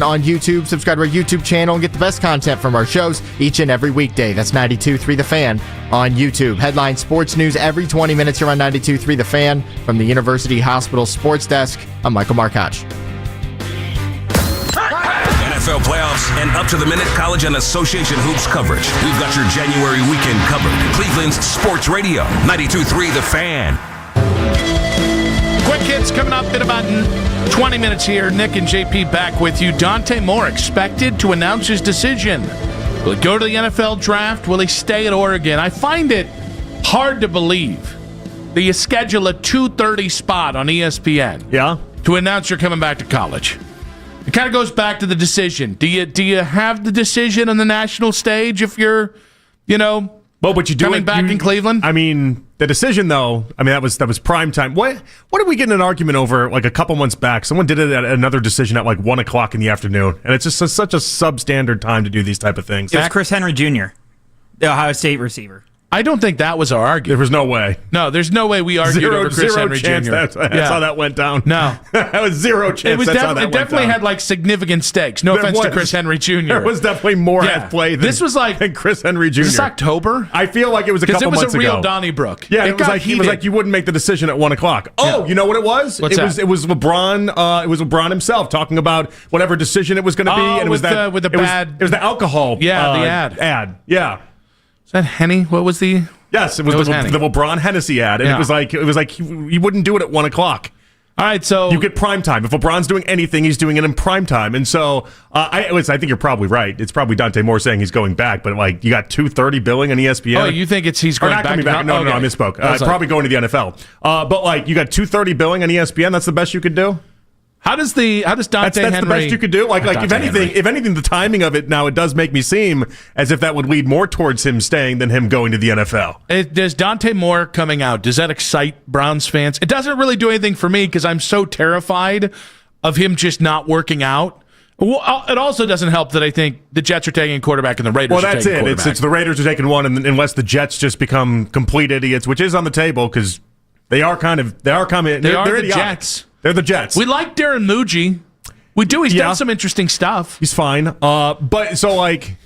on YouTube. Subscribe to our YouTube channel and get the best content from our shows each and every weekday. That's 92.3 The Fan on YouTube. Headline sports news every 20 minutes here on 92.3 The Fan. From the University Hospital Sports Desk, I'm Michael Markoch. NFL playoffs and up-to-the-minute college and association hoops coverage. We've got your January weekend covered. Cleveland's Sports Radio, 92.3 The Fan. Quick hits coming up in about 20 minutes here. Nick and JP back with you. Dante Moore expected to announce his decision. Will he go to the NFL draft? Will he stay at Oregon? I find it hard to believe that you schedule a 2:30 spot on ESPN to announce you're coming back to college. It kind of goes back to the decision. Do you have the decision on the national stage if you're, but you do coming back in Cleveland? I mean, the decision though. I mean, that was prime time. What did we get in an argument over like a couple months back? Someone did it at another decision at like 1:00 in the afternoon, and it's just such a substandard time to do these type of things. It was Chris Henry Jr., the Ohio State receiver. I don't think that was our argument. There was no way. No, there's no way we argued over Chris Henry chance Jr. That's how that went down. No. That was zero chance. It definitely had like significant stakes. No offense to Chris Henry Jr. There was definitely more at play than Chris Henry Jr. Is this October? I feel like it was a couple months ago. Because it was a real Donnybrook. Yeah, it was like you wouldn't make the decision at 1:00. Oh, you know what it was? What's that? It was LeBron. It was LeBron himself talking about whatever decision it was going to be, and it was it was the alcohol. Yeah, the ad. Yeah. Is that Henny? What was the? Yes, it was the LeBron Hennessy ad, and it was like you wouldn't do it at 1:00. All right, so you get prime time. If LeBron's doing anything, he's doing it in prime time, and so I think you're probably right. It's probably Dante Moore saying he's going back, but like you got 2:30 billing on ESPN. Oh, you think he's going back? Coming back? No, I misspoke. Probably going to the NFL. But like you got 2:30 billing on ESPN. That's the best you could do. How does Dante that's Henry? The best you could do. Like if anything, the timing of it now it does make me seem as if that would lead more towards him staying than him going to the NFL. Does Dante Moore coming out? Does that excite Browns fans? It doesn't really do anything for me because I'm so terrified of him just not working out. Well, it also doesn't help that I think the Jets are taking a quarterback and the Raiders. Well, that's it. It's the Raiders are taking one, and unless the Jets just become complete idiots, which is on the table because they are the Jets. They're the Jets. We like Darren Muji. We do. He's done some interesting stuff. He's fine. But so like,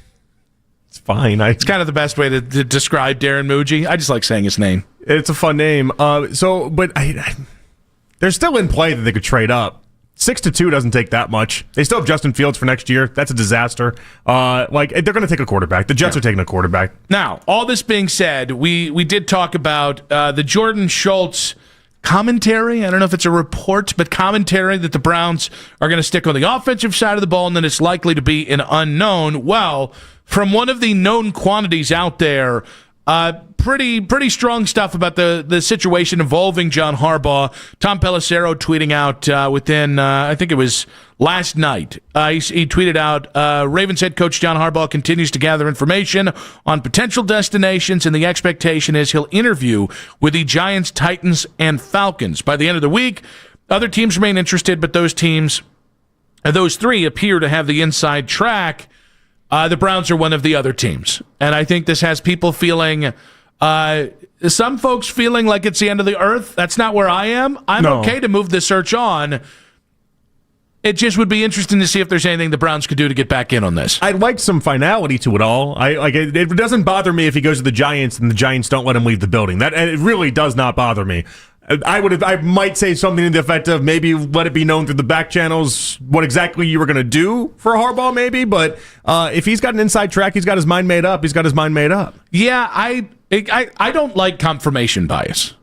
it's fine. It's kind of the best way to describe Darren Muji. I just like saying his name. It's a fun name. But they're still in play that they could trade up. 6-2 doesn't take that much. They still have Justin Fields for next year. That's a disaster. They're going to take a quarterback. The Jets are taking a quarterback. Now, all this being said, we did talk about the Jordan Schultz commentary. I don't know if it's a report, but commentary that the Browns are going to stick on the offensive side of the ball and then it's likely to be an unknown. Well, from one of the known quantities out there, pretty strong stuff about the situation involving John Harbaugh. Tom Pelissero tweeting out within, I think it was last night. He tweeted out, Ravens head coach John Harbaugh continues to gather information on potential destinations, and the expectation is he'll interview with the Giants, Titans, and Falcons by the end of the week. Other teams remain interested, but those three appear to have the inside track. The Browns are one of the other teams. And I think this has people feeling, some folks feeling like it's the end of the earth. That's not where I am. I'm okay to move the search on. It just would be interesting to see if there's anything the Browns could do to get back in on this. I'd like some finality to it all. It doesn't bother me if he goes to the Giants and the Giants don't let him leave the building. It really does not bother me. I might say something to the effect of maybe let it be known through the back channels what exactly you were going to do for Harbaugh, maybe. But if he's got an inside track, he's got his mind made up. He's got his mind made up. Yeah, I don't like confirmation bias.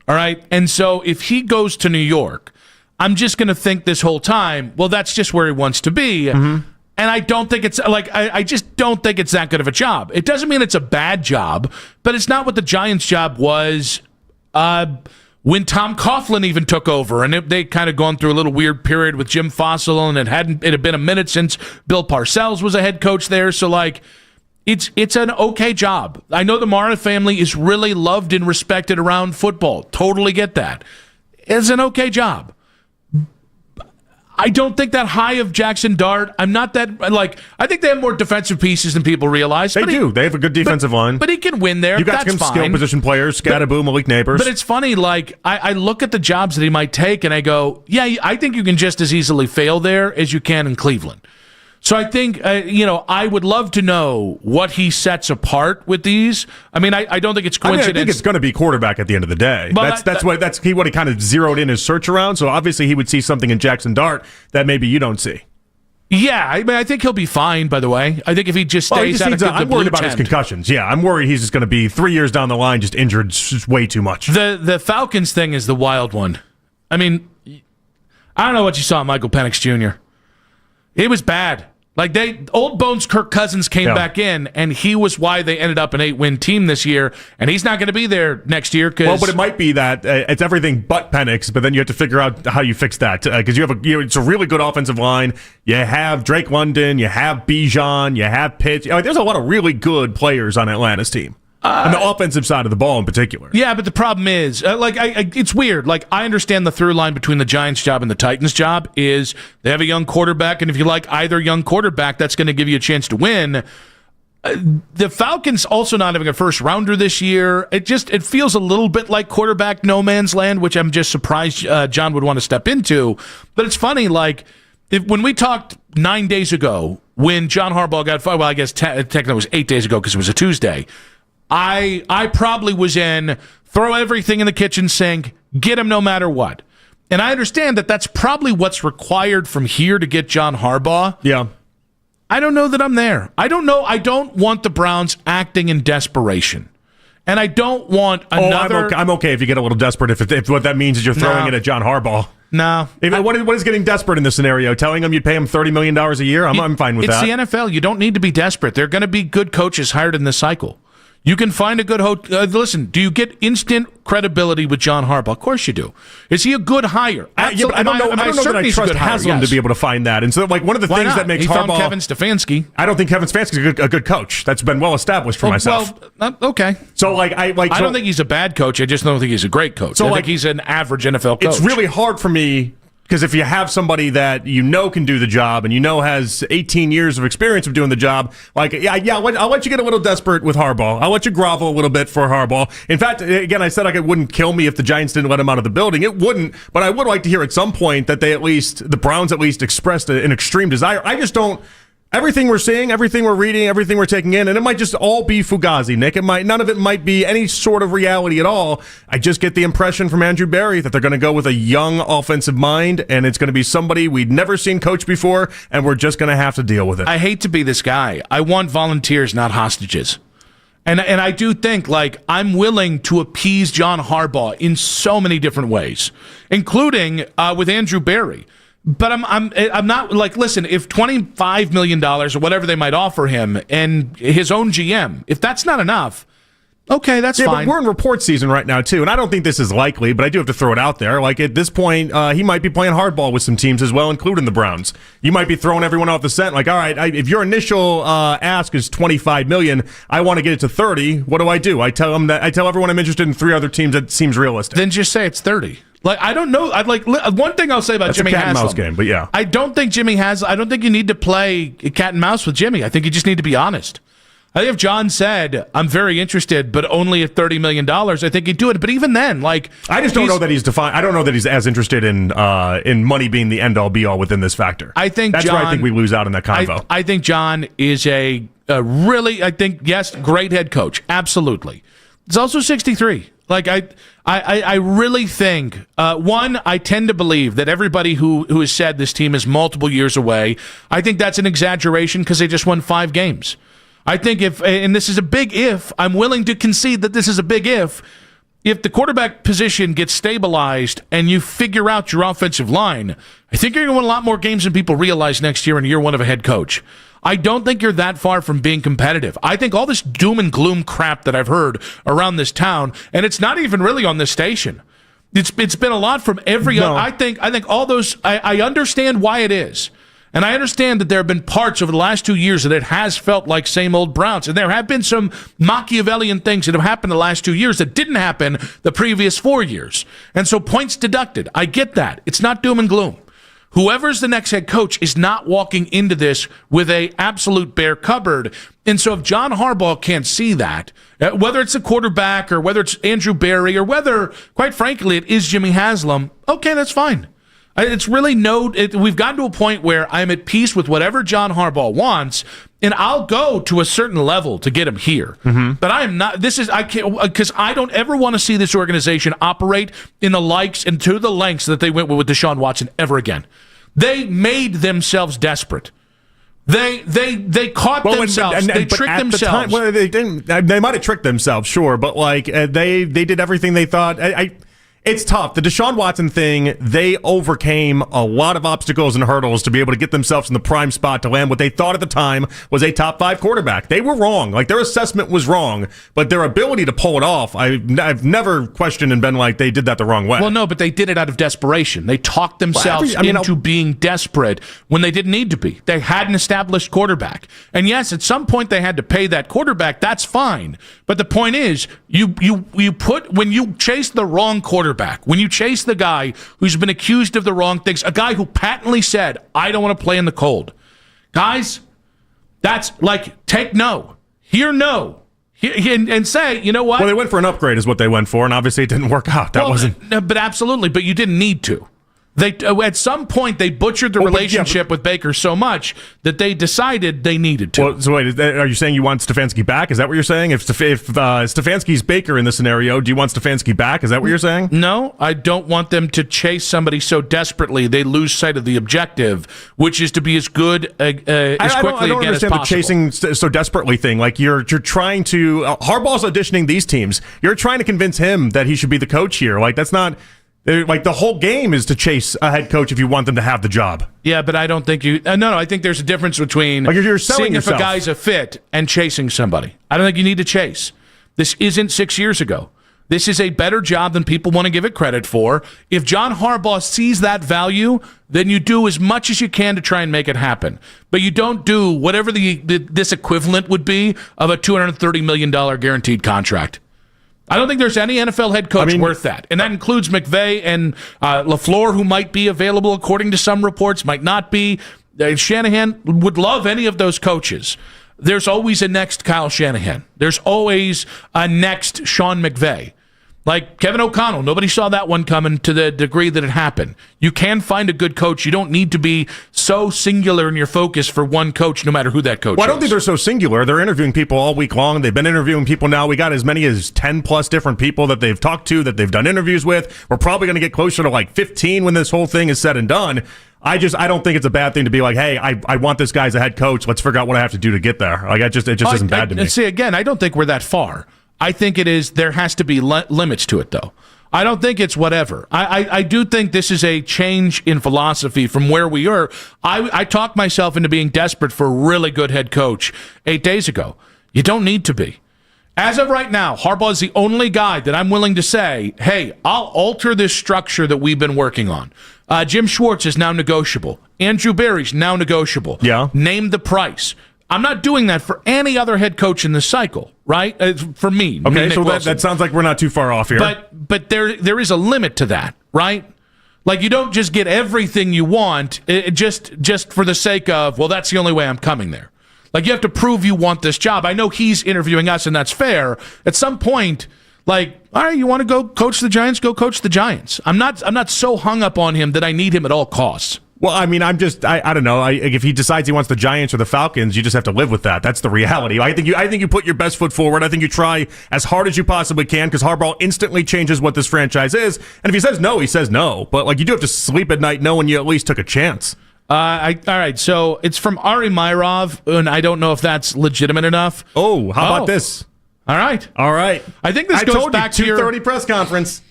All right, and so if he goes to New York, I'm just going to think this whole time, well, that's just where he wants to be. Mm-hmm. And I don't think it's like I just don't think it's that good of a job. It doesn't mean it's a bad job, but it's not what the Giants' job was. When Tom Coughlin even took over, and they kind of gone through a little weird period with Jim Fossil, and it had been a minute since Bill Parcells was a head coach there. So like, it's an okay job. I know the Mara family is really loved and respected around football. Totally get that. It's an okay job. I don't think that high of Jackson Dart. I'm not that I think they have more defensive pieces than people realize. They do. They have a good defensive line. But he can win there. You got some skill position players, Scatterboo, Malik Neighbors. But it's funny, I look at the jobs that he might take and I go, yeah, I think you can just as easily fail there as you can in Cleveland. So I think, I would love to know what he sets apart with these. I mean, I don't think it's coincidence. I think it's going to be quarterback at the end of the day. But That's what he kind of zeroed in his search around. So obviously he would see something in Jackson Dart that maybe you don't see. Yeah, I mean, I think he'll be fine, by the way. I think if he just stays out of the I'm blue worried about his tent. concussions. Yeah, I'm worried he's just going to be 3 years down the line just injured way too much. The Falcons thing is the wild one. I mean, I don't know what you saw in Michael Penix Jr. It was bad. Like, old bones Kirk Cousins came back in, and he was why they ended up an 8-win team this year, and he's not going to be there next year. Well, but it might be that it's everything but Penix, but then you have to figure out how you fix that, because it's a really good offensive line. You have Drake London, you have Bijan, you have Pitts. There's a lot of really good players on Atlanta's team. On the offensive side of the ball in particular. Yeah, but the problem is, it's weird. Like, I understand the through line between the Giants' job and the Titans' job is they have a young quarterback, and if you like either young quarterback, that's going to give you a chance to win. The Falcons also not having a first rounder this year. It feels a little bit like quarterback no man's land, which I'm just surprised John would want to step into. But it's funny, when we talked 9 days ago, when John Harbaugh got fired, well, I guess technically it was 8 days ago because it was a Tuesday. I probably was in throw everything in the kitchen sink, get him no matter what. And I understand that that's probably what's required from here to get John Harbaugh. Yeah. I don't know that I'm there. I don't know. I don't want the Browns acting in desperation. And I don't want another... I'm okay if you get a little desperate if what that means is you're throwing it at John Harbaugh. No. What is getting desperate in this scenario? Telling him you'd pay him $30 million a year? I'm fine with that. It's the NFL. You don't need to be desperate. There are going to be good coaches hired in this cycle. You can find a good listen, do you get instant credibility with John Harbaugh? Of course you do. Is he a good hire? I don't know that I trust Haslam to be able to find that. And so, one of the things that makes Harbaugh... He found Kevin Stefanski. I don't think Kevin Stefanski's a good coach. That's been well established for myself. Well, okay. So, I don't think he's a bad coach. I just don't think he's a great coach. I think he's an average NFL coach. It's really hard for me... Because if you have somebody that can do the job and has 18 years of experience of doing the job, I'll let you get a little desperate with Harbaugh. I'll let you grovel a little bit for Harbaugh. In fact, again, I said it wouldn't kill me if the Giants didn't let him out of the building. It wouldn't, but I would like to hear at some point that the Browns at least expressed an extreme desire. I just don't. Everything we're seeing, everything we're reading, everything we're taking in, and it might just all be fugazi, Nick. None of it might be any sort of reality at all. I just get the impression from Andrew Berry that they're going to go with a young offensive mind, and it's going to be somebody we'd never seen coach before, and we're just going to have to deal with it. I hate to be this guy. I want volunteers, not hostages. And I do think, I'm willing to appease John Harbaugh in so many different ways, including with Andrew Berry. But I'm not listen, if $25 million or whatever they might offer him and his own GM, if that's not enough, okay, that's fine. But we're in report season right now, too, and I don't think this is likely, but I do have to throw it out there. At this point, he might be playing hardball with some teams as well, including the Browns. You might be throwing everyone off the scent. All right, if your initial ask is $25 million, I want to get it to 30. What do? I tell everyone I'm interested in 3 other teams that seems realistic. Then just say it's 30. I don't know. One thing I'll say about That's Jimmy a cat Haslam. and mouse game, but yeah. I don't think you need to play cat and mouse with Jimmy. I think you just need to be honest. I think if John said, I'm very interested, but only at $30 million, I think he'd do it. But even then, I just don't know that he's defined. I don't know that he's as interested in money being the end all be all within this factor. I think that's where I think we lose out in that convo. I think John is a really, yes, great head coach. Absolutely. He's also 63. I really think, I tend to believe that everybody who has said this team is multiple years away, I think that's an exaggeration because they just won 5 games. I think and this is a big if, I'm willing to concede that this is a big if the quarterback position gets stabilized and you figure out your offensive line, I think you're going to win a lot more games than people realize next year in year 1 of a head coach. I don't think you're that far from being competitive. I think all this doom and gloom crap that I've heard around this town, and it's not even really on this station. It's been a lot from every. No. I think all those. I understand why it is, and I understand that there have been parts over the last 2 years that it has felt like same old Browns, and there have been some Machiavellian things that have happened the last 2 years that didn't happen the previous 4 years, and so points deducted. I get that. It's not doom and gloom. Whoever's the next head coach is not walking into this with a absolute bare cupboard. And so if John Harbaugh can't see that, whether it's a quarterback or whether it's Andrew Berry or whether, quite frankly, it is Jimmy Haslam, okay, that's fine. It's really we've gotten to a point where I'm at peace with whatever John Harbaugh wants, and I'll go to a certain level to get him here. But I am not. I can't, because I don't ever want to see this organization operate in the likes and to the lengths that they went with Deshaun Watson ever again. They made themselves desperate. They caught themselves. They tricked themselves. They didn't. They might have tricked themselves, sure, but they did everything they thought. It's tough. The Deshaun Watson thing, they overcame a lot of obstacles and hurdles to be able to get themselves in the prime spot to land what they thought at the time was a top 5 quarterback. They were wrong. Their assessment was wrong, but their ability to pull it off, I've never questioned and been like they did that the wrong way. Well, no, but they did it out of desperation. They talked themselves into being desperate when they didn't need to be. They had an established quarterback. And yes, at some point they had to pay that quarterback. That's fine. But the point is, when you chase the wrong quarterback, when you chase the guy who's been accused of the wrong things, a guy who patently said, I don't want to play in the cold. Guys, that's take no. Hear no. And say, you know what? Well, they went for an upgrade is what they went for, and obviously it didn't work out. But absolutely, but you didn't need to. They at some point they butchered the relationship with Baker so much that they decided they needed to. Well, so wait, are you saying you want Stefanski back? Is that what you're saying? If Stefanski's Baker in this scenario, do you want Stefanski back? Is that what you're saying? No, I don't want them to chase somebody so desperbly they lose sight of the objective, which is to be as good as quickly again as possible. I don't understand the chasing so desperately thing. You're trying to Harbaugh's auditioning these teams. You're trying to convince him that he should be the coach here. That's not. The whole game is to chase a head coach if you want them to have the job. Yeah, but I don't think you. No, I think there's a difference between you're selling seeing yourself. If a guy's a fit and chasing somebody. I don't think you need to chase. This isn't 6 years ago. This is a better job than people want to give it credit for. If John Harbaugh sees that value, then you do as much as you can to try and make it happen. But you don't do whatever this equivalent would be of a $230 million guaranteed contract. I don't think there's any NFL head coach worth that. And that includes McVay and LaFleur, who might be available according to some reports, might not be. Shanahan would love any of those coaches. There's always a next Kyle Shanahan. There's always a next Sean McVay. Like Kevin O'Connell, nobody saw that one coming to the degree that it happened. You can find a good coach. You don't need to be so singular in your focus for one coach, no matter who that coach is. Well, I don't think they're so singular. They're interviewing people all week long. They've been interviewing people now. We got as many as 10-plus different people that they've talked to, that they've done interviews with. We're probably going to get closer to 15 when this whole thing is said and done. I don't think it's a bad thing to be like, hey, I want this guy as a head coach. Let's figure out what I have to do to get there. It just isn't bad to me. See, again, I don't think we're that far. I think it is. There has to be limits to it, though. I don't think it's whatever. I do think this is a change in philosophy from where we are. I talked myself into being desperate for a really good head coach 8 days ago. You don't need to be. As of right now, Harbaugh is the only guy that I'm willing to say, hey, I'll alter this structure that we've been working on. Jim Schwartz is now negotiable. Andrew Berry's now negotiable. Yeah. Name the price. I'm not doing that for any other head coach in this cycle, right? For me. Okay, so that sounds like we're not too far off here. But there is a limit to that, right? You don't just get everything you want just for the sake of, well, that's the only way I'm coming there. You have to prove you want this job. I know he's interviewing us, and that's fair. At some point, all right, you want to go coach the Giants? Go coach the Giants. I'm not so hung up on him that I need him at all costs. Well, I don't know. If he decides he wants the Giants or the Falcons, you just have to live with that. That's the reality. I think you put your best foot forward. I think you try as hard as you possibly can, because Harbaugh instantly changes what this franchise is. And if he says no, he says no. But you do have to sleep at night knowing you at least took a chance. All right, so it's from Ari Myrov, and I don't know if that's legitimate enough. Oh, how about this? All right. I think this goes back to your 2:30 press conference.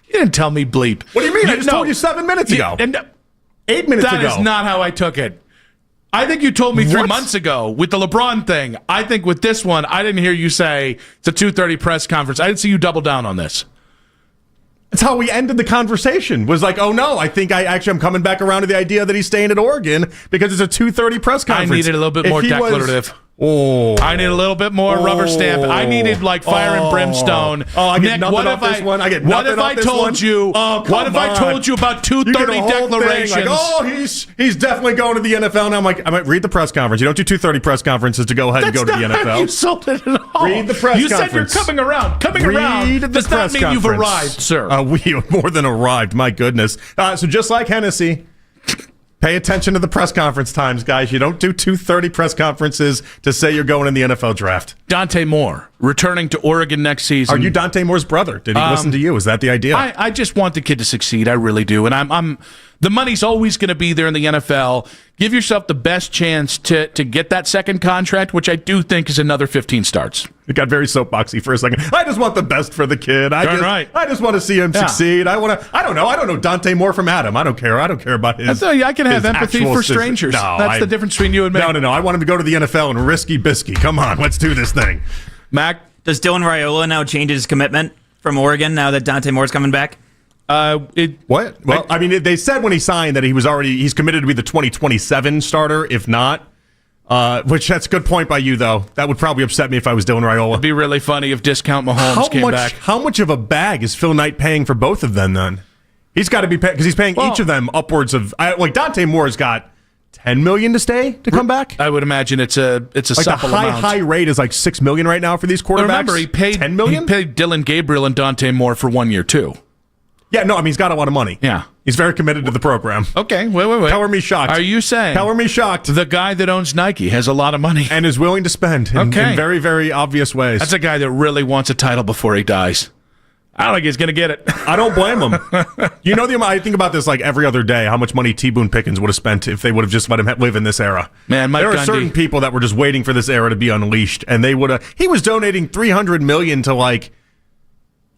You didn't tell me bleep. What do you mean? I just told you 7 minutes ago. 8 minutes ago. That is not how I took it. I think you told me 3 months ago with the LeBron thing. I think with this one, I didn't hear you say it's a 2:30 press conference. I didn't see you double down on this. That's how we ended the conversation. Was oh no, I think I'm coming back around to the idea that he's staying at Oregon because it's a 2:30 press conference. I needed a little bit more declarative. Oh, I need a little bit more rubber stamp. I needed like fire and brimstone. I get Nick, nothing what off if this one. I get what nothing if off I this told one. you? Oh, what if I told you about 230 declarations? Like, oh, he's definitely going to the NFL. And I'm like, I might read the press conference. You don't do 230 press conferences to go ahead and go to the That's not how NFL. you sold it at all. Read the press You conference. said you're coming around. Coming Read around the does not press mean you've conference. arrived, sir. We more than arrived. My goodness. So just like Hennessy, pay attention to the press conference times, guys. You don't do 230 press conferences to say you're going in the NFL draft. Dante Moore returning to Oregon next season. Are you Dante Moore's brother? Did he listen to you? Is that the idea? I just want the kid to succeed. I really do. And I'm the money's always going to be there in the NFL. Give yourself the best chance to get that second contract, which I do think is another 15 starts. It got very soapboxy for a second. I just want the best for the kid. I just want to see him succeed. I don't know Dante Moore from Adam. I don't care about his. I can have empathy actual for strangers. No, That's the difference between you and me. No. I want him to go to the NFL and risky bisky. Come on, let's do this thing. Mac, does Dylan Raiola now change his commitment from Oregon now that Dante Moore's coming back? What? Well, I mean, they said when he signed that he's committed to be the 2027 starter. If not, which that's a good point by you, though. That would probably upset me if I was Dylan Raiola. It'd be really funny if Discount Mahomes came back. How much of a bag is Phil Knight paying for both of them? Then he's got to be paying because he's paying each of them upwards of like Dante Moore's got $10 million to come back. I would imagine it's a like supple the amount. high rate is like $6 million right now for these quarterbacks. Remember, he paid $10 million. He paid Dylan Gabriel and Dante Moore for 1 year too. Yeah, no, I mean he's got a lot of money. Yeah, he's very committed to the program. Okay, wait. Color me shocked. Are you saying? Color me shocked. The guy that owns Nike has a lot of money and is willing to spend in very, very obvious ways. That's a guy that really wants a title before he dies. I don't think he's going to get it. I don't blame him. You know, I think about this like every other day, how much money T. Boone Pickens would have spent if they would have just let him live in this era. Man, Mike there are Gundy. certain people that were just waiting for this era to be unleashed, and they would have. He was donating $300 million to like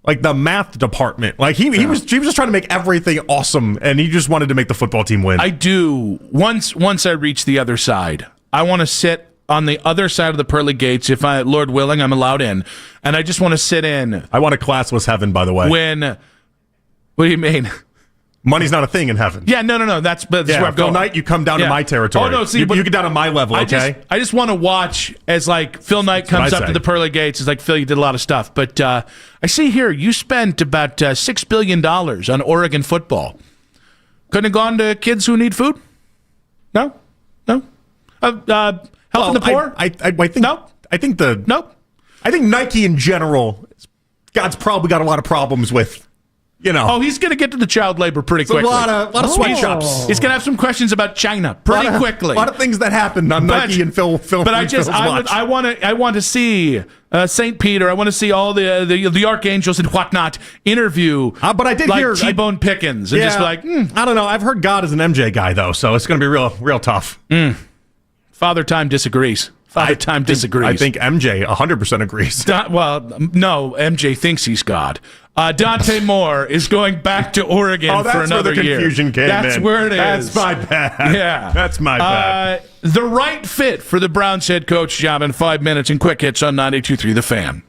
the math department. Like he was just trying to make everything awesome, and he just wanted to make the football team win. I do. Once I reach the other side, I want to sit on the other side of the pearly gates. If Lord willing, I'm allowed in, and I just want to sit in. I want a classless heaven, by the way. What do you mean? Money's not a thing in heaven. Yeah, no. That's where I'm Phil going. Knight, you come down to my territory. Oh no, see, you but get down to my level. Okay. I just want to watch as like Phil Knight comes up to the pearly gates. It's like, Phil, you did a lot of stuff, but I see here you spent about $6 billion on Oregon football. Couldn't have gone to kids who need food. No. Helping the poor. I think no. I think I think Nike in general, God's probably got a lot of problems with. You know. Oh, he's going to get to the child labor pretty quickly. A lot of sweatshops. He's going to have some questions about China pretty quickly. A lot of things that happened on Nike and Phil. But I want to see St. Peter. I want to see all the archangels and whatnot interview. But I did hear T-Bone Pickens and just like I don't know. I've heard God is an MJ guy though, so it's going to be real tough. Father Time disagrees. Father Time disagrees. I think MJ 100% agrees. Well, no, MJ thinks he's God. Dante Moore is going back to Oregon for another year. That's where the confusion came in. That's where it is. That's my bad. Yeah. That's my bad. The right fit for the Browns head coach job in 5 minutes and quick hits on 92.3 The Fan.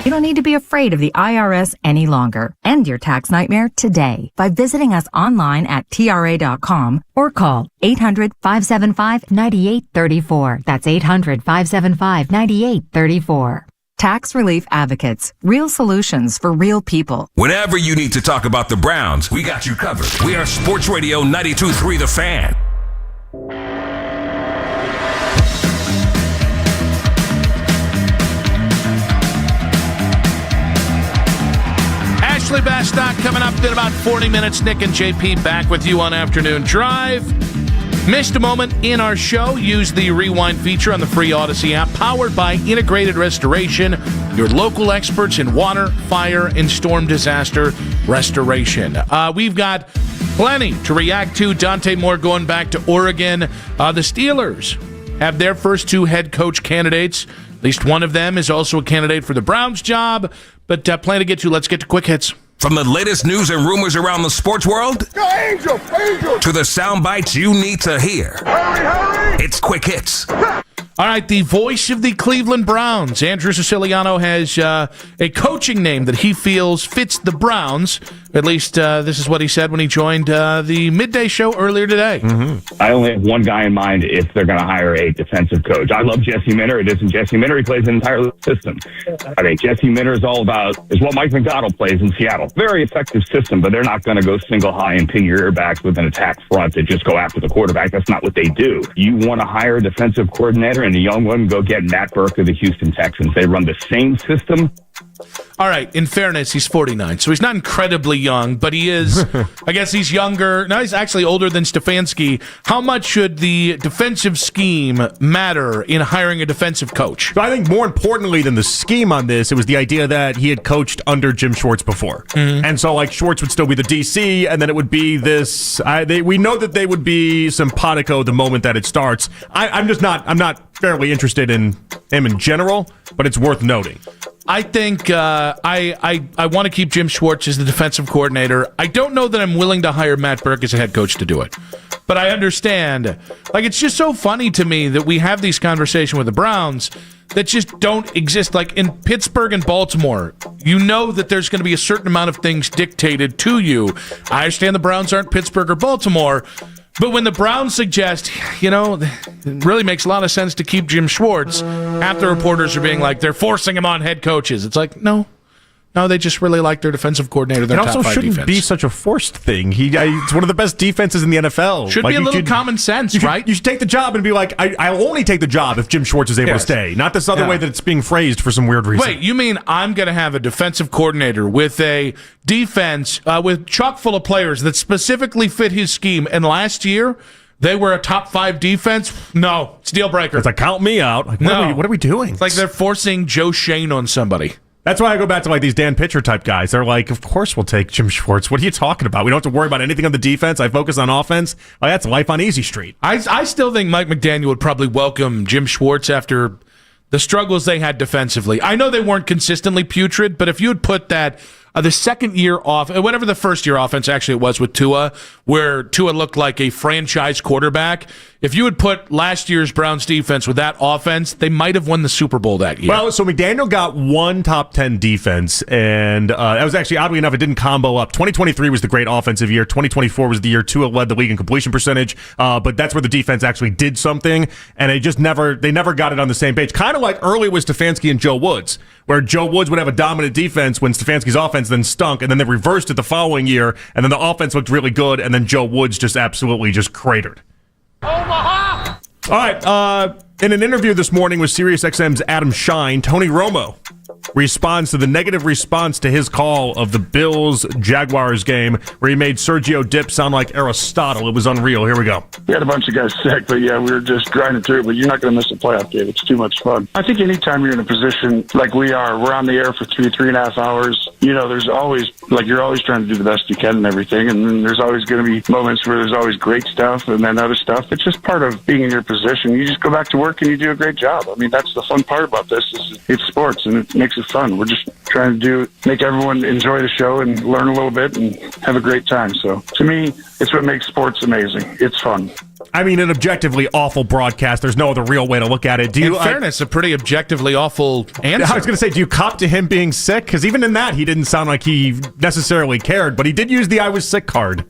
You don't need to be afraid of the IRS any longer. End your tax nightmare today by visiting us online at TRA.com or call 800-575-9834. That's 800-575-9834. Tax Relief Advocates. Real solutions for real people. Whenever you need to talk about the Browns, we got you covered. We are Sports Radio 92.3 The Fan. Ashley Bastock coming up in about 40 minutes. Nick and JP back with you on Afternoon Drive. Missed a moment in our show? Use the rewind feature on the free Odyssey app, powered by Integrated Restoration, your local experts in water, fire, and storm disaster restoration. We've got plenty to react to. Dante Moore going back to Oregon. The Steelers have their first two head coach candidates. At least one of them is also a candidate for the Browns job. But plenty to get to. Let's get to quick hits. From the latest news and rumors around the sports world Go Angels! Angels! to the sound bites you need to hear. Hurry! It's Quick Hits. All right, the voice of the Cleveland Browns, Andrew Siciliano, has a coaching name that he feels fits the Browns. At least this is what he said when he joined the midday show earlier today. Mm-hmm. I only have one guy in mind if they're going to hire a defensive coach. I love Jesse Minter. It isn't Jesse Minter. He plays an entire system. I think Jesse Minter is all about is what Mike McDonald plays in Seattle. Very effective system, but they're not going to go single high and pin your earbacks with an attack front and just go after the quarterback. That's not what they do. You want to hire a defensive coordinator and a young one, go get Matt Burke of the Houston Texans. They run the same system. All right, in fairness, he's 49, so he's not incredibly young, but he is, I guess he's younger. No, he's actually older than Stefanski. How much should the defensive scheme matter in hiring a defensive coach? So I think more importantly than the scheme on this, it was the idea that he had coached under Jim Schwartz before. Mm-hmm. And so, like, Schwartz would still be the DC, and then it would be this, we know that they would be simpatico the moment that it starts. I'm not fairly interested in him in general, but it's worth noting. I think I want to keep Jim Schwartz as the defensive coordinator. I don't know that I'm willing to hire Matt Burke as a head coach to do it. But I understand. Like, it's just so funny to me that we have these conversations with the Browns that just don't exist. Like, in Pittsburgh and Baltimore, you know that there's going to be a certain amount of things dictated to you. I understand the Browns aren't Pittsburgh or Baltimore, but when the Browns suggest, it really makes a lot of sense to keep Jim Schwartz, half the reporters are being like, they're forcing him on head coaches. It's like, no, they just really like their defensive coordinator, their top 5 defense. It also shouldn't be such a forced thing. It's one of the best defenses in the NFL. Should be a little common sense, right? You should take the job and be like, I'll only take the job if Jim Schwartz is able to stay. Not this other way that it's being phrased for some weird reason. Wait, you mean I'm going to have a defensive coordinator with a defense with chock full of players that specifically fit his scheme, and last year they were a top 5 defense? No, it's deal breaker. It's like, count me out. Like, what are we doing? It's like they're forcing Joe Shane on somebody. That's why I go back to like these Dan Pitcher type guys. They're like, of course we'll take Jim Schwartz. What are you talking about? We don't have to worry about anything on the defense. I focus on offense. Like, that's life on easy street. I still think Mike McDaniel would probably welcome Jim Schwartz after the struggles they had defensively. I know they weren't consistently putrid, but if you had put that the second year off, whatever the first year offense actually it was with Tua, where Tua looked like a franchise quarterback, if you had put last year's Browns defense with that offense, they might have won the Super Bowl that year. Well, so McDaniel got one top 10 defense, and that was actually, oddly enough, it didn't combo up. 2023 was the great offensive year. 2024 was the year Tua led the league in completion percentage, but that's where the defense actually did something, and they never got it on the same page. Kind of like early was Stefanski and Joe Woods, where Joe Woods would have a dominant defense when Stefanski's offense then stunk, and then they reversed it the following year, and then the offense looked really good, and then Joe Woods just absolutely just cratered. Omaha! All right, in an interview this morning with SiriusXM's Adam Shine, Tony Romo responds to the negative response to his call of the Bills-Jaguars game where he made Sergio Dip sound like Aristotle. It was unreal. Here we go. We had a bunch of guys sick, but yeah, we were just grinding through it. But you're not going to miss a playoff game. It's too much fun. I think anytime you're in a position like we are, we're on the air for 3.5 hours. There's always, you're always trying to do the best you can and everything. And then there's always going to be moments where there's always great stuff and then other stuff. It's just part of being in your position. You just go back to work and you do a great job. I mean, that's the fun part about this is it's sports and makes it fun. We're just trying to make everyone enjoy the show and learn a little bit and have a great time. So to me, it's what makes sports amazing. It's fun. I mean, an objectively awful broadcast. There's no other real way to look at it. Do you, in fairness, a pretty objectively awful answer. I was going to say, do you cop to him being sick? Because even in that, he didn't sound like he necessarily cared, but he did use the I was sick card.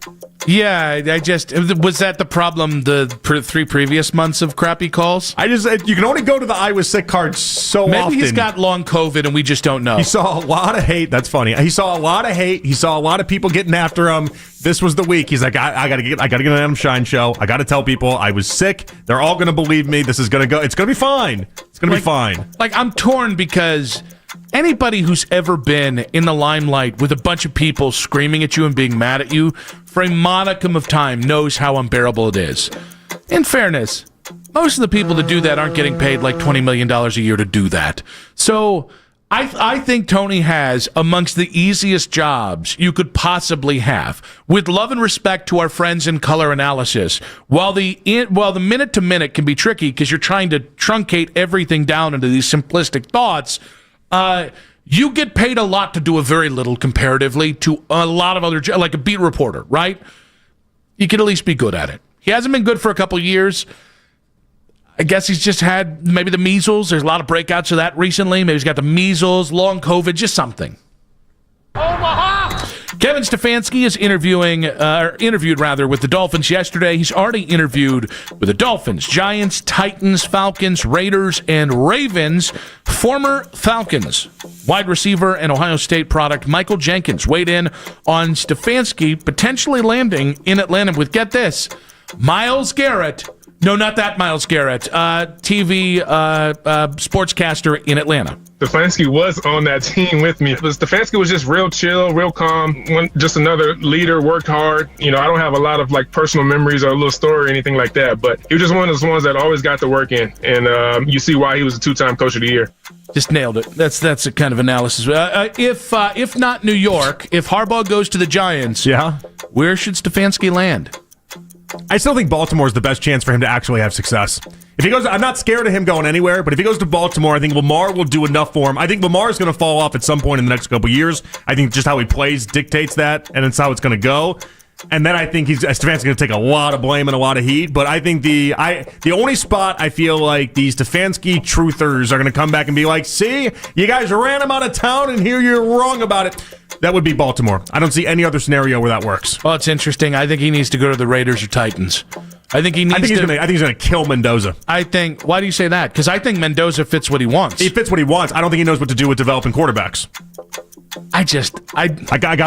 Yeah, was that the problem the 3 previous months of crappy calls? You can only go to the I was sick card so often. Maybe he's got long COVID and we just don't know. He saw a lot of hate. That's funny. He saw a lot of hate. He saw a lot of people getting after him. This was the week. He's like, I gotta get an Adam Shine show. I gotta tell people I was sick. They're all gonna believe me. This is gonna go. It's gonna be fine. It's gonna be fine. Like, I'm torn because anybody who's ever been in the limelight with a bunch of people screaming at you and being mad at you for a modicum of time knows how unbearable it is. In fairness, most of the people that do that aren't getting paid like $20 million a year to do that. So I think Tony has amongst the easiest jobs you could possibly have. With love and respect to our friends in color analysis, while the minute to minute can be tricky because you're trying to truncate everything down into these simplistic thoughts, you get paid a lot to do a very little comparatively to a lot of other jobs, like a beat reporter, right? You can at least be good at it. He hasn't been good for a couple years. I guess he's just had maybe the measles. There's a lot of breakouts of that recently. Maybe he's got the measles, long COVID, just something. Kevin Stefanski is interviewed with the Dolphins yesterday. He's already interviewed with the Dolphins, Giants, Titans, Falcons, Raiders, and Ravens. Former Falcons wide receiver and Ohio State product Michael Jenkins weighed in on Stefanski potentially landing in Atlanta with, get this, Myles Garrett. No, not that Myles Garrett. TV sportscaster in Atlanta. Stefanski was on that team with me. But Stefanski was just real chill, real calm. Just another leader, worked hard. I don't have a lot of like personal memories or a little story or anything like that. But he was just one of those ones that always got the work in. And you see why he was a 2-time coach of the year. Just nailed it. That's a kind of analysis. If not New York, if Harbaugh goes to the Giants, where should Stefanski land? I still think Baltimore is the best chance for him to actually have success. If he goes, I'm not scared of him going anywhere, but if he goes to Baltimore, I think Lamar will do enough for him. I think Lamar is going to fall off at some point in the next couple years. I think just how he plays dictates that, and it's how it's going to go. And then I think Stefanski's going to take a lot of blame and a lot of heat. But I think the only spot I feel like these Stefanski truthers are going to come back and be like, see, you guys ran him out of town, and here you're wrong about it. That would be Baltimore. I don't see any other scenario where that works. Well, it's interesting. I think he needs to go to the Raiders or Titans. I think he's going to kill Mendoza. Why do you say that? Because I think Mendoza fits what he wants. He fits what he wants. I don't think he knows what to do with developing quarterbacks. I got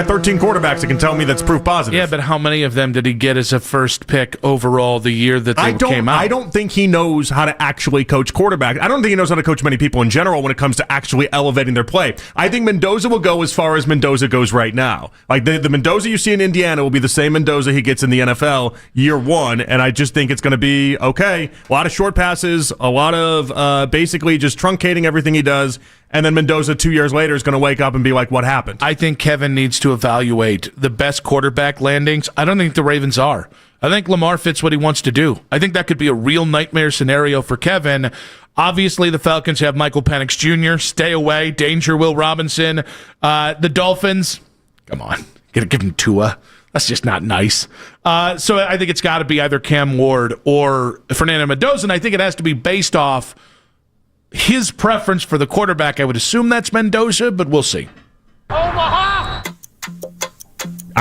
13 quarterbacks that can tell me that's proof positive. Yeah, but how many of them did he get as a first pick overall the year that they came out? I don't think he knows how to actually coach quarterbacks. I don't think he knows how to coach many people in general when it comes to actually elevating their play. I think Mendoza will go as far as Mendoza goes right now. Like the Mendoza you see in Indiana will be the same Mendoza he gets in the NFL year one, and I just think it's going to be okay. A lot of short passes, a lot of basically just truncating everything he does. And then Mendoza 2 years later is going to wake up and be like, what happened? I think Kevin needs to evaluate the best quarterback landings. I don't think the Ravens are. I think Lamar fits what he wants to do. I think that could be a real nightmare scenario for Kevin. Obviously, the Falcons have Michael Penix Jr. Stay away. Danger, Will Robinson. The Dolphins, come on. Gonna give him Tua. That's just not nice. So I think it's got to be either Cam Ward or Fernando Mendoza, and I think it has to be based off his preference for the quarterback. I would assume that's Mendoza, but we'll see. I'm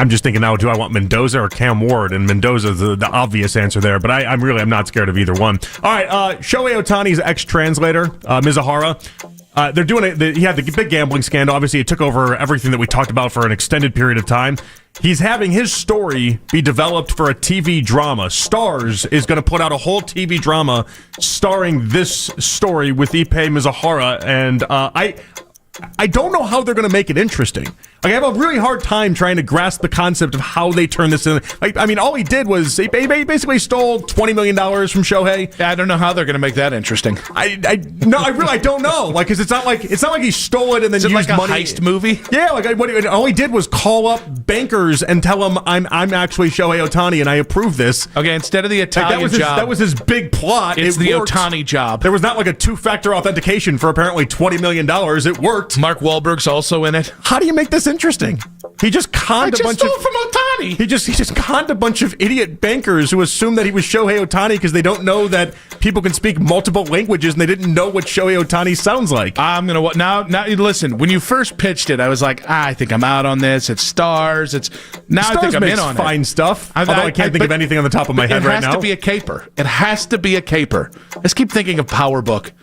just thinking now, do I want Mendoza or Cam Ward? And Mendoza's the obvious answer there, but I'm not scared of either one. All right, Shohei Ohtani's ex-translator, Mizuhara, they're doing it. He had the big gambling scandal. Obviously, it took over everything that we talked about for an extended period of time. He's having his story be developed for a TV drama. Starz is going to put out a whole TV drama starring this story with Ippei Mizuhara, and I don't know how they're going to make it interesting. Like, I have a really hard time trying to grasp the concept of how they turn this in. Like, I mean, all he did was he basically stole $20 million from Shohei. Yeah, I don't know how they're going to make that interesting. I don't know. Like, because it's not like he stole it and then Is it used like a money. heist movie? Yeah, like all he did was call up bankers and tell them I'm actually Shohei Ohtani and I approve this. Okay, instead of the Italian job, that was his big plot. It's it the worked. Ohtani job. There was not like a 2-factor authentication for apparently $20 million. It worked. Mark Wahlberg's also in it. How do you make this interesting? He just conned a bunch stole from Ohtani. He just conned a bunch of idiot bankers who assumed that he was Shohei Ohtani because they don't know that people can speak multiple languages and they didn't know what Shohei Ohtani sounds like. I'm gonna now. Listen, when you first pitched it, I was like, I think I'm out on this. It's Stars. I think I'm in on it. Fine stuff. Although I can't think of anything on the top of my head right now. It has to be a caper. It has to be a caper. I just keep thinking of Power Book.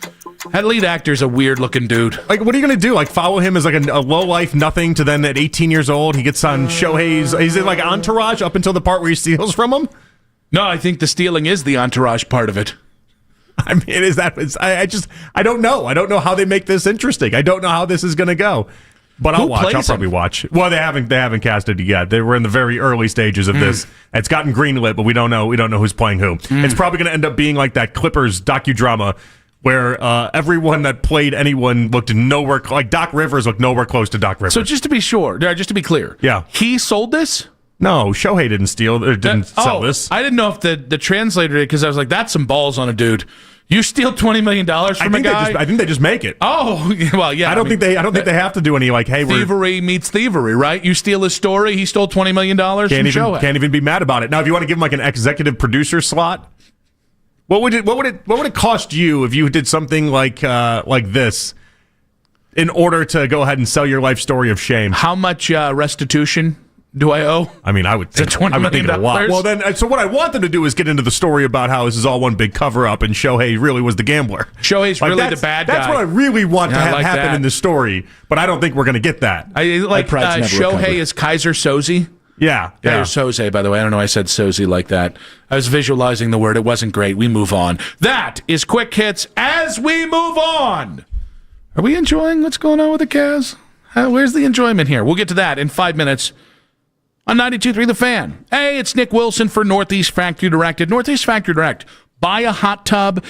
That lead actor's a weird looking dude. Like, what are you going to do? Like, follow him as like a low life nothing to then at 18 years old, he gets on Shohei's. Is it like Entourage up until the part where he steals from him? No, I think the stealing is the Entourage part of it. I mean, I don't know. I don't know how they make this interesting. I don't know how this is going to go. But I'll watch. I'll probably watch. Well, they haven't casted it yet. They were in the very early stages of this. It's gotten greenlit, but we don't know who's playing who. It's probably going to end up being like that Clippers docudrama where everyone that played anyone looked nowhere like Doc Rivers looked nowhere close to Doc Rivers. So just to be clear, yeah, he sold this. No, Shohei didn't sell this. I didn't know if the translator did because I was like, that's some balls on a dude. You steal $20 million from a guy? I think they just make it. Oh, well, yeah. I don't think they have to do any like, hey, thievery meets thievery, right? You steal his story, he stole $20 million from Shohei. Can't even be mad about it. Now, if you want to give him like an executive producer slot, what would it cost you if you did something like this in order to go ahead and sell your life story of shame? How much restitution do I owe? I mean, I would think a lot. Well, then, so what I want them to do is get into the story about how this is all one big cover up and Shohei really was the gambler. Shohei's really the bad guy. That's what I really want to have happen in the story, but I don't think we're going to get that. Shohei is Kaiser Soze. Yeah. Kaiser Soze, by the way. I don't know why I said Soze like that. I was visualizing the word. It wasn't great. We move on. That is Quick Hits as we move on. Are we enjoying what's going on with the Cavs? Where's the enjoyment here? We'll get to that in 5 minutes. On 92.3 The Fan. Hey, it's Nick Wilson for Northeast Factory Direct. At Northeast Factory Direct, buy a hot tub.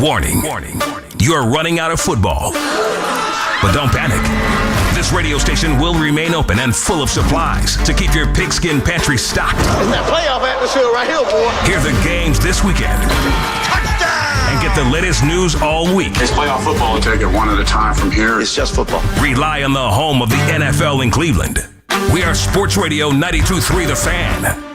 Warning. You're running out of football. But don't panic. This radio station will remain open and full of supplies to keep your pigskin pantry stocked. It's that playoff atmosphere right here, boy. Hear the games this weekend. Touchdown! And get the latest news all week. It's playoff football. We'll take it one at a time from here. It's just football. Rely on the home of the NFL in Cleveland. We are Sports Radio 92.3 The Fan.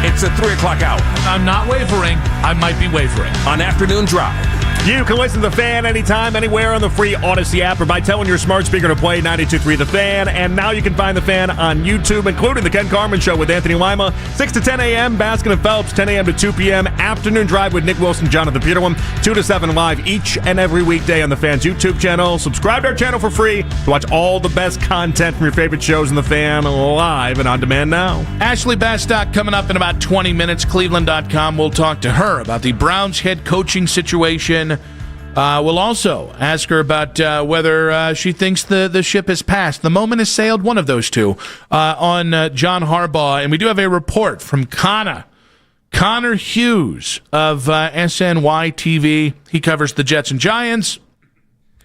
It's a 3 o'clock hour. I'm not wavering. I might be wavering. On Afternoon Drive. You can listen to The Fan anytime, anywhere on the free Odyssey app or by telling your smart speaker to play 92.3 The Fan. And now you can find The Fan on YouTube, including The Ken Carman Show with Anthony Lima, 6 to 10 a.m., Baskin and Phelps, 10 a.m. to 2 p.m., Afternoon Drive with Nick Wilson, Jonathan Peterwin, 2 to 7 live each and every weekday on The Fan's YouTube channel. Subscribe to our channel for free to watch all the best content from your favorite shows in The Fan live and on demand now. Ashley Bastock coming up in about 20 minutes. Cleveland.com. We'll talk to her about the Browns head coaching situation. We'll also ask her about whether she thinks the ship has passed. The moment has sailed, one of those two, on John Harbaugh. And we do have a report from Connor Hughes of SNY TV. He covers the Jets and Giants.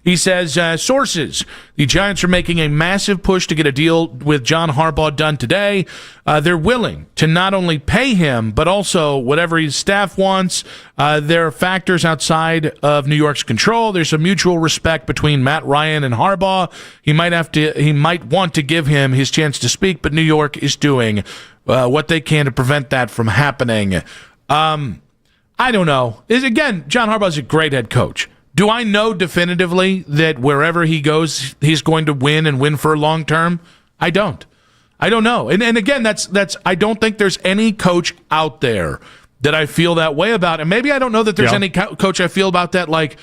He says, sources, the Giants are making a massive push to get a deal with John Harbaugh done today. They're willing to not only pay him, but also whatever his staff wants. There are factors outside of New York's control. There's a mutual respect between Matt Ryan and Harbaugh. He might want to give him his chance to speak, but New York is doing what they can to prevent that from happening. I don't know. Again, John Harbaugh's a great head coach. Do I know definitively that wherever he goes, he's going to win and win for long term? I don't know. And again, that's I don't think there's any coach out there that I feel that way about. And maybe I don't know that there's any coach I feel about that. Like,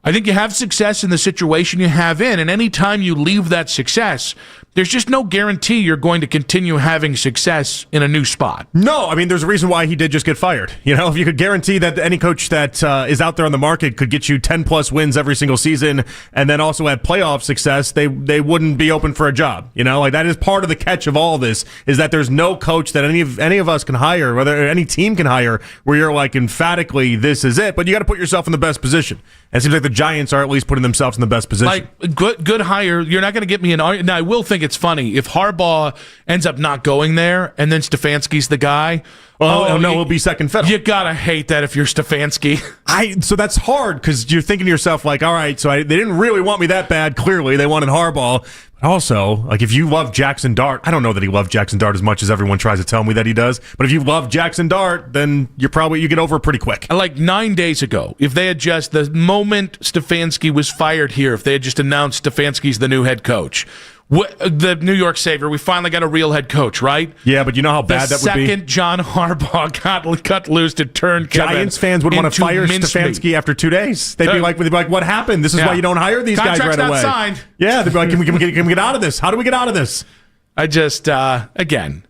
I think you have success in the situation you have in, and any time you leave that success, there's just no guarantee you're going to continue having success in a new spot. No, I mean, there's a reason why he did just get fired. You know, if you could guarantee that any coach that is out there on the market could get you 10-plus wins every single season and then also had playoff success, they wouldn't be open for a job. You know, like that is part of the catch of all this, is that there's no coach that any of us can hire, whether any team can hire, where you're like emphatically, this is it. But you got to put yourself in the best position. And it seems like the Giants are at least putting themselves in the best position. Like, good hire. You're not going to get me an argument. Now, I will think it's funny if Harbaugh ends up not going there and then Stefanski's the guy. Oh no, it'll be second fiddle. You got to hate that if you're Stefanski. So that's hard because you're thinking to yourself, like, all right, so they didn't really want me that bad. Clearly, they wanted Harbaugh. But also, like, if you love Jackson Dart, I don't know that he loved Jackson Dart as much as everyone tries to tell me that he does. But if you love Jackson Dart, then you get over it pretty quick. Like 9 days ago, if they had just, the moment Stefanski was fired here, if they had just announced Stefanski's the new head coach, the New York Savior, we finally got a real head coach, right? Yeah, but you know how bad that would be? The second John Harbaugh got cut loose to turn Giants fans would want to fire Stefanski after 2 days. They'd be like, what happened? This is why you don't hire these guys right away. Contract's not signed. Yeah, they'd be like, can we get out of this? How do we get out of this? I just, again,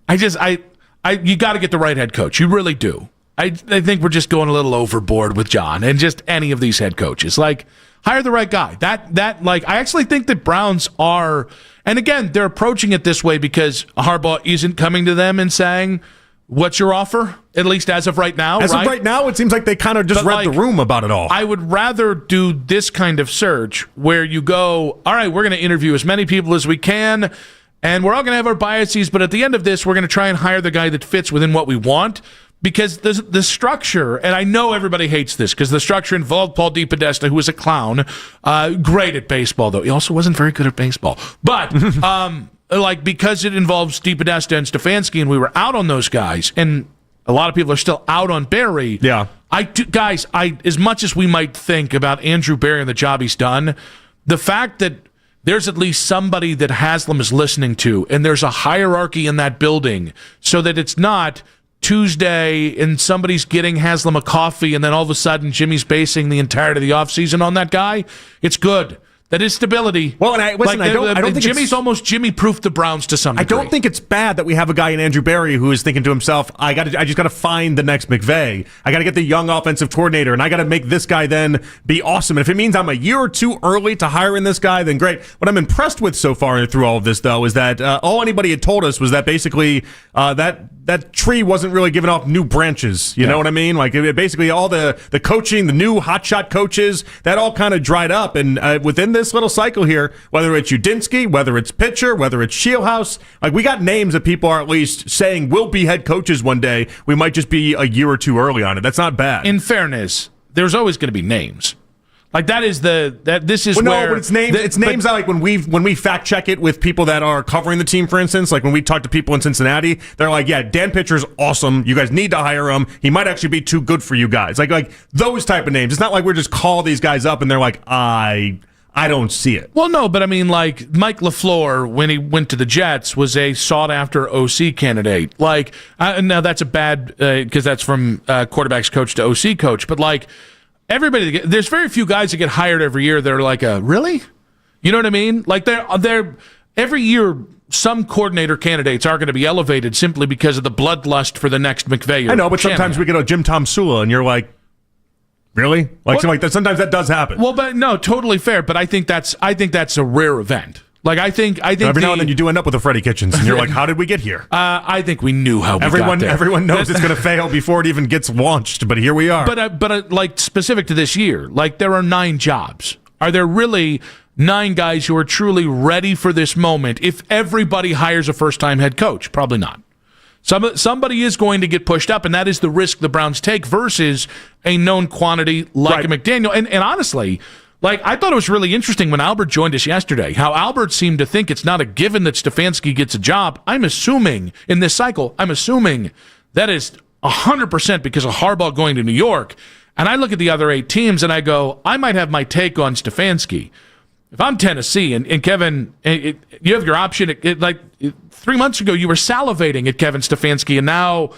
you got to get the right head coach. You really do. I think we're just going a little overboard with John and just any of these head coaches. Like, hire the right guy. I actually think that Browns are, and again, they're approaching it this way because Harbaugh isn't coming to them and saying, what's your offer? At least as of right now, As of right now, it seems like they kind of just read the room about it all. I would rather do this kind of search where you go, all right, we're going to interview as many people as we can, and we're all going to have our biases, but at the end of this, we're going to try and hire the guy that fits within what we want. Because the structure, and I know everybody hates this, because the structure involved Paul DePodesta, who was a clown, great at baseball, though. He also wasn't very good at baseball. But, because it involves DePodesta and Stefanski, and we were out on those guys, and a lot of people are still out on Barry. Yeah. As much as we might think about Andrew Barry and the job he's done, the fact that there's at least somebody that Haslam is listening to, and there's a hierarchy in that building, so that it's not Tuesday and somebody's getting Haslam a coffee and then all of a sudden Jimmy's basing the entirety of the offseason on that guy. It's good. That is stability. Well, and I don't think Jimmy's almost Jimmy-proofed the Browns to some degree. I don't think it's bad that we have a guy in Andrew Berry who is thinking to himself, I just got to find the next McVay. I got to get the young offensive coordinator, and I got to make this guy then be awesome. And if it means I'm a year or two early to hiring this guy, then great. What I'm impressed with so far through all of this, though, is that all anybody had told us was that basically that tree wasn't really giving off new branches. You know what I mean? Like basically all the coaching, the new hotshot coaches, that all kind of dried up. And within this little cycle here, whether it's Udinsky, whether it's Pitcher, whether it's Shieldhouse, like we got names that people are at least saying will be head coaches one day. We might just be a year or two early on it. That's not bad. In fairness, there's always going to be names. Like this is well, where no, but it's names. It's names that like when we fact check it with people that are covering the team, for instance, like when we talk to people in Cincinnati, they're like, "Yeah, Dan Pitcher's awesome. You guys need to hire him. He might actually be too good for you guys." Like those type of names. It's not like we're just call these guys up and they're like, I don't see it. Well, no, but I mean, like Mike LaFleur, when he went to the Jets, was a sought-after OC candidate. Like, now that's a bad because that's from quarterbacks coach to OC coach, but like. Everybody, there's very few guys that get hired every year that are like, really? You know what I mean? Like they're every year, some coordinator candidates are going to be elevated simply because of the bloodlust for the next McVay. I know, but sometimes we get a Jim Tom Sula, and you're like, really? Like that. Sometimes that does happen. Well, but no, totally fair. But I think that's a rare event. Like I think every now and then you do end up with a Freddie Kitchens, and you're like, "How did we get here?" I think we knew how we got there. Everyone knows it's going to fail before it even gets launched, but here we are. But like specific to this year, like there are 9 jobs. Are there really 9 guys who are truly ready for this moment? If everybody hires a first-time head coach, probably not. Somebody is going to get pushed up, and that is the risk the Browns take versus a known quantity like a McDaniel. And honestly. Like, I thought it was really interesting when Albert joined us yesterday, how Albert seemed to think it's not a given that Stefanski gets a job. I'm assuming, in this cycle, that is 100% because of Harbaugh going to New York. And I look at the other 8 teams, and I go, I might have my take on Stefanski. If I'm Tennessee, and Kevin, you have your option, like 3 months ago, you were salivating at Kevin Stefanski, and now...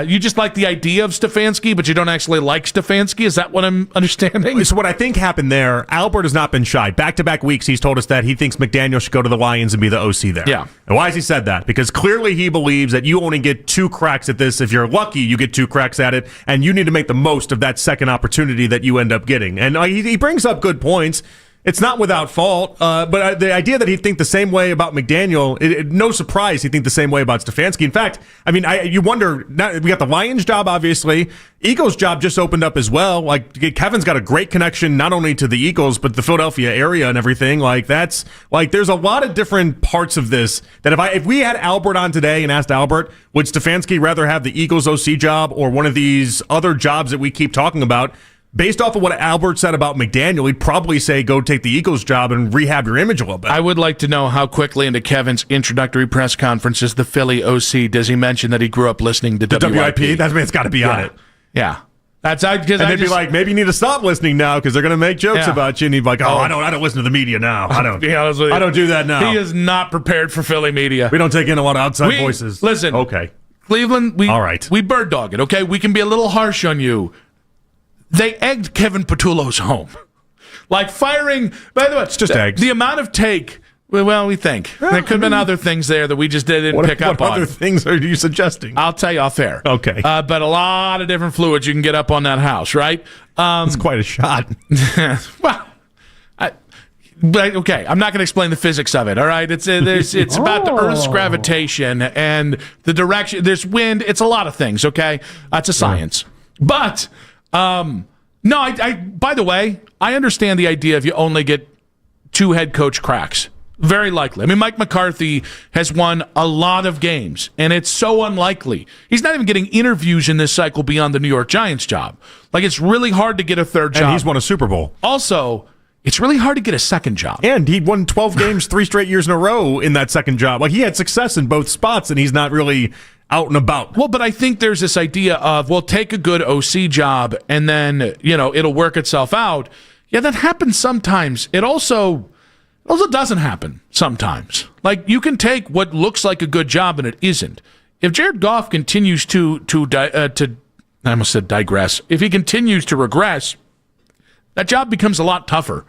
you just like the idea of Stefanski, but you don't actually like Stefanski? Is that what I'm understanding? So what I think happened there, Albert has not been shy. Back-to-back weeks, he's told us that he thinks McDaniel should go to the Lions and be the OC there. Yeah. And why has he said that? Because clearly he believes that you only get 2 cracks at this. If you're lucky, you get 2 cracks at it, and you need to make the most of that second opportunity that you end up getting. And he brings up good points. It's not without fault, but the idea that he'd think the same way about McDaniel, no surprise he'd think the same way about Stefanski. In fact, I mean, you wonder, we got the Lions job, obviously. Eagles job just opened up as well. Like, Kevin's got a great connection not only to the Eagles, but the Philadelphia area and everything. Like, that's, like, there's a lot of different parts of this that if we had Albert on today and asked Albert, would Stefanski rather have the Eagles OC job or one of these other jobs that we keep talking about? Based off of what Albert said about McDaniel, he'd probably say go take the Eagles job and rehab your image a little bit. I would like to know how quickly into Kevin's introductory press conferences, the Philly OC, does he mention that he grew up listening to WIP? That means it's got to be on it. Yeah. That's and they'd be like, maybe you need to stop listening now because they're going to make jokes about you. And he'd be like, I don't listen to the media now. I don't do that now. He is not prepared for Philly media. We don't take in a lot of outside voices. Listen. Okay. Cleveland, we bird dog it, okay? We can be a little harsh on you. They egged Kevin Patullo's home. Like firing, by the way, it's just eggs. The amount of take, well, we think. There could have been other things there that we just didn't pick up on. What other things are you suggesting? I'll tell you off air. Okay. But a lot of different fluids you can get up on that house, right? It's quite a shot. Well, but okay, I'm not going to explain the physics of it. All right, it's about the Earth's gravitation and the direction. There's wind. It's a lot of things. Okay, it's a science. But no, I. By the way, I understand the idea if you only get 2 head coach cracks. Very likely. I mean, Mike McCarthy has won a lot of games, and it's so unlikely. He's not even getting interviews in this cycle beyond the New York Giants job. Like, it's really hard to get a third job. And he's won a Super Bowl. Also, it's really hard to get a second job. And he won 12 games 3 straight years in a row in that second job. Like, he had success in both spots, and he's not really out and about. Well, but I think there's this idea of, take a good OC job, and then, it'll work itself out. Yeah, that happens sometimes. It also doesn't happen sometimes. Like, you can take what looks like a good job, and it isn't. If Jared Goff continues to I almost said digress. If he continues to regress, That job becomes a lot tougher.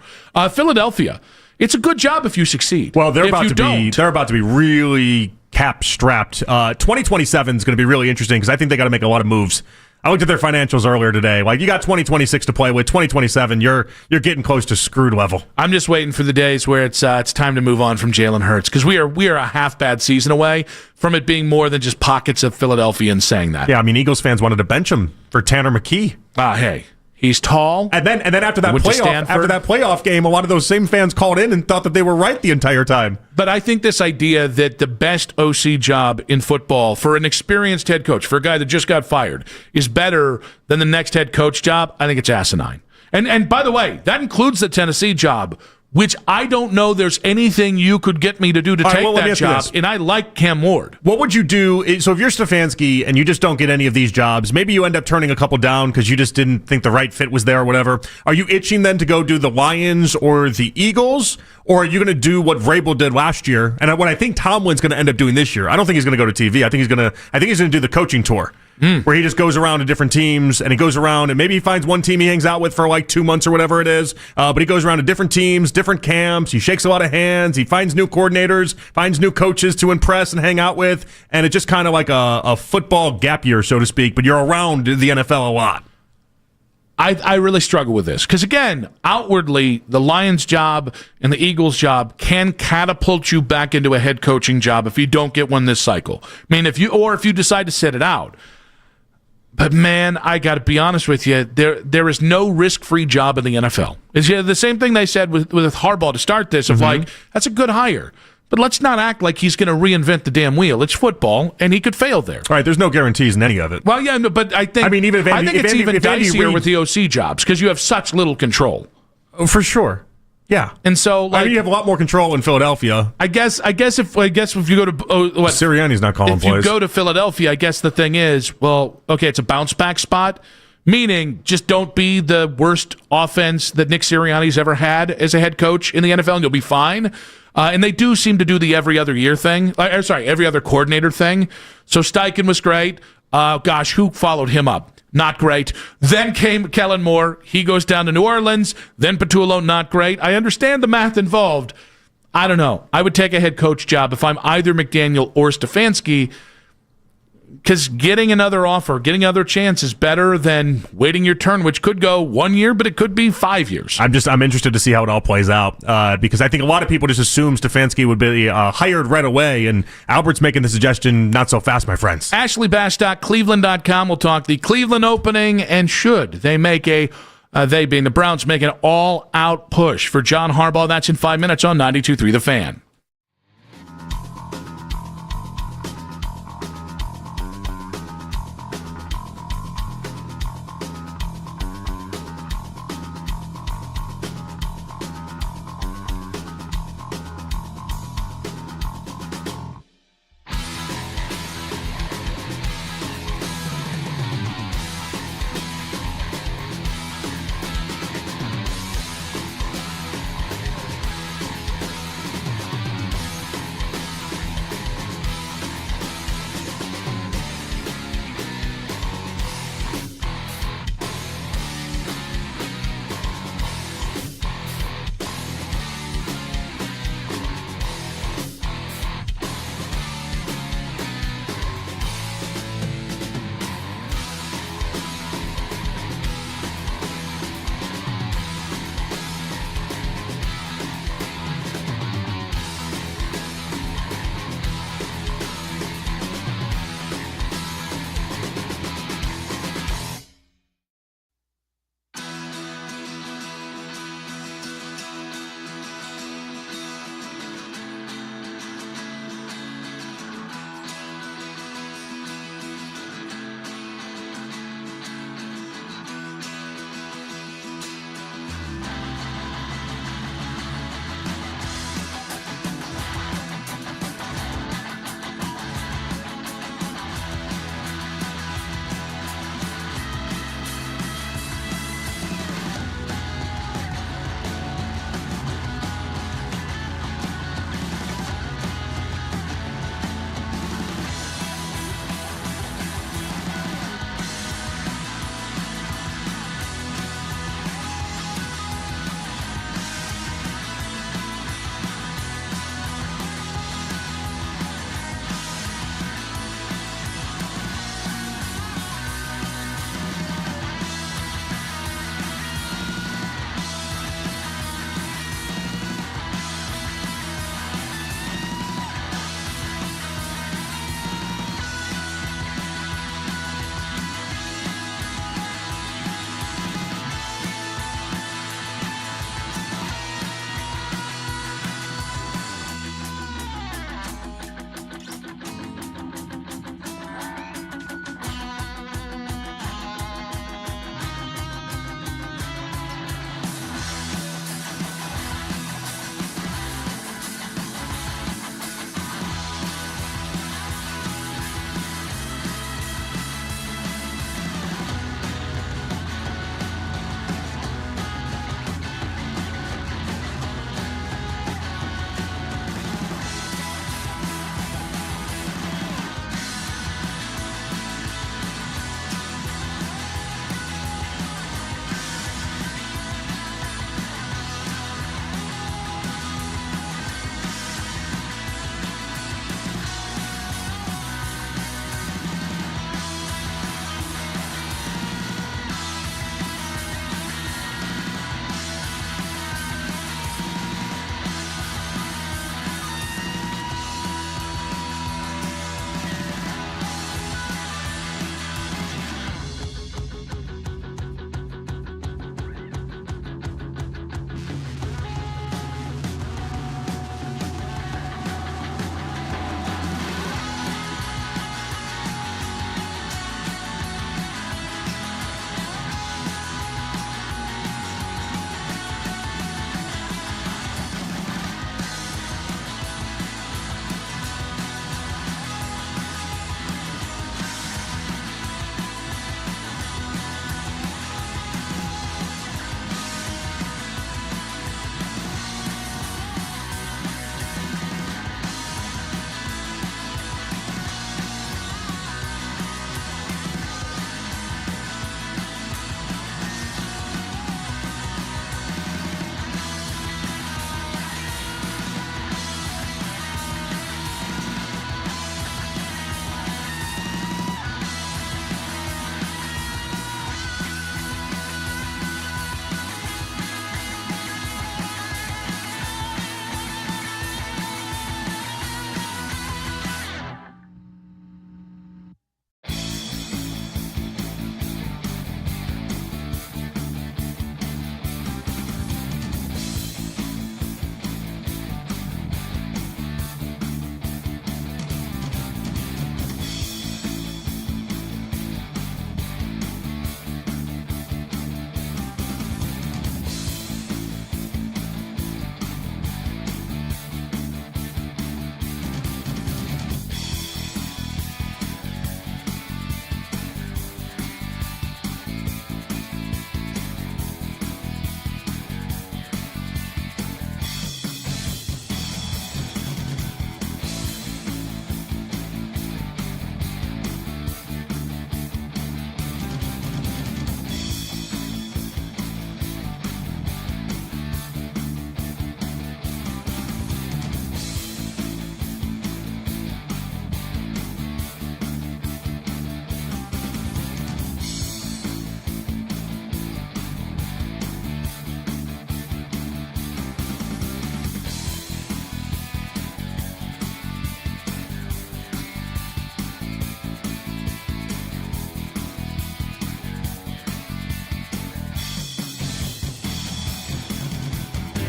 Philadelphia, it's a good job if you succeed. Well, they're if about to be really cap strapped. 2027 is going to be really interesting because I think they got to make a lot of moves. I looked at their financials earlier today. Like, you got 2026 to play with. 2027, you're getting close to screwed level. I'm just waiting for the days where it's time to move on from Jalen Hurts, because we are a half bad season away from it being more than just pockets of Philadelphians saying that. Yeah, I mean, Eagles fans wanted to bench him for Tanner McKee. Hey. He's tall. And then after that playoff game, a lot of those same fans called in and thought that they were right the entire time. But I think this idea that the best OC job in football for an experienced head coach, for a guy that just got fired, is better than the next head coach job, I think it's asinine. And by the way, that includes the Tennessee job, which I don't know there's anything you could get me to do to take that job, and I like Cam Ward. What would you do? So if you're Stefanski and you just don't get any of these jobs, maybe you end up turning a couple down because you just didn't think the right fit was there or whatever. Are you itching then to go do the Lions or the Eagles? Or are you going to do what Vrabel did last year? And what I think Tomlin's going to end up doing this year, I don't think he's going to go to TV. I think he's going to do the coaching tour. Where he just goes around to different teams, and he goes around, and maybe he finds one team he hangs out with for like 2 months or whatever it is, but he goes around to different teams, different camps, he shakes a lot of hands, he finds new coordinators, finds new coaches to impress and hang out with, and it's just kind of like a football gap year, so to speak, but you're around the NFL a lot. I really struggle with this because, again, outwardly, the Lions' job and the Eagles' job can catapult you back into a head coaching job if you don't get one this cycle. I mean, if you decide to sit it out. But, man, I got to be honest with you, there is no risk-free job in the NFL. It's the same thing they said with Harbaugh to start this, of like, that's a good hire. But let's not act like he's going to reinvent the damn wheel. It's football, and he could fail there. All right, there's no guarantees in any of it. Well, yeah, no, but I think it's even dicier with the OC jobs because you have such little control. Oh, for sure. Yeah, and so you have a lot more control in Philadelphia. I guess if you go to Sirianni's not calling plays. If you go to Philadelphia, I guess the thing is, well, okay, it's a bounce back spot, meaning just don't be the worst offense that Nick Sirianni's ever had as a head coach in the NFL, and you'll be fine. And they do seem to do the every other year thing. Every other coordinator thing. So Steichen was great. Who followed him up? Not great. Then came Kellen Moore. He goes down to New Orleans. Then Patullo, not great. I understand the math involved. I don't know. I would take a head coach job if I'm either McDaniel or Stefanski, because getting another offer, getting other chance is better than waiting your turn, which could go 1 year, but it could be 5 years. I'm interested to see how it all plays out because I think a lot of people just assume Stefanski would be hired right away, and Albert's making the suggestion not so fast, my friends. AshleyBash.Cleveland.com will talk the Cleveland opening, and should they make they being the Browns, make an all-out push for John Harbaugh. That's in 5 minutes on 92.3 The Fan.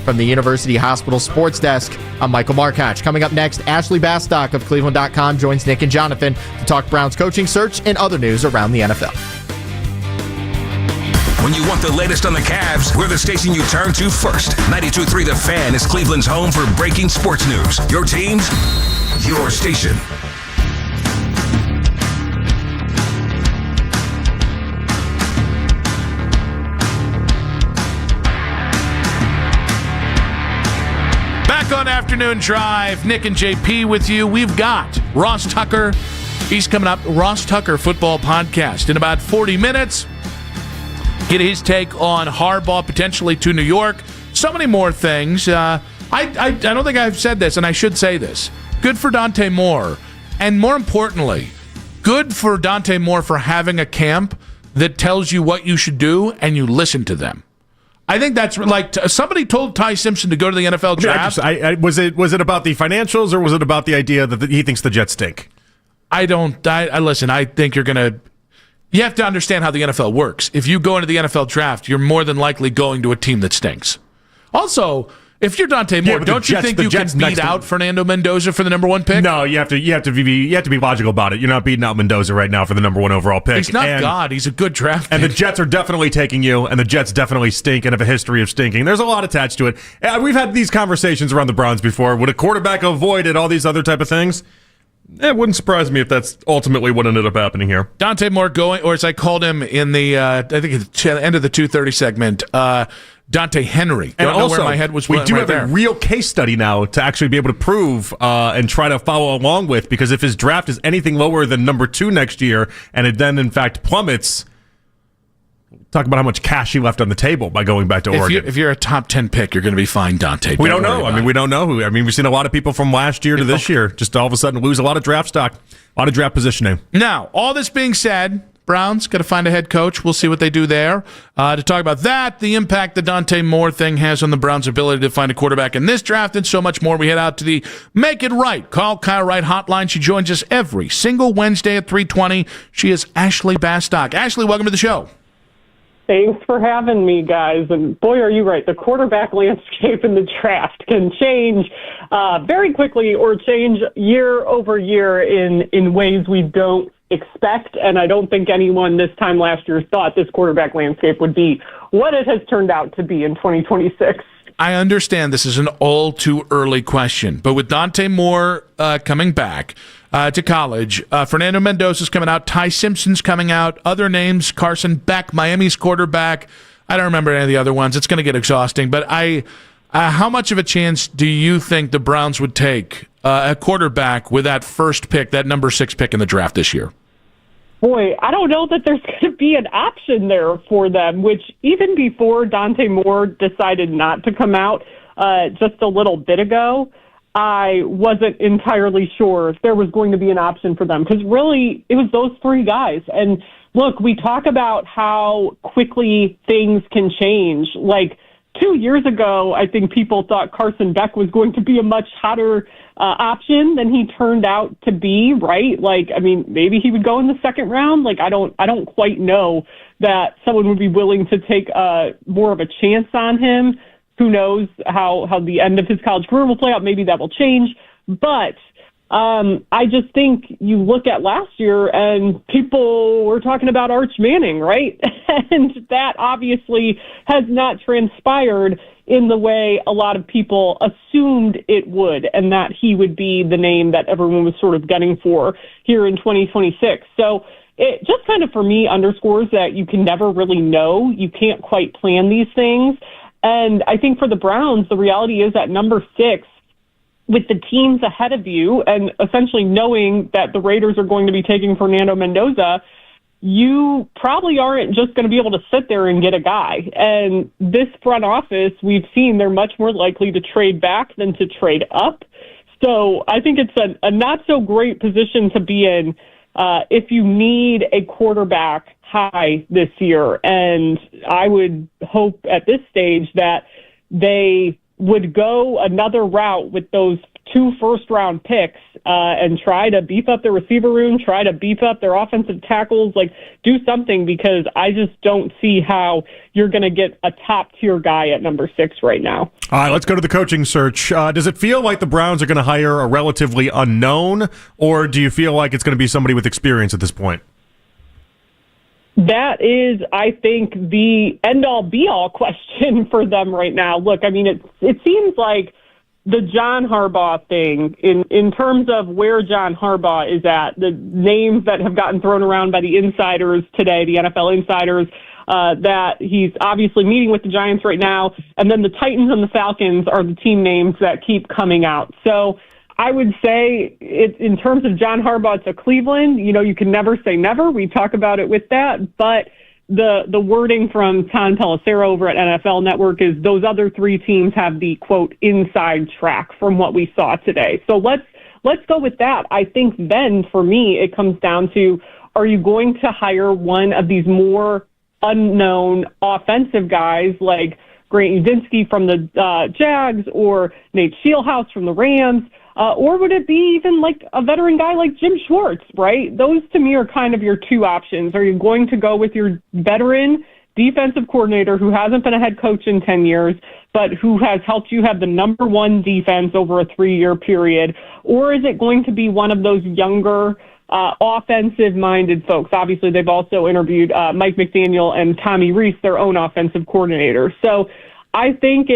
From the University Hospital Sports Desk, I'm Michael Markach. Coming up next, Ashley Bastock of Cleveland.com joins Nick and Jonathan to talk Browns coaching search and other news around the NFL. When you want the latest on the Cavs, we're the station you turn to first. 92.3 The Fan is Cleveland's home for breaking sports news. Your teams, your station. Back on Afternoon Drive, Nick and JP with you. We've got Ross Tucker. He's coming up. Ross Tucker Football Podcast in about 40 minutes. Get his take on Harbaugh potentially to New York. So many more things. I don't think I've said this, and I should say this. Good for Dante Moore. And more importantly, good for Dante Moore for having a camp that tells you what you should do and you listen to them. I think that's like somebody told Ty Simpson to go to the NFL draft. Was it about the financials or was it about the idea that he thinks the Jets stink? Listen, I think you're going to. You have to understand how the NFL works. If you go into the NFL draft, you're more than likely going to a team that stinks. Also, if you're Dante Moore, don't you think you can beat out Fernando Mendoza for the number 1 pick? No, you have to be logical about it. You're not beating out Mendoza right now for the number 1 overall pick. He's not God. He's a good draft pick. And the Jets are definitely taking you, and the Jets definitely stink and have a history of stinking. There's a lot attached to it. We've had these conversations around the Browns before. Would a quarterback avoid all these other type of things? It wouldn't surprise me if that's ultimately what ended up happening here. Dante Moore going, or as I called him in the, I think at the end of the 2:30 segment, Dante Henry. And Don't also, know where my head was. We do right have there. a real case study now to actually be able to prove and try to follow along with, because if his draft is anything lower than number 2 next year, and it then in fact plummets, talk about how much cash he left on the table by going back to Oregon. If you're a top 10 pick, you're going to be fine, Dante. We don't know. We don't know who. We've seen a lot of people from last year to this year just all of a sudden lose a lot of draft stock, a lot of draft positioning. Now, all this being said, Browns got to find a head coach. We'll see what they do there. To talk about that, the impact the Dante Moore thing has on the Browns' ability to find a quarterback in this draft, and so much more. We head out to the Make It Right Call Kyle Wright hotline. She joins us every single Wednesday at 3:20. She is Ashley Bastock. Ashley, welcome to the show. Thanks for having me, guys. And boy, are you right. The quarterback landscape in the draft can change very quickly or change year over year in ways we don't expect. And I don't think anyone this time last year thought this quarterback landscape would be what it has turned out to be in 2026. I understand this is an all too early question, but with Dante Moore coming back to college, Fernando Mendoza's coming out, Ty Simpson's coming out, other names, Carson Beck, Miami's quarterback. I don't remember any of the other ones. It's going to get exhausting, but how much of a chance do you think the Browns would take a quarterback with that first pick, that number 6 pick in the draft this year? Boy, I don't know that there's going to be an option there for them, which even before Dante Moore decided not to come out just a little bit ago, I wasn't entirely sure if there was going to be an option for them, because really it was those 3 guys. And look, we talk about how quickly things can change. Like 2 years ago, I think people thought Carson Beck was going to be a much hotter option than he turned out to be, right? Like, I mean, maybe he would go in the 2nd round. Like, I don't quite know that someone would be willing to take more of a chance on him. Who knows how the end of his college career will play out? Maybe that will change. But I just think you look at last year and people were talking about Arch Manning, right? And that obviously has not transpired in the way a lot of people assumed it would, and that he would be the name that everyone was sort of gunning for here in 2026. So it just kind of, for me, underscores that you can never really know. You can't quite plan these things. And I think for the Browns, the reality is at number 6, with the teams ahead of you and essentially knowing that the Raiders are going to be taking Fernando Mendoza, you probably aren't just going to be able to sit there and get a guy. And this front office, we've seen they're much more likely to trade back than to trade up. So I think it's a not so great position to be in if you need a quarterback high this year. And I would hope at this stage that they would go another route with those 2 first-round picks and try to beef up their receiver room, try to beef up their offensive tackles, like do something, because I just don't see how you're going to get a top-tier guy at number 6 right now. All right, let's go to the coaching search. Does it feel like the Browns are going to hire a relatively unknown, or do you feel like it's going to be somebody with experience at this point? That is, I think, the end-all, be-all question for them right now. Look, I mean, it seems like the John Harbaugh thing, in terms of where John Harbaugh is at, the names that have gotten thrown around by the insiders today, the NFL insiders, that he's obviously meeting with the Giants right now, and then the Titans and the Falcons are the team names that keep coming out. So I would say in terms of John Harbaugh to Cleveland, you can never say never. We talk about it with that, but the wording from Tom Pelissero over at NFL Network is those other 3 teams have the, quote, inside track from what we saw today. So let's go with that. I think then for me, it comes down to, are you going to hire one of these more unknown offensive guys like Grant Udinski from the Jags or Nate Scheelhaase from the Rams? Or would it be even like a veteran guy like Jim Schwartz, right? Those to me are kind of your 2 options. Are you going to go with your veteran defensive coordinator who hasn't been a head coach in 10 years, but who has helped you have the number 1 defense over a 3-year period? Or is it going to be one of those younger offensive-minded folks? Obviously, they've also interviewed Mike McDaniel and Tommy Rees, their own offensive coordinator. So I think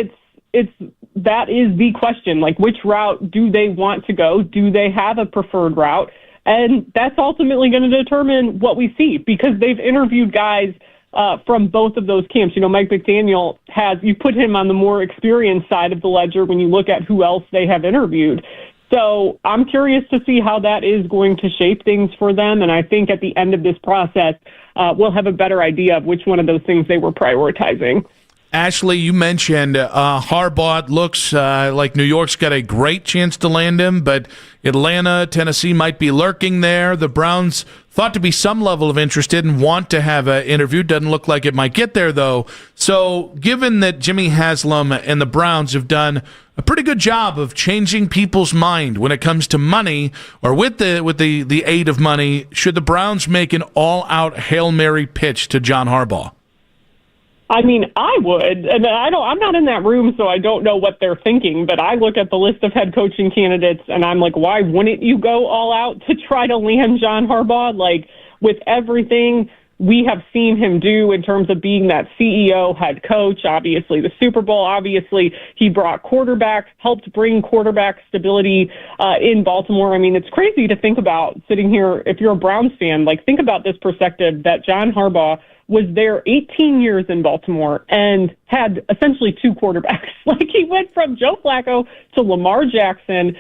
that is the question. Like, which route do they want to go? Do they have a preferred route? And that's ultimately going to determine what we see, because they've interviewed guys from both of those camps. Mike McDaniel you put him on the more experienced side of the ledger when you look at who else they have interviewed. So I'm curious to see how that is going to shape things for them. And I think at the end of this process, we'll have a better idea of which one of those things they were prioritizing. Ashley, you mentioned Harbaugh. It looks like New York's got a great chance to land him, but Atlanta, Tennessee might be lurking there. The Browns thought to be some level of interested and want to have an interview. Doesn't look like it might get there, though. So given that Jimmy Haslam and the Browns have done a pretty good job of changing people's mind when it comes to money, or with the aid of money, should the Browns make an all-out Hail Mary pitch to John Harbaugh? I mean, I would, and I'm not in that room, so I don't know what they're thinking, but I look at the list of head coaching candidates, and I'm like, why wouldn't you go all out to try to land John Harbaugh? Like, with everything we have seen him do in terms of being that CEO head coach, obviously the Super Bowl, obviously he brought quarterbacks, helped bring quarterback stability in Baltimore. I mean, it's crazy to think about sitting here, if you're a Browns fan, like, think about this perspective that John Harbaugh was there 18 years in Baltimore and had essentially 2 quarterbacks. Like, he went from Joe Flacco to Lamar Jackson.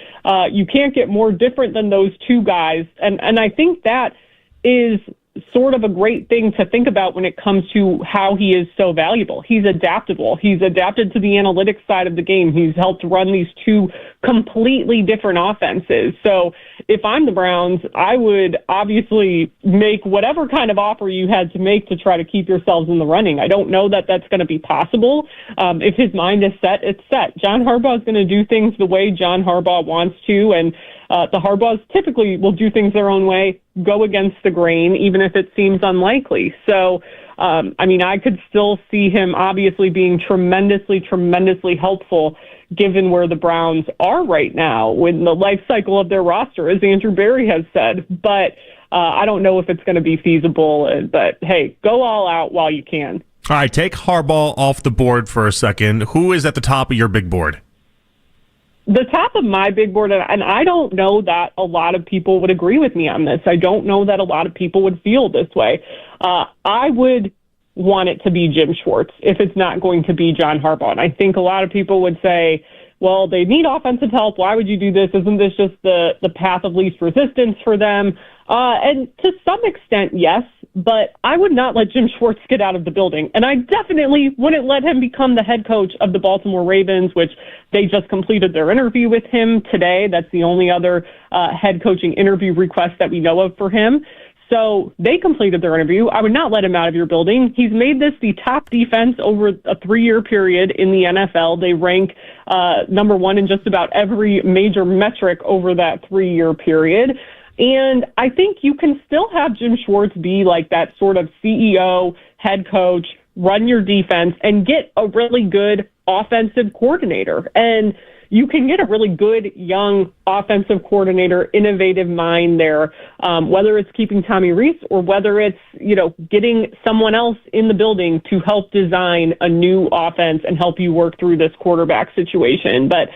You can't get more different than those 2 guys. And I think that is sort of a great thing to think about when it comes to how he is so valuable. He's adaptable. He's adapted to the analytics side of the game. He's helped run these 2 completely different offenses. So if I'm the Browns, I would obviously make whatever kind of offer you had to make to try to keep yourselves in the running. I don't know that that's going to be possible. If his mind is set, it's set. John Harbaugh is going to do things the way John Harbaugh wants to, and the Harbaughs typically will do things their own way, go against the grain, even if it seems unlikely. So, I mean, I could still see him obviously being tremendously, tremendously helpful given where the Browns are right now in the life cycle of their roster, as Andrew Berry has said. But I don't know if it's going to be feasible. But, hey, go all out while you can. All right, take Harbaugh off the board for a second. Who is at the top of your big board? The top of my big board, and I don't know that a lot of people would agree with me on this. I don't know that a lot of people would feel this way. I would want it to be Jim Schwartz if it's not going to be John Harbaugh. And I think a lot of people would say, well, they need offensive help. Why would you do this? Isn't this just the path of least resistance for them? And to some extent, yes, but I would not let Jim Schwartz get out of the building. And I definitely wouldn't let him become the head coach of the Baltimore Ravens, which they just completed their interview with him today. That's the only other head coaching interview request that we know of for him. So they completed their interview. I would not let him out of your building. He's made this the top defense over a 3-year period in the NFL. They rank number one in just about every major metric over that 3-year period. And I think you can still have Jim Schwartz be like that sort of CEO, head coach, run your defense, and get a really good offensive coordinator. And you can get a really good young offensive coordinator, innovative mind there, whether it's keeping Tommy Rees or whether it's, getting someone else in the building to help design a new offense and help you work through this quarterback situation. But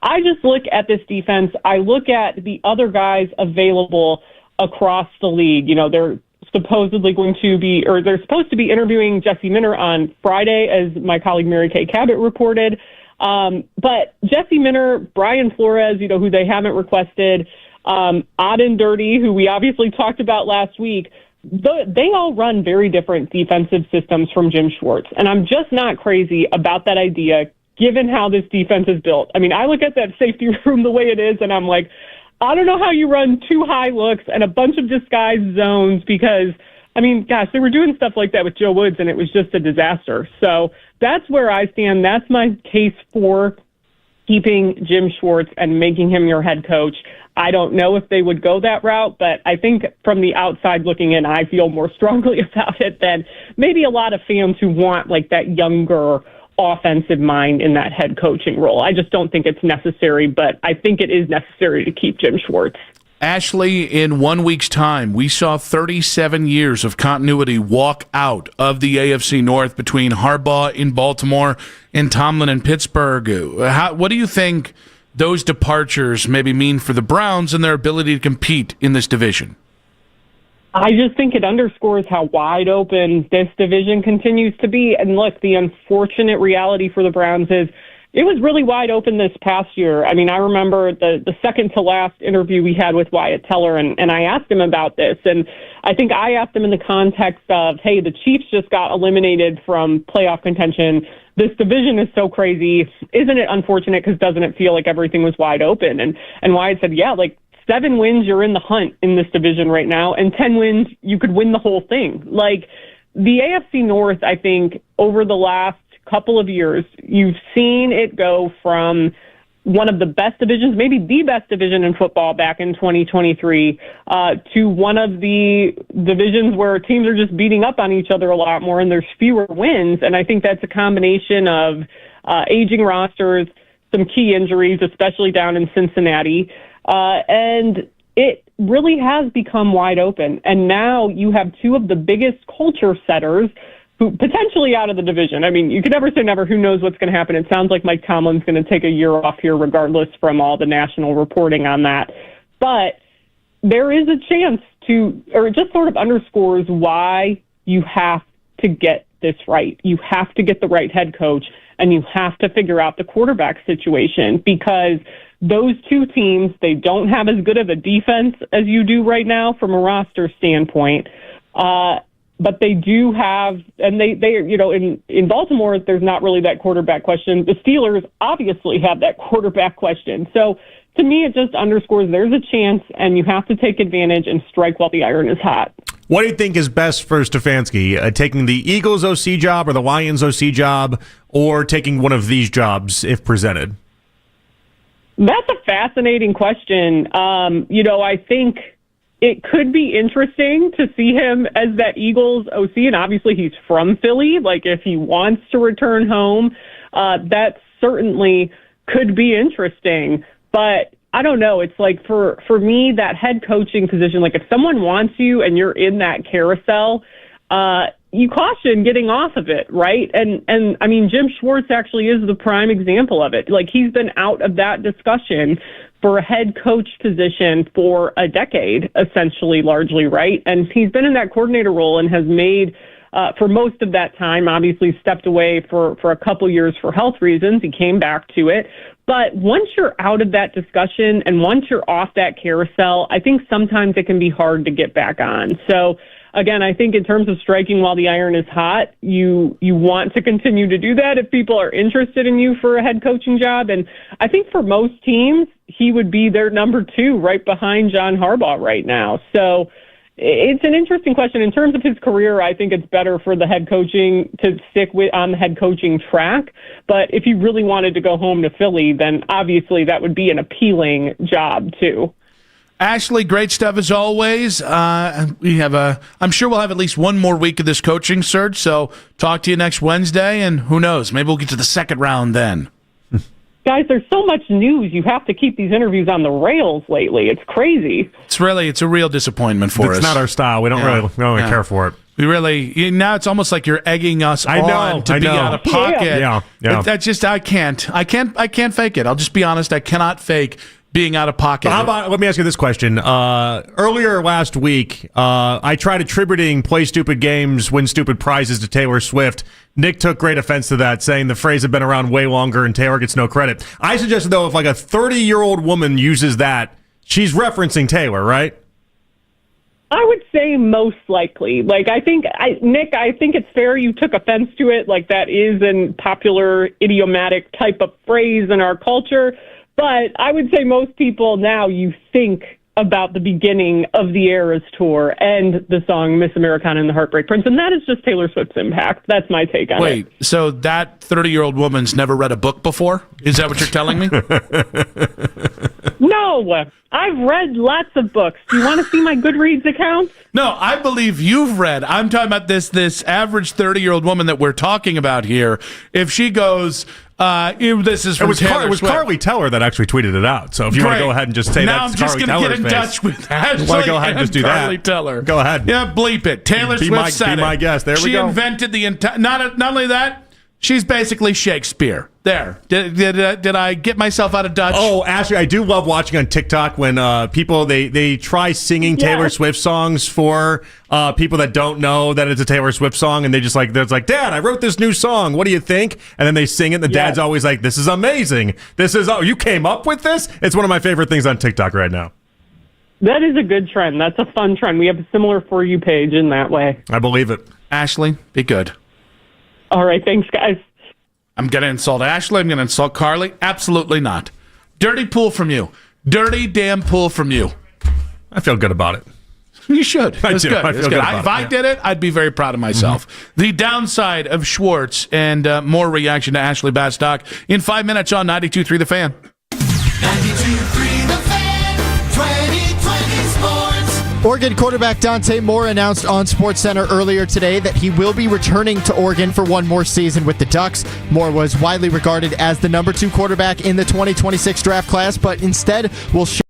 I just look at this defense. I look at the other guys available across the league. They're supposedly they're supposed to be interviewing Jesse Minter on Friday, as my colleague Mary Kay Cabot reported. But Jesse Minter, Brian Flores, who they haven't requested, Odd and Dirty, who we obviously talked about last week, they all run very different defensive systems from Jim Schwartz. And I'm just not crazy about that idea, given how this defense is built. I mean, I look at that safety room the way it is, and I'm like, I don't know how you run 2 high looks and a bunch of disguised zones because, they were doing stuff like that with Joe Woods, and it was just a disaster. So that's where I stand. That's my case for keeping Jim Schwartz and making him your head coach. I don't know if they would go that route, but I think from the outside looking in, I feel more strongly about it than maybe a lot of fans who want like that younger offensive mind in that head coaching role. I just don't think it's necessary, but I think it is necessary to keep Jim Schwartz. Ashley, in 1 week's time, we saw 37 years of continuity walk out of the AFC North between Harbaugh in Baltimore and Tomlin in Pittsburgh. What do you think those departures maybe mean for the Browns and their ability to compete in this division? I just think it underscores how wide open this division continues to be. And look, the unfortunate reality for the Browns is it was really wide open this past year. I remember the second to last interview we had with Wyatt Teller, and I asked him about this. And I think I asked him in the context of, hey, the Chiefs just got eliminated from playoff contention. This division is so crazy. Isn't it unfortunate because doesn't it feel like everything was wide open? And Wyatt said, yeah, 7 wins, you're in the hunt in this division right now, and 10 wins, you could win the whole thing. The AFC North, I think, over the last couple of years, you've seen it go from one of the best divisions, maybe the best division in football back in 2023, to one of the divisions where teams are just beating up on each other a lot more and there's fewer wins. And I think that's a combination of aging rosters, some key injuries, especially down in Cincinnati. And it really has become wide open. And now you have 2 of the biggest culture setters who potentially out of the division. You can never say never. Who knows what's going to happen? It sounds like Mike Tomlin's going to take a year off here regardless from all the national reporting on that. But there is a chance or it just sort of underscores why you have to get this right. You have to get the right head coach, and you have to figure out the quarterback situation because those 2 teams, they don't have as good of a defense as you do right now from a roster standpoint. But they do have, and they in Baltimore, there's not really that quarterback question. The Steelers obviously have that quarterback question. So to me, it just underscores there's a chance, and you have to take advantage and strike while the iron is hot. What do you think is best for Stefanski, taking the Eagles OC job or the Lions OC job, or taking one of these jobs if presented? That's a fascinating question. I think it could be interesting to see him as that Eagles OC, and obviously he's from Philly. If he wants to return home, that certainly could be interesting. But I don't know. It's for me, that head coaching position, if someone wants you and you're in that carousel, you caution getting off of it, right? And Jim Schwartz actually is the prime example of it. He's been out of that discussion for a head coach position for a decade, essentially, largely, right? And he's been in that coordinator role and has made, for most of that time, obviously stepped away for a couple years for health reasons. He came back to it. But once you're out of that discussion and once you're off that carousel, I think sometimes it can be hard to get back on. So, again, I think in terms of striking while the iron is hot, you want to continue to do that if people are interested in you for a head coaching job. And I think for most teams, he would be their number 2 right behind John Harbaugh right now. So It's an interesting question. In terms of his career, I think it's better for the head coaching to stick on the head coaching track. But if he really wanted to go home to Philly, then obviously that would be an appealing job too. Ashley, great stuff as always. I'm sure we'll have at least one more week of this coaching search. So talk to you next Wednesday, and who knows, maybe we'll get to the second round then. Guys, there's so much news. You have to keep these interviews on the rails lately. It's crazy. It's a real disappointment for us. It's not our style. We don't really care for it. We really now it's almost like you're egging us on to be out of pocket. Yeah. That's just I can't fake it. I'll just be honest. I cannot fake being out of pocket. How about, let me ask you this question. Earlier last week, I tried attributing play stupid games, win stupid prizes to Taylor Swift. Nick took great offense to that, saying the phrase had been around way longer and Taylor gets no credit. I suggested, though, if like a 30-year-old woman uses that, she's referencing Taylor, right? I would say most likely. Nick, I think it's fair you took offense to it. Like, that is a popular idiomatic type of phrase in our culture. But I would say most people now, you think about the beginning of the Eras Tour and the song Miss Americana and the Heartbreak Prince, and that is just Taylor Swift's impact. That's my take on it. Wait, so that 30-year-old woman's never read a book before? Is that what you're telling me? No, I've read lots of books. Do you want to see my Goodreads account? No, I believe you've read. I'm talking about this average 30-year-old woman that we're talking about here. If she goes... this is from Taylor It was Swift. Carly Teller that actually tweeted it out. So if you want to go ahead and just say now that's I'm just Carly going to Teller's get in face. touch with Ashley. You want to go ahead and just do Carly that? Teller. Go ahead. Yeah, bleep it. Taylor Swift said it. Be my guest. There we go. She invented the entire. Not only that, she's basically Shakespeare. There. Did I get myself out of Dutch? Oh, Ashley, I do love watching on TikTok when people they try singing Taylor Swift songs for people that don't know that it's a Taylor Swift song, and there's like, Dad, I wrote this new song. What do you think? And then they sing it. And the dad's always like, this is amazing. You came up with this? It's one of my favorite things on TikTok right now. That is a good trend. That's a fun trend. We have a similar For You page in that way. I believe it. Ashley, be good. All right, thanks, guys. I'm going to insult Ashley. I'm going to insult Carly. Absolutely not. Dirty pool from you. Dirty damn pool from you. I feel good about it. You should. I do. I feel good about If I did it, I'd be very proud of myself. Mm-hmm. The downside of Schwartz and more reaction to Ashley Bastock in 5 minutes on 92.3 The Fan. 92.3 The Fan, 2020 Sports. Oregon quarterback Dante Moore announced on SportsCenter earlier today that he will be returning to Oregon for one more season with the Ducks. Moore was widely regarded as the number 2 quarterback in the 2026 draft class, but instead will show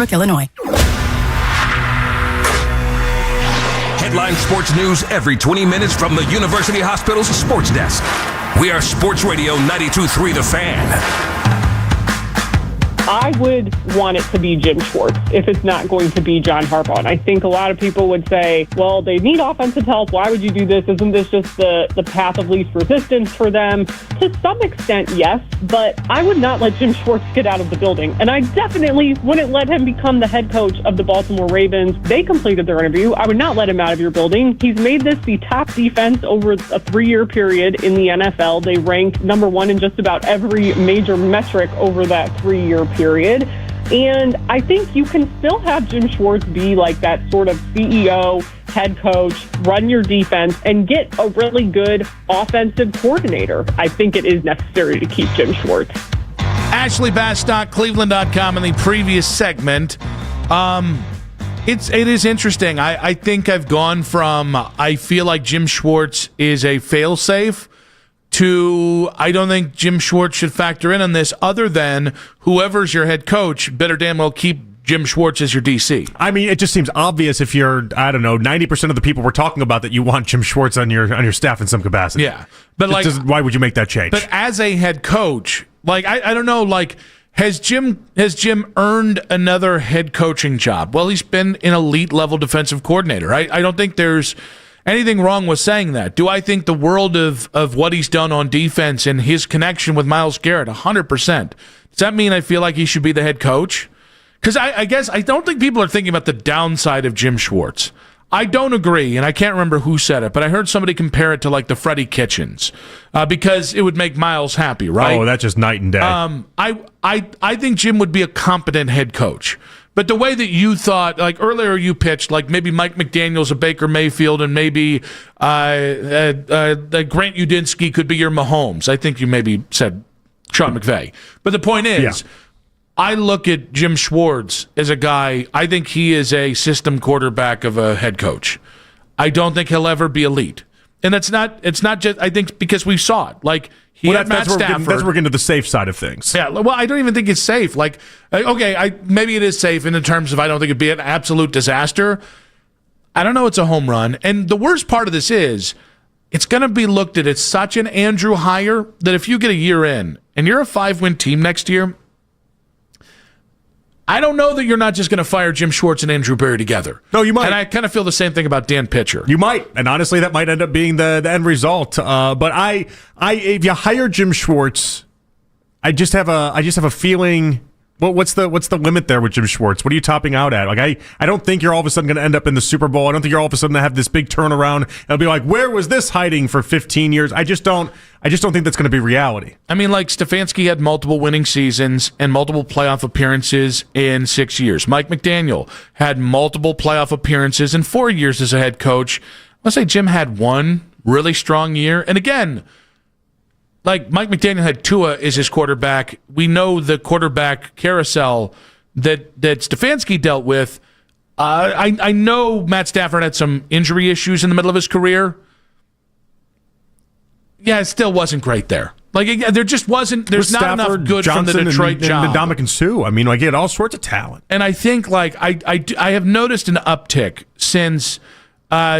Northbrook, Illinois. Headline sports news every 20 minutes from the University Hospital's sports desk. We are Sports Radio 92.3 The Fan. I would want it to be Jim Schwartz if it's not going to be John Harbaugh. And I think a lot of people would say, well, they need offensive help. Why would you do this? Isn't this just the path of least resistance for them? To some extent, yes, but I would not let Jim Schwartz get out of the building. And I definitely wouldn't let him become the head coach of the Baltimore Ravens. They completed their interview. I would not let him out of your building. He's made this the top defense over a 3-year period in the NFL. They rank number 1 in just about every major metric over that 3-year period. And I think you can still have Jim Schwartz be like that sort of CEO, head coach, run your defense, and get a really good offensive coordinator. I think it is necessary to keep Jim Schwartz. Ashley Bastock, Cleveland.com in the previous segment. It is interesting. I think I've gone from I feel like Jim Schwartz is a fail-safe to I don't think Jim Schwartz should factor in on this other than whoever's your head coach better damn well keep Jim Schwartz as your DC. I mean, it just seems obvious if you're, I don't know, 90% of the people we're talking about that you want Jim Schwartz on your staff in some capacity. Yeah. But why would you make that change? But as a head coach, I don't know, has Jim earned another head coaching job? Well, he's been an elite level defensive coordinator. I don't think there's anything wrong with saying that. Do I think the world of what he's done on defense and his connection with Myles Garrett? 100%. Does that mean I feel like he should be the head coach? Because I guess I don't think people are thinking about the downside of Jim Schwartz. I don't agree, and I can't remember who said it, but I heard somebody compare it to like the Freddie Kitchens because it would make Myles happy, right? Oh, that's just night and day. I think Jim would be a competent head coach. But the way that you thought, like earlier you pitched, like maybe Mike McDaniel's a Baker Mayfield and maybe Grant Udinski could be your Mahomes. I think you maybe said Sean McVay. But the point is, I look at Jim Schwartz as a guy, I think he is a system quarterback of a head coach. I don't think he'll ever be elite. And it's not just, I think, because we saw it. Like, he had Matt Stafford. That's where we're getting to the safe side of things. Yeah, well, I don't even think it's safe. Like, okay, maybe it is safe in the terms of I don't think it'd be an absolute disaster. I don't know it's a home run. And the worst part of this is it's going to be looked at as such an Andrew hire that if you get a year in and you're a 5-win team next year, I don't know that you're not just going to fire Jim Schwartz and Andrew Berry together. No, you might. And I kind of feel the same thing about Dan Pitcher. You might. And honestly, that might end up being the end result. But if you hire Jim Schwartz, I just have a feeling. Well, what's the limit there with Jim Schwartz? What are you topping out at? Like I don't think you're all of a sudden going to end up in the Super Bowl. I don't think you're all of a sudden going to have this big turnaround. It'll be like, where was this hiding for 15 years? I just don't think that's going to be reality. I mean, like Stefanski had multiple winning seasons and multiple playoff appearances in 6 years. Mike McDaniel had multiple playoff appearances in 4 years as a head coach. Let's say Jim had one really strong year. And again, like Mike McDaniel had Tua as his quarterback. We know the quarterback carousel that Stefanski dealt with. I know Matt Stafford had some injury issues in the middle of his career. Yeah, it still wasn't great there. Like there just wasn't. There's not enough good Johnson from the Detroit job. And Ndamukong Suh. I mean, like he had all sorts of talent. And I think like I have noticed an uptick since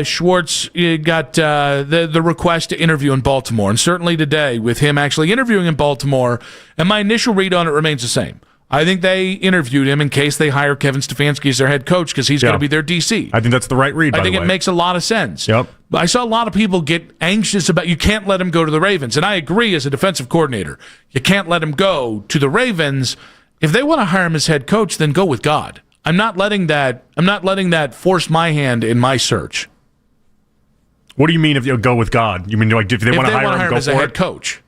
Schwartz got the request to interview in Baltimore, and certainly today with him actually interviewing in Baltimore. And my initial read on it remains the same. I think they interviewed him in case they hire Kevin Stefanski as their head coach because he's going to be their DC. I think that's the right read. I think it makes a lot of sense. Yep. But I saw a lot of people get anxious about you can't let him go to the Ravens, and I agree as a defensive coordinator, you can't let him go to the Ravens. If they want to hire him as head coach, then go with God. I'm not letting that force my hand in my search. What do you mean if you go with God? You mean like if they want to hire him as a head coach?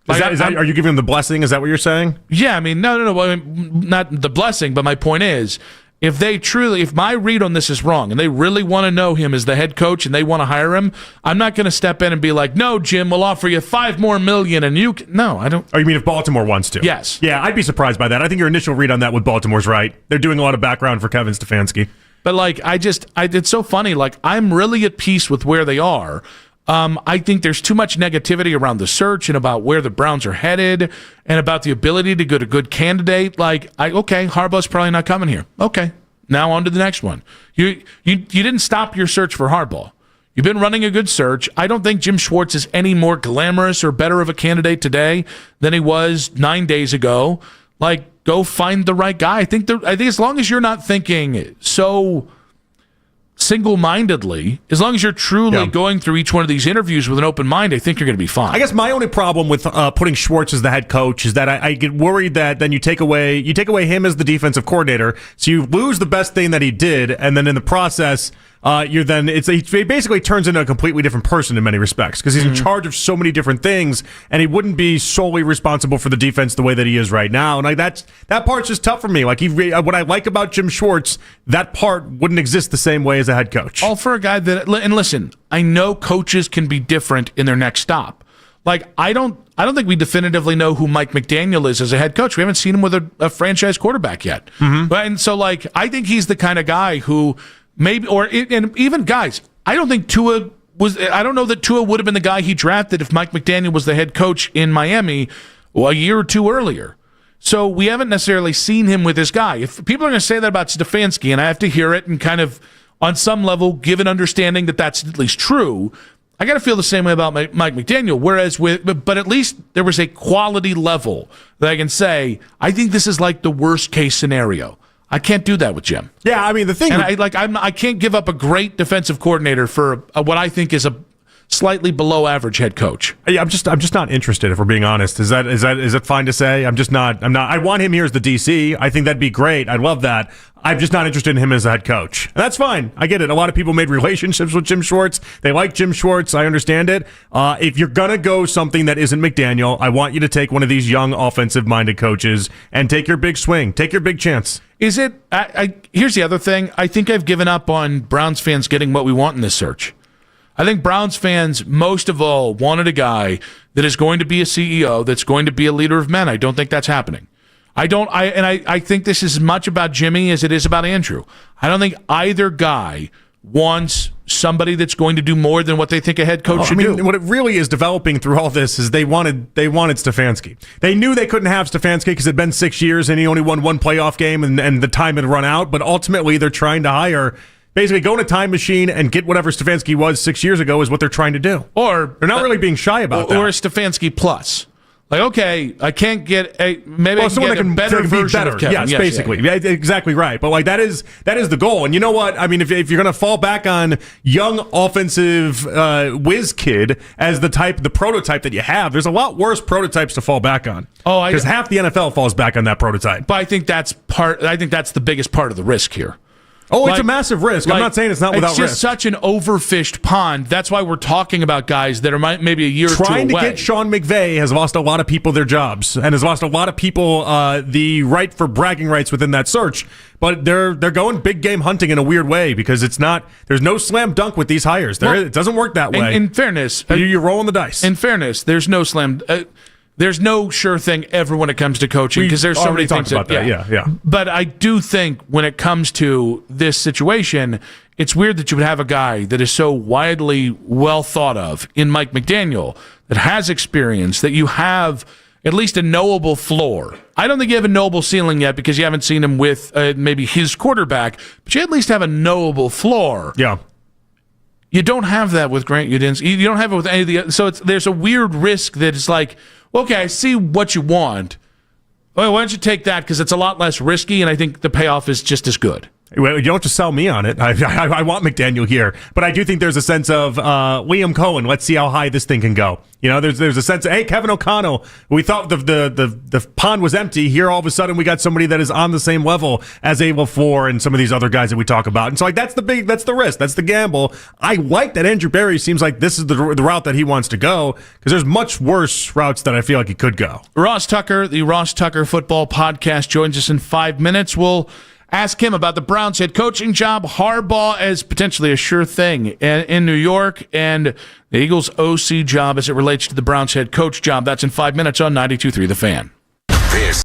Are you giving him the blessing? Is that what you're saying? Yeah, I mean, no. I mean, not the blessing, but my point is, if my read on this is wrong, and they really want to know him as the head coach, and they want to hire him, I'm not going to step in and be like, no, Jim, we'll offer you $5 more million, and you can. No, I don't. Oh, you mean if Baltimore wants to? Yes. Yeah, I'd be surprised by that. I think your initial read on that with Baltimore's right. They're doing a lot of background for Kevin Stefanski. But like, it's so funny. Like, I'm really at peace with where they are. I think there's too much negativity around the search and about where the Browns are headed and about the ability to get a good candidate. Okay, Harbaugh's probably not coming here. Okay, now on to the next one. You didn't stop your search for Harbaugh. You've been running a good search. I don't think Jim Schwartz is any more glamorous or better of a candidate today than he was 9 days ago. Go find the right guy. I think as long as you're not thinking so single-mindedly, as long as you're truly going through each one of these interviews with an open mind, I think you're going to be fine. I guess my only problem with putting Schwartz as the head coach is that I get worried that then you take away him as the defensive coordinator, so you lose the best thing that he did, and then in the process, he basically turns into a completely different person in many respects because he's in charge of so many different things, and he wouldn't be solely responsible for the defense the way that he is right now. And that part's just tough for me. What I like about Jim Schwartz, that part wouldn't exist the same way as a head coach. All for a guy that, and listen, I know coaches can be different in their next stop. I don't think we definitively know who Mike McDaniel is as a head coach. We haven't seen him with a franchise quarterback yet. And so I think he's the kind of guy who maybe, and even guys, I don't know that Tua would have been the guy he drafted if Mike McDaniel was the head coach in Miami a year or two earlier. So we haven't necessarily seen him with this guy. If people are going to say that about Stefanski, and I have to hear it and kind of on some level give an understanding that that's at least true, I got to feel the same way about Mike McDaniel. But at least there was a quality level that I can say, I think this is the worst case scenario. I can't do that with Jim. Yeah, I mean the thing, and I can't give up a great defensive coordinator for what I think is a slightly below average head coach. Yeah, I'm just not interested. If we're being honest, is that fine to say? I'm not. I want him here as the DC. I think that'd be great. I'd love that. I'm just not interested in him as a head coach. And that's fine. I get it. A lot of people made relationships with Jim Schwartz. They like Jim Schwartz. I understand it. If you're going to go something that isn't McDaniel, I want you to take one of these young offensive-minded coaches and take your big swing. Take your big chance. Is it? Here's the other thing. I think I've given up on Browns fans getting what we want in this search. I think Browns fans, most of all, wanted a guy that is going to be a CEO, that's going to be a leader of men. I don't think that's happening. I think this is as much about Jimmy as it is about Andrew. I don't think either guy wants somebody that's going to do more than what they think a head coach should do. What it really is developing through all this is they wanted Stefanski. They knew they couldn't have Stefanski because it'd been 6 years and he only won one playoff game and the time had run out. But ultimately, they're trying to hire. Basically, go in a time machine and get whatever Stefanski was 6 years ago is what they're trying to do. Or they're not really being shy about that. Or a Stefanski plus. Okay, I can't get a better version of Kevin. Yes, basically. Yeah, exactly right. But that is the goal. And you know what? I mean, if you're going to fall back on young offensive whiz kid as the prototype that you have, there's a lot worse prototypes to fall back on. Because half the NFL falls back on that prototype. But I think that's the biggest part of the risk here. It's a massive risk. I'm not saying it's not without risk. It's just such an overfished pond. That's why we're talking about guys that are maybe a year or two away. Trying to get Sean McVay has lost a lot of people their jobs and has lost a lot of people the right for bragging rights within that search. But they're going big game hunting in a weird way because there's no slam dunk with these hires. It doesn't work that way. In fairness, you're rolling the dice. In fairness, there's no slam. There's no sure thing ever when it comes to coaching because there's so many things about that. Yeah. But I do think when it comes to this situation, it's weird that you would have a guy that is so widely well thought of in Mike McDaniel that has experience, that you have at least a knowable floor. I don't think you have a knowable ceiling yet because you haven't seen him with maybe his quarterback, but you at least have a knowable floor. Yeah. You don't have that with Grant Udinsk. You don't have it with any of the. So there's a weird risk that it's okay, I see what you want. Well, why don't you take that because it's a lot less risky, and I think the payoff is just as good. Well, you don't have to sell me on it. I want McDaniel here, but I do think there's a sense of Liam Cohen. Let's see how high this thing can go. There's a sense of, hey, Kevin O'Connell. We thought the pond was empty. Here, all of a sudden, we got somebody that is on the same level as Abel Floor and some of these other guys that we talk about. And so, that's the risk. That's the gamble. I like that Andrew Berry seems like this is the route that he wants to go because there's much worse routes that I feel like he could go. Ross Tucker, the Ross Tucker Football Podcast, joins us in 5 minutes. We'll ask him about the Browns head coaching job, Harbaugh as potentially a sure thing in New York, and the Eagles OC job as it relates to the Browns head coach job. That's in 5 minutes on 92.3 The Fan. This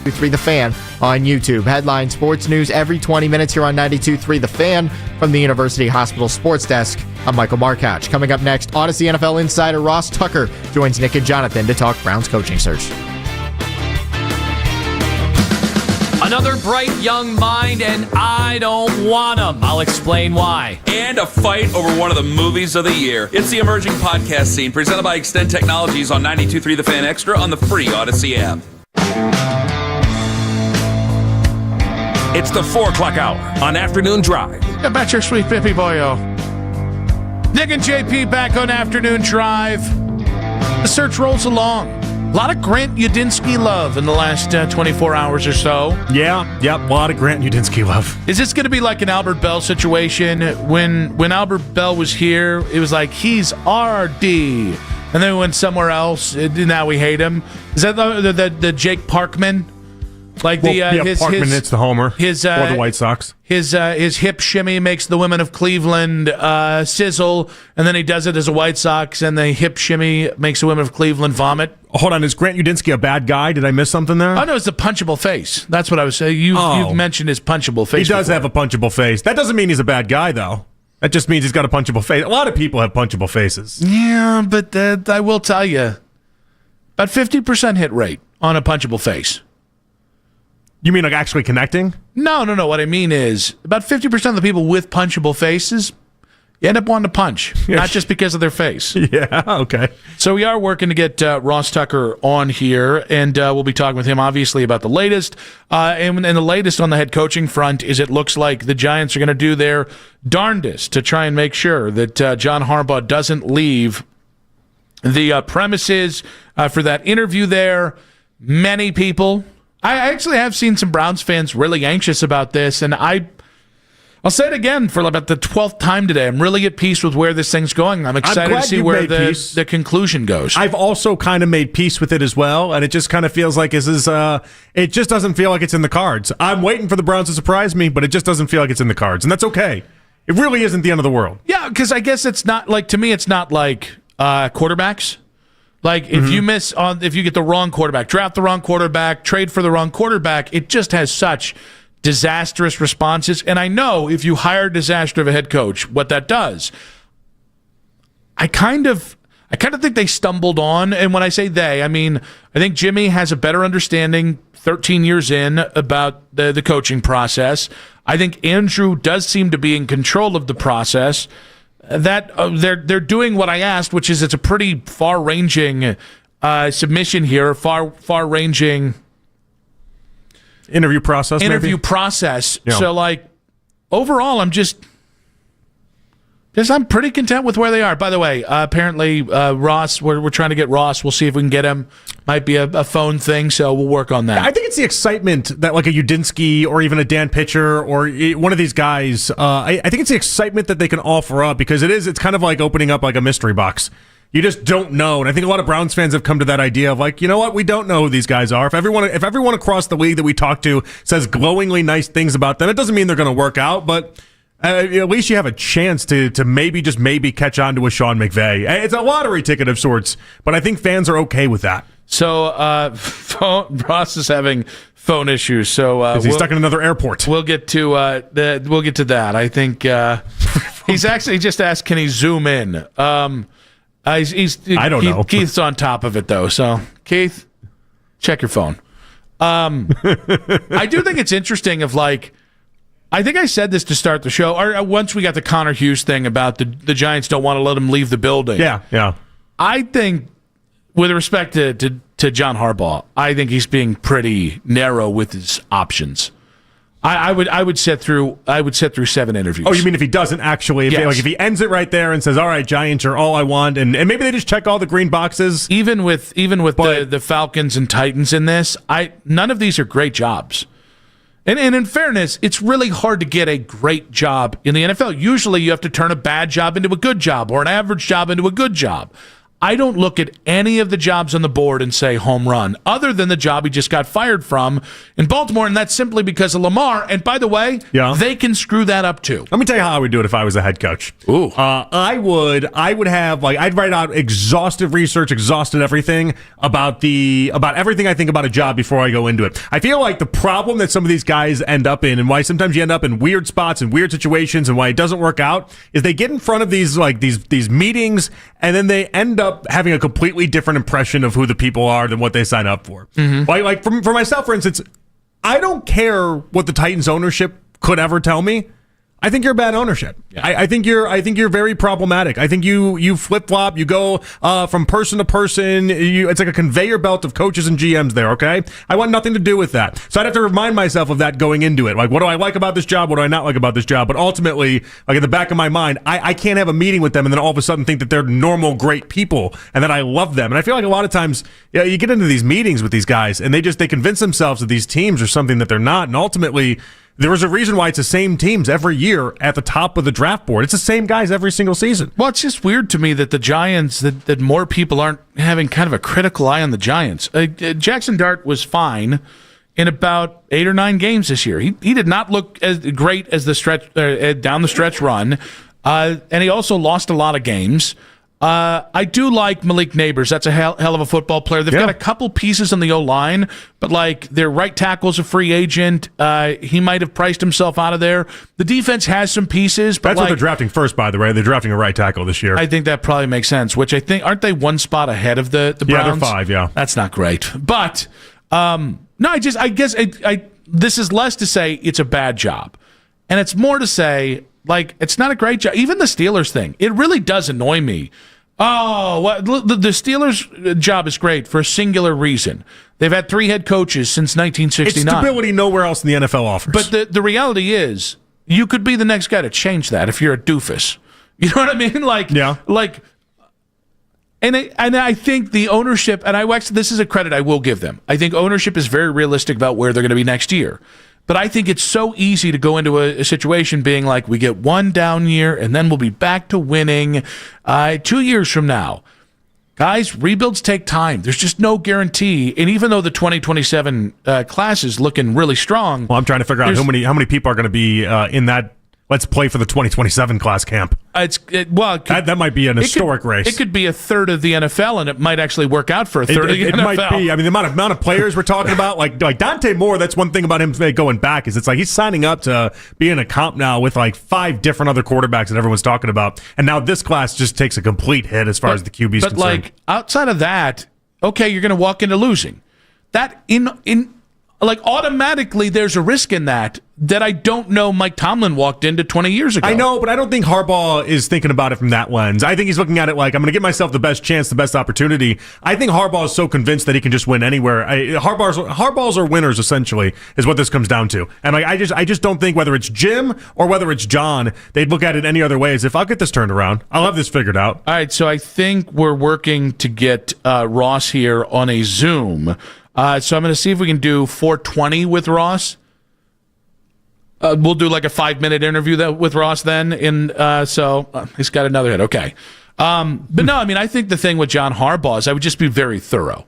92.3 The Fan on YouTube. Headline sports news every 20 minutes here on 92.3 The Fan from the University Hospital Sports Desk. I'm Michael Markatch. Coming up next, Odyssey NFL insider Ross Tucker joins Nick and Jonathan to talk Browns coaching search. Another bright young mind, and I don't want him. I'll explain why. And a fight over one of the movies of the year. It's the emerging podcast scene presented by Extend Technologies on 92.3 The Fan Extra on the free Odyssey app. It's the 4 o'clock hour on Afternoon Drive. How about your sweet Bippy boyo? Nick and JP back on Afternoon Drive. The search rolls along. A lot of Grant Udinski love in the last 24 hours or so. Yeah, yep, a lot of Grant Udinski love. Is this going to be like an Albert Bell situation? When Albert Bell was here, it was like, he's RD. And then we went somewhere else, now we hate him. Is that the Jake Parkman? Like Parkman hits the homer or the White Sox. His hip shimmy makes the women of Cleveland sizzle, and then he does it as a White Sox, and the hip shimmy makes the women of Cleveland vomit. Hold on, is Grant Udinski a bad guy? Did I miss something there? Oh, no, it's the punchable face. That's what I was saying. You've mentioned his punchable face. He does before. have a punchable face. That doesn't mean he's a bad guy, though. That just means he's got a punchable face. A lot of people have punchable faces. Yeah, but I will tell you, about 50% hit rate on a punchable face. You mean like actually connecting? No. What I mean is about 50% of the people with punchable faces end up wanting to punch, not just because of their face. Yeah, okay. So we are working to get Ross Tucker on here, and we'll be talking with him, obviously, about the latest. And the latest on the head coaching front is it looks like the Giants are going to do their darndest to try and make sure that John Harbaugh doesn't leave the premises for that interview there. Many people... I actually have seen some Browns fans really anxious about this, and I'll say it again for about the 12th time today. I'm really at peace with where this thing's going. I'm excited to see where the conclusion goes. I've also kind of made peace with it as well, and it just kind of feels like it just doesn't feel like it's in the cards. I'm waiting for the Browns to surprise me, but it just doesn't feel like it's in the cards, and that's okay. It really isn't the end of the world. Yeah, because I guess it's not like, to me, it's not like quarterbacks. Like, if if you get the wrong quarterback, draft the wrong quarterback, trade for the wrong quarterback, it just has such disastrous responses. And I know if you hire a disaster of a head coach, what that does. I kind of think they stumbled on, and when I say they, I mean, I think Jimmy has a better understanding 13 years in about the coaching process. I think Andrew does seem to be in control of the process. That they're doing what I asked, which is it's a pretty far-ranging submission here, far-ranging interview process. Yeah. So, like, overall, I'm pretty content with where they are. By the way, apparently Ross, we're trying to get Ross. We'll see if we can get him. Might be a phone thing, so we'll work on that. I think it's the excitement that like a Udinski or even a Dan Pitcher or one of these guys, I think it's the excitement that they can offer up because it's kind of like opening up like a mystery box. You just don't know. And I think a lot of Browns fans have come to that idea of like, you know what? We don't know who these guys are. If everyone across the league that we talk to says glowingly nice things about them, it doesn't mean they're going to work out, but at least you have a chance to maybe catch on to a Sean McVay. It's a lottery ticket of sorts, but I think fans are okay with that. So Ross is having phone issues. So he's stuck in another airport. We'll get to that. I think he's actually just asked, can he zoom in? I don't know. Keith's on top of it though. So Keith, check your phone. I do think it's interesting. I think I said this to start the show, or once we got the Connor Hughes thing about the Giants don't want to let him leave the building. Yeah. I think, with respect to John Harbaugh, I think he's being pretty narrow with his options. I would sit through 7 interviews. Oh, you mean if he doesn't actually, if he ends it right there and says, "All right, Giants are all I want," and maybe they just check all the green boxes. Even with the Falcons and Titans in this, none of these are great jobs. And in fairness, it's really hard to get a great job in the NFL. Usually, you have to turn a bad job into a good job or an average job into a good job. I don't look at any of the jobs on the board and say home run, other than the job he just got fired from in Baltimore, and that's simply because of Lamar. And by the way, they can screw that up too. Let me tell you how I would do it if I was a head coach. Ooh. I would have I'd write out exhaustive research, exhausted everything about everything I think about a job before I go into it. I feel like the problem that some of these guys end up in, and why sometimes you end up in weird spots and weird situations, and why it doesn't work out, is they get in front of these meetings, and then they end up having a completely different impression of who the people are than what they sign up for. Like for myself, for instance, I don't care what the Titans ownership could ever tell me. I think you're bad ownership. Yeah. I think you're very problematic. I think you flip flop. You go from person to person. It's like a conveyor belt of coaches and GMs there. Okay, I want nothing to do with that. So I'd have to remind myself of that going into it. Like, what do I like about this job? What do I not like about this job? But ultimately, like in the back of my mind, I can't have a meeting with them and then all of a sudden think that they're normal, great people and that I love them. And I feel like a lot of times, you get into these meetings with these guys and they convince themselves that these teams are something that they're not, and ultimately, there is a reason why it's the same teams every year at the top of the draft board. It's the same guys every single season. Well, it's just weird to me that the Giants, that more people aren't having kind of a critical eye on the Giants. Jackson Dart was fine in about 8 or 9 games this year. He did not look as great as the stretch down the stretch run, and he also lost a lot of games. I do like Malik Neighbors. That's a hell of a football player. They've got a couple pieces on the O-line, but like their right tackle's a free agent. He might have priced himself out of there. The defense has some pieces. But that's what they're drafting first, by the way. They're drafting a right tackle this year. I think that probably makes sense, which I think, aren't they one spot ahead of the Browns? Yeah, they're 5, yeah. That's not great. But, no, I guess this is less to say it's a bad job. And it's more to say, like, it's not a great job. Even the Steelers thing, it really does annoy me. Oh, the Steelers' job is great for a singular reason. They've had 3 head coaches since 1969. It's stability nowhere else in the NFL offers. But the reality is, you could be the next guy to change that if you're a doofus. You know what I mean? And I think the ownership, and this is a credit I will give them. I think ownership is very realistic about where they're going to be next year. But I think it's so easy to go into a situation being like, we get one down year and then we'll be back to winning 2 years from now. Guys, rebuilds take time. There's just no guarantee. And even though the 2027 class is looking really strong. Well, I'm trying to figure out how many people are going to be in that let's play for the 2027 class camp. That might be an historic race. It could be a third of the NFL, and it might actually work out for a third of the NFL. It might be. I mean, the amount of players we're talking about, like Dante Moore, that's one thing about him going back, is it's like he's signing up to be in a comp now with like 5 different other quarterbacks that everyone's talking about. And now this class just takes a complete hit as far as the QB's concerned. But like outside of that, okay, you're going to walk into losing. That automatically there's a risk in that I don't know Mike Tomlin walked into 20 years ago. I know, but I don't think Harbaugh is thinking about it from that lens. I think he's looking at it like, I'm going to give myself the best chance, the best opportunity. I think Harbaugh is so convinced that he can just win anywhere. Harbaughs are winners, essentially, is what this comes down to. And I just don't think whether it's Jim or whether it's John, they'd look at it any other way as if I'll get this turned around. I'll have this figured out. All right, so I think we're working to get Ross here on a Zoom. So I'm going to see if we can do 4:20 with Ross. We'll do like a 5-minute interview with Ross then. So he's got another hit. Okay. But no, I mean, I think the thing with John Harbaugh is I would just be very thorough.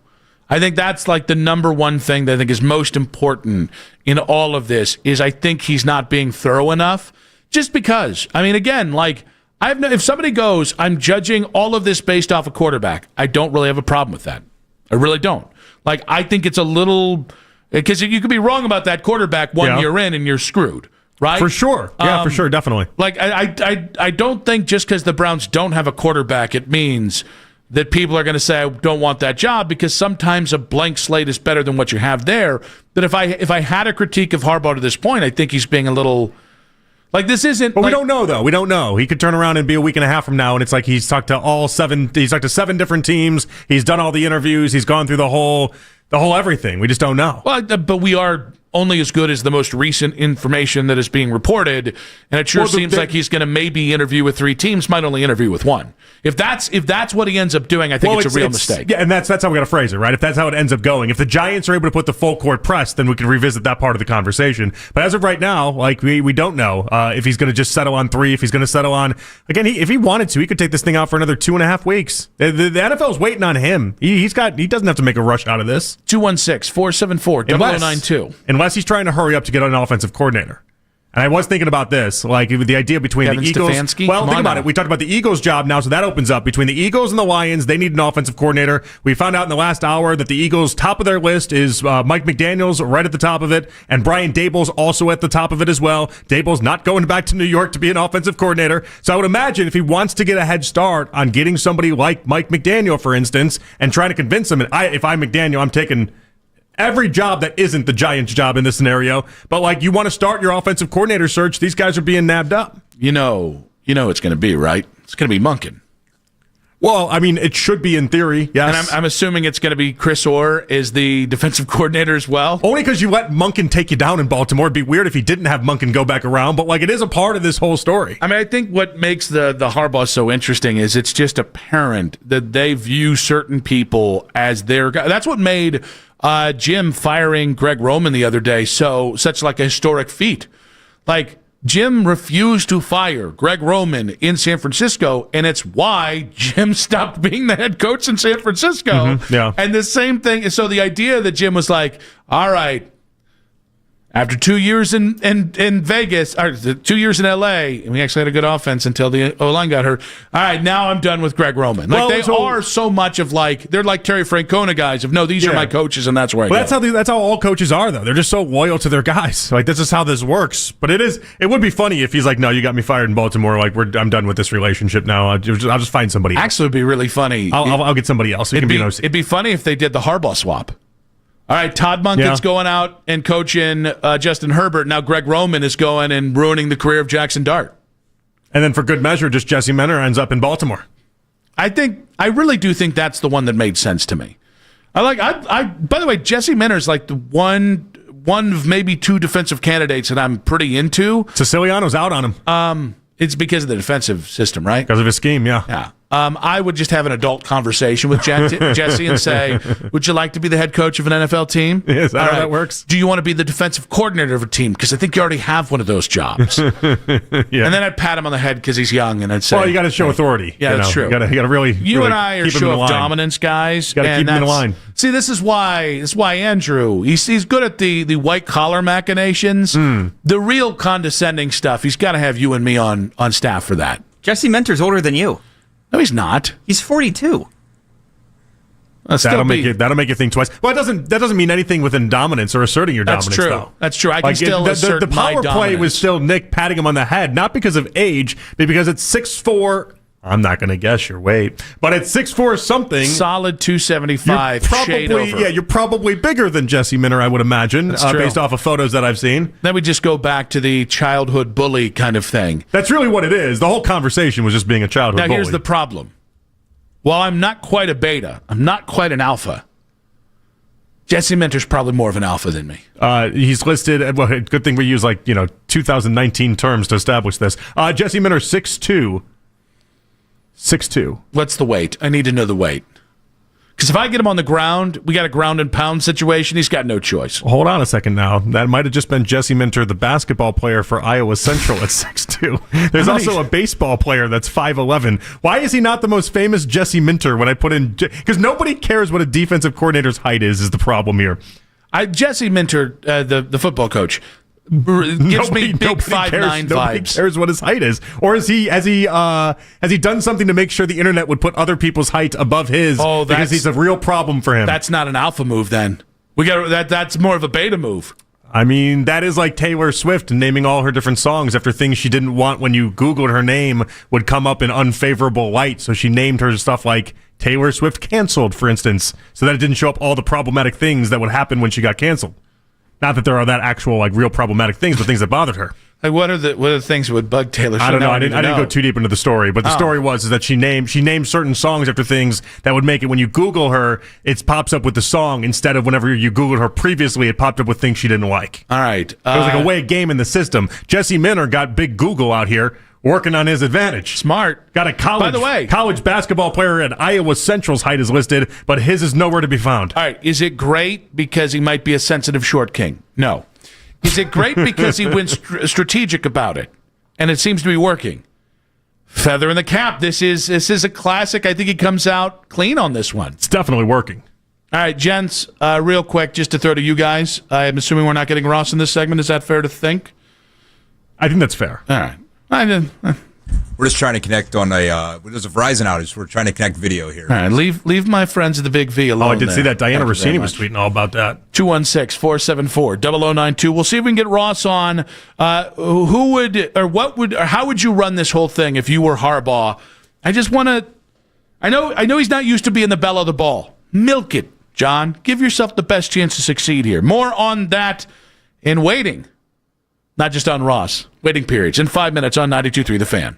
I think that's like the number one thing that I think is most important in all of this is I think he's not being thorough enough just because. I mean, again, like if somebody goes, I'm judging all of this based off a quarterback, I don't really have a problem with that. I really don't. Like, I think it's a little... Because you could be wrong about that quarterback one year in and you're screwed, right? For sure. Yeah, for sure, definitely. Like, I don't think just because the Browns don't have a quarterback, it means that people are going to say, I don't want that job, because sometimes a blank slate is better than what you have there. But if I had a critique of Harbaugh to this point, I think he's being a little... Like, this isn't... But we don't know, though. We don't know. He could turn around and be a week and a half from now, and it's like he's talked to 7 different teams. He's done all the interviews. He's gone through the whole everything. We just don't know. Well, but we are only as good as the most recent information that is being reported, and it sure seems like he's going to maybe interview with 3 teams, might only interview with 1. If that's what he ends up doing, I think it's a real mistake. Yeah, and that's how we got to phrase it, right? If that's how it ends up going, if the Giants are able to put the full court press, then we can revisit that part of the conversation. But as of right now, like we don't know if he's going to just settle on 3, if he's going to settle on again. If he wanted to, he could take this thing out for another 2.5 weeks. The NFL is waiting on him. He doesn't have to make a rush out of this. 216-474-0092. Unless he's trying to hurry up to get an offensive coordinator. And I was thinking about this, like the idea between Kevin the Eagles. Stefanski? Well, Come think on about now. it. We talked about the Eagles' job now, so that opens up between the Eagles and the Lions. They need an offensive coordinator. We found out in the last hour that the Eagles' top of their list is Mike McDaniels, right at the top of it, and Brian Daboll's also at the top of it as well. Daboll's not going back to New York to be an offensive coordinator, so I would imagine if he wants to get a head start on getting somebody like Mike McDaniel, for instance, and trying to convince him, if I'm McDaniel, I'm taking every job that isn't the Giants' job in this scenario. But like, you want to start your offensive coordinator search, these guys are being nabbed up. You know it's going to be, right? It's going to be Monken. Well, I mean, it should be in theory, yes. And I'm assuming it's going to be Chris Orr is the defensive coordinator as well. Only because you let Monken take you down in Baltimore. It'd be weird if he didn't have Monken go back around, but like, it is a part of this whole story. I mean, I think what makes the Harbaugh so interesting is it's just apparent that they view certain people as their guy. That's what made Jim firing Greg Roman the other day such like a historic feat. Like, Jim refused to fire Greg Roman in San Francisco, and it's why Jim stopped being the head coach in San Francisco. Mm-hmm, yeah. And the same thing, so the idea that Jim was like, all right, after 2 years in Vegas, or 2 years in LA, and we actually had a good offense until the O-line got hurt. All right, now I'm done with Greg Roman. Like, they are so much of like, they're like Terry Francona guys of, no, these are my coaches, and that's where I go. That's how all coaches are, though. They're just so loyal to their guys. Like, this is how this works. But it would be funny if he's like, no, you got me fired in Baltimore. Like, I'm done with this relationship now. I'll just find somebody else. Actually, it would be really funny. I'll get somebody else. It'd be funny if they did the Harbaugh swap. All right, Todd Monken's going out and coaching Justin Herbert. Now Greg Roman is going and ruining the career of Jackson Dart. And then for good measure, just Jesse Minter ends up in Baltimore. I really do think that's the one that made sense to me. By the way, Jesse Minter is like the one of maybe 2 defensive candidates that I'm pretty into. Siciliano's out on him. It's because of the defensive system, right? Because of his scheme, yeah. Yeah. I would just have an adult conversation with Jesse and say, would you like to be the head coach of an NFL team? Is that how that works? Do you want to be the defensive coordinator of a team? Because I think you already have one of those jobs. And then I'd pat him on the head because he's young, and I'd say, well, you got to show authority. Yeah, that's true. You got to really. You and I are show of dominance guys. Got to keep him in the line. See, this is why Andrew, he's good at the white collar machinations. The real condescending stuff, he's got to have you and me on staff for that. Jesse Minter's older than you. No, he's not. He's 42. That'll make you think twice. Well, that doesn't mean anything within dominance or asserting your dominance. That's true. Though. That's true. I can still assert the power my play dominance. was still Nick patting him on the head, not because of age, but because it's 6'4". I'm not going to guess your weight, but it's 6'4" something. Solid 275. Shade over. Yeah, you're probably bigger than Jesse Minter, I would imagine, based off of photos that I've seen. Then we just go back to the childhood bully kind of thing. That's really what it is. The whole conversation was just being a childhood bully. Now, here's the problem. While I'm not quite a beta, I'm not quite an alpha. Jesse Minter's probably more of an alpha than me. He's listed. Well, good thing we use 2019 terms to establish this. Jesse Minter 6'2". 6'2". What's the weight? I need to know the weight. Because if I get him on the ground, we got a ground and pound situation. He's got no choice. Hold on a second now. That might have just been Jesse Minter, the basketball player for Iowa Central at 6'2". There's also a baseball player that's 5'11". Why is he not the most famous Jesse Minter when I put in... Because nobody cares what a defensive coordinator's height is the problem here. Jesse Minter, the football coach... gives me big 5'9" vibes. Nobody cares what his height is, or has he done something to make sure the internet would put other people's height above his? Oh, because he's a real problem for him. That's not an alpha move. Then we got that. That's more of a beta move. I mean, that is like Taylor Swift naming all her different songs after things she didn't want when you Googled her name would come up in unfavorable light. So she named her stuff like Taylor Swift canceled, for instance, so that it didn't show up all the problematic things that would happen when she got canceled. Not that there are that actual real problematic things, but things that bothered her. Like, what are the things that would bug Taylor Swift? I don't know. I didn't go too deep into the story, but the story was that she named certain songs after things that would make it when you Google her, it pops up with the song instead of whenever you Googled her previously, it popped up with things she didn't like. All right, it was like a way of game in the system. Jesse Minter got big Google out here working on his advantage. Smart. Got a college basketball player at Iowa Central's height is listed, but his is nowhere to be found. All right, is it great because he might be a sensitive short king? No. Is it great because he went strategic about it, and it seems to be working? Feather in the cap. This is a classic. I think he comes out clean on this one. It's definitely working. All right, gents, real quick, just to throw to you guys. I'm assuming we're not getting Ross in this segment. Is that fair to think? I think that's fair. All right. We're just trying to connect on there's a Verizon outage. We're trying to connect video here. All right, leave my friends at the Big V alone. Oh, I did see that. Diana Rossini was tweeting all about that. 216-474-0092. We'll see if we can get Ross on. How would you run this whole thing if you were Harbaugh? I just want to. I know he's not used to being the belle of the ball. Milk it, John. Give yourself the best chance to succeed here. More on that in waiting. Not just on Ross. Waiting periods in 5 minutes on 92.3 The Fan.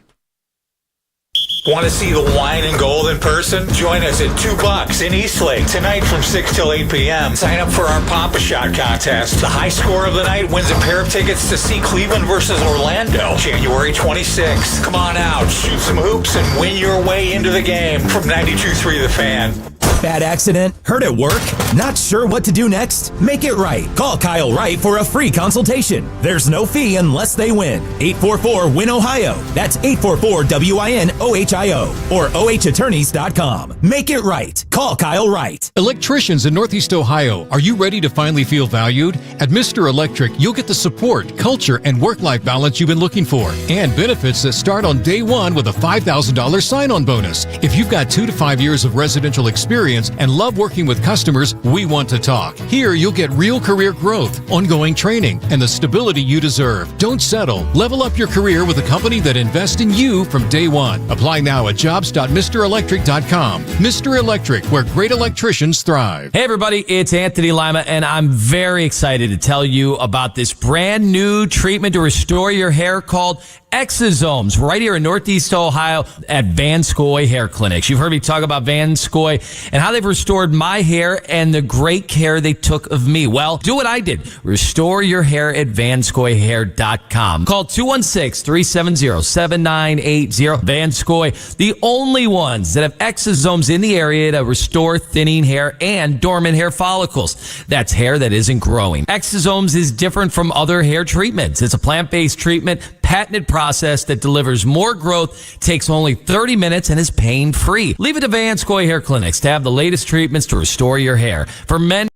Want to see the wine and gold in person? Join us at $2 in Eastlake tonight from 6 till 8 p.m. Sign up for our Papa Shot contest. The high score of the night wins a pair of tickets to see Cleveland versus Orlando, January 26th. Come on out, shoot some hoops, and win your way into the game from 92.3 The Fan. Bad accident? Hurt at work? Not sure what to do next? Make it right. Call Kyle Wright for a free consultation. There's no fee unless they win. 844-WIN-OHIO. That's 844-WIN-OHIO or OHattorneys.com. Make it right. Call Kyle Wright. Electricians in Northeast Ohio, are you ready to finally feel valued? At Mr. Electric, you'll get the support, culture, and work-life balance you've been looking for, and benefits that start on day one with a $5,000 sign-on bonus. If you've got 2 to 5 years of residential experience and love working with customers, we want to talk. Here, you'll get real career growth, ongoing training, and the stability you deserve. Don't settle. Level up your career with a company that invests in you from day one. Apply now at jobs.mrelectric.com. Mr. Electric, where great electricians thrive. Hey everybody, it's Anthony Lima, and I'm very excited to tell you about this brand new treatment to restore your hair called Exosomes, right here in Northeast Ohio at Vanscoy Hair Clinics. You've heard me talk about Vanscoy and how they've restored my hair and the great care they took of me. Well, do what I did. Restore your hair at vanscoyhair.com. Call 216-370-7980. Vanscoy, the only ones that have exosomes in the area to restore thinning hair and dormant hair follicles. That's hair that isn't growing. Exosomes is different from other hair treatments. It's a plant-based treatment, patented process that delivers more growth, takes only 30 minutes, and is pain-free. Leave it to Vanscoy Hair Clinics to have the latest treatments to restore your hair. For men,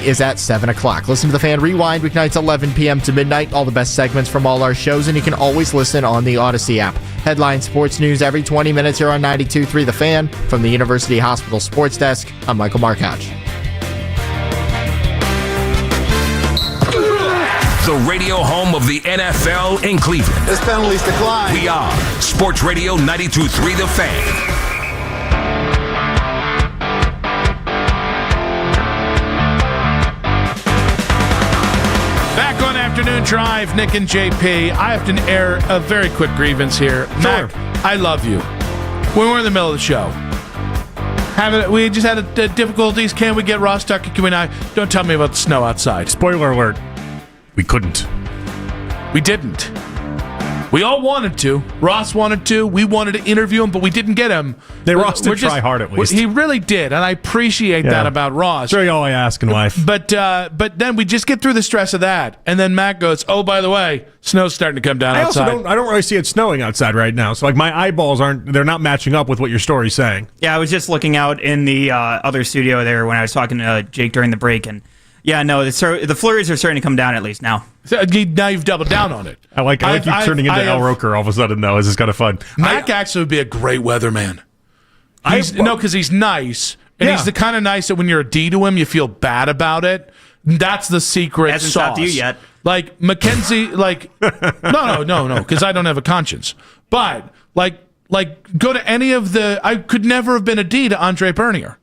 is at 7 o'clock. Listen to The Fan Rewind weeknights 11 p.m. to midnight. All the best segments from all our shows, and you can always listen on the Odyssey app. Headline sports news every 20 minutes here on 92.3 The Fan. From the University Hospital Sports Desk, I'm Michael Markoch. The radio home of the NFL in Cleveland. This penalty's declined. We are Sports Radio 92.3 The Fan. Back on Afternoon Drive, Nick and JP. I have to air a very quick grievance here. Sure. Mac, I love you. We were in the middle of the show. We just had difficulties. Can we get Ross Tucker? Can we not? Don't tell me about the snow outside. Spoiler alert. We couldn't. We didn't. We all wanted to. Ross wanted to. We wanted to interview him, but we didn't get him. Ross did try hard, at least. He really did, and I appreciate that about Ross. That's really all I ask in life. But then we just get through the stress of that, and then Matt goes, "Oh, by the way, snow's starting to come down outside." I don't really see it snowing outside right now. So like my eyeballs they're not matching up with what your story's saying. Yeah, I was just looking out in the other studio there when I was talking to Jake during the break, and yeah, no, the flurries are starting to come down at least now. So now you've doubled down on it. I like you turning into Al Roker all of a sudden, though. This is kind of fun. Mac actually would be a great weatherman. Because he's nice, and he's the kind of nice that when you're a D to him, you feel bad about it. That's the secret Hasn't sauce. stopped you yet. Like Mackenzie, no, because I don't have a conscience. But like go to any of the. I could never have been a D to Andre Bernier.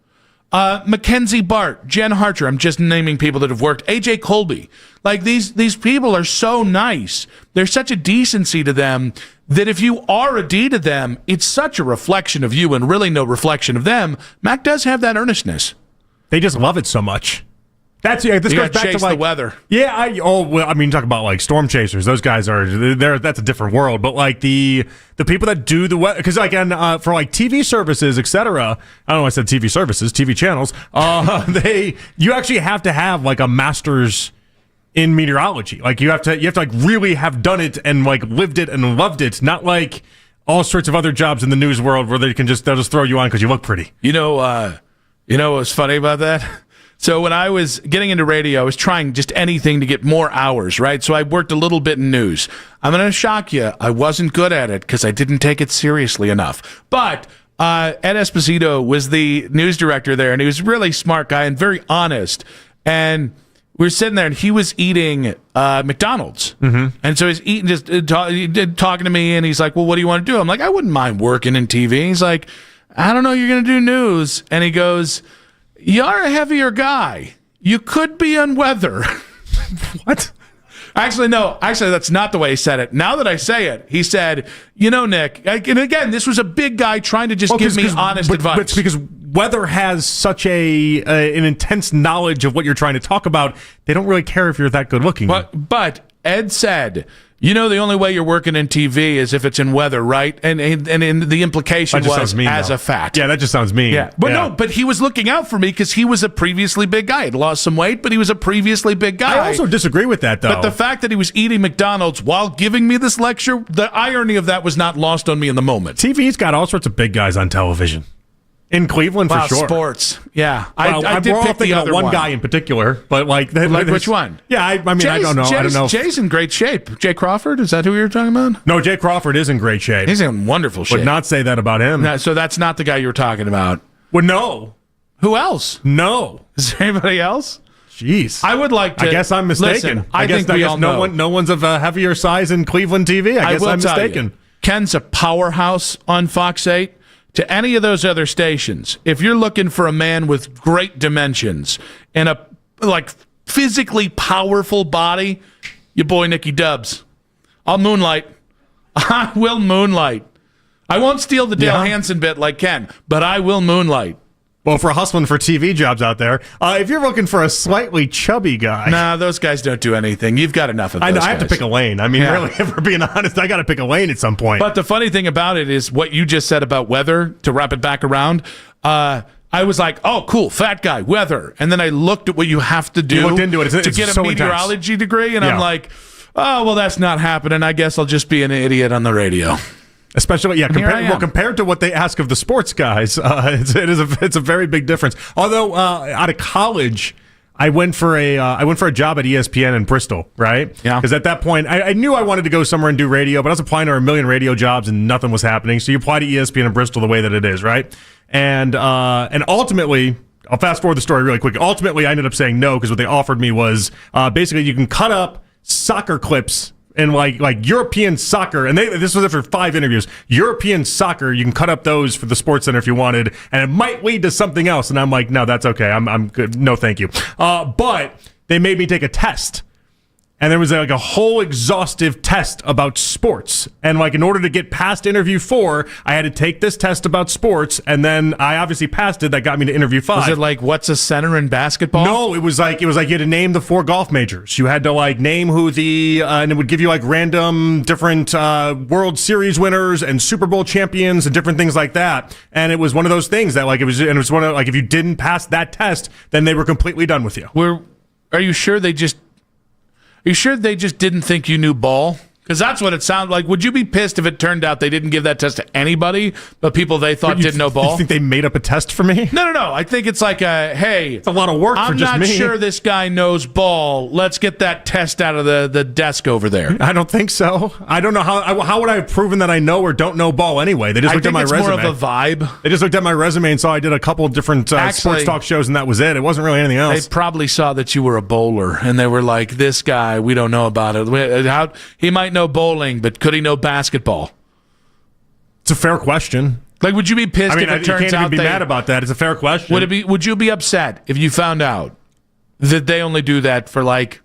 Mackenzie Bart, Jen Harcher, I'm just naming people that have worked. AJ Colby. Like these people are so nice. There's such a decency to them that if you are a D to them, it's such a reflection of you and really no reflection of them. Mac does have that earnestness. They just love it so much. This you goes back chase to like the weather. Yeah, talk about like storm chasers. Those guys that's a different world. But like the people that do the weather, because like for like TV services, etc. I don't know. I said TV services, TV channels. You actually have to have like a master's in meteorology. Like you have to like really have done it and like lived it and loved it. Not like all sorts of other jobs in the news world where they'll just throw you on because you look pretty. You know what's funny about that? So when I was getting into radio, I was trying just anything to get more hours, right? So I worked a little bit in news. I'm going to shock you. I wasn't good at it because I didn't take it seriously enough. But Ed Esposito was the news director there, and he was a really smart guy and very honest. And we were sitting there, and he was eating McDonald's. Mm-hmm. And so he's eating, just talking to me, and he's like, well, what do you want to do? I'm like, I wouldn't mind working in TV. He's like, I don't know, you're going to do news. And he goes, you're a heavier guy. You could be on weather. What? Actually, no. Actually, that's not the way he said it. Now that I say it, he said, Nick, and again, this was a big guy trying to just give me honest advice. But because weather has such an intense knowledge of what you're trying to talk about, they don't really care if you're that good looking. But Ed said, the only way you're working in TV is if it's in weather, right? And the implication was mean, as a fact. Yeah, that just sounds mean. Yeah. But he was looking out for me because he was a previously big guy. He'd lost some weight, but he was a previously big guy. I also disagree with that, though. But the fact that he was eating McDonald's while giving me this lecture, the irony of that was not lost on me in the moment. TV's got all sorts of big guys on television. In Cleveland, for sure. Sports. Yeah. Well, I did pick the other one guy in particular, but like which one? Yeah, I don't know. I don't know. Jay's in great shape. Jay Crawford, is that who you were talking about? No, Jay Crawford is in great shape. He's in wonderful shape. Would not say that about him. No, so that's not the guy you were talking about. Well, no. Who else? No. Is there anybody else? Jeez. I would like to. I guess I'm mistaken. Listen, I guess no one's of a heavier size in Cleveland TV. I guess I'm mistaken. Ken's a powerhouse on Fox 8. To any of those other stations, if you're looking for a man with great dimensions and a physically powerful body, your boy Nicky Dubs. I'll moonlight. I will moonlight. I won't steal the Dale Hansen bit like Ken, but I will moonlight. Well, for hustling for TV jobs out there, if you're looking for a slightly chubby guy... Nah, those guys don't do anything. You've got enough of those guys. I have to pick a lane. I mean, really, if we're being honest, I got to pick a lane at some point. But the funny thing about it is what you just said about weather, to wrap it back around, I was like, oh, cool, fat guy, weather. And then I looked at what you have to do you looked into it. to get a meteorology degree, and I'm like, oh, well, that's not happening. I guess I'll just be an idiot on the radio. Especially, compared to what they ask of the sports guys, it's a very big difference. Although out of college, I went for a job at ESPN in Bristol, right? Yeah. Because at that point, I knew I wanted to go somewhere and do radio, but I was applying to a million radio jobs and nothing was happening. So you apply to ESPN in Bristol the way that it is, right? And ultimately, I'll fast forward the story really quick. Ultimately, I ended up saying no because what they offered me was basically you can cut up soccer clips and like European soccer, and this was after 5 interviews. European soccer, you can cut up those for the Sports Center if you wanted, and it might lead to something else. And I'm like, no, that's okay. I'm good. No, thank you. But they made me take a test. And there was like a whole exhaustive test about sports. And like in order to get past interview 4, I had to take this test about sports. And then I obviously passed it. That got me to interview 5. Was it like what's a center in basketball? No, it was like you had to name the 4 golf majors. You had to like name who and it would give you like random different World Series winners and Super Bowl champions and different things like that. And it was one of those things that like it was one of like if you didn't pass that test, then they were completely done with you. Are you sure they just didn't think you knew ball? Because that's what it sounded like. Would you be pissed if it turned out they didn't give that test to anybody, but people they thought didn't know ball? You think they made up a test for me? No. I think it's like hey, it's a lot of work for just me. I'm not sure this guy knows ball. Let's get that test out of the desk over there. I don't think so. I don't know how would I have proven that I know or don't know ball anyway? They just looked at my resume. More of a vibe. They just looked at my resume and saw I did a couple of different sports talk shows, and that was it. It wasn't really anything else. They probably saw that you were a bowler, and they were like, "This guy, we don't know about it. He might know bowling, but could he know basketball?" It's a fair question. Like, would you be pissed if it turns out you can't even be mad about that. It's a fair question. Would you be upset if you found out that they only do that for like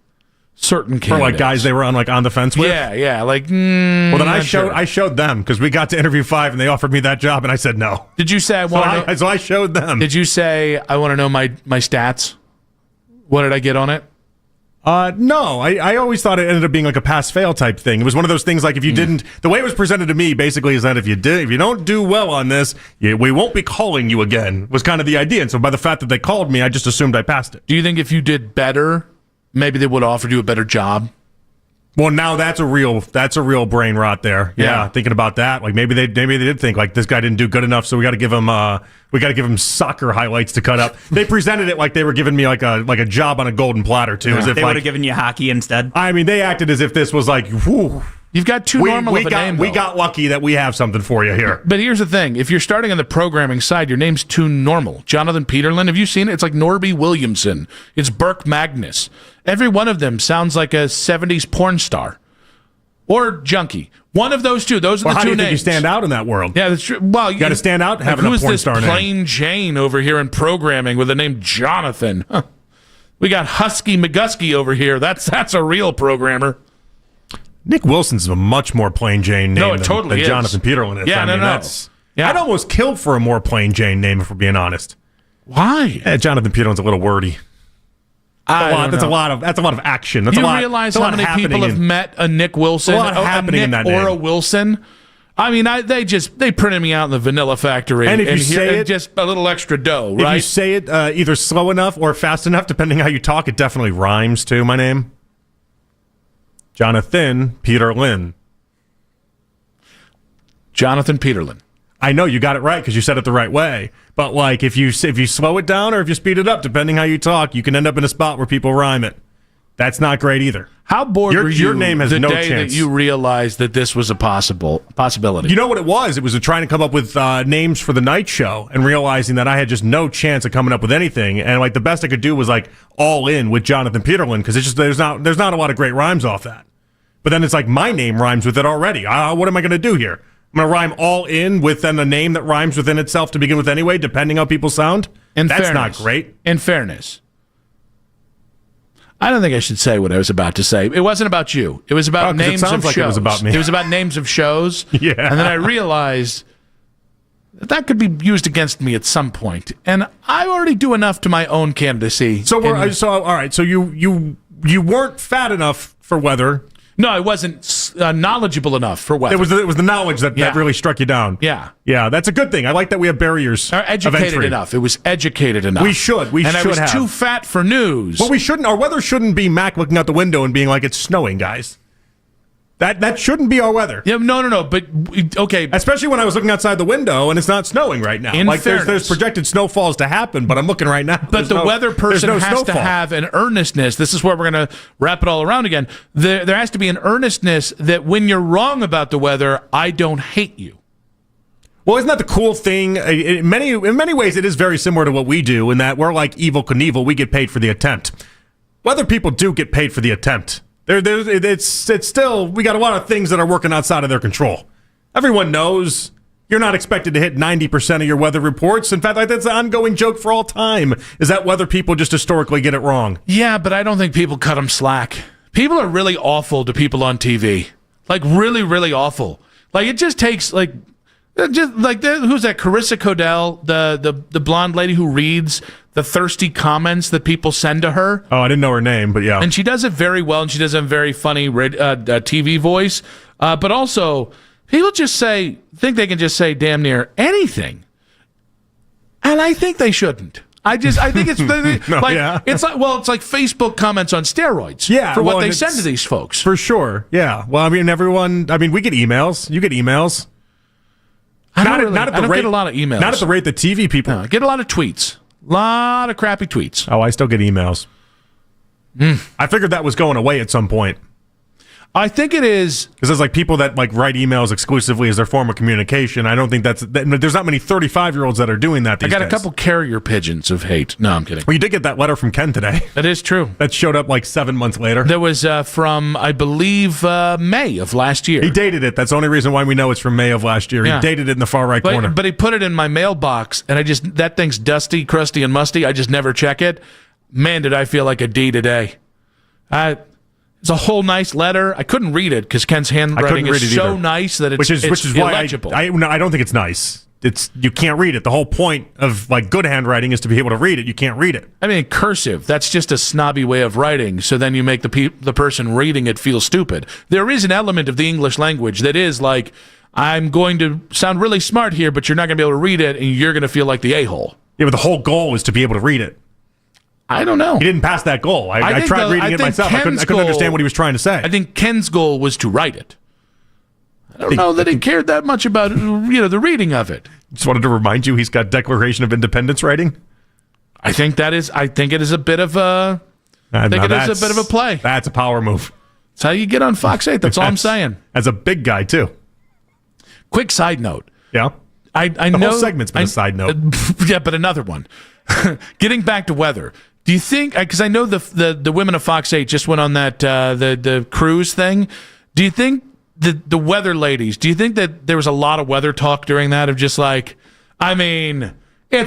certain candidates? For like guys they were on the fence with? Yeah. Like, well, then I showed them because we got to interview 5 and they offered me that job and I said no. Did you say So I showed them. Did you say I want to know my stats? What did I get on it? No, I always thought it ended up being like a pass-fail type thing. It was one of those things like if you didn't, the way it was presented to me basically is that if you don't do well on this, we won't be calling you again, was kind of the idea. And so by the fact that they called me, I just assumed I passed it. Do you think if you did better, maybe they would have offered you a better job? Well, now that's a real brain rot there. Yeah, thinking about that, like maybe they did think like this guy didn't do good enough, so we got to give him soccer highlights to cut up. They presented it like they were giving me like a job on a golden platter too, as if they would have given you hockey instead. I mean, they acted as if this was like, whew. You've got too normal of a name. We got lucky that we have something for you here. But here's the thing: if you're starting on the programming side, your name's too normal. Jonathan Peterlin, have you seen it? It's like Norby Williamson. It's Burke Magnus. Every one of them sounds like a 70s porn star. Or junkie. One of those two. Those are the two names. How do you think you stand out in that world? Yeah, that's true. Well, you got to stand out having a porn star name. Who's this plain Jane over here in programming with the name Jonathan? Huh. We got Husky McGusky over here. That's a real programmer. Nick Wilson's a much more plain Jane name than Jonathan Peterlin is. Yeah, no. I'd almost killed for a more plain Jane name, if we're being honest. Why? Jonathan Peterlin's a little wordy. That's a lot of action. That's realize how many people have met a Nick Wilson, a lot happening in that name. Or a Wilson? I mean, they printed me out in the Vanilla Factory, and if you say it, just a little extra dough, right? If you say it either slow enough or fast enough, depending how you talk, it definitely rhymes too. My name, Jonathan Peterlin. Jonathan Peterlin. I know you got it right because you said it the right way. But like if you slow it down or if you speed it up, depending how you talk, you can end up in a spot where people rhyme it. That's not great either. How bored were you your name has the no day chance. that you realized that this was a possibility? You know what it was? It was trying to come up with names for the night show and realizing that I had just no chance of coming up with anything. And like the best I could do was like all in with Jonathan Peterlin because it's just there's not a lot of great rhymes off that. But then it's like my name rhymes with it already. What am I going to do here? I'm going to rhyme all in with then a name that rhymes within itself to begin with anyway, depending how people sound. That's not great. In fairness, I don't think I should say what I was about to say. It wasn't about you. It was about names of shows. It was about me. It was about names of shows. Yeah. And then I realized that could be used against me at some point. And I already do enough to my own candidacy. All right. So you weren't fat enough for weather. No, I wasn't knowledgeable enough for weather. It was the knowledge that really struck you down. Yeah. Yeah, that's a good thing. I like that we have barriers of educated entry. enough. It was educated enough. We should I was too fat for news. Well, we shouldn't. Our weather shouldn't be Mac looking out the window and being like, it's snowing, guys. That shouldn't be our weather. Yeah, no. But okay, especially when I was looking outside the window and it's not snowing right now. In like fairness, there's projected snowfalls to happen, but I'm looking right now. But the weather person has to have an earnestness. This is where we're going to wrap it all around again. There has to be an earnestness that when you're wrong about the weather, I don't hate you. Well, isn't that the cool thing? In many ways, it is very similar to what we do in that we're like Evel Knievel. We get paid for the attempt. Weather people do get paid for the attempt. It's still, we got a lot of things that are working outside of their control. Everyone knows you're not expected to hit 90% of your weather reports. In fact, that's an ongoing joke for all time, is that weather people just historically get it wrong. Yeah, but I don't think people cut them slack. People are really awful to people on TV. Like, really, really awful. Like, it just takes, who's that? Carissa Codell, the blonde lady who reads the thirsty comments that people send to her. Oh, I didn't know her name, but yeah. And she does it very well, and she does a very funny TV voice. But also, people just think they can just say damn near anything. And I think they shouldn't. I think it's it's like Facebook comments on steroids. Yeah, for what they send to these folks. For sure. Yeah. Well, we get emails. You get emails. I don't get a lot of emails. Not at the rate that TV people. No, I get a lot of tweets. A lot of crappy tweets. Oh, I still get emails. I figured that was going away at some point. I think it is. Because there's people that write emails exclusively as their form of communication. I don't think there's not many 35-year-olds that are doing that these days. I got a couple carrier pigeons of hate. No, I'm kidding. Well, you did get that letter from Ken today. That is true. That showed up 7 months later. That was from, I believe, May of last year. He dated it. That's the only reason why we know it's from May of last year. Yeah. He dated it in the far right corner. But he put it in my mailbox, and that thing's dusty, crusty, and musty. I just never check it. Man, did I feel like a D today. It's a whole nice letter. I couldn't read it because Ken's handwriting is so nice that it's illegible. Why I don't think it's nice. You can't read it. The whole point of good handwriting is to be able to read it. You can't read it. I mean, cursive. That's just a snobby way of writing. So then you make the person reading it feel stupid. There is an element of the English language that is I'm going to sound really smart here, but you're not going to be able to read it, and you're going to feel like the a-hole. Yeah, but the whole goal is to be able to read it. I don't know. He didn't pass that goal. I tried reading it myself. I couldn't understand what he was trying to say. I think Ken's goal was to write it. I don't know that he cared that much about the reading of it. Just wanted to remind you he's got Declaration of Independence writing. I think it is a bit of a. I think it is a bit of a play. That's a power move. That's how you get on Fox 8. That's all I'm saying. As a big guy too. Quick side note. Yeah. I know the whole segment's been a side note. Yeah, but another one. Getting back to weather. Do you think? Because I know the women of Fox 8 just went on that the cruise thing. Do you think the weather ladies? Do you think that there was a lot of weather talk during that of just it's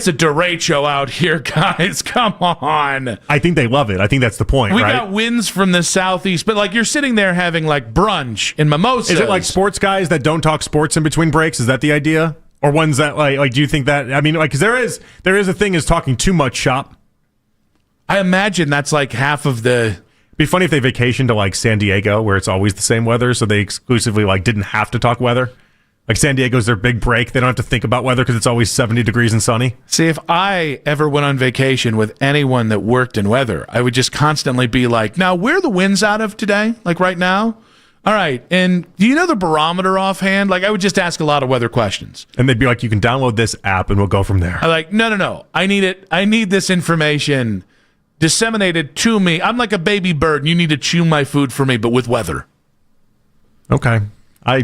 a derecho out here, guys. Come on. I think they love it. I think that's the point. We got winds from the southeast, but you're sitting there having brunch in mimosas. Is it like sports guys that don't talk sports in between breaks? Is that the idea? Or ones that do you think that? I mean, because there is a thing is talking too much shop. I imagine that's half of the. It'd be funny if they vacationed to San Diego, where it's always the same weather, so they exclusively didn't have to talk weather. San Diego's their big break; they don't have to think about weather because it's always 70 degrees and sunny. See, if I ever went on vacation with anyone that worked in weather, I would just constantly be "Now, where are the winds out of today? Right now." All right, and do you know the barometer offhand? I would just ask a lot of weather questions. And they'd be like, you can download this app and we'll go from there. I'm no. I need it. I need this information disseminated to me. I'm like a baby bird, and you need to chew my food for me, but with weather. Okay. I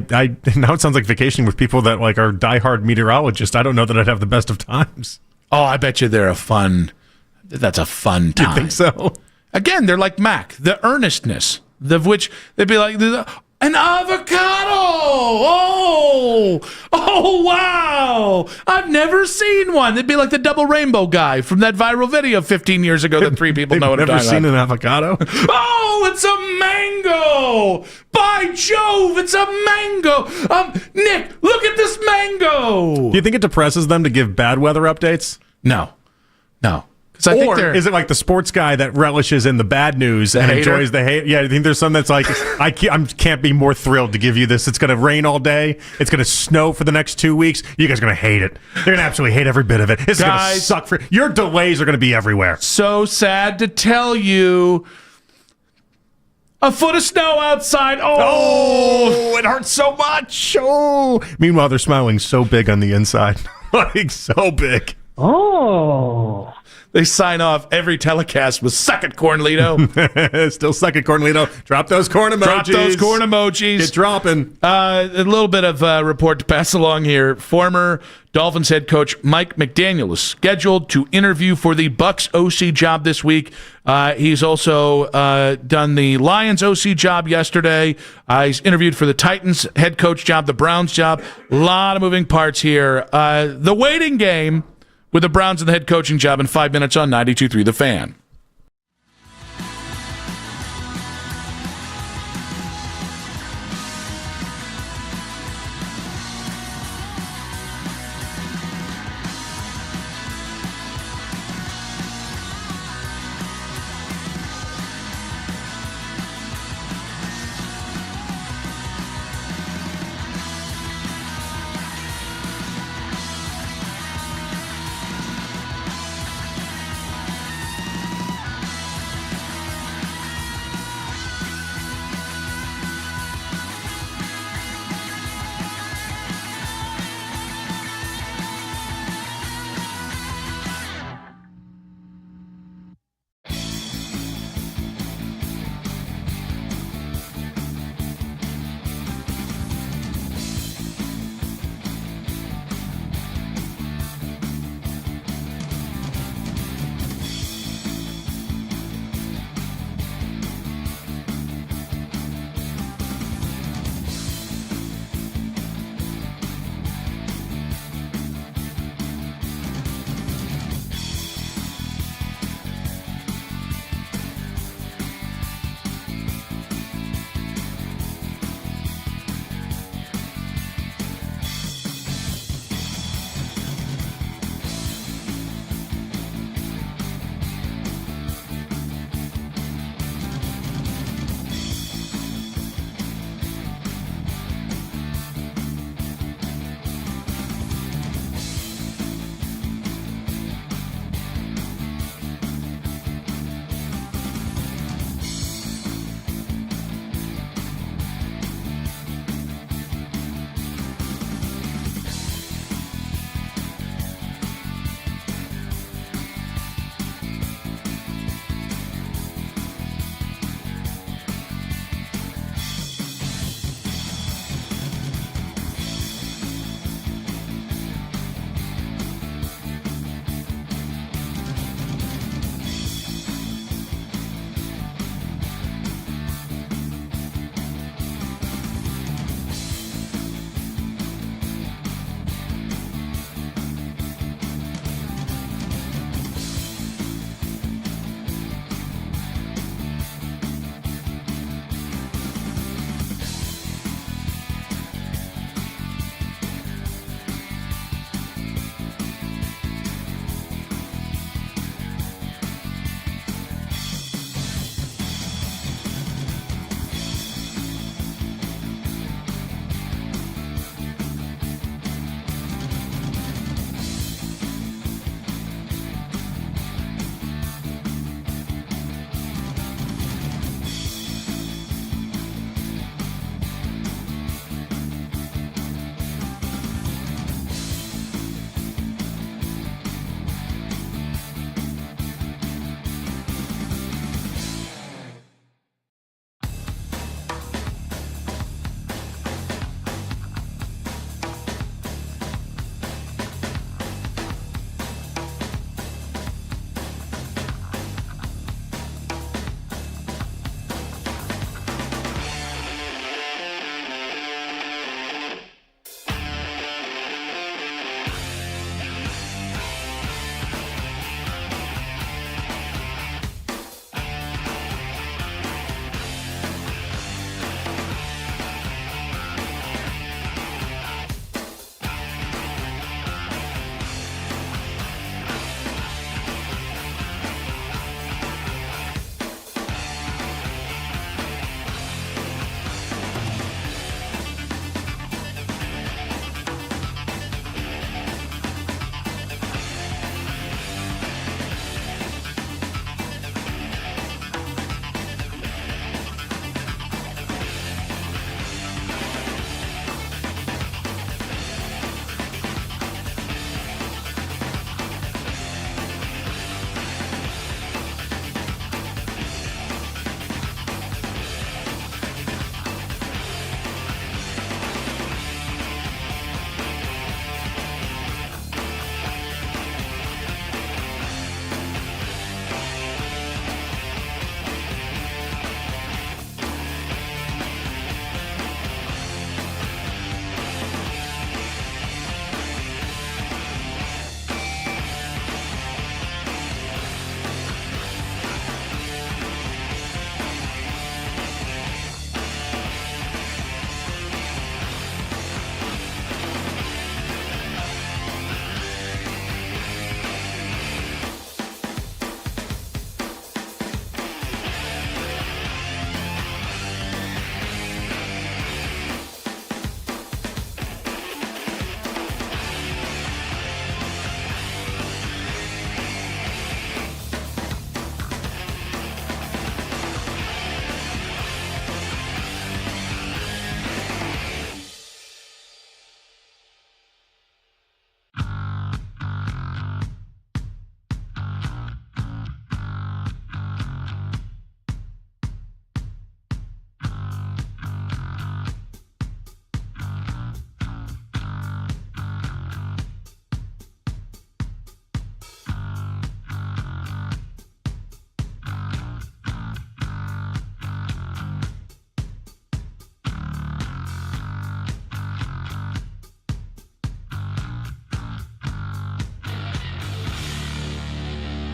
now it sounds like vacationing with people that are diehard meteorologists. I don't know that I'd have the best of times. Oh, I bet you that's a fun time. You think so? Again, they're like Mac, the earnestness. Of which they'd be like, an avocado! Oh, wow! I've never seen one. They'd be like the double rainbow guy from that viral video 15 years ago that 3 people know what I'm talking about. Never seen an avocado? Oh, it's a mango! By Jove, it's a mango! Nick, look at this mango! Do you think it depresses them to give bad weather updates? No. Or is it like the sports guy that relishes in the bad news and enjoys the hate? Yeah, I think there's some that's I can't be more thrilled to give you this. It's going to rain all day. It's going to snow for the next 2 weeks. You guys are going to hate it. They're going to absolutely hate every bit of it. This is going to suck for your delays are going to be everywhere. So sad to tell you. A foot of snow outside. Oh, it hurts so much. Oh. Meanwhile, they're smiling so big on the inside. Like, so big. Oh. They sign off every telecast with "Suck it, Cornlito." Still suck it, Cornlito. Drop those corn emojis. Drop those corn emojis. Get dropping. A little bit of report to pass along here. Former Dolphins head coach Mike McDaniel is scheduled to interview for the Bucs OC job this week. He's also done the Lions OC job yesterday. He's interviewed for the Titans head coach job, the Browns job. A lot of moving parts here. The waiting game with the Browns and the head coaching job in 5 minutes on 92.3 The Fan.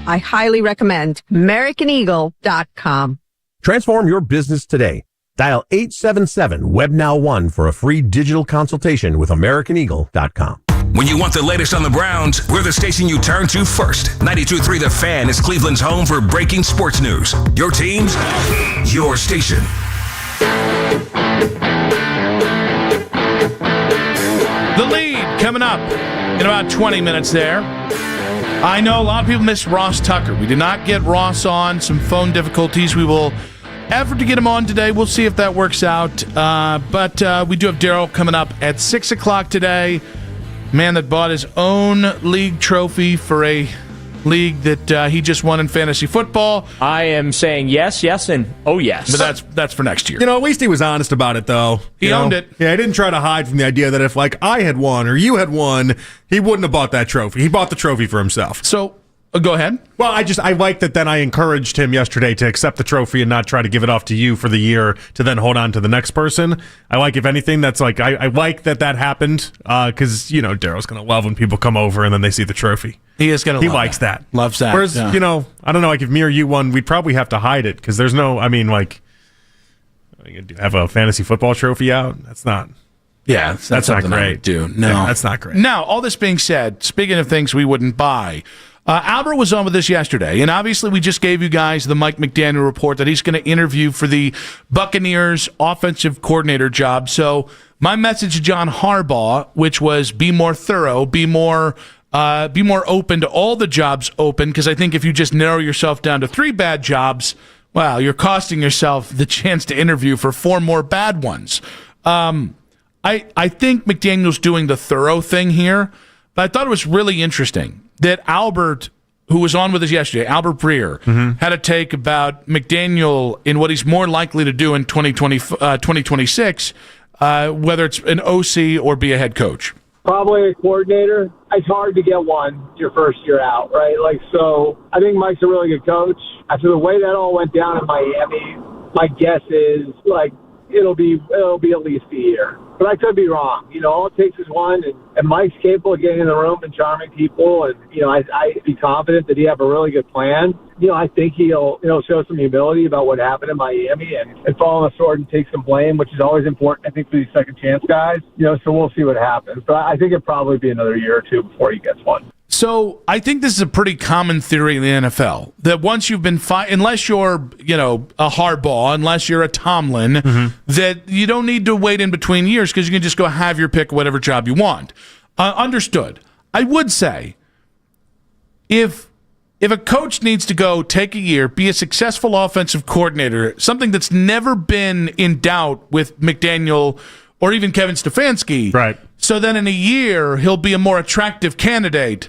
I highly recommend AmericanEagle.com. Transform your business today. Dial 877-WebNow1 for a free digital consultation with AmericanEagle.com. When you want the latest on the Browns, we're the station you turn to first. 92.3 The Fan is Cleveland's home for breaking sports news. Your teams, your station. The lead coming up in about 20 minutes there. I know a lot of people missed Ross Tucker. We did not get Ross on, some phone difficulties. We will effort to get him on today. We'll see if that works out. But we do have Daryl coming up at 6 o'clock today. Man that bought his own league trophy for a league that he just won in fantasy football. I am saying yes, and oh yes. But that's for next year. At least he was honest about it, though. He owned it. Yeah, he didn't try to hide from the idea that if, I had won or you had won, he wouldn't have bought that trophy. He bought the trophy for himself. So, go ahead. Well, I like that then I encouraged him yesterday to accept the trophy and not try to give it off to you for the year to then hold on to the next person. I like, if anything, that's I like that happened because, Daryl's going to love when people come over and then they see the trophy. He is going to love likes that. Loves that. Whereas, I don't know, if me or you won, we'd probably have to hide it because there's no, have a fantasy football trophy out? That's not. Yeah, that's not great. No, that's not great. Now, all this being said, speaking of things we wouldn't buy, Albert was on with us yesterday, and obviously we just gave you guys the Mike McDaniel report that he's going to interview for the Buccaneers offensive coordinator job. So my message to John Harbaugh, which was be more thorough, be more open to all the jobs open, because I think if you just narrow yourself down to 3 bad jobs, well, you're costing yourself the chance to interview for 4 more bad ones. I think McDaniel's doing the thorough thing here, but I thought it was really interesting that Albert, who was on with us yesterday, Albert Breer, had a take about McDaniel in what he's more likely to do in 2026, whether it's an OC or be a head coach. Probably a coordinator. It's hard to get one your first year out, right? So I think Mike's a really good coach. After the way that all went down in Miami, my guess is it'll be at least a year. But I could be wrong. All it takes is one, and Mike's capable of getting in the room and charming people, and I'd be confident that he have a really good plan. I think he'll show some humility about what happened in Miami and fall on the sword and take some blame, which is always important, I think, for these second chance guys. So we'll see what happens. But I think it'll probably be another year or two before he gets one. So I think this is a pretty common theory in the NFL that once you've been unless you're, a Harbaugh, unless you're a Tomlin, that you don't need to wait in between years because you can just go have your pick, whatever job you want. Understood. I would say if a coach needs to go take a year, be a successful offensive coordinator, something that's never been in doubt with McDaniel or even Kevin Stefanski, right? So then in a year, he'll be a more attractive candidate.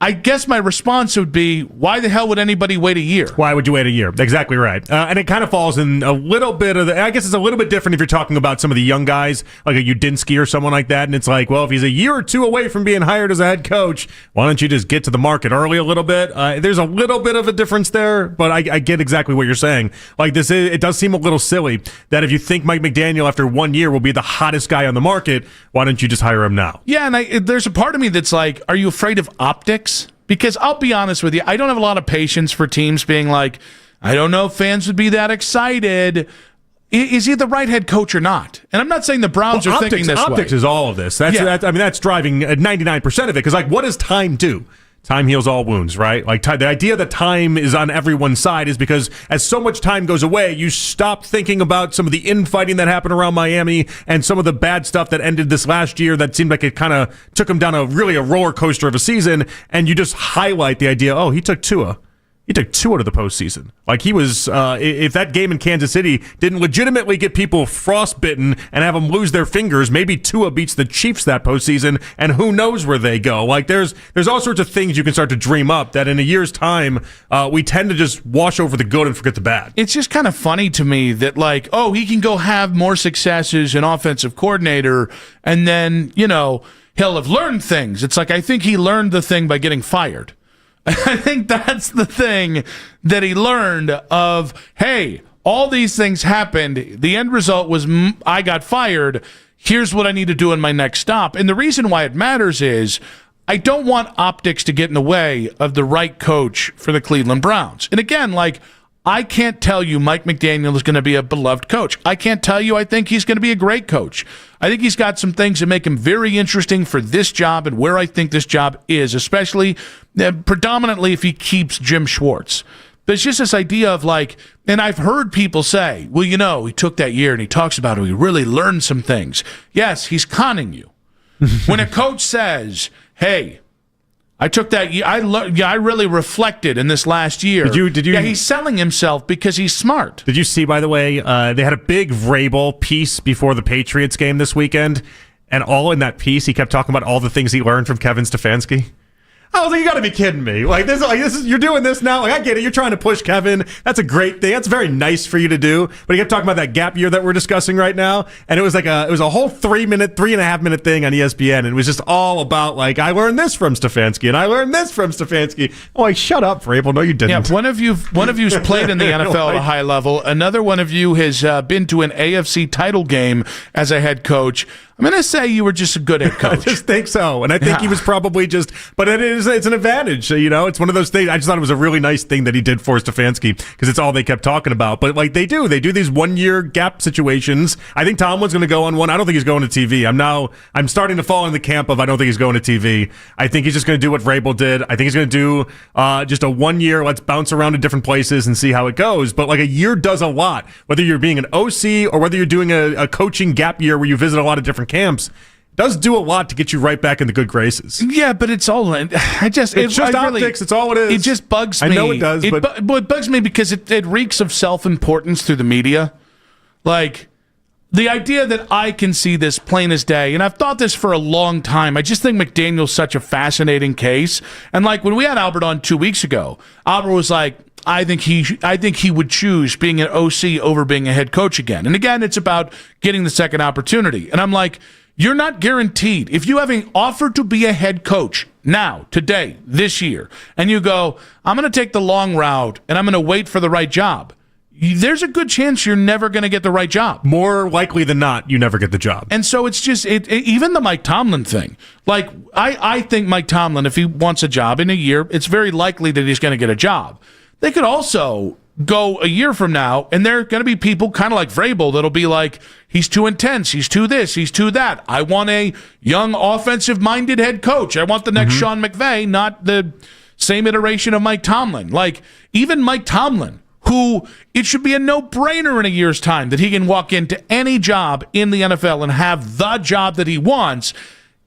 I guess my response would be, why the hell would anybody wait a year? Why would you wait a year? Exactly right. And it kind of falls in a little bit of I guess it's a little bit different if you're talking about some of the young guys, like a Udinsky or someone like that. And it's well, if he's a year or 2 away from being hired as a head coach, why don't you just get to the market early a little bit? There's a little bit of a difference there, but I get exactly what you're saying. It does seem a little silly that if you think Mike McDaniel after 1 year will be the hottest guy on the market, why don't you just hire him now? Yeah, and there's a part of me that's are you afraid of optics? Because I'll be honest with you, I don't have a lot of patience for teams being I don't know if fans would be that excited. Is he the right head coach or not? And I'm not saying the Browns are thinking this way. Optics is all of this. That's driving 99% of it. Because what does time do? Time heals all wounds, right? The idea that time is on everyone's side is because as so much time goes away, you stop thinking about some of the infighting that happened around Miami and some of the bad stuff that ended this last year that seemed like it kind of took them down a roller coaster of a season, and you just highlight the idea, he took Tua. He took Tua to the postseason. He was, if that game in Kansas City didn't legitimately get people frostbitten and have them lose their fingers, maybe Tua beats the Chiefs that postseason, and who knows where they go. There's all sorts of things you can start to dream up that in a year's time, we tend to just wash over the good and forget the bad. It's just kind of funny to me that, he can go have more success as an offensive coordinator, and then, he'll have learned things. It's I think he learned the thing by getting fired. I think that's the thing that he learned of, hey, all these things happened. The end result was I got fired. Here's what I need to do in my next stop. And the reason why it matters is I don't want optics to get in the way of the right coach for the Cleveland Browns. And again, like, I can't tell you Mike McDaniel is going to be a beloved coach. I can't tell you I think he's going to be a great coach. I think he's got some things that make him very interesting for this job and where I think this job is, especially predominantly if he keeps Jim Schwartz. But it's just this idea of like, and I've heard people say, well, you know, he took that year and he talks about it. He really learned some things. Yes, he's conning you. When a coach says, hey, I took that year. I really reflected in this last year. Did you? Yeah, he's selling himself because he's smart. Did you see, by the way, they had a big Vrabel piece before the Patriots game this weekend, and all in that piece, he kept talking about all the things he learned from Kevin Stefanski. I was like, you got to be kidding me! Like this is you're doing this now. Like I get it, you're trying to push Kevin. That's a great thing. That's very nice for you to do. But he kept talking about that gap year that we're discussing right now, and it was a whole 3.5 minute thing on ESPN, and it was just all about like I learned this from Stefanski, and I learned this from Stefanski. I'm like, shut up, Vrabel. No, you didn't. Yeah, one of you's played in the NFL at a high level. Another one of you has been to an AFC title game as a head coach. I'm going to say you were just a good head coach. I just think so. And I think he was probably just, but it's an advantage. You know, it's one of those things. I just thought it was a really nice thing that he did for Stefanski because it's all they kept talking about. But like they do these 1 year gap situations. I think Tomlin's going to go on one. I don't think he's going to TV. I'm starting to fall in the camp of I don't think he's going to TV. I think he's just going to do what Vrabel did. I think he's going to do just a 1 year, let's bounce around to different places and see how it goes. But like a year does a lot, whether you're being an OC or whether you're doing a coaching gap year where you visit a lot of different camps. Does do a lot to get you right back in the good graces. Yeah, but it's all it's just optics. It's all it is. It just bugs me. I know it does, but it bugs me because it reeks of self-importance through the media. Like the idea that I can see this plain as day, and I've thought this for a long time. I just think McDaniel's such a fascinating case. And like when we had Albert on 2 weeks ago, Albert was like, I think he would choose being an OC over being a head coach again. And again, it's about getting the second opportunity. And I'm like, you're not guaranteed. If you have an offer to be a head coach now, today, this year, and you go, I'm going to take the long route and I'm going to wait for the right job, there's a good chance you're never going to get the right job. More likely than not, you never get the job. And so it's just, even the Mike Tomlin thing. Like, I think Mike Tomlin, if he wants a job in a year, it's very likely that he's going to get a job. They could also go a year from now, and there are going to be people kind of like Vrabel that'll be like, he's too intense, he's too this, he's too that. I want a young, offensive-minded head coach. I want the next Sean McVay, not the same iteration of Mike Tomlin. Like, even Mike Tomlin, who it should be a no-brainer in a year's time that he can walk into any job in the NFL and have the job that he wants.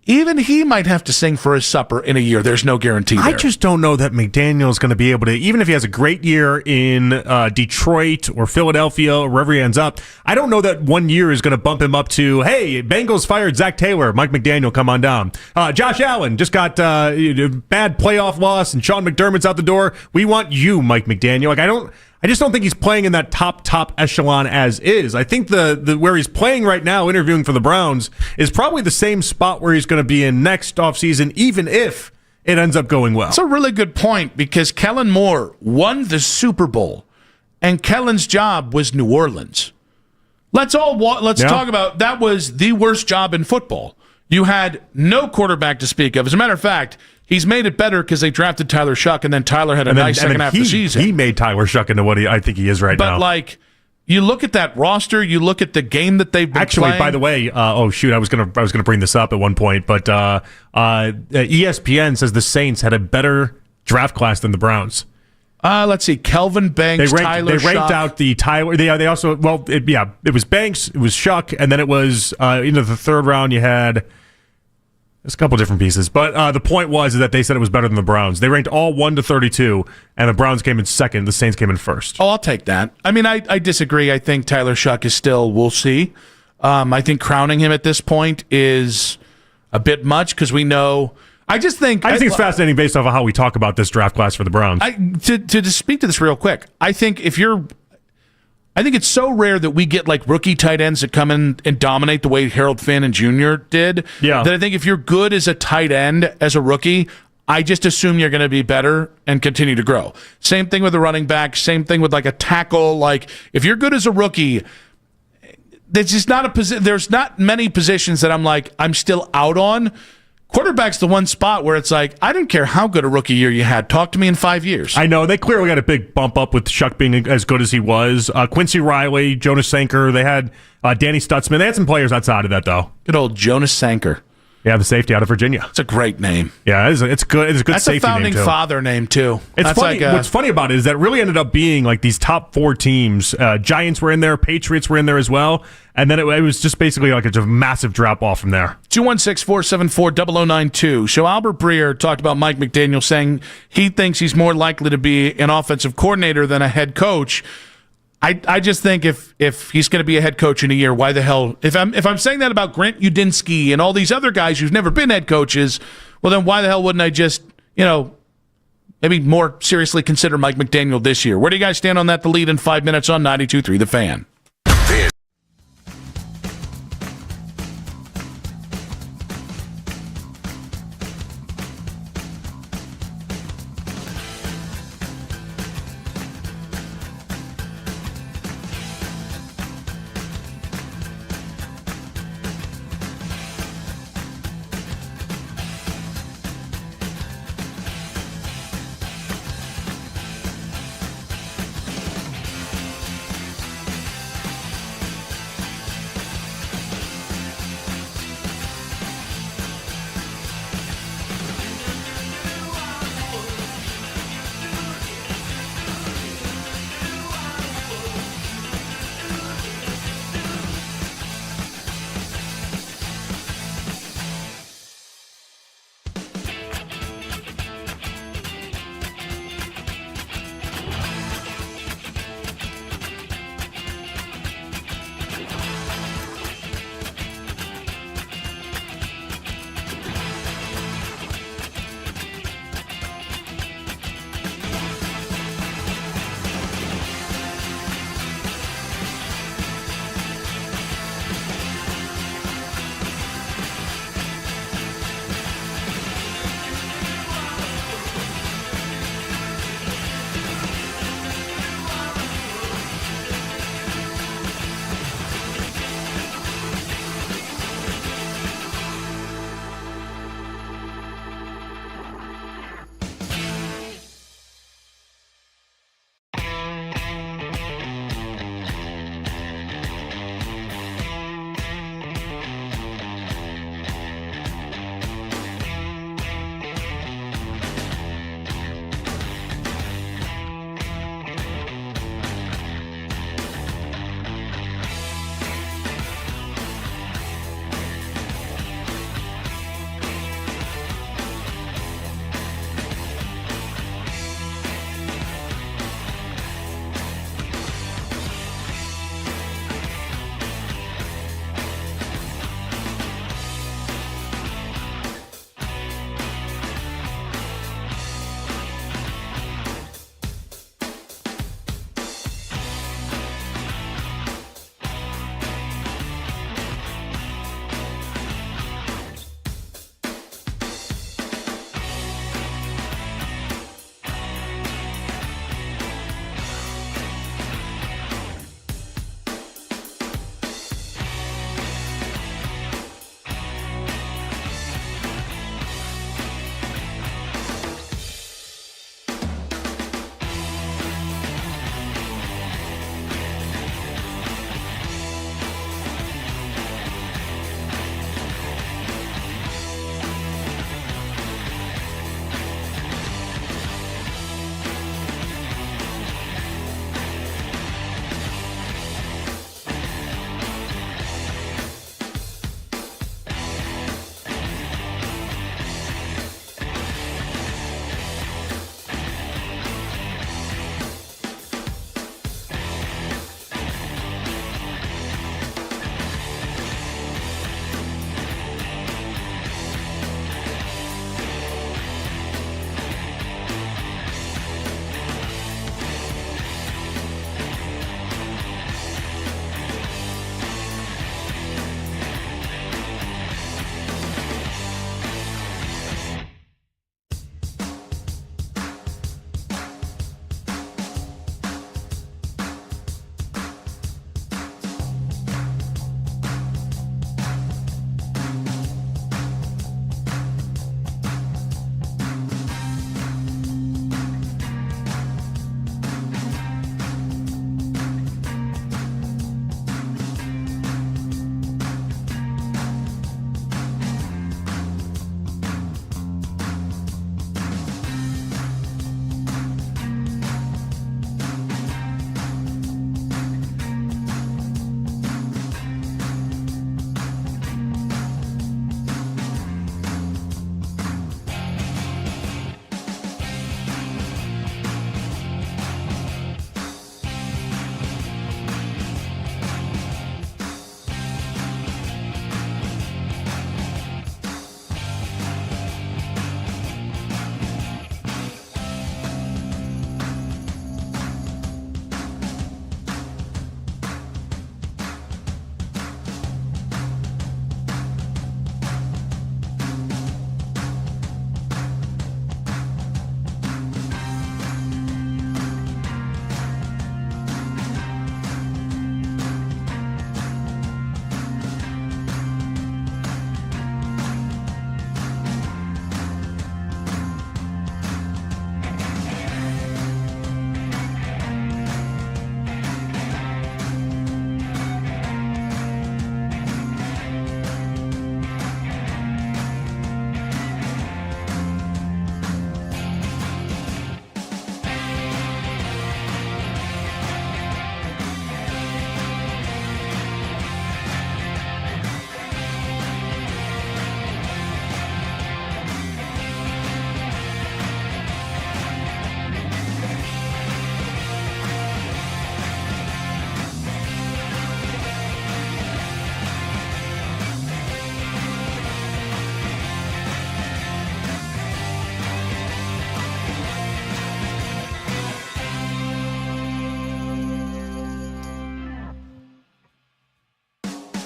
Even he might have to sing for his supper in a year. There's no guarantee there. I just don't know that McDaniel's going to be able to, even if he has a great year in Detroit or Philadelphia or wherever he ends up, I don't know that 1 year is going to bump him up to, hey, Bengals fired Zach Taylor, Mike McDaniel, come on down. Josh Allen just got bad playoff loss and Sean McDermott's out the door. We want you, Mike McDaniel. Like, I just don't think he's playing in that top echelon as is. I think the where he's playing right now, interviewing for the Browns, is probably the same spot where he's going to be in next offseason, even if it ends up going well. That's a really good point because Kellen Moore won the Super Bowl, and Kellen's job was New Orleans. Let's talk about that. Was the worst job in football. You had no quarterback to speak of. As a matter of fact, he's made it better because they drafted Tyler Shuck, and then Tyler had a nice second half of the season. He made Tyler Shuck into what I think he is right now. But, like, you look at that roster, you look at the game that they've been playing. By the way, I was gonna bring this up at one point, but ESPN says the Saints had a better draft class than the Browns. Let's see, Kelvin Banks, Tyler Shuck. They ranked out the Tyler. They also, it was Banks, it was Shuck, and then it was the third round you had. There's a couple different pieces, but the point was that they said it was better than the Browns. They ranked all 1 to 32, and the Browns came in second. The Saints came in first. Oh, I'll take that. I mean, I disagree. I think Tyler Shuck is still, we'll see. I think crowning him at this point is a bit much because we know. I just think it's fascinating based off of how we talk about this draft class for the Browns. To speak to this real quick, I think it's so rare that we get like rookie tight ends that come in and dominate the way Harold Finn Jr. did. Yeah. That I think if you're good as a tight end as a rookie, I just assume you're going to be better and continue to grow. Same thing with the running back. Same thing with like a tackle. Like if you're good as a rookie, there's just not there's not many positions that I'm still out on. Quarterback's the one spot where it's like, I don't care how good a rookie year you had. Talk to me in 5 years. I know. They clearly got a big bump up with Shuck being as good as he was. Quincy Riley, Jonas Sanker, they had Danny Stutzman. They had some players outside of that, though. Good old Jonas Sanker. Yeah, the safety out of Virginia. It's a great name. Yeah, it's good. It's a good That's safety a founding name, too. father name, too. It's That's funny. What's funny about it is that it really ended up being like these top 4 teams. Giants were in there. Patriots were in there as well. And then it was just basically like a massive drop-off from there. 216-474-0092. So Albert Breer talked about Mike McDaniel saying he thinks he's more likely to be an offensive coordinator than a head coach. I just think if he's going to be a head coach in a year, why the hell? If I'm saying that about Grant Udinski and all these other guys who've never been head coaches, well, then why the hell wouldn't I just, maybe more seriously consider Mike McDaniel this year? Where do you guys stand on that? The lead in 5 minutes on 92.3 The Fan.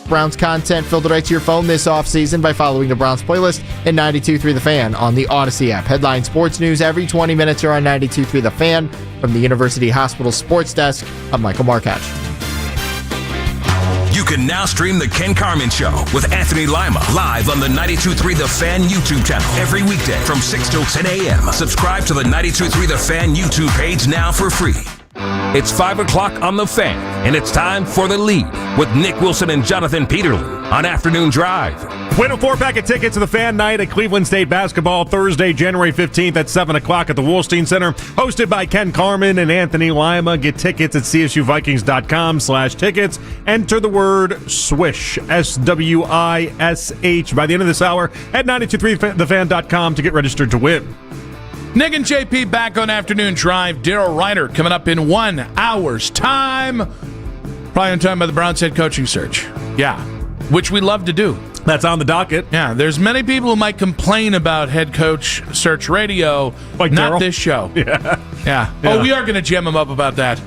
best Browns content filtered right to your phone this offseason by following the Browns playlist in 92.3 The Fan on the Odyssey app. Headline sports news every 20 minutes are on 92.3 The Fan. From the University Hospital Sports Desk, I'm Michael Markach. You can now stream The Ken Carman Show with Anthony Lima live on the 92.3 The Fan YouTube channel every weekday from 6 till 10 a.m. Subscribe to the 92.3 The Fan YouTube page now for free. It's 5 o'clock on The Fan, and it's time for The Lead with Nick Wilson and Jonathan Peterlin on Afternoon Drive. Win a 4-pack of tickets to the Fan Night at Cleveland State Basketball Thursday, January 15th at 7 o'clock at the Wolstein Center, hosted by Ken Carman and Anthony Lima. Get tickets at csuvikings.com/tickets. Enter the word SWISH, SWISH, by the end of this hour at 923thefan.com to get registered to win. Nick and JP back on Afternoon Drive. Daryl Reiner coming up in 1 hour's time. Probably on time by the Browns head coaching search. Yeah, which we love to do. That's on the docket. Yeah, there's many people who might complain about head coach search radio, like not Daryl? This show. Yeah. Oh, we are going to jam them up about that.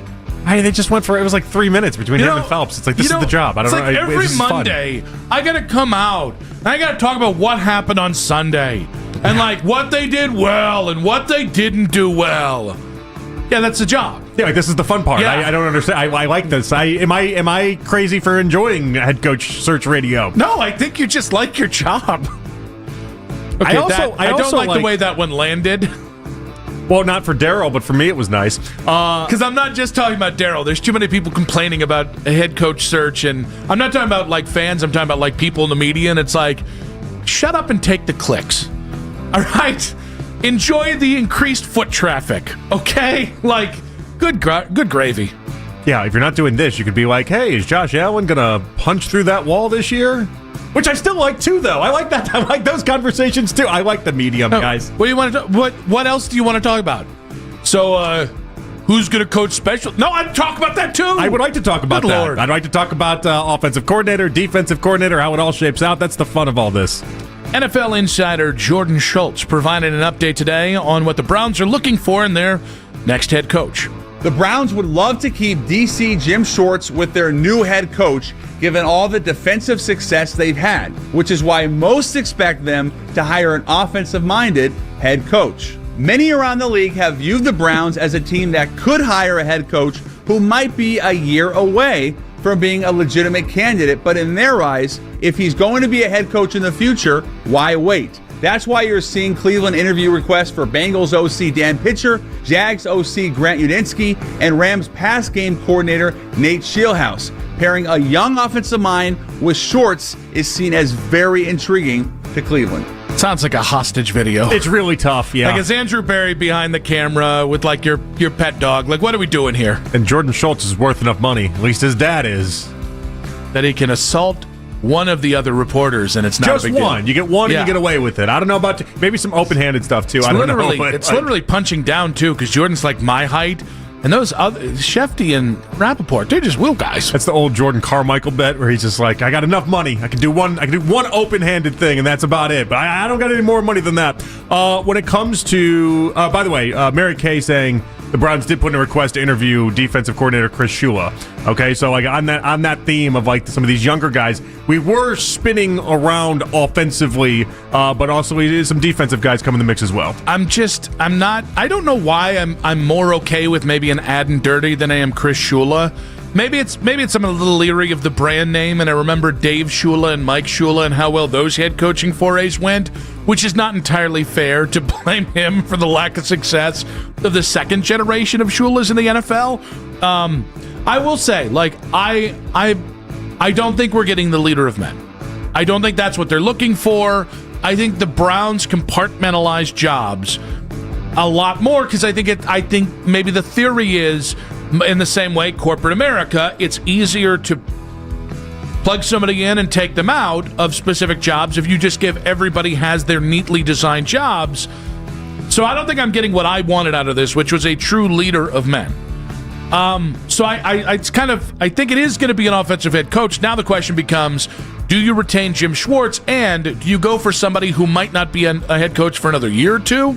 Hey, they just went for it was like 3 minutes between him and Phelps. It's like, this is the job. I don't know. Every this is fun. Monday, I got to come out and I got to talk about what happened on Sunday and like what they did well and what they didn't do well. Yeah, that's the job. Yeah, like, this is the fun part. Yeah. I don't understand. I like this. Am I crazy for enjoying head coach search radio? No, I think you just like your job. Okay, I don't like the way that one landed. Well, not for Daryl, but for me it was nice. Because I'm not just talking about Daryl. There's too many people complaining about a head coach search, and I'm not talking about like fans. I'm talking about like people in the media, and it's like, shut up and take the clicks. All right, enjoy the increased foot traffic. Okay, like good gravy. Yeah, if you're not doing this, you could be like, hey, is Josh Allen gonna punch through that wall this year? Which I still like too, though. I like that. I like those conversations too. I like the medium, guys. What do you want to? What else do you want to talk about? So, who's going to coach special? No, I'd talk about that too. I would like to talk about Good that. Lord. I'd like to talk about offensive coordinator, defensive coordinator, how it all shapes out. That's the fun of all this. NFL insider Jordan Schultz provided an update today on what the Browns are looking for in their next head coach. The Browns would love to keep DC Jim Schwartz with their new head coach, given all the defensive success they've had, which is why most expect them to hire an offensive-minded head coach. Many around the league have viewed the Browns as a team that could hire a head coach who might be a year away from being a legitimate candidate, but in their eyes, if he's going to be a head coach in the future, why wait? That's why you're seeing Cleveland interview requests for Bengals OC Dan Pitcher, Jags OC Grant Udinski, and Rams pass game coordinator Nate Scheelhaus. Pairing a young offensive mind with Schwartz is seen as very intriguing to Cleveland. Sounds like a hostage video. It's really tough, yeah. Like, is Andrew Berry behind the camera with like your pet dog? Like, what are we doing here? And Jordan Schultz is worth enough money. At least his dad is. That he can assault one of the other reporters, and it's not just a big one. deal. You get one, and you get away with it. I don't know about maybe some open-handed stuff too. I don't know. But It's literally punching down too, because Jordan's like my height, and those other Shefty and Rappaport, they're just wheel guys. That's the old Jordan Carmichael bet where he's just like, I got enough money. I can do one open-handed thing, and that's about it. But I don't got any more money than that. When it comes to, by the way, Mary Kay saying the Browns did put in a request to interview defensive coordinator Chris Shula. Okay, so like on that theme of like some of these younger guys, we were spinning around offensively, but also some defensive guys come in the mix as well. I don't know why I'm more okay with maybe an Adden Dirty than I am Chris Shula. Maybe it's I'm a little leery of the brand name, and I remember Dave Shula and Mike Shula and how well those head coaching forays went, which is not entirely fair to blame him for the lack of success of the second generation of Shulas in the NFL. I will say, like, I don't think we're getting the leader of men. I don't think that's what they're looking for. I think the Browns compartmentalize jobs a lot more because I think maybe the theory is, in the same way corporate America, it's easier to plug somebody in and take them out of specific jobs if you just give everybody has their neatly designed jobs. So I don't think I'm getting what I wanted out of this, which was a true leader of men. So I think it is going to be an offensive head coach. Now the question becomes, do you retain Jim Schwartz, and do you go for somebody who might not be a head coach for another year or two?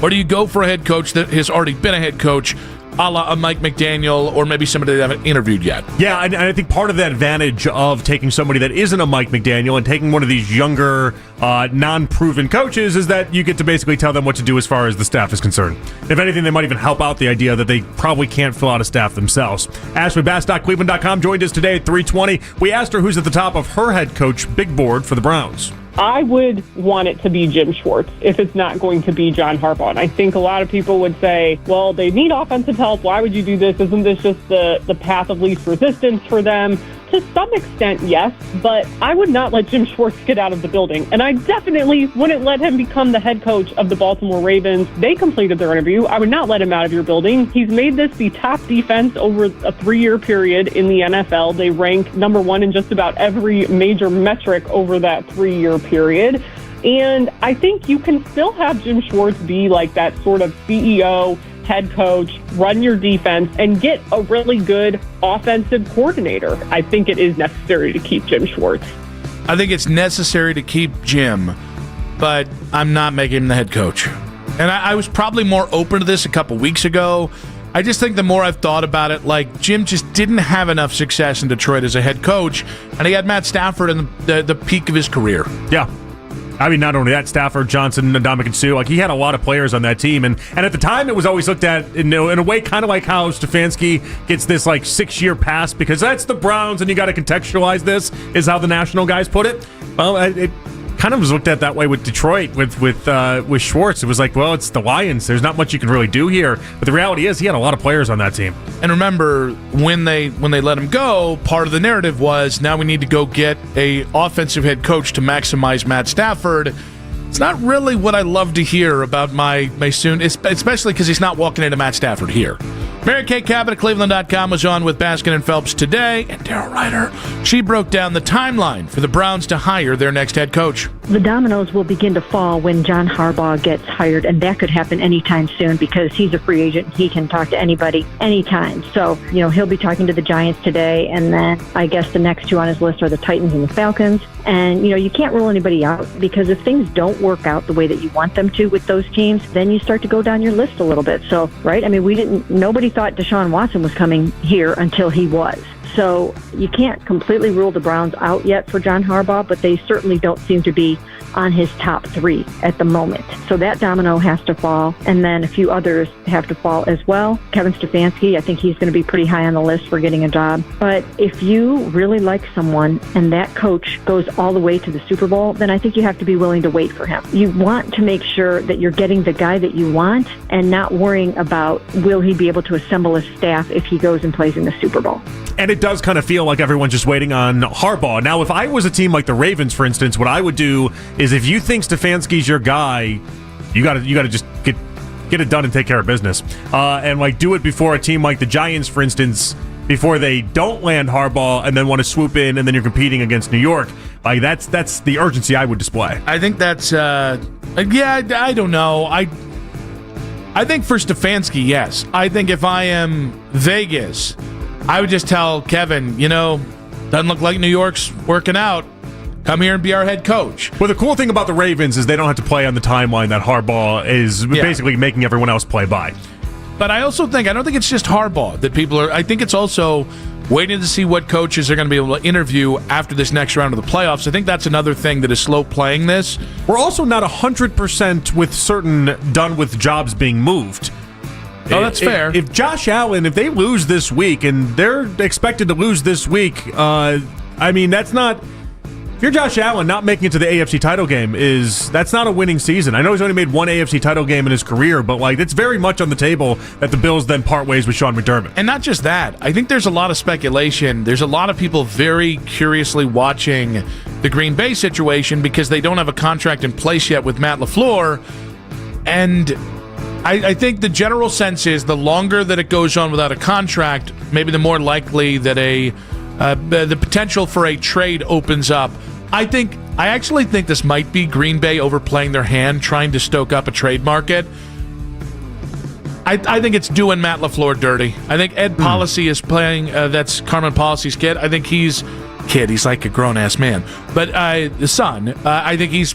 Or do you go for a head coach that has already been a head coach a la a Mike McDaniel or maybe somebody they haven't interviewed yet. Yeah, and I think part of the advantage of taking somebody that isn't a Mike McDaniel and taking one of these younger, non-proven coaches is that you get to basically tell them what to do as far as the staff is concerned. If anything, they might even help out the idea that they probably can't fill out a staff themselves. Ashley Bass.Cleveland.com joined us today at 3:20. We asked her who's at the top of her head coach big board for the Browns. I would want it to be Jim Schwartz if it's not going to be John Harbaugh. And I think a lot of people would say, well, they need offensive help. Why would you do this? Isn't this just the path of least resistance for them? To some extent, yes, but I would not let Jim Schwartz get out of the building. And I definitely wouldn't let him become the head coach of the Baltimore Ravens. They completed their interview. I would not let him out of your building. He's made this the top defense over a 3-year period in the NFL. They rank number 1 in just about every major metric over that 3-year period. And I think you can still have Jim Schwartz be like that sort of CEO, head coach, run your defense, and get a really good offensive coordinator. I think it is necessary to keep Jim Schwartz. I think it's necessary to keep Jim, but I'm not making him the head coach. And I was probably more open to this a couple weeks ago. I just think the more I've thought about it, like Jim just didn't have enough success in Detroit as a head coach, and he had Matt Stafford in the peak of his career. Yeah. I mean, not only that, Stafford, Johnson, Ndamukong Suh, like he had a lot of players on that team. And at the time, it was always looked at in a way kind of like how Stefanski gets this like 6-year pass because that's the Browns and you got to contextualize this, is how the national guys put it. Well, it kind of was looked at that way with Detroit, with Schwartz. It was like, well, it's the Lions. There's not much you can really do here. But the reality is he had a lot of players on that team. And remember, when they let him go, part of the narrative was now we need to go get a offensive head coach to maximize Matt Stafford. It's not really what I love to hear about my soon, especially because he's not walking into Matt Stafford here. Mary Kay Cabot at Cleveland.com was on with Baskin and Phelps today, and Daryl Ryder. She broke down the timeline for the Browns to hire their next head coach. The dominoes will begin to fall when John Harbaugh gets hired, and that could happen anytime soon because he's a free agent. He can talk to anybody anytime. So, he'll be talking to the Giants today, and then I guess the next 2 on his list are the Titans and the Falcons. And, you can't rule anybody out because if things don't work out the way that you want them to with those teams, then you start to go down your list a little bit. So, right? I mean, nobody thought Deshaun Watson was coming here until he was. So you can't completely rule the Browns out yet for John Harbaugh, but they certainly don't seem to be on his top 3 at the moment. So that domino has to fall, and then a few others have to fall as well. Kevin Stefanski, I think he's going to be pretty high on the list for getting a job. But if you really like someone and that coach goes all the way to the Super Bowl, then I think you have to be willing to wait for him. You want to make sure that you're getting the guy that you want and not worrying about will he be able to assemble a staff if he goes and plays in the Super Bowl. And it does kind of feel like everyone's just waiting on Harbaugh. Now, if I was a team like the Ravens, for instance, what I would do is if you think Stefanski's your guy, you got to just get it done and take care of business. And do it before a team like the Giants, for instance, before they don't land Harbaugh and then want to swoop in and then you're competing against New York. Like that's the urgency I would display. I think that's I don't know. I think for Stefanski, yes. I think if I am Vegas, I would just tell Kevin, doesn't look like New York's working out. Come here and be our head coach. Well, the cool thing about the Ravens is they don't have to play on the timeline that Harbaugh is basically making everyone else play by. But I don't think it's just Harbaugh that people are. I think it's also waiting to see what coaches are going to be able to interview after this next round of the playoffs. I think that's another thing that is slow playing this. We're also not 100% with certain done with jobs being moved. Oh, that's fair. If Josh Allen, if they lose this week, and they're expected to lose this week, that's not... If you're Josh Allen, not making it to the AFC title game that's not a winning season. I know he's only made 1 AFC title game in his career, but it's very much on the table that the Bills then part ways with Sean McDermott. And not just that. I think there's a lot of speculation. There's a lot of people very curiously watching the Green Bay situation because they don't have a contract in place yet with Matt LaFleur. And I think the general sense is the longer that it goes on without a contract, maybe the more likely that the potential for a trade opens up. I actually think this might be Green Bay overplaying their hand, trying to stoke up a trade market. I think it's doing Matt LaFleur dirty. I think Ed Policy is playing. That's Carmen Policy's kid. I think he's like a grown ass man, but the son. I think he's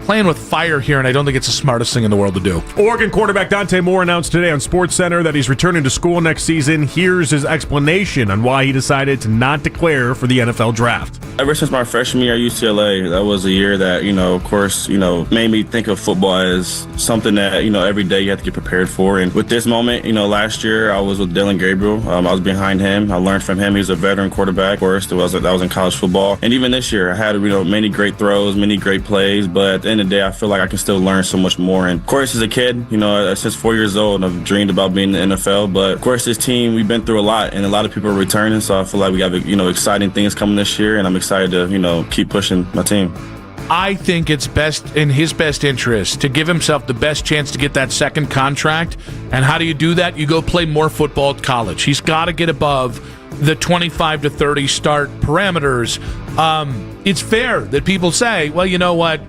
playing with fire here, and I don't think it's the smartest thing in the world to do. Oregon quarterback Dante Moore announced today on SportsCenter that he's returning to school next season. Here's his explanation on why he decided to not declare for the NFL draft. Ever since my freshman year at UCLA, that was a year that, of course, made me think of football as something that, every day you have to get prepared for. And with this moment, last year I was with Dillon Gabriel. I was behind him. I learned from him. He was a veteran quarterback. Of course, that was in college football. And even this year, I had, many great throws, many great plays. But at the end of the day, I feel like I can still learn so much more. And of course, as a kid, since 4 years old, I've dreamed about being in the NFL. But of course, this team, we've been through a lot, and a lot of people are returning. So I feel like we have, exciting things coming this year, and I'm excited to, keep pushing my team. I think it's best in his best interest to give himself the best chance to get that second contract. And how do you do that? You go play more football at college. He's got to get above the 25 to 30 start parameters. It's fair that people say, well, you know what?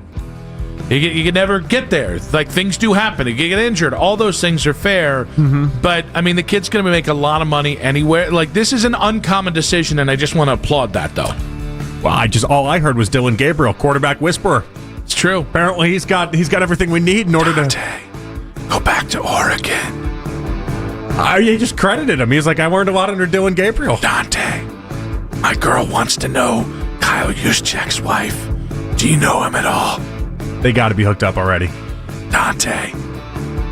You can never get there. Like, things do happen. You get injured. All those things are fair. But, the kid's going to make a lot of money anywhere. Like, this is an uncommon decision, and I just want to applaud that, though. Well, all I heard was Dillon Gabriel, quarterback whisperer. It's true. Apparently, he's got everything we need in order to go back to Oregon. He just credited him. He was like, I learned a lot under Dillon Gabriel. Dante, my girl wants to know Kyle Juszczyk's wife. Do you know him at all? They got to be hooked up already. Dante,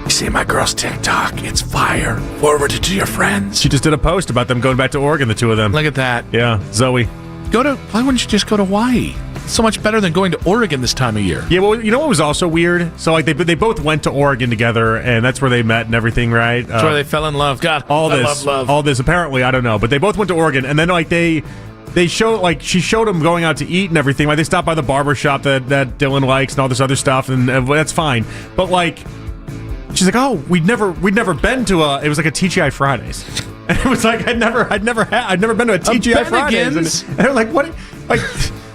you see my girl's TikTok? It's fire. Forward it to your friends. She just did a post about them going back to Oregon, the two of them. Look at that. Yeah, Zoe. Why wouldn't you just go to Hawaii? It's so much better than going to Oregon this time of year. Yeah, well, you know what was also weird? So, they both went to Oregon together, and that's where they met and everything, right? That's where they fell in love. God, I love love. All this, apparently, I don't know. But they both went to Oregon, and then, they showed, she showed them going out to eat and everything. Like, they stopped by the barber shop that Dillon likes and all this other stuff, and that's fine. But, she's like, oh, we'd never been to it was like a TGI Fridays. And it was like, I'd never been to a TGI Fridays. And they're like, what? Like,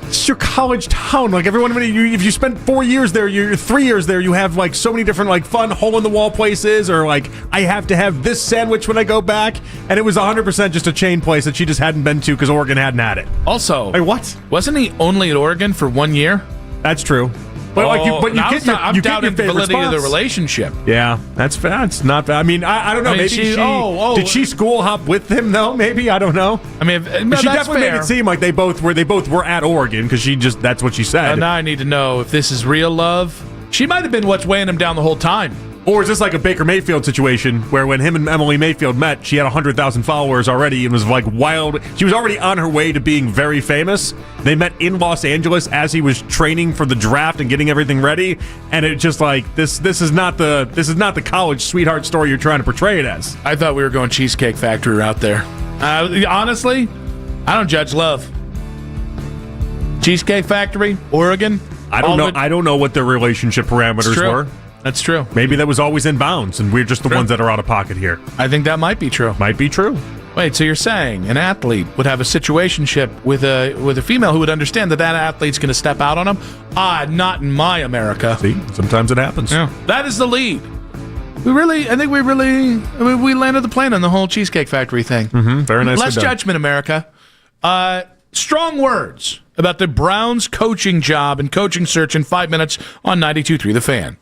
it's your college town. Like, everyone, if you spend 4 years there, you're 3 years there, you have, so many different, fun hole-in-the-wall places, or, I have to have this sandwich when I go back. And it was 100% just a chain place that she just hadn't been to because Oregon hadn't had it. Also, what? Wasn't he only at Oregon for 1 year? That's true. But I'm doubting the validity of the relationship. Yeah, that's not. I don't know. Maybe did she school hop with him though? Maybe, I don't know. She definitely made it seem like they both were at Oregon because that's what she said. Now I need to know if this is real love. She might have been what's weighing him down the whole time. Or is this like a Baker Mayfield situation where when him and Emily Mayfield met, she had 100,000 followers already and was wild. She was already on her way to being very famous. They met in Los Angeles as he was training for the draft and getting everything ready. And it just this is not the college sweetheart story you're trying to portray it as. I thought we were going Cheesecake Factory out there. Honestly, I don't judge love. Cheesecake Factory, Oregon. I don't know what their relationship parameters were. That's true. Maybe that was always in bounds, and we're just the ones that are out of pocket here. I think that might be true. Might be true. Wait, so you're saying an athlete would have a situationship with a female who would understand that athlete's going to step out on him? Not in my America. See, sometimes it happens. Yeah. That is the lead. We landed the plane on the whole Cheesecake Factory thing. Very nicely Less done. judgment, America. Strong words about the Browns coaching job and coaching search in 5 minutes on 92.3 The Fan.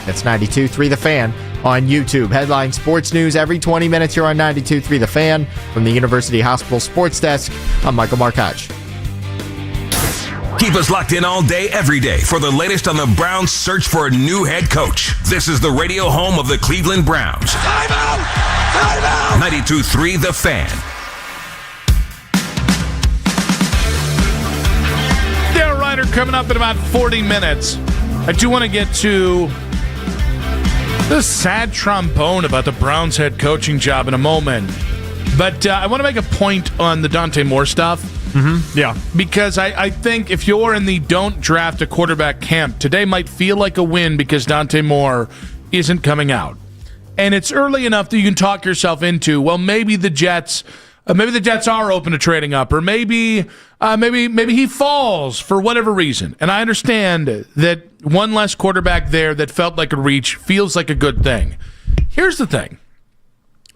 That's 92.3 The Fan on YouTube. Headline sports news every 20 minutes here on 92.3 The Fan. From the University Hospital Sports Desk, I'm Michael Markoch. Keep us locked in all day, every day for the latest on the Browns' search for a new head coach. This is the radio home of the Cleveland Browns. Time out! Time out! 92.3 The Fan. Dale Ryder coming up in about 40 minutes. I do want to get to the sad trombone about the Browns head coaching job in a moment. But I want to make a point on the Dante Moore stuff. Mm-hmm. Yeah. Because I think if you're in the don't draft a quarterback camp, today might feel like a win because Dante Moore isn't coming out. And it's early enough that you can talk yourself into, well, maybe the Jets are open to trading up, or maybe he falls for whatever reason. And I understand that one less quarterback there that felt like a reach feels like a good thing. Here's the thing.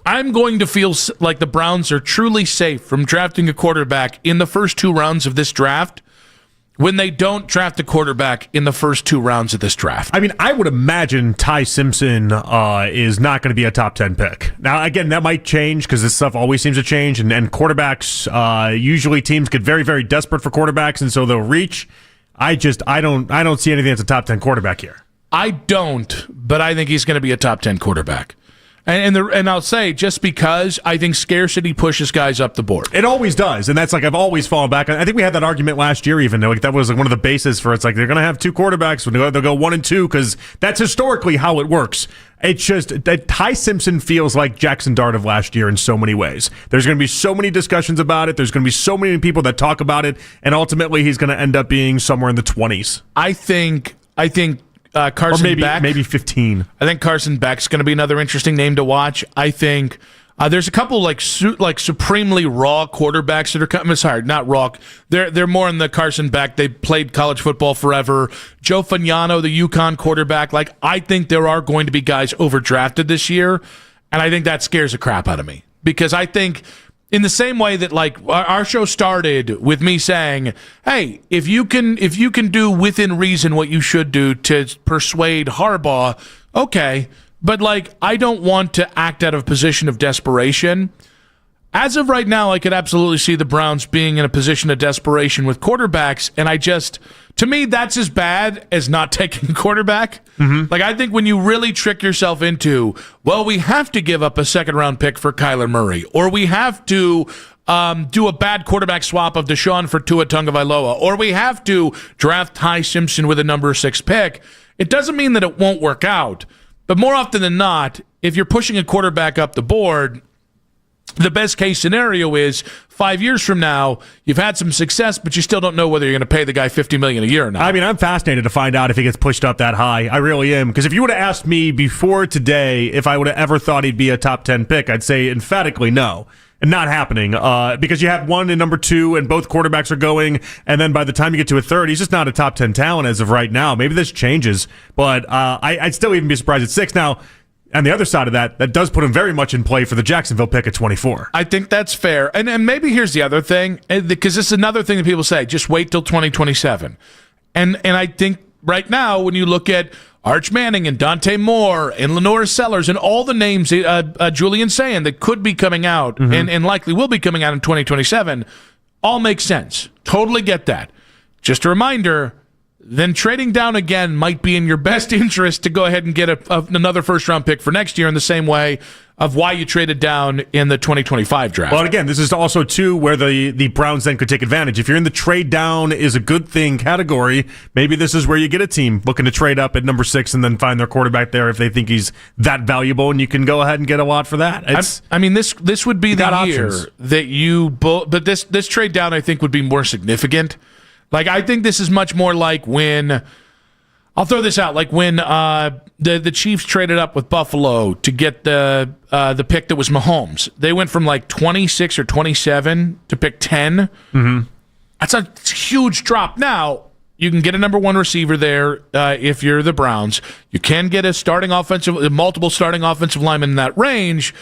I'm going to feel like the Browns are truly safe from drafting a quarterback in the first 2 rounds of this draft when they don't draft a quarterback in the first 2 rounds of this draft. I mean, I would imagine Ty Simpson is not going to be a top 10 pick. Now, again, that might change because this stuff always seems to change, and quarterbacks, usually teams get very, very desperate for quarterbacks, and so they'll reach. I don't see anything that's a top 10 quarterback here. I don't, but I think he's going to be a top 10 quarterback. And I'll say, just because I think scarcity pushes guys up the board. It always does, and that's like I've always fallen back on. I think we had that argument last year even. Like, that was like one of the bases for it's like they're going to have 2 quarterbacks. They'll go 1 and 2 because that's historically how it works. It's just that Ty Simpson feels like Jackson Dart of last year in so many ways. There's going to be so many discussions about it. There's going to be so many people that talk about it, and ultimately he's going to end up being somewhere in the 20s. I think Carson Beck. Maybe 15. I think Carson Beck's going to be another interesting name to watch. I think there's a couple like supremely raw quarterbacks that are coming. Sorry, not raw. They're more in the Carson Beck. They played college football forever. Joe Fagnano, the UConn quarterback. Like, I think there are going to be guys overdrafted this year, and I think that scares the crap out of me because I think, in the same way that like our show started with me saying, hey, if you can do within reason what you should do to persuade Harbaugh, okay, but like I don't want to act out of a position of desperation. As of right now, I could absolutely see the Browns being in a position of desperation with quarterbacks, and to me, that's as bad as not taking a quarterback. Mm-hmm. Like, I think when you really trick yourself into, well, we have to give up a second-round pick for Kyler Murray, or we have to do a bad quarterback swap of Deshaun for Tua Tagovailoa, or we have to draft Ty Simpson with a number 6 pick, it doesn't mean that it won't work out. But more often than not, if you're pushing a quarterback up the board, the best case scenario is 5 years from now, you've had some success, but you still don't know whether you're going to pay the guy $50 million a year or not. I mean, I'm fascinated to find out if he gets pushed up that high. I really am. Because if you would have asked me before today if I would have ever thought he'd be a top 10 pick, I'd say emphatically no. And not happening. Because you have 1 and number 2, and both quarterbacks are going, and then by the time you get to a 3rd, he's just not a top 10 talent as of right now. Maybe this changes, but I'd still even be surprised at 6. Now, on the other side of that does put him very much in play for the Jacksonville pick at 24. I think that's fair. And maybe here's the other thing, because this is another thing that people say, just wait till 2027. And I think right now, when you look at Arch Manning and Dante Moore and Lenore Sellers and all the names, Julian Sayin, that could be coming out and likely will be coming out in 2027, all makes sense. Totally get that. Just a reminder, then trading down again might be in your best interest to go ahead and get another first-round pick for next year in the same way of why you traded down in the 2025 draft. Well, again, this is also, too, where the Browns then could take advantage. If you're in the trade down is a good thing category, maybe this is where you get a team looking to trade up at number 6 and then find their quarterback there if they think he's that valuable, and you can go ahead and get a lot for that. This would be the year options that you but this trade down, I think, would be more significant. Like, I think this is much more like when, I'll throw this out, like when the Chiefs traded up with Buffalo to get the pick that was Mahomes. They went from like 26 or 27 to pick 10. Mm-hmm. That's a huge drop. Now, you can get a number 1 receiver there if you're the Browns. You can get multiple starting offensive linemen in that range.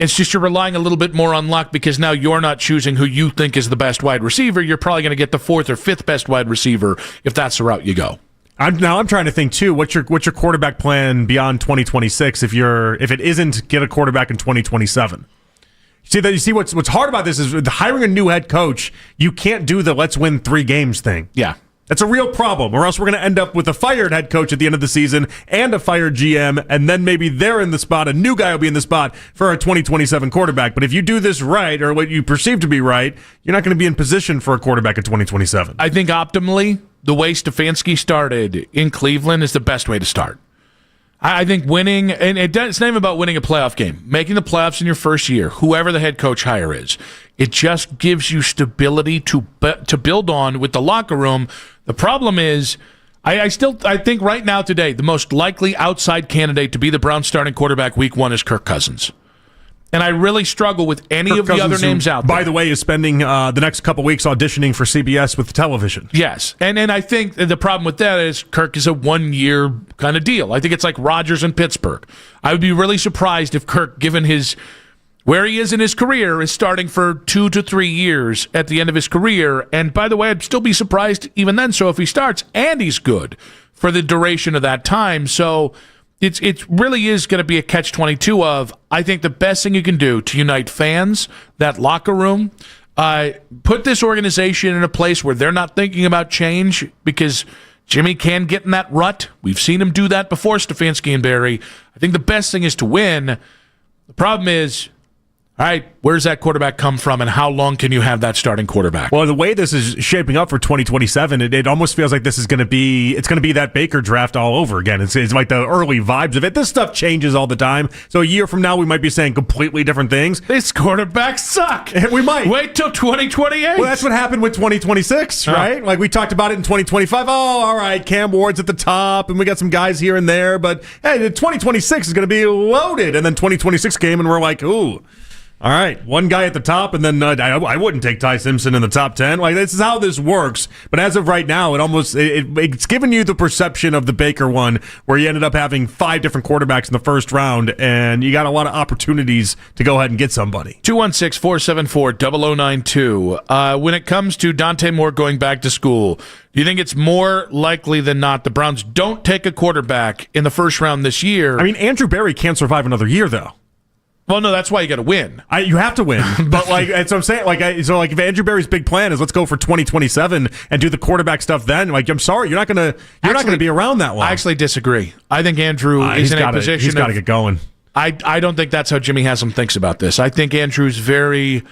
It's just you're relying a little bit more on luck because now you're not choosing who you think is the best wide receiver. You're probably going to get the 4th or 5th best wide receiver if that's the route you go. I'm trying to think too. What's your quarterback plan beyond 2026? If it isn't get a quarterback in 2027. You see what's hard about this is hiring a new head coach. You can't do the let's win 3 games thing. Yeah. That's a real problem, or else we're going to end up with a fired head coach at the end of the season and a fired GM, and then maybe they're in the spot, a new guy will be in the spot for a 2027 quarterback. But if you do this right, or what you perceive to be right, you're not going to be in position for a quarterback in 2027. I think optimally, the way Stefanski started in Cleveland is the best way to start. I think winning, and it's not even about winning a playoff game, making the playoffs in your first year, whoever the head coach hire is, it just gives you stability to build on with the locker room. The problem is, I think right now today, the most likely outside candidate to be the Browns starting quarterback week 1 is Kirk Cousins. And I really struggle with any Kirk of the Cousins, other names out there. By the way, is spending the next couple weeks auditioning for CBS with television. Yes. And I think the problem with that is Kirk is a 1-year kind of deal. I think it's like Rodgers in Pittsburgh. I would be really surprised if Kirk, given where he is in his career, is starting for 2 to 3 years at the end of his career. And by the way, I'd still be surprised even then. So if he starts and he's good for the duration of that time. So it really is going to be a catch-22 of, I think the best thing you can do to unite fans, that locker room, put this organization in a place where they're not thinking about change, because Jimmy can get in that rut. We've seen him do that before, Stefanski and Barry. I think the best thing is to win. The problem is, all right, where's that quarterback come from, and how long can you have that starting quarterback? Well, the way this is shaping up for 2027, it almost feels like this is going to be that Baker draft all over again. It's like the early vibes of it. This stuff changes all the time. So a year from now, we might be saying completely different things. This quarterbacks suck. We might. Wait till 2028. Well, that's what happened with 2026, right? Like we talked about it in 2025. Oh, all right, Cam Ward's at the top, and we got some guys here and there. But hey, 2026 is going to be loaded. And then 2026 came, and we're like, ooh. All right, one guy at the top, and then I wouldn't take Ty Simpson in the top 10. Like, this is how this works. But as of right now, it's given you the perception of the Baker one, where you ended up having 5 different quarterbacks in the first round, and you got a lot of opportunities to go ahead and get somebody. 216-474-0092. When it comes to Dante Moore going back to school, do you think it's more likely than not the Browns don't take a quarterback in the first round this year? I mean, Andrew Berry can't survive another year, though. Well, no, that's why you got to win. You have to win, but that's what I'm saying. If Andrew Berry's big plan is let's go for 2027 and do the quarterback stuff, then I'm sorry, you're not gonna be around that long. I actually disagree. I think Andrew is in a position. He's got to get going. I don't think that's how Jimmy Haslam thinks about this. I think Andrew's very.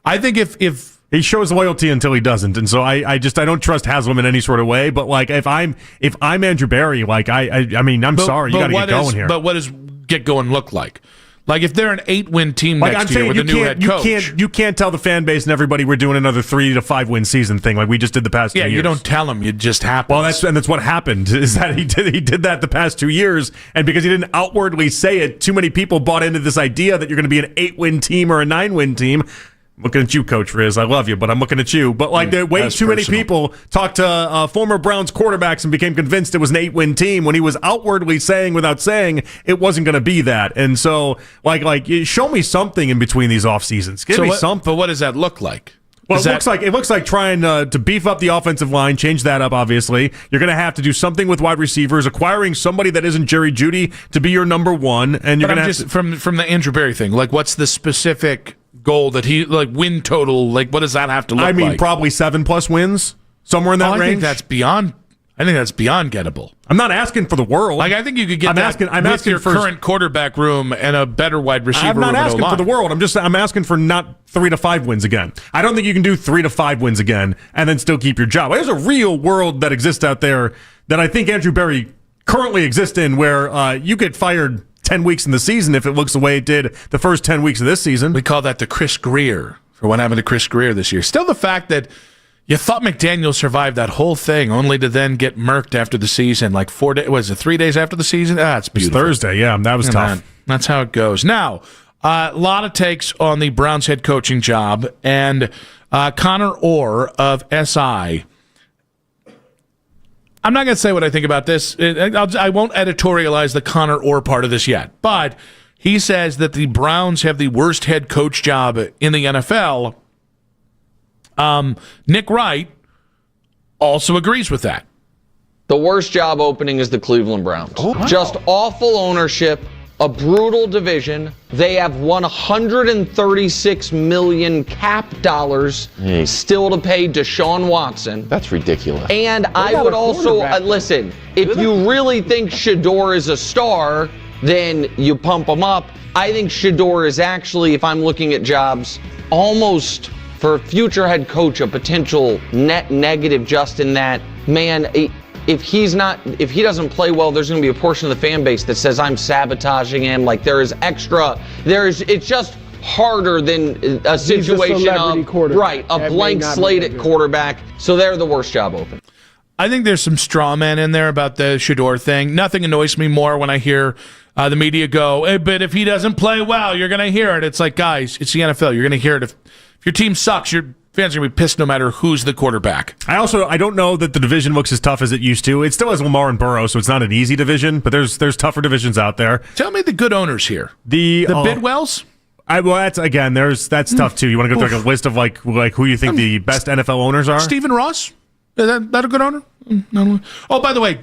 I think if he shows loyalty until he doesn't, and so I don't trust Haslam in any sort of way. But if I'm Andrew Berry, I'm sorry, you got to get going here. But what does get going look like? Like if they're an 8-win team next year with a new head coach. You can't tell the fan base and everybody we're doing another 3 to 5 win season thing like we just did the past 2 years. Yeah, you don't tell them. It just happens. Well, that's what happened, is that he did that the past 2 years, and because he didn't outwardly say it, too many people bought into this idea that you're going to be an 8-win team or a 9-win team. I'm looking at you, Coach Riz. I love you, but I'm looking at you. But way too many people talked to former Browns quarterbacks and became convinced it was an 8-win team when he was outwardly saying, without saying, it wasn't going to be that. And so, show me something in between these off seasons. Give me something. But what does that look like? Well, it looks like trying to beef up the offensive line, change that up, obviously. You're going to have to do something with wide receivers, acquiring somebody that isn't Jerry Jeudy to be your number one. And you're going to from the Andrew Berry thing, what's the specific goal that he win total? What does that have to look like? I mean, probably 7+ wins, somewhere in that range. I think that's beyond gettable. I'm not asking for the world. I think you could get I'm asking your current quarterback room and a better wide receiver room. I'm not asking for the world. I'm asking for not 3 to 5 wins again. I don't think you can do 3 to 5 wins again and then still keep your job. There's a real world that exists out there that I think Andrew Berry currently exists in, where you get fired 10 weeks in the season if it looks the way it did the first 10 weeks of this season. We call that the Chris Greer, for what happened to Chris Greer this year. Still the fact that you thought McDaniel survived that whole thing, only to then get murked after the season, 4 days, was it 3 days after the season? It's beautiful. It was Thursday, yeah, that was tough. That's how it goes. Now, a lot of takes on the Browns head coaching job, and Connor Orr of SI. I'm not going to say what I think about this. I won't editorialize the Connor Orr part of this yet, but he says that the Browns have the worst head coach job in the NFL. Nick Wright also agrees with that. The worst job opening is the Cleveland Browns. Just awful ownership, a brutal division. They have 136 million cap dollars still to pay Deshaun Watson. That's ridiculous. And I would also, listen, if you really think Shedeur is a star, then you pump him up. I think Shedeur is actually, if I'm looking at jobs, almost for a future head coach, a potential net negative, just in that, man, if he doesn't play well, there's going to be a portion of the fan base that says I'm sabotaging him. Like it's just harder than a situation of a blank slate at quarterback. So they're the worst job open. I think there's some straw man in there about the Shedeur thing. Nothing annoys me more when I hear the media go, hey, but if he doesn't play well, you're going to hear it. It's like, guys, it's the NFL. You're going to hear it. If your team sucks, your fans are going to be pissed no matter who's the quarterback. I don't know that the division looks as tough as it used to. It still has Lamar and Burrow, so it's not an easy division, but there's tougher divisions out there. Tell me the good owners here. The Bidwells? That's tough too. You want to go through like a list of like who you think the best NFL owners are? Stephen Ross? Is that a good owner? No. Oh, by the way,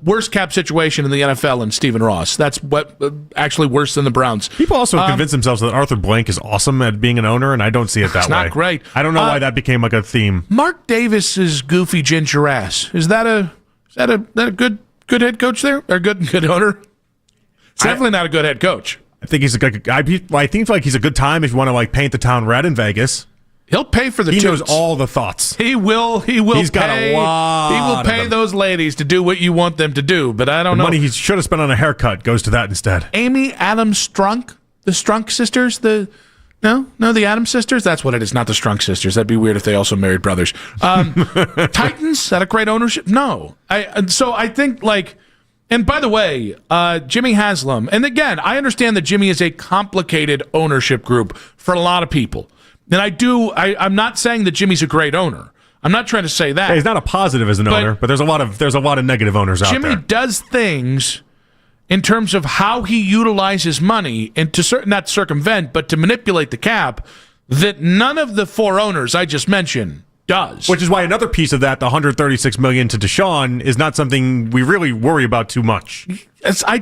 worst cap situation in the NFL and Stephen Ross. That's what actually worse than the Browns. People also convince themselves that Arthur Blank is awesome at being an owner, and I don't see it that way. It's not great. I don't know why that became like a theme. Mark Davis's goofy ginger ass. Is that a good head coach there? Or good owner? It's definitely not a good head coach. I think I think like he's a good time if you want to like paint the town red in Vegas. He'll pay for the He toots. knows all the thoughts. He will. He's got a lot. He will pay those ladies to do what you want them to do. But I don't know. The money he should have spent on a haircut goes to that instead. Amy Adams Strunk, the Strunk sisters, the Adams sisters. That's what it is. Not the Strunk sisters. That'd be weird if they also married brothers. Titans. Is that a great ownership? No. So I think like. And by the way, Jimmy Haslam. And again, I understand that Jimmy is a complicated ownership group for a lot of people. And I'm not saying that Jimmy's a great owner. I'm not trying to say that. He's not a positive as an owner, but there's a lot of negative owners out there. Jimmy does things in terms of how he utilizes money and to not circumvent, but to manipulate the cap that none of the four owners I just mentioned does. Which is why another piece of that, the $136 million to Deshaun, is not something we really worry about too much. I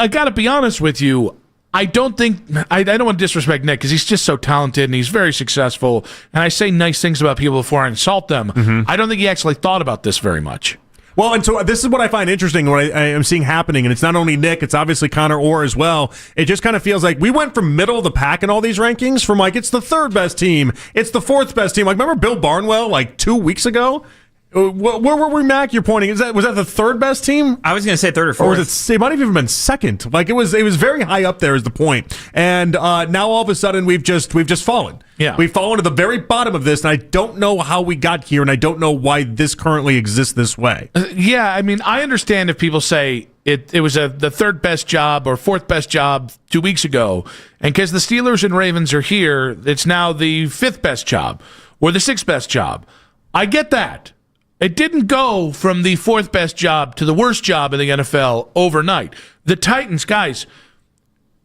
got to be honest with you. I don't want to disrespect Nick because he's just so talented and he's very successful. And I say nice things about people before I insult them. Mm-hmm. I don't think he actually thought about this very much. Well, and so this is what I find interesting, what I am seeing happening, and it's not only Nick, it's obviously Connor Orr as well. It just kind of feels like we went from middle of the pack in all these rankings, from like it's the third best team, it's the fourth best team. Like, remember Bill Barnwell like 2 weeks ago? Where were we, Mac? You're pointing. Was that the third best team? I was going to say third or fourth. Or it might have even been second. Like it was very high up there is the point. And now all of a sudden we've just fallen. Yeah. We've fallen to the very bottom of this, and I don't know how we got here, and I don't know why this currently exists this way. Yeah, I mean, I understand if people say it was the third best job or fourth best job 2 weeks ago, and because the Steelers and Ravens are here, it's now the fifth best job or the sixth best job. I get that. It didn't go from the fourth best job to the worst job in the NFL overnight. The Titans, guys,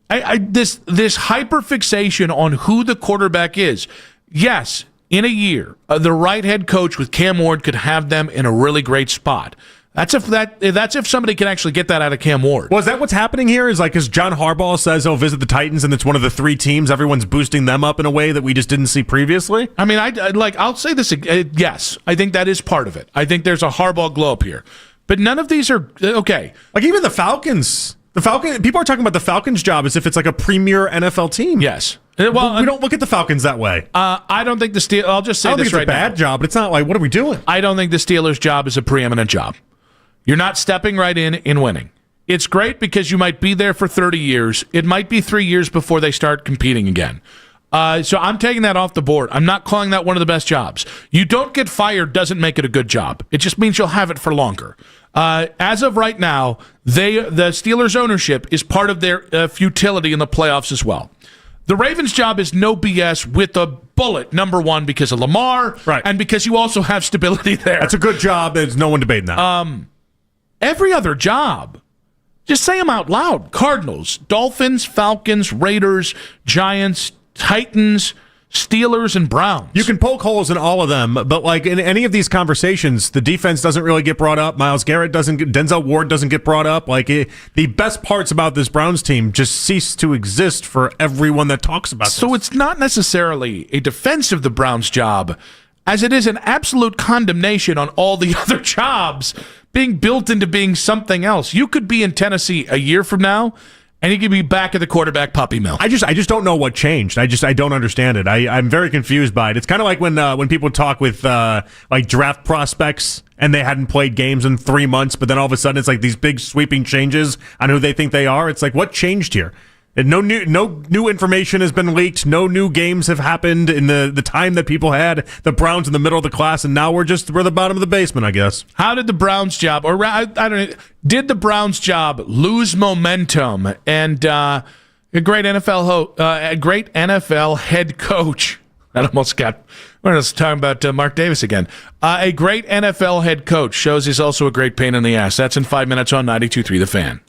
this hyperfixation on who the quarterback is. Yes, in a year, the right head coach with Cam Ward could have them in a really great spot. That's if somebody can actually get that out of Cam Ward. Well, is that what's happening here? Is like, because John Harbaugh says he'll visit the Titans, and it's one of the three teams. Everyone's boosting them up in a way that we just didn't see previously. I mean, I'll say this. Yes, I think that is part of it. I think there's a Harbaugh glow up here, but none of these are okay. Like even the Falcons. People are talking about the Falcons' job as if it's like a premier NFL team. Yes. Well, we don't look at the Falcons that way. I don't think the Steelers. I'll just say this right now. It's a bad job, but it's not like, what are we doing? I don't think the Steelers' job is a preeminent job. You're not stepping right in winning. It's great because you might be there for 30 years. It might be 3 years before they start competing again. So I'm taking that off the board. I'm not calling that one of the best jobs. You don't get fired doesn't make it a good job. It just means you'll have it for longer. As of right now, the Steelers' ownership is part of their futility in the playoffs as well. The Ravens' job is no BS with a bullet, number one, because of Lamar, right, and because you also have stability there. That's a good job. There's no one debating that. Every other job, just say them out loud. Cardinals, Dolphins, Falcons, Raiders, Giants, Titans, Steelers and Browns. You can poke holes in all of them, but like in any of these conversations, the defense doesn't really get brought up. Myles Garrett doesn't. Denzel Ward doesn't get brought up. The best parts about this Browns team just cease to exist for everyone that talks about this. So it's not necessarily a defense of the Browns' job, as it is an absolute condemnation on all the other jobs being built into being something else. You could be in Tennessee a year from now, and you could be back at the quarterback puppy mill. I just don't know what changed. I don't understand it. I'm very confused by it. It's kind of like when people talk with like draft prospects and they hadn't played games in 3 months, but then all of a sudden it's like these big sweeping changes on who they think they are. It's like, what changed here? And no new information has been leaked. No new games have happened in the time that people had the Browns in the middle of the class, and now we're the bottom of the basement, I guess. How did the Browns job, or I don't know, did the Browns job lose momentum? And a great NFL head coach. That almost got. We're just talking about Mark Davis again. A great NFL head coach shows he's also a great pain in the ass. That's in 5 minutes on 92.3 The Fan.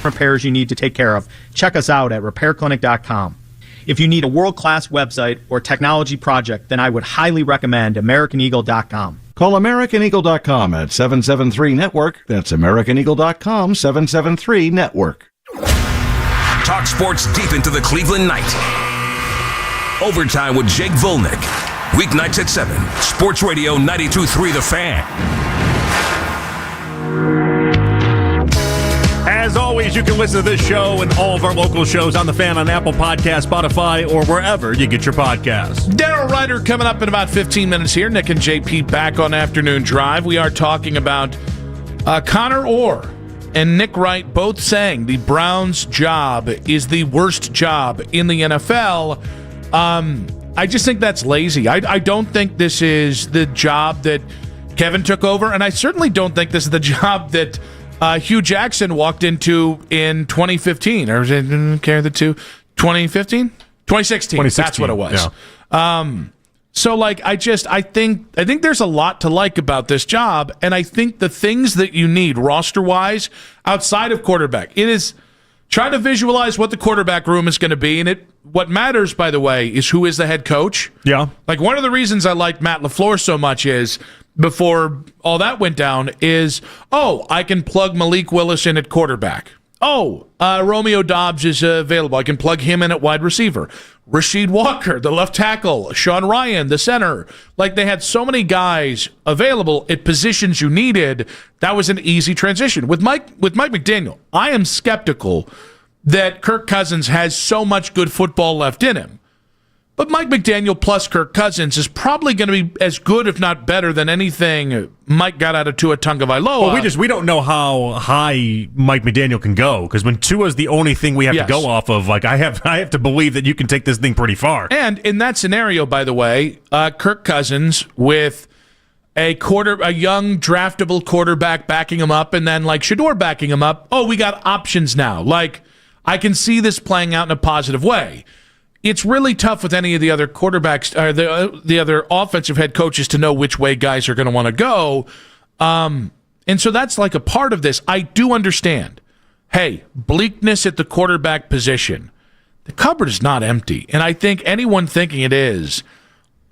repairs you need to take care of, check us out at repairclinic.com. If you need a world-class website or technology project, then I would highly recommend AmericanEagle.com. Call AmericanEagle.com at 773-NETWORK. That's AmericanEagle.com, 773-NETWORK. Talk sports deep into the Cleveland night. Overtime with Jake Volnick. Weeknights at 7. Sports Radio 92.3 The Fan. As always, you can listen to this show and all of our local shows on The Fan on Apple Podcasts, Spotify, or wherever you get your podcasts. Daryl Ryder coming up in about 15 minutes here. Nick and JP back on Afternoon Drive. We are talking about Connor Orr and Nick Wright both saying the Browns' job is the worst job in the NFL. I just think that's lazy. I don't think this is the job that Kevin took over, and I certainly don't think this is the job that Hugh Jackson walked into in 2015. Or carry the two? 2015? 2016. That's what it was. Yeah. So, like, I think there's a lot to like about this job, and I think the things that you need roster-wise outside of quarterback, it is trying to visualize what the quarterback room is going to be, and what matters, by the way, is who is the head coach. Yeah. Like, one of the reasons I liked Matt LaFleur so much is, before all that went down, is, I can plug Malik Willis in at quarterback. Romeo Doubs is available. I can plug him in at wide receiver. Rasheed Walker, the left tackle. Sean Ryan, the center. Like, they had so many guys available at positions you needed. That was an easy transition. With Mike McDaniel, I am skeptical that Kirk Cousins has so much good football left in him. But Mike McDaniel plus Kirk Cousins is probably going to be as good, if not better, than anything Mike got out of Tua Tagovailoa. Well, we don't know how high Mike McDaniel can go, because when Tua's the only thing we have to go off of, like, I have to believe that you can take this thing pretty far. And in that scenario, by the way, Kirk Cousins with a young draftable quarterback backing him up, and then like Shedeur backing him up. We got options now. Like, I can see this playing out in a positive way. It's really tough with any of the other quarterbacks or the other offensive head coaches to know which way guys are going to want to go. And so that's like a part of this. I do understand. Hey, bleakness at the quarterback position. The cupboard is not empty. And I think anyone thinking it is,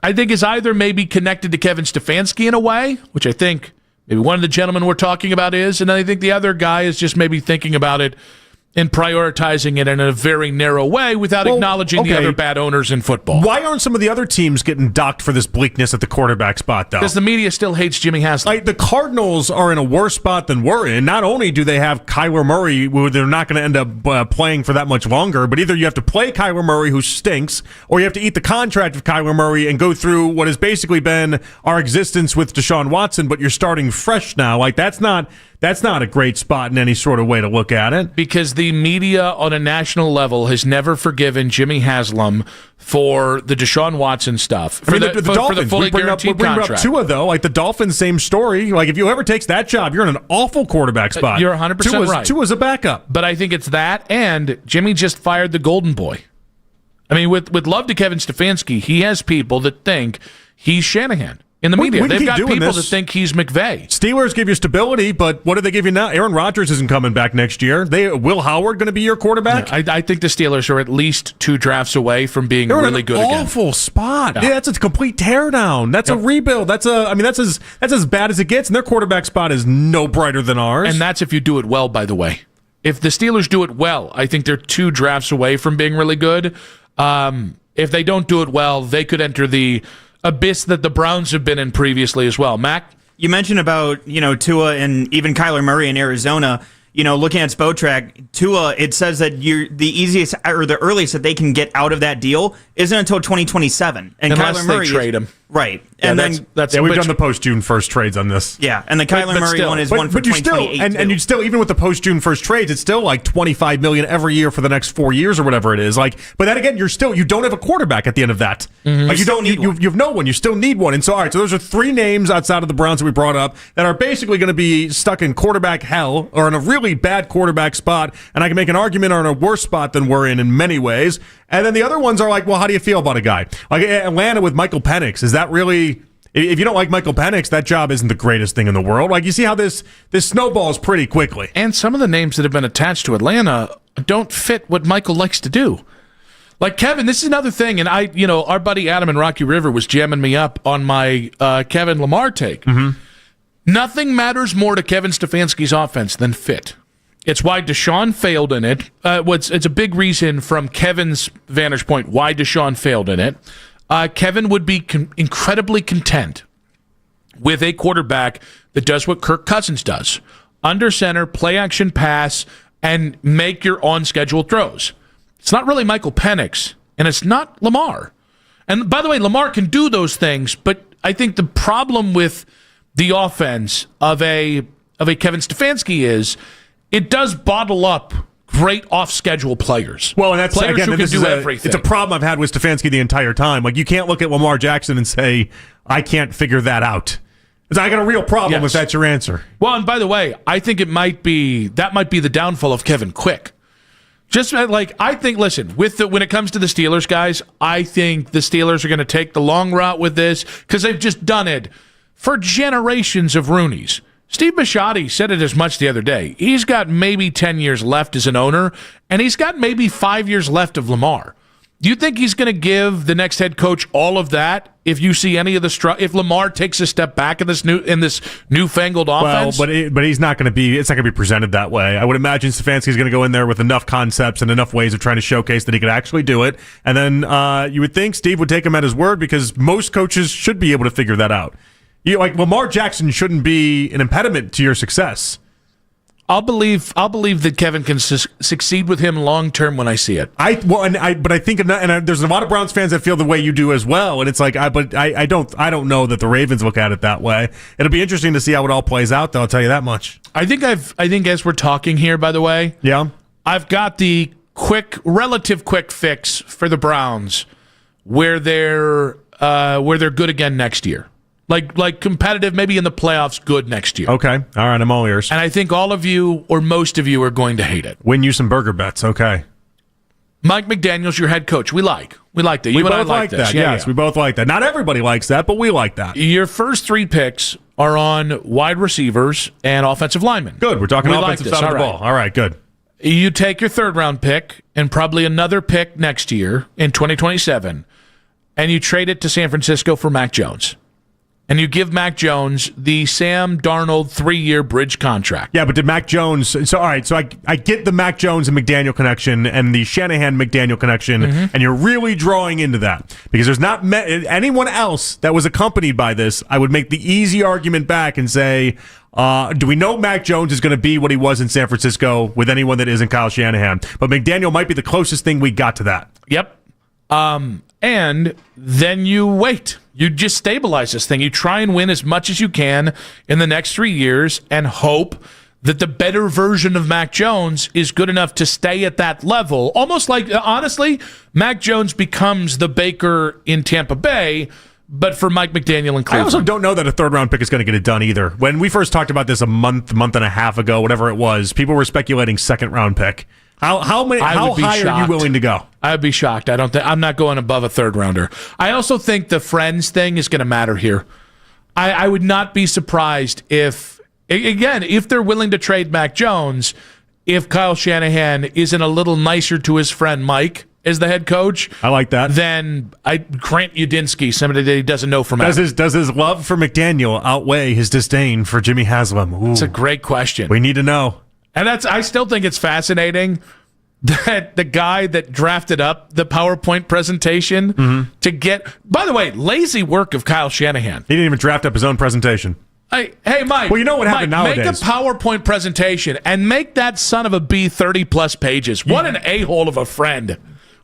is either maybe connected to Kevin Stefanski in a way, which I think maybe one of the gentlemen we're talking about is, and I think the other guy is just maybe thinking about it and prioritizing it in a very narrow way without acknowledging the other bad owners in football. Why aren't some of the other teams getting docked for this bleakness at the quarterback spot, though? Because the media still hates Jimmy Haslam. Like, the Cardinals are in a worse spot than we're in. Not only do they have Kyler Murray, who they're not going to end up playing for that much longer, but either you have to play Kyler Murray, who stinks, or you have to eat the contract of Kyler Murray and go through what has basically been our existence with Deshaun Watson, but you're starting fresh now. Like, that's not a great spot in any sort of way to look at it. Because the media on a national level has never forgiven Jimmy Haslam for the Deshaun Watson stuff. The Dolphins. For the fully guaranteed contract. Up Tua, though. Like, the Dolphins, same story. Like, if whoever takes that job, you're in an awful quarterback spot. You're 100% right. Tua's a backup. But I think it's that, and Jimmy just fired the golden boy. I mean, with love to Kevin Stefanski, he has people that think he's Shanahan. In the media, they've got people that think he's McVay. Steelers give you stability, but what do they give you now? Aaron Rodgers isn't coming back next year. Will Howard going to be your quarterback? I think the Steelers are at least 2 drafts away from being really good again. They're in an awful spot. Yeah, that's a complete teardown. That's a rebuild. That's as bad as it gets, and their quarterback spot is no brighter than ours. And that's if you do it well, by the way. If the Steelers do it well, I think they're 2 drafts away from being really good. If they don't do it well, they could enter the abyss that the Browns have been in previously as well. Mac? You mentioned about, Tua and even Kyler Murray in Arizona. Looking at Spotrac, Tua, it says that the easiest or the earliest that they can get out of that deal isn't until 2027. And unless Kyler Murray they trade him. Right. Yeah, and we've done the post-June 1st trades on this. Yeah, and the Kyler Murray one is one for 2028. And you'd still, even with the post-June 1st trades, it's still like $25 million every year for the next 4 years or whatever it is. Like, but then again, you don't have a quarterback at the end of that. Mm-hmm. Like, you have no one. You still need one. And so, all right, so those are 3 names outside of the Browns that we brought up that are basically going to be stuck in quarterback hell or in a really bad quarterback spot. And I can make an argument are in a worse spot than we're in many ways. And then the other ones are like, well, how do you feel about a guy like Atlanta with Michael Penix? Is that really if you don't like Michael Penix, that job isn't the greatest thing in the world. Like, you see how this snowballs pretty quickly. And some of the names that have been attached to Atlanta don't fit what Michael likes to do. Like Kevin, this is another thing, and our buddy Adam in Rocky River was jamming me up on my Kevin Lamar take. Mm-hmm. Nothing matters more to Kevin Stefanski's offense than fit. It's why Deshaun failed in it. It's a big reason from Kevin's vantage point why Deshaun failed in it. Kevin would be incredibly content with a quarterback that does what Kirk Cousins does. Under center, play action pass, and make your on-schedule throws. It's not really Michael Penix, and it's not Lamar. And by the way, Lamar can do those things, but I think the problem with the offense of a Kevin Stefanski is it does bottle up great off-schedule players. Well, and that's players again, who can do everything. It's a problem I've had with Stefanski the entire time. Like, you can't look at Lamar Jackson and say, I can't figure that out. I got a real problem if that's your answer. Well, and by the way, I think that might be the downfall of Kevin Quick. Just like, I think, listen, when it comes to the Steelers, guys, I think the Steelers are going to take the long route with this because they've just done it for generations of Rooneys. Steve Bisciotti said it as much the other day. He's got maybe 10 years left as an owner, and he's got maybe 5 years left of Lamar. Do you think he's going to give the next head coach all of that if you see any of the if Lamar takes a step back in this newfangled offense? Well, but he's not going to be. It's not going to be presented that way. I would imagine Stefanski's going to go in there with enough concepts and enough ways of trying to showcase that he could actually do it. And then you would think Steve would take him at his word because most coaches should be able to figure that out. Like, Lamar Jackson shouldn't be an impediment to your success. I'll believe that Kevin can succeed with him long term when I see it. But I think, there's a lot of Browns fans that feel the way you do as well. And it's like, I don't know that the Ravens look at it that way. It'll be interesting to see how it all plays out, though. I'll tell you that much. I think as we're talking here, by the way, I've got the relative quick fix for the Browns where they're good again next year. Like competitive, maybe in the playoffs, good next year. Okay. All right, I'm all ears. And I think all of you, or most of you, are going to hate it. Win you some burger bets. Okay. Mike McDaniel's your head coach. We like that. You and I like that. Yes, we both like that. Not everybody likes that, but we like that. Your first 3 picks are on wide receivers and offensive linemen. Good. We're talking offensive side of the ball. All right, good. You take your 3rd round pick and probably another pick next year in 2027, and you trade it to San Francisco for Mac Jones. And you give Mac Jones the Sam Darnold 3-year bridge contract. Yeah, but did Mac Jones... So, all right, so I get the Mac Jones and McDaniel connection and the Shanahan-McDaniel connection, and you're really drawing into that. Because there's not anyone else that was accompanied by this. I would make the easy argument back and say, do we know Mac Jones is going to be what he was in San Francisco with anyone that isn't Kyle Shanahan? But McDaniel might be the closest thing we got to that. Yep. And then you wait. You just stabilize this thing. You try and win as much as you can in the next 3 years and hope that the better version of Mac Jones is good enough to stay at that level. Almost like, honestly, Mac Jones becomes the Baker in Tampa Bay, but for Mike McDaniel in Cleveland. I also don't know that a 3rd-round pick is going to get it done either. When we first talked about this a month and a half ago, whatever it was, people were speculating 2nd-round pick. How high are you willing to go? I would be shocked. I'm not going above a 3rd rounder. I also think the friends thing is going to matter here. I would not be surprised if they're willing to trade Mac Jones, if Kyle Shanahan isn't a little nicer to his friend Mike as the head coach. I like that. Then Grant Udinski, somebody that he doesn't know from Does his love for McDaniel outweigh his disdain for Jimmy Haslam? Ooh. It's a great question. We need to know. And I still think it's fascinating that the guy that drafted up the PowerPoint presentation to get... By the way, lazy work of Kyle Shanahan. He didn't even draft up his own presentation. Hey, Mike. Well, you know what happened nowadays. Make a PowerPoint presentation and make that son of a B 30-plus pages. What an a-hole of a friend.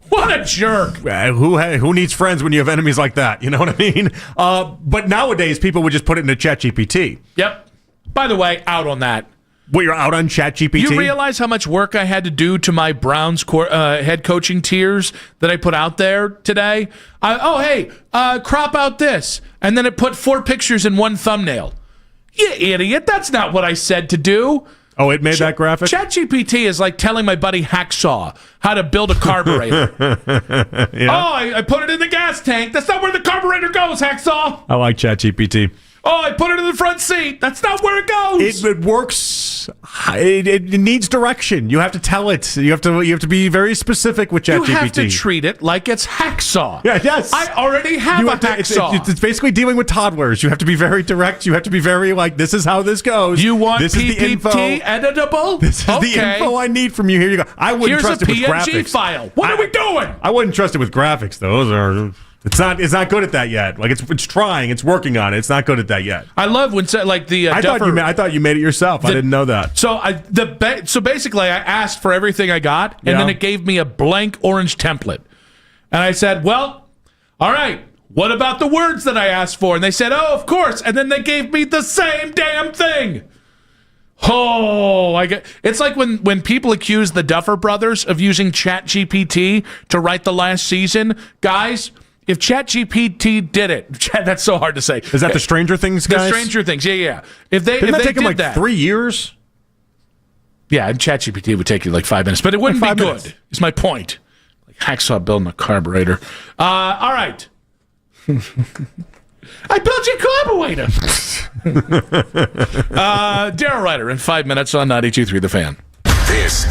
What a jerk. Who needs friends when you have enemies like that? You know what I mean? But nowadays, people would just put it into ChatGPT. Yep. By the way, out on that. Well, you're out on ChatGPT? You realize how much work I had to do to my Browns head coaching tiers that I put out there today? Crop out this. And then it put 4 pictures in one thumbnail. You idiot. That's not what I said to do. Oh, it made that graphic? ChatGPT is like telling my buddy Hacksaw how to build a carburetor. Yeah. Oh, I put it in the gas tank. That's not where the carburetor goes, Hacksaw. I like ChatGPT. Oh, I put it in the front seat. That's not where it goes. It works. It needs direction. You have to tell it. You have to be very specific with ChatGPT. You have to treat it like it's Hacksaw. Yeah, yes. I already have a Hacksaw. It's basically dealing with toddlers. You have to be very direct. You have to be very like, this is how this goes. You want this is the info. PPT editable? This is the info I need from you. Here you go. I wouldn't trust it with graphics. Here's a PNG file. What are we doing? I wouldn't trust it with graphics. Those are. It's not good at that yet. Like it's trying. It's working on it. It's not good at that yet. I love when like the. I thought you made it yourself. I didn't know that. So so basically, I asked for everything I got, and then it gave me a blank orange template, and I said, "Well, all right. What about the words that I asked for?" And they said, "Oh, of course." And then they gave me the same damn thing. Oh, it's like when people accuse the Duffer Brothers of using ChatGPT to write the last season, guys. If ChatGPT did it, that's so hard to say. Is that the Stranger Things guys? The Stranger Things, yeah. If they Didn't that if they take them did like that, 3 years? Yeah, and ChatGPT would take you like 5 minutes, but it wouldn't be good. Is my point. Like Hacksaw building a carburetor. All right. I built your carburetor. Daryl Ryder in 5 minutes on 92.3 The Fan. This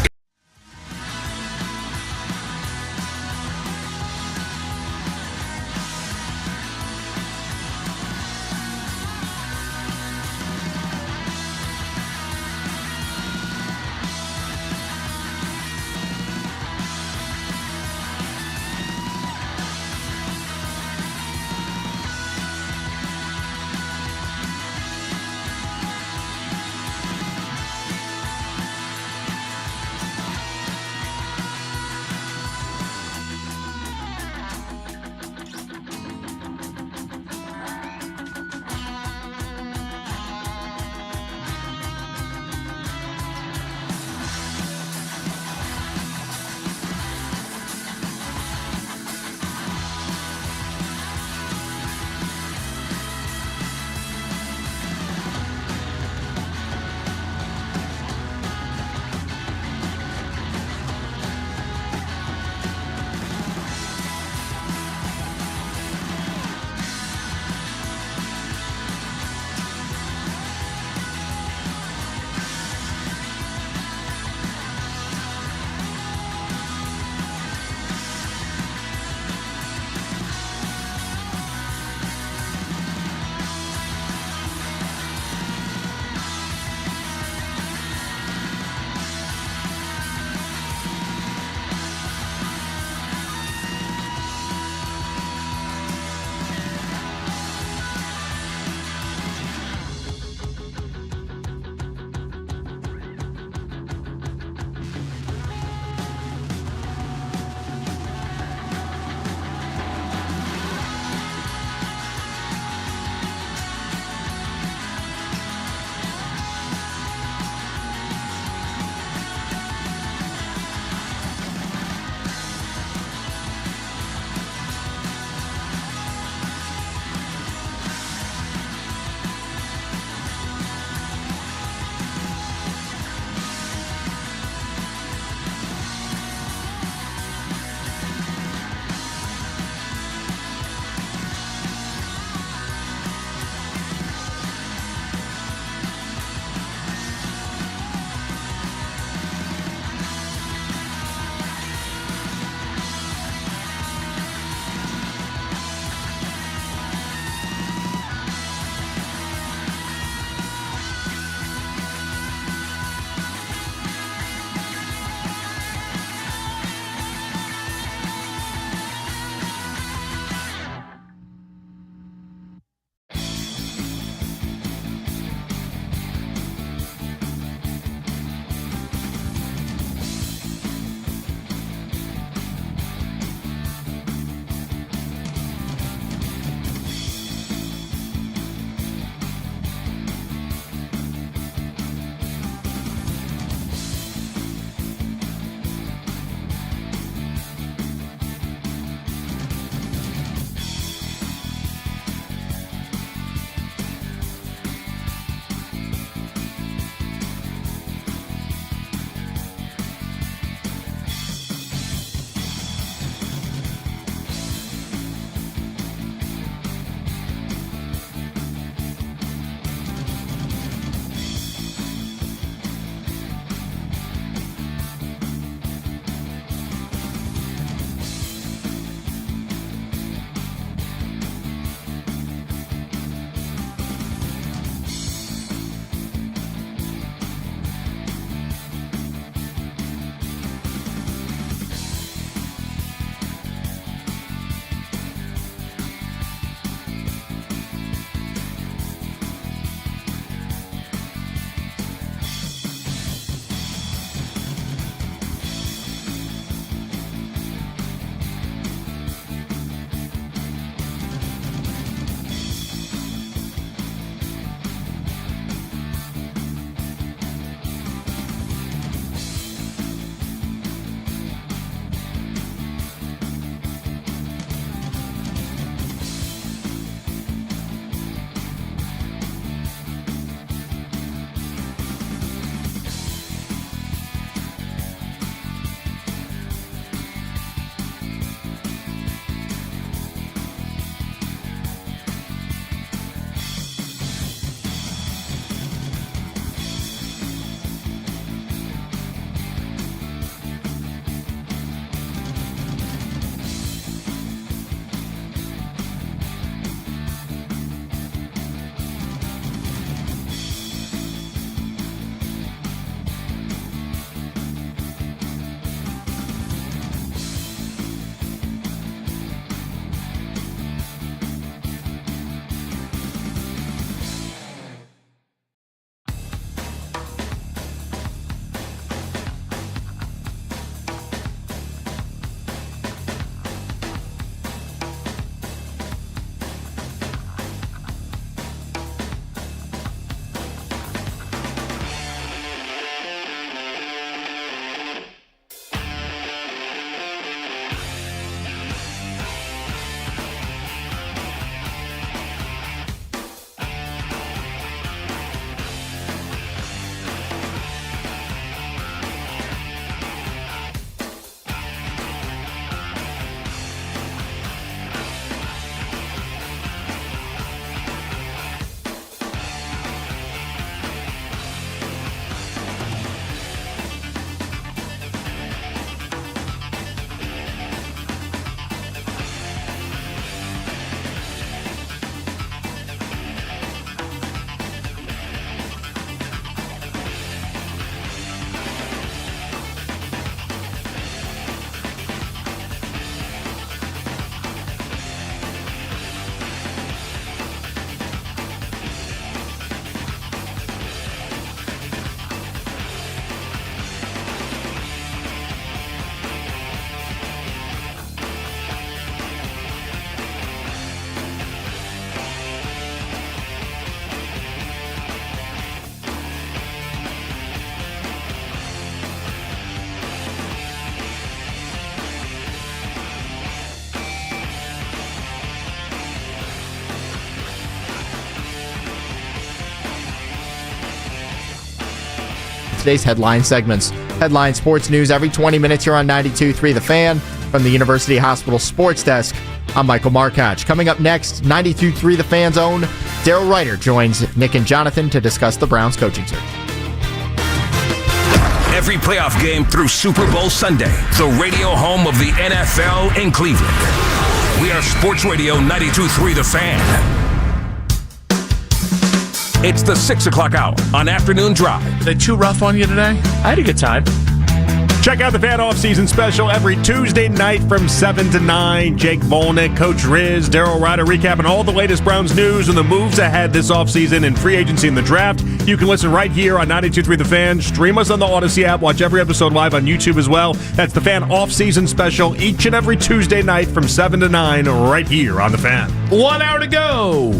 today's headline segments. Headline sports news every 20 minutes here on 92.3 The Fan. From the University Hospital Sports Desk, I'm Michael Markach. Coming up next, 92.3 The Fan's own Daryl Ryder joins Nick and Jonathan to discuss the Browns coaching search. Every playoff game through Super Bowl Sunday, the radio home of the NFL in Cleveland. We are Sports Radio 92.3 The Fan. It's the 6 o'clock hour on Afternoon Drive. Are they too rough on you today? I had a good time. Check out the Fan Off-Season Special every Tuesday night from 7 to 9. Jake Volnick, Coach Riz, Daryl Ryder recapping all the latest Browns news and the moves ahead this offseason in free agency and the draft. You can listen right here on 92.3 The Fan. Stream us on the Odyssey app. Watch every episode live on YouTube as well. That's the Fan Off-Season Special each and every Tuesday night from 7 to 9 right here on the Fan. 1 hour to go.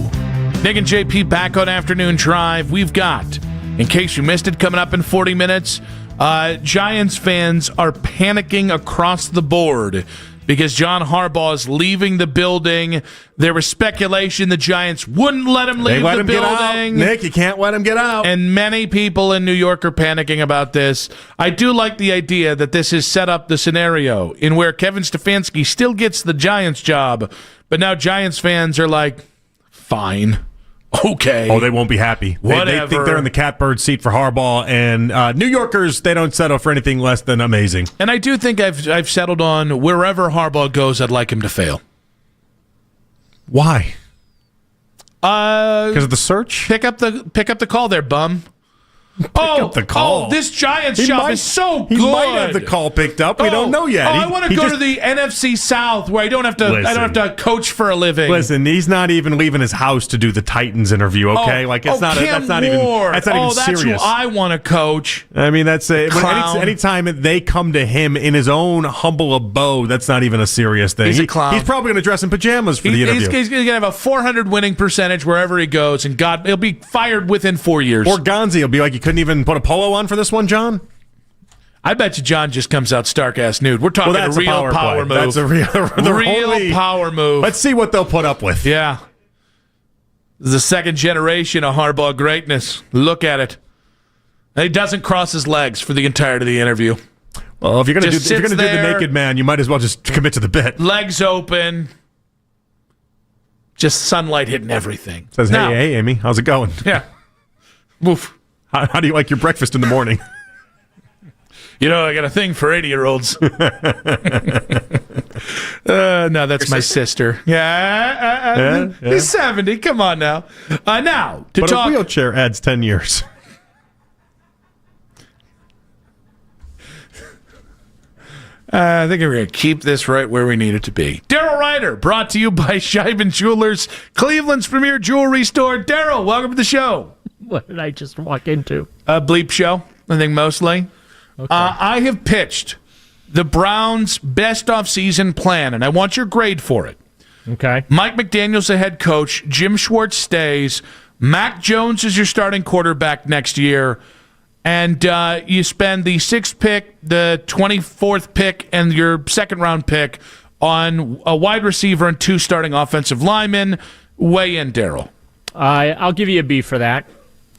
Nick and JP back on Afternoon Drive. We've got, in case you missed it, coming up in 40 minutes, Giants fans are panicking across the board because John Harbaugh is leaving the building. There was speculation the Giants wouldn't let him leave the building. Get out. Nick, you can't let him get out. And many people in New York are panicking about this. I do like the idea that this has set up the scenario in where Kevin Stefanski still gets the Giants job, but now Giants fans are like, fine. Okay. Oh, they won't be happy. They think they're in the catbird seat for Harbaugh, and New Yorkers, they don't settle for anything less than amazing. And I do think I've settled on wherever Harbaugh goes, I'd like him to fail. Why? Because of the search? Pick up the call there, bum. Pick up the call. Oh, this Giants job is so good. He might have the call picked up. We don't know yet. I want to go to the NFC South where I don't have to coach for a living. Listen, he's not even leaving his house to do the Titans interview. Okay, that's not even serious. That's who I want to coach. I mean, that's anytime they come to him in his own humble abode, that's not even a serious thing. He's a clown. He's probably going to dress in pajamas for the interview. He's going to have a 400 winning percentage wherever he goes, and God, he'll be fired within 4 years. Or Gonzi will be like, you couldn't even put a polo on for this one, John? I bet you John just comes out stark-ass nude. We're talking a real power move. That's a real power move. Let's see what they'll put up with. Yeah. The second generation of Harbaugh greatness. Look at it. And he doesn't cross his legs for the entirety of the interview. Well, if you're going to do the naked man, you might as well just commit to the bit. Legs open. Just sunlight hitting everything. Says, hey, Amy, how's it going? Yeah. Woof. How do you like your breakfast in the morning? You know, I got a thing for 80-year-olds. No, that's my sister. Yeah. He's 70. Come on now. Now, to talk. A wheelchair adds 10 years. I think we're going to keep this right where we need it to be. Daryl Ryder, brought to you by Scheiben Jewelers, Cleveland's premier jewelry store. Daryl, welcome to the show. What did I just walk into? A bleep show, I think mostly. Okay. I have pitched the Browns' best off-season plan, and I want your grade for it. Okay. Mike McDaniel's the head coach. Jim Schwartz stays. Mac Jones is your starting quarterback next year. And you spend the 6th pick, the 24th pick, and your second-round pick on a wide receiver and 2 starting offensive linemen. Weigh in, Daryl. I'll give you a B for that.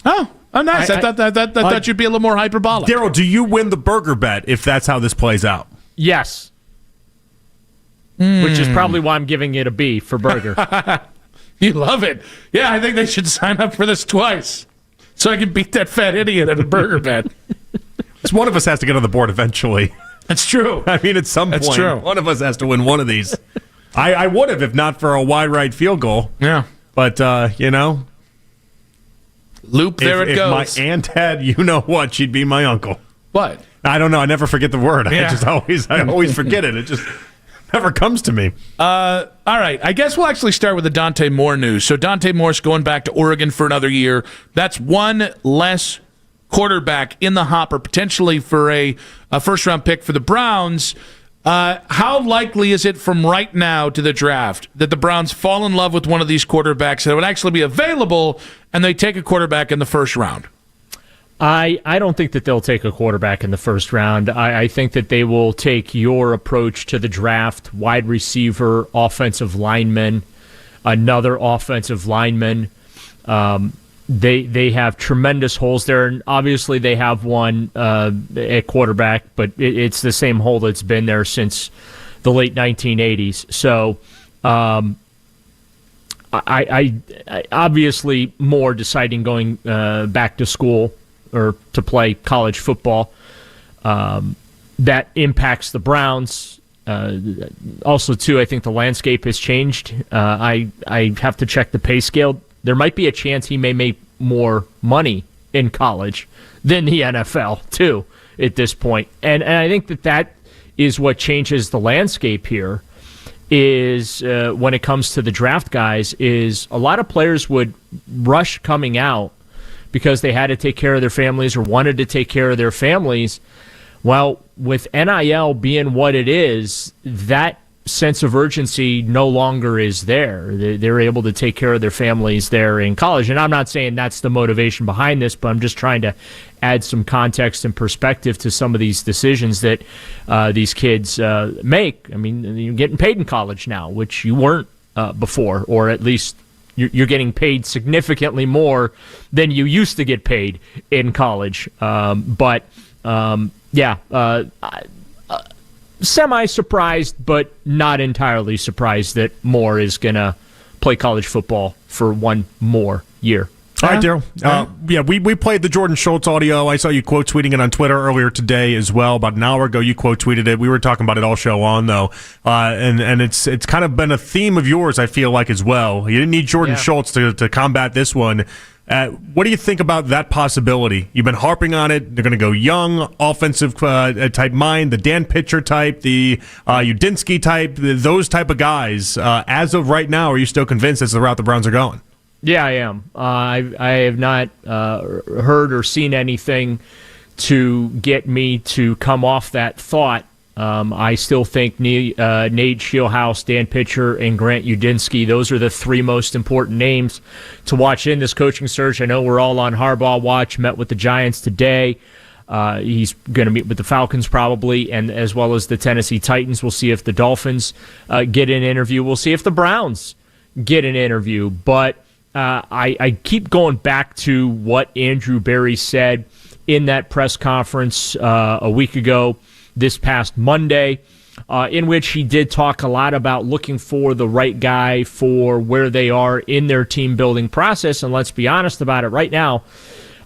Oh, nice. I thought you'd be a little more hyperbolic. Daryl, do you win the burger bet if that's how this plays out? Yes. Which is probably why I'm giving it a B for burger. You love it. Yeah, I think they should sign up for this twice so I can beat that fat idiot at a burger bet. One of us has to get on the board eventually. That's true. I mean, at some point, one of us has to win one of these. I would have if not for a wide right field goal. Yeah. But, Loop, there it goes. If my aunt had, you know what, she'd be my uncle. What? I don't know. I never forget the word. Yeah. I always forget it. It just never comes to me. All right. I guess we'll actually start with the Dante Moore news. So Dante Moore's going back to Oregon for another year. That's one less quarterback in the hopper, potentially for a first-round pick for the Browns. How likely is it from right now to the draft that the Browns fall in love with one of these quarterbacks that would actually be available and they take a quarterback in the first round? I don't think that they'll take a quarterback in the first round. I think that they will take your approach to the draft, wide receiver, offensive lineman, another offensive lineman, They have tremendous holes there, and obviously they have one at quarterback, but it's the same hole that's been there since the late 1980s. So I obviously Moore deciding going back to school or to play college football, that impacts the Browns. Also, too, I think the landscape has changed. I have to check the pay scale. There might be a chance he may make more money in college than the NFL, too, at this point. And I think that is what changes the landscape here, is when it comes to the draft guys, is a lot of players would rush coming out because they had to take care of their families or wanted to take care of their families. Well, with NIL being what it is, that sense of urgency no longer is there. They're able to take care of their families there in college. And I'm not saying that's the motivation behind this, but I'm just trying to add some context and perspective to some of these decisions that these kids make. I mean, you're getting paid in college now, which you weren't before, or at least you're getting paid significantly more than you used to get paid in college. Semi-surprised, but not entirely surprised that Moore is going to play college football for one more year. All right, Daryl. We played the Jordan Schultz audio. I saw you quote tweeting it on Twitter earlier today as well. About an hour ago, you quote tweeted it. We were talking about it all show on, though. And it's kind of been a theme of yours, I feel like, as well. You didn't need Jordan Schultz to combat this one. What do you think about that possibility? You've been harping on it. They're going to go young, offensive type mind, the Dan Pitcher type, the Udinski type, those type of guys. As of right now, are you still convinced that's the route the Browns are going? Yeah, I am. I have not heard or seen anything to get me to come off that thought. I still think Nate Scheelhaase, Dan Pitcher, and Grant Udinski, those are the three most important names to watch in this coaching search. I know we're all on Harbaugh watch, met with the Giants today. He's going to meet with the Falcons probably, and as well as the Tennessee Titans. We'll see if the Dolphins get an interview. We'll see if the Browns get an interview. But I keep going back to what Andrew Berry said in that press conference a week ago, this past Monday, in which he did talk a lot about looking for the right guy for where they are in their team building process. And let's be honest about it right now.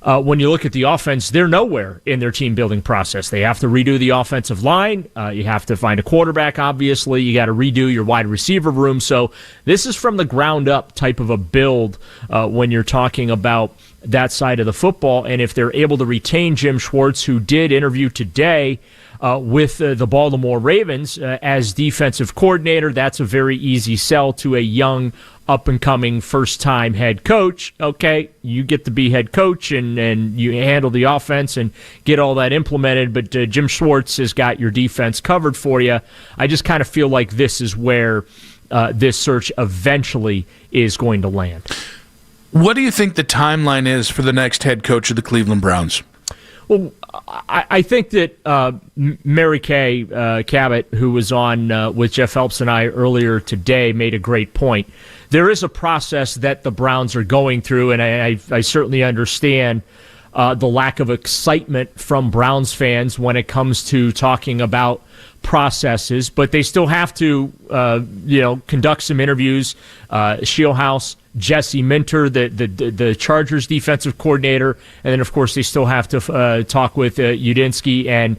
When you look at the offense, they're nowhere in their team building process. They have to redo the offensive line. You have to find a quarterback, obviously. You got to redo your wide receiver room. So this is from the ground up type of a build when you're talking about that side of the football. And if they're able to retain Jim Schwartz, who did interview today with the Baltimore Ravens as defensive coordinator, that's a very easy sell to a young, up-and-coming, first-time head coach. Okay, you get to be head coach and you handle the offense and get all that implemented, but Jim Schwartz has got your defense covered for you. I just kind of feel like this is where this search eventually is going to land. What do you think the timeline is for the next head coach of the Cleveland Browns? Well, I think that Mary Kay Cabot, who was on with Jeff Phelps and I earlier today, made a great point. There is a process that the Browns are going through, and I certainly understand the lack of excitement from Browns fans when it comes to talking about processes, but they still have to, conduct some interviews. Scheelhaase, Jesse Minter, the Chargers defensive coordinator, and then of course they still have to talk with Udinski, and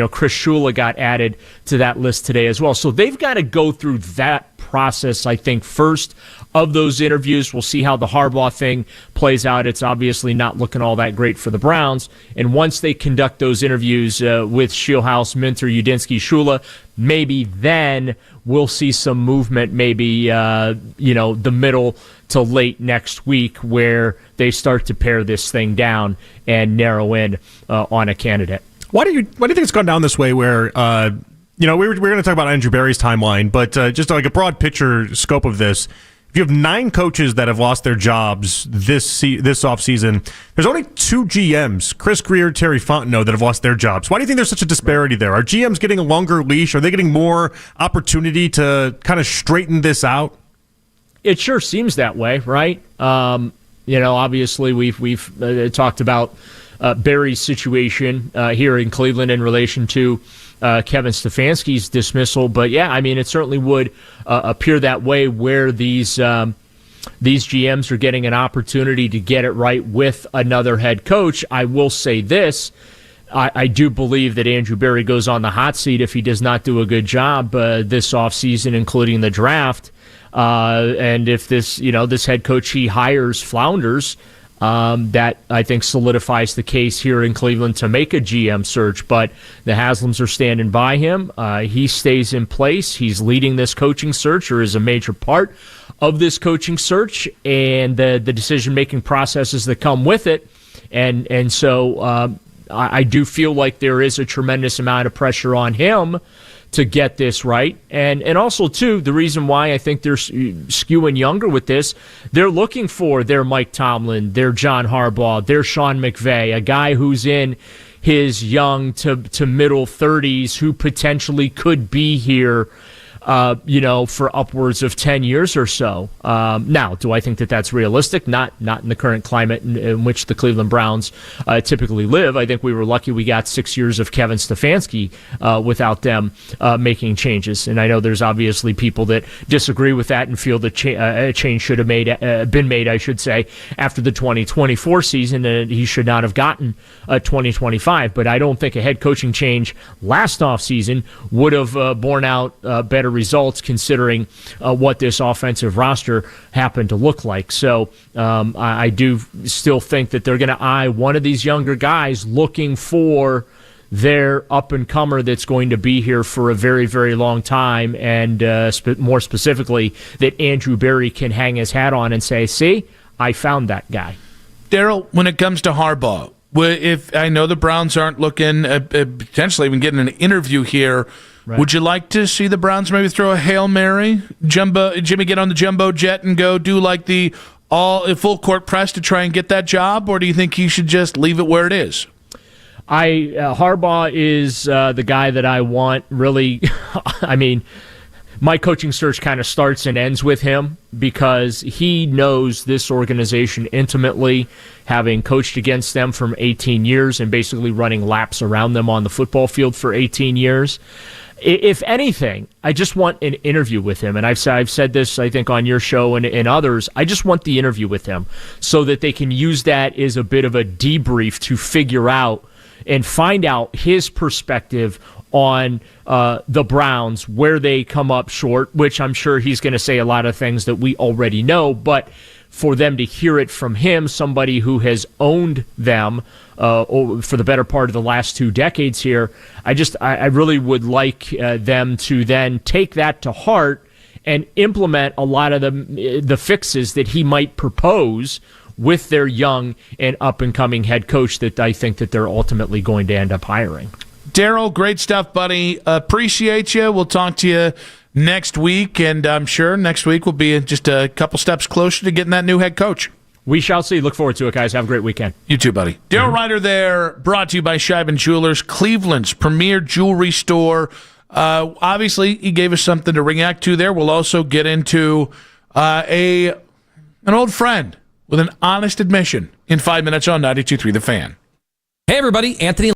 Chris Shula got added to that list today as well. So they've got to go through that process, I think, first of those interviews. We'll see how the Harbaugh thing plays out. It's obviously not looking all that great for the Browns. And once they conduct those interviews with Scheelhaase, Minter, Udinski, Shula, maybe then we'll see some movement, maybe the middle to late next week, where they start to pare this thing down and narrow in on a candidate. Why do you think it's gone down this way? Where we were going to talk about Andrew Berry's timeline, but just like a broad picture scope of this. If you have 9 coaches that have lost their jobs this offseason, there's only 2 GMs, Chris Grier, Terry Fontenot, that have lost their jobs. Why do you think there's such a disparity there? Are GMs getting a longer leash? Are they getting more opportunity to kind of straighten this out? It sure seems that way, right? Obviously we've talked about Barry's situation here in Cleveland in relation to Kevin Stefanski's dismissal, but it certainly would appear that way where these GMs are getting an opportunity to get it right with another head coach. I will say this. I do believe that Andrew Berry goes on the hot seat if he does not do a good job this offseason, including the draft. And if this head coach he hires flounders, that I think solidifies the case here in Cleveland to make a GM search. But the Haslams are standing by him. He stays in place. He's leading this coaching search, or is a major part of this coaching search, and the decision-making processes that come with it. And so I do feel like there is a tremendous amount of pressure on him to get this right. And also, too, the reason why I think they're skewing younger with this, they're looking for their Mike Tomlin, their John Harbaugh, their Sean McVay, a guy who's in his young to middle 30s who potentially could be here for upwards of 10 years or so. Now, do I think that that's realistic? Not in the current climate in which the Cleveland Browns typically live. I think we were lucky we got 6 years of Kevin Stefanski without them making changes. And I know there's obviously people that disagree with that and feel that a change should have been made, I should say, after the 2024 season, and he should not have gotten 2025. But I don't think a head coaching change last offseason would have borne out better results considering what this offensive roster happened to look like. So I do still think that they're going to eye one of these younger guys looking for their up-and-comer that's going to be here for a very, very long time, and more specifically, that Andrew Berry can hang his hat on and say, see, I found that guy. Daryl, when it comes to Harbaugh, if I know the Browns aren't looking at potentially even getting an interview here, right, would you like to see the Browns maybe throw a Hail Mary, Jimmy get on the jumbo jet and go do like the full court press to try and get that job, or do you think he should just leave it where it is? Harbaugh is the guy that I want, really. I mean, my coaching search kind of starts and ends with him because he knows this organization intimately, having coached against them for 18 years and basically running laps around them on the football field for 18 years. If anything, I just want an interview with him. And I've said this, I think, on your show and others. I just want the interview with him so that they can use that as a bit of a debrief to figure out and find out his perspective on the Browns, where they come up short, which I'm sure he's going to say a lot of things that we already know, but for them to hear it from him, somebody who has owned them for the better part of the last 2 decades here, I really would like them to then take that to heart and implement a lot of the fixes that he might propose with their young and up-and-coming head coach that I think that they're ultimately going to end up hiring. Daryl, great stuff, buddy. Appreciate you. We'll talk to you next week, and I'm sure next week will be just a couple steps closer to getting that new head coach. We shall see. Look forward to it, guys. Have a great weekend. You too, buddy. Daryl Ryder there, brought to you by Scheiben Jewelers, Cleveland's premier jewelry store. Obviously, he gave us something to react to there. We'll also get into an old friend with an honest admission in 5 minutes on 92.3 The Fan. Hey, everybody. Anthony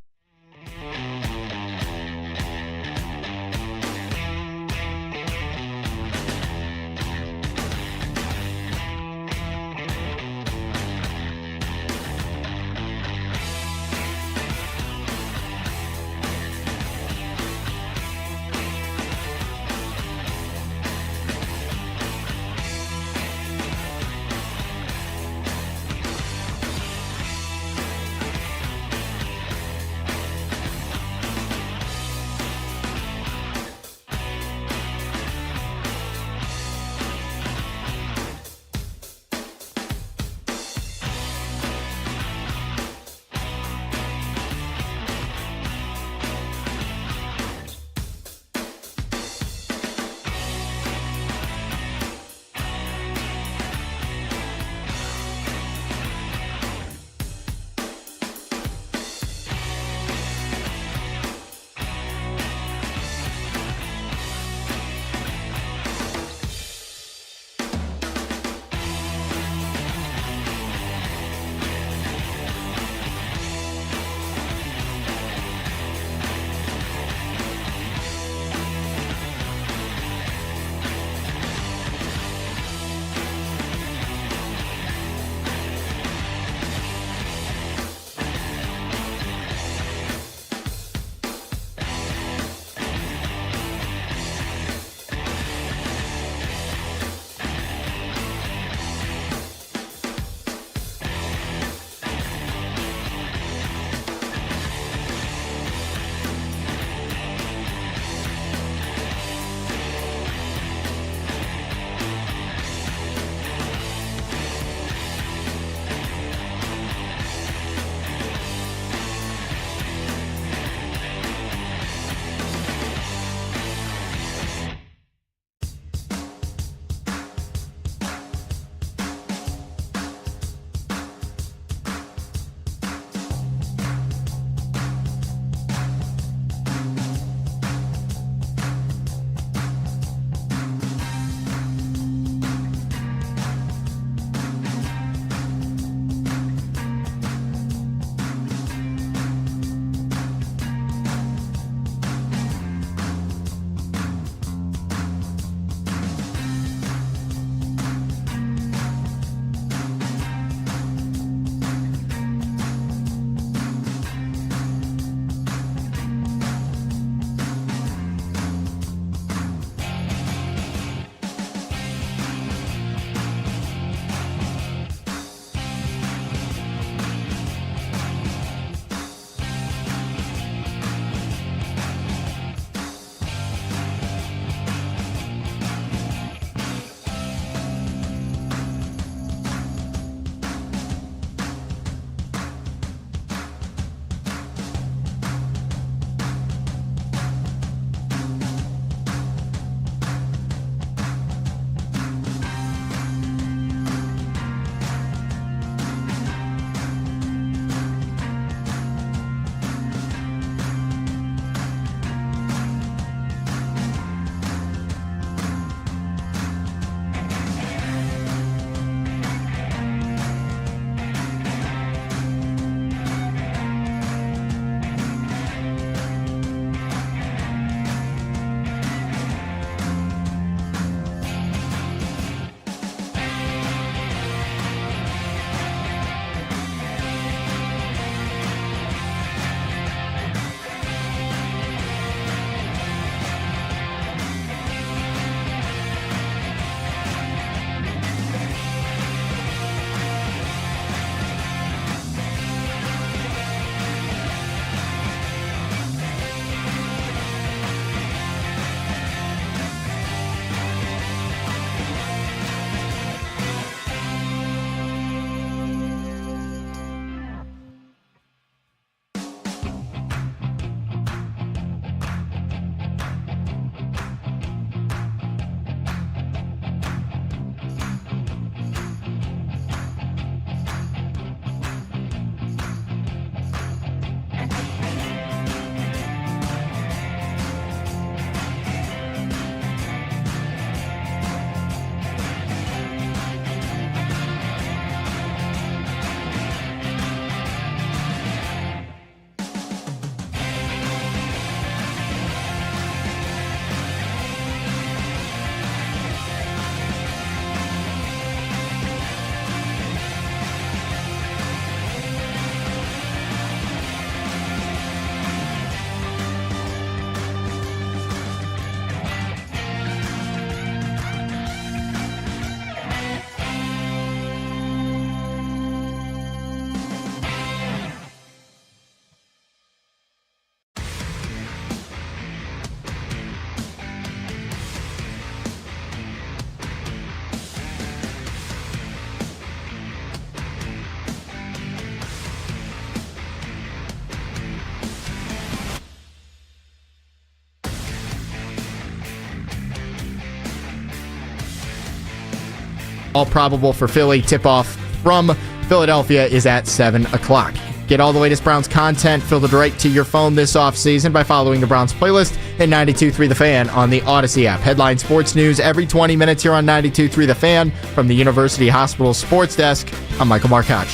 all probable for Philly. Tip-off from Philadelphia is at 7 o'clock. Get all the latest Browns content filtered right to your phone this offseason by following the Browns playlist at 92.3 The Fan on the Odyssey app. Headline sports news every 20 minutes here on 92.3 The Fan from the University Hospital Sports Desk. I'm Michael Markoch.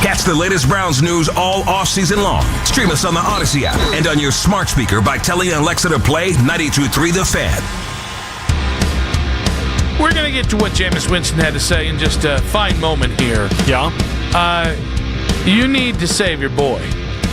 Catch the latest Browns news all off-season long. Stream us on the Odyssey app and on your smart speaker by telling Alexa to play 92.3 The Fan. We're going to get to what Jameis Winston had to say in just a fine moment here. Yeah. You need to save your boy.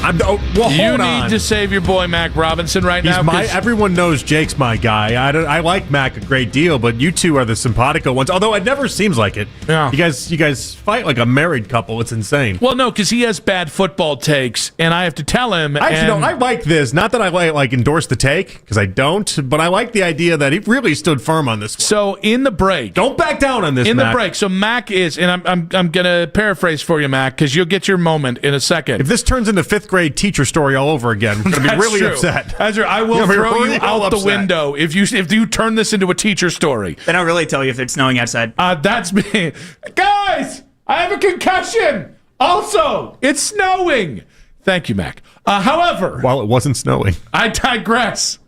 Hold on. Need to save your boy Mac Robinson right now. Everyone knows Jake's my guy. I like Mac a great deal, but you two are the simpatico ones. Although it never seems like it. Yeah. You guys fight like a married couple. It's insane. Well, no, because he has bad football takes, and I have to tell him. I like this. Not that I like endorse the take, because I don't, but I like the idea that he really stood firm on this one. So in the break, don't back down on this. In Mac. the break, so Mac is, and I'm going to paraphrase for you, Mac, because you'll get your moment in a second. If this turns into fifth grade teacher story all over again, I'm going to be really upset. That's true. I will throw you out the window if you turn this into a teacher story. Then I'll really tell you if it's snowing outside. That's me. Guys, I have a concussion. Also, it's snowing. Thank you, Mac. However, while it wasn't snowing, I digress.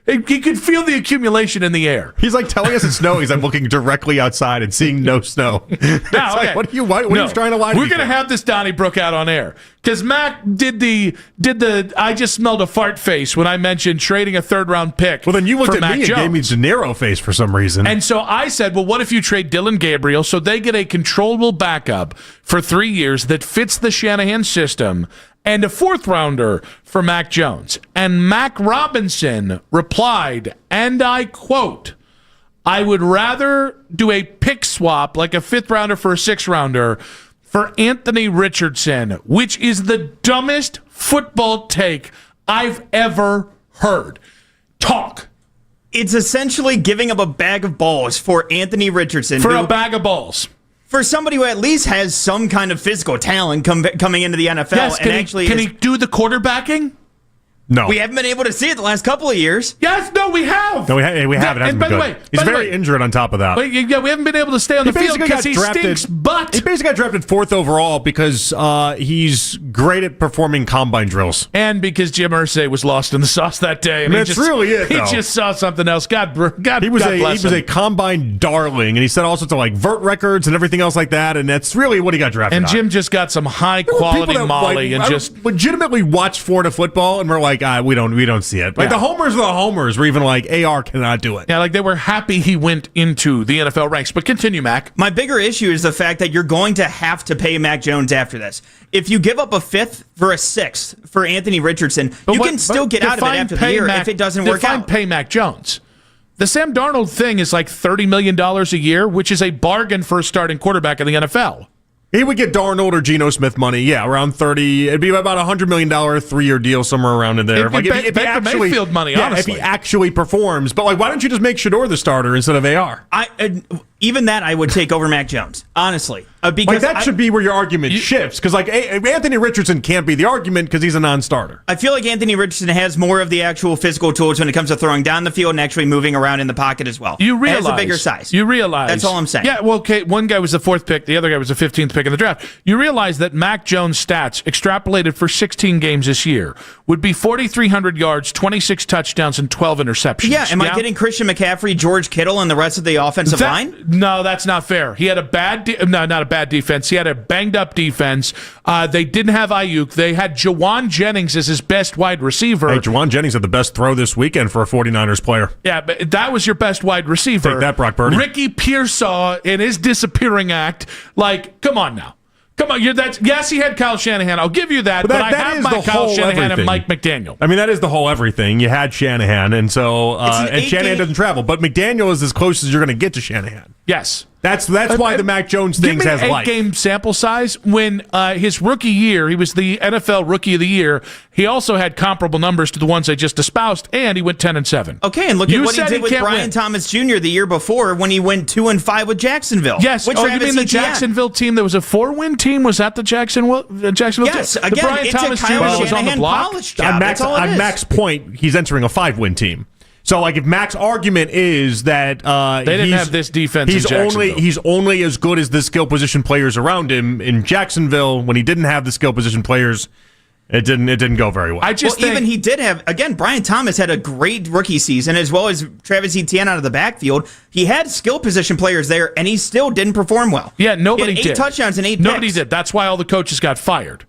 He could feel the accumulation in the air. He's like telling us it's snowing. I'm looking directly outside and seeing no snow. Now, like, what are you trying to lie to me? We're going to have this Donnybrook out on air because Mac did the I just smelled a fart face when I mentioned trading a third-round pick. Well, then you looked at Mac me Jones. and gave me De Niro face for some reason. And so I said, well, what if you trade Dylan Gabriel so they get a controllable backup for 3 years that fits the Shanahan system and a fourth-rounder for Mac Jones? And Mac Robinson replied, and I quote, I would rather do a pick swap, like a fifth-rounder for a sixth-rounder, for Anthony Richardson, which is the dumbest football take I've ever heard. Talk. It's essentially giving up a bag of balls for Anthony Richardson. For a bag of balls. For somebody who at least has some kind of physical talent coming into the NFL. Yes, can he do the quarterbacking? No. We haven't been able to see it the last couple of years. Yes, no, we have. No, we haven't. And by the way, he's very injured on top of that. Yeah, we haven't been able to stay on the field because he stinks butt. He basically got drafted 4th overall because he's great at performing combine drills. And because Jim Irsay was lost in the sauce that day. And that's really it, He though. just saw something else. God he was bless a him. combine darling, and he set all sorts of like vert records and everything else like that, and that's really what he got drafted And on. Jim just got some high-quality Molly and just legitimately watched Florida football, and we're like, we don't see it. Like the homers are the homers. We're even like, AR cannot do it. Yeah, like they were happy he went into the NFL ranks. But continue, Mac. My bigger issue is the fact that you're going to have to pay Mac Jones after this. If you give up a fifth for a sixth for Anthony Richardson, you can still get out of it after the year if it doesn't work out. Pay Mac Jones. The Sam Darnold thing is like $30 million a year, which is a bargain for a starting quarterback in the NFL. He would get Darnold or Geno Smith money, yeah, around 30. It'd be about a $100 million 3-year deal somewhere around in there. If he actually, Mayfield money, honestly. If he actually performs. But why don't you just make Shedeur the starter instead of AR? Even that I would take over Mac Jones, honestly. Because that should be where your argument shifts. Because Anthony Richardson can't be the argument because he's a non-starter. I feel like Anthony Richardson has more of the actual physical tools when it comes to throwing down the field and actually moving around in the pocket as well. You realize, it has a bigger size. You realize. That's all I'm saying. Yeah, well, okay, one guy was the 4th pick, the other guy was the 15th pick in the draft. You realize that Mac Jones' stats, extrapolated for 16 games this year, would be 4,300 yards, 26 touchdowns, and 12 interceptions. Yeah, am I getting Christian McCaffrey, George Kittle, and the rest of the offensive line? No, that's not fair. He had not a bad defense. He had a banged-up defense. They didn't have Ayuk. They had Jawan Jennings as his best wide receiver. Hey, Jawan Jennings had the best throw this weekend for a 49ers player. Yeah, but that was your best wide receiver. Take that, Brock Purdy. Ricky Pearsall in his disappearing act. Like, come on now. Come on, yes, he had Kyle Shanahan. I'll give you that, but I have my Kyle Shanahan and Mike McDaniel. I mean, that is the whole everything. You had Shanahan, and so and Shanahan doesn't travel, but McDaniel is as close as you're going to get to Shanahan. Yes. That's why the Mac Jones things has life. Give me an 8-game sample size. When his rookie year, he was the NFL Rookie of the Year. He also had comparable numbers to the ones I just espoused, and he went 10-7. Okay, and look at what he did with Brian Thomas Jr. the year before when he went 2-5 with Jacksonville. Yes, you mean the Jacksonville team that was a 4-win team? Was that the Jacksonville yes, team? again, Brian it's Thomas a Kyle Jr. was on the Shanahan block. polished job. On Mac's point, he's entering a 5-win team. So, like, if Mac's argument is that they didn't have this defense in Jacksonville. He's only as good as the skill position players around him in Jacksonville. When he didn't have the skill position players, it didn't go very well. Even he did have, again, Brian Thomas had a great rookie season, as well as Travis Etienne out of the backfield. He had skill position players there, and he still didn't perform well. Yeah, nobody he had 8 did. touchdowns and 8 Nobody picks. did. That's why all the coaches got fired.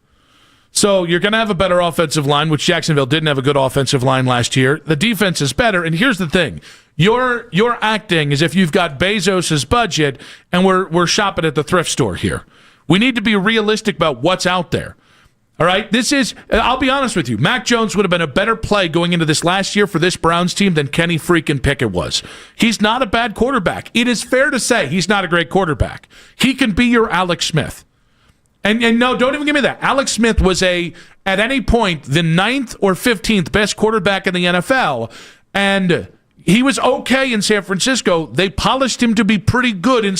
So you're going to have a better offensive line, which Jacksonville didn't have a good offensive line last year. The defense is better, and here's the thing. You're acting as if you've got Bezos' budget, and we're shopping at the thrift store here. We need to be realistic about what's out there. All right? I'll be honest with you. Mac Jones would have been a better play going into this last year for this Browns team than Kenny freaking Pickett was. He's not a bad quarterback. It is fair to say he's not a great quarterback. He can be your Alex Smith. And no, don't even give me that. Alex Smith was at any point, the 9th or 15th best quarterback in the NFL, and he was okay in San Francisco. They polished him to be pretty good in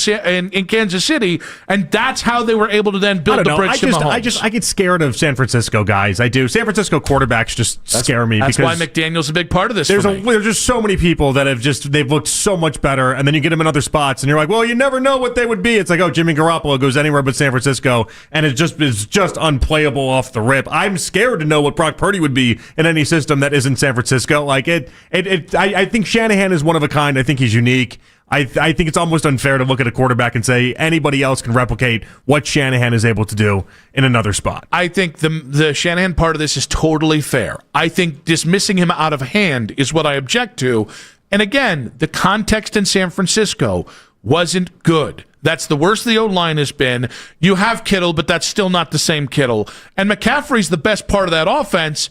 Kansas City, and that's how they were able to then build the bridge to Mahomes. I get scared of San Francisco guys. I do. San Francisco quarterbacks just scare me. That's because why McDaniel's a big part of this. There's just so many people that they've looked so much better, and then you get them in other spots, and you're like, well, you never know what they would be. It's like, oh, Jimmy Garoppolo goes anywhere but San Francisco, and it's just unplayable off the rip. I'm scared to know what Brock Purdy would be in any system that isn't San Francisco. Like I think Shanahan is one of a kind. I think he's unique. I think it's almost unfair to look at a quarterback and say anybody else can replicate what Shanahan is able to do in another spot. I think the Shanahan part of this is totally fair. I think dismissing him out of hand is what I object to. And again, the context in San Francisco wasn't good. That's the worst the O-line has been. You have Kittle, but that's still not the same Kittle. And McCaffrey's the best part of that offense,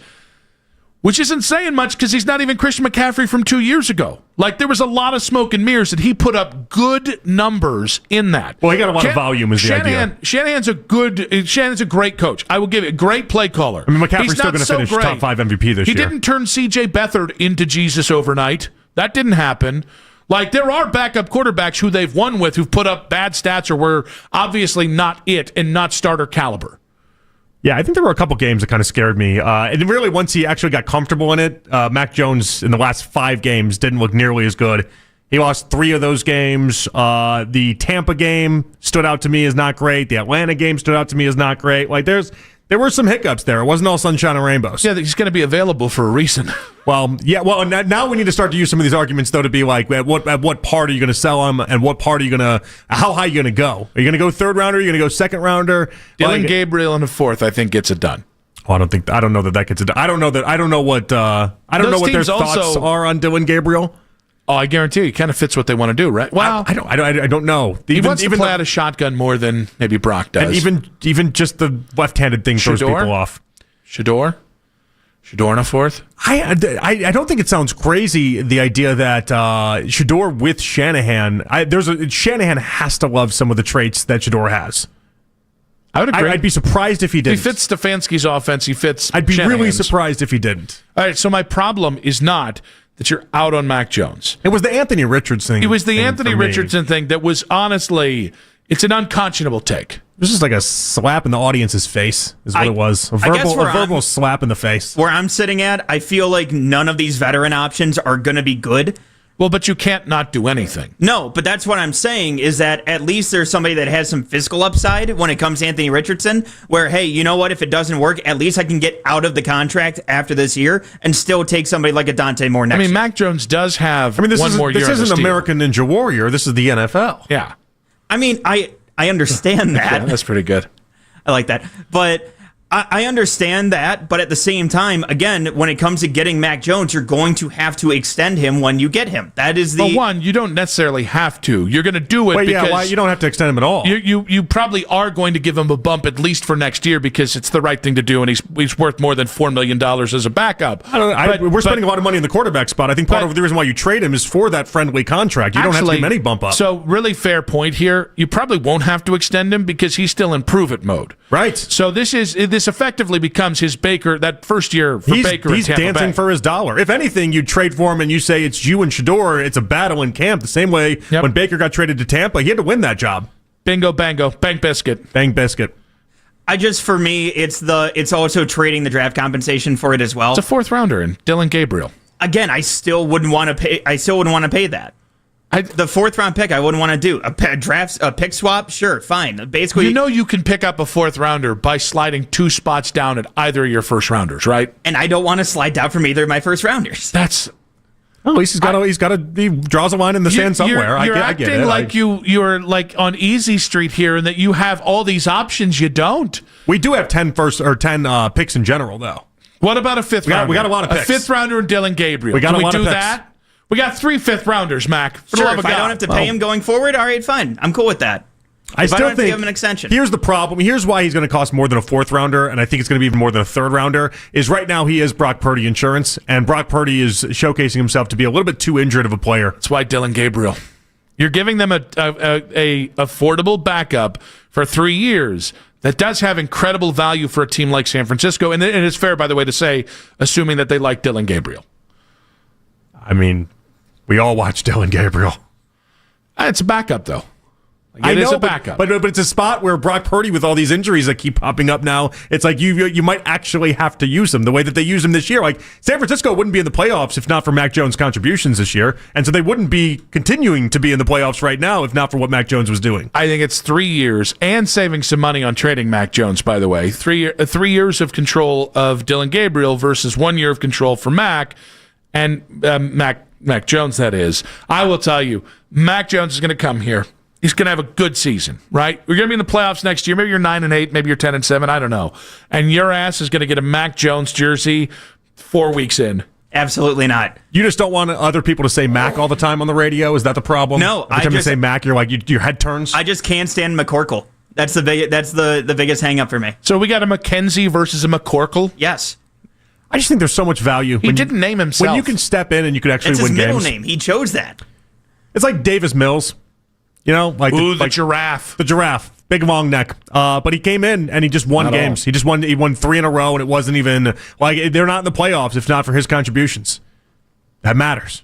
which isn't saying much because he's not even Christian McCaffrey from 2 years ago. Like, there was a lot of smoke and mirrors, and he put up good numbers in that. Well, he got a lot of volume is the idea. Shanahan's a great coach. I will give it. A great play caller. I mean, McCaffrey's still going to finish top 5 MVP this year. He didn't turn C.J. Beathard into Jesus overnight. That didn't happen. Like, there are backup quarterbacks who they've won with who've put up bad stats or were obviously not it and not starter caliber. Yeah, I think there were a couple games that kind of scared me. And really, once he actually got comfortable in it, Mac Jones in the last 5 games didn't look nearly as good. He lost 3 of those games. The Tampa game stood out to me as not great. The Atlanta game stood out to me as not great. Like, there were some hiccups there. It wasn't all sunshine and rainbows. Yeah, he's going to be available for a reason. Well, yeah. Well, now we need to start to use some of these arguments, though, to be like, at what part are you going to sell him, and what part are you going to? How high are you going to go? Are you going to go 3rd rounder? Are you going to go 2nd rounder? Dylan Gabriel in the 4th, I think, gets it done. Oh, I don't know that gets it done. I don't know what their thoughts are on Dylan Gabriel. Oh, I guarantee you, he kind of fits what they want to do, right? Well, I don't know. He wants to play out a shotgun more than maybe Brock does. And even just the left-handed thing throws people off. Shador in a 4th? I don't think it sounds crazy, the idea that Shador with Shanahan. Shanahan has to love some of the traits that Shador has. I would agree. I'd be surprised if he didn't. He fits Stefanski's offense. He fits I'd be Shanahan's. really surprised if he didn't. All right, so my problem is not that you're out on Mac Jones. It was the Anthony Richardson thing. It was the Anthony Richardson thing that was honestly, it's an unconscionable take. It was just like a slap in the audience's face is what it was. A verbal slap in the face. Where I'm sitting at, I feel like none of these veteran options are going to be good. Well, but you can't not do anything. No, but that's what I'm saying is that at least there's somebody that has some physical upside when it comes to Anthony Richardson, where, hey, you know what? If it doesn't work, at least I can get out of the contract after this year and still take somebody like a Dante Moore next year. Mac Jones does have one more year. This isn't American Ninja Warrior. This is the NFL. Yeah. I mean, I understand that. Yeah, that's pretty good. I like that. But I understand that, but at the same time, again, when it comes to getting Mac Jones, you're going to have to extend him when you get him. That is the... Well, one, you don't necessarily have to. You're going to do it because... you don't have to extend him at all. You probably are going to give him a bump at least for next year because it's the right thing to do, and he's worth more than $4 million as a backup. We're spending a lot of money in the quarterback spot. I think part of the reason why you trade him is for that friendly contract. You don't have to give him any bump up. So, really fair point here. You probably won't have to extend him because he's still in prove-it mode. Right. So, this effectively becomes his Baker, that first year for Baker. He's in Tampa dancing Bay. for his dollar. If anything, you trade for him and you say it's you and Shador, it's a battle in camp. The same way when Baker got traded to Tampa, he had to win that job. Bingo, bango, bang biscuit. Bang biscuit. For me, it's also trading the draft compensation for it as well. It's a 4th rounder in Dylan Gabriel. Again, I still wouldn't want to pay. That. The 4th round pick, I wouldn't want to do a pick swap. Sure, fine. Basically, you can pick up a 4th rounder by sliding 2 spots down at either of your first rounders, right? And I don't want to slide down from either of my first rounders. That's. At least he draws a line in the sand somewhere. You're I get acting it. like you're like on easy street here, and that you have all these options. You don't. We do have 10 picks in general, though. What about a 5th rounder? We got a lot of picks. A 5th rounder and Dylan Gabriel. Can we do that? We got 3 5th rounders, Mac. Sure, if I don't have to pay him going forward, all right, fine. I'm cool with that. I don't have to think give him an extension. Here's the problem. Here's why he's going to cost more than a 4th rounder, and I think it's going to be even more than a 3rd rounder, is right now he is Brock Purdy insurance, and Brock Purdy is showcasing himself to be a little bit too injured of a player. That's why Dylan Gabriel. You're giving them a affordable backup for 3 years that does have incredible value for a team like San Francisco, and it's fair, by the way, to say, assuming that they like Dylan Gabriel. I mean, we all watch Dylan Gabriel. It's a backup, though. It is a backup. But it's a spot where Brock Purdy, with all these injuries that keep popping up now, it's like you might actually have to use him the way that they used him this year. Like, San Francisco wouldn't be in the playoffs if not for Mac Jones' contributions this year, and so they wouldn't be continuing to be in the playoffs right now if not for what Mac Jones was doing. I think it's 3 years and saving some money on trading Mac Jones, by the way. 3 years of control of Dylan Gabriel versus 1 year of control for Mac, and Mac Jones, that is. I will tell you, Mac Jones is going to come here. He's going to have a good season, right? We're going to be in the playoffs next year. Maybe you're 9-8, maybe you're 10-7. I don't know. And your ass is going to get a Mac Jones jersey 4 weeks in. Absolutely not. You just don't want other people to say Mac all the time on the radio? Is that the problem? No. Every time you say Mac, you're like, your head turns? I just can't stand McCorkle. That's the biggest hang-up for me. So we got a McKenzie versus a McCorkle? Yes. I just think there's so much value. He didn't name himself. When you can step in and you can actually win games. It's his middle name. He chose that. It's like Davis Mills. You know, like the giraffe. The giraffe. Big long neck. But he came in and he just won games. He won 3 in a row, and it wasn't even like they're not in the playoffs if not for his contributions. That matters.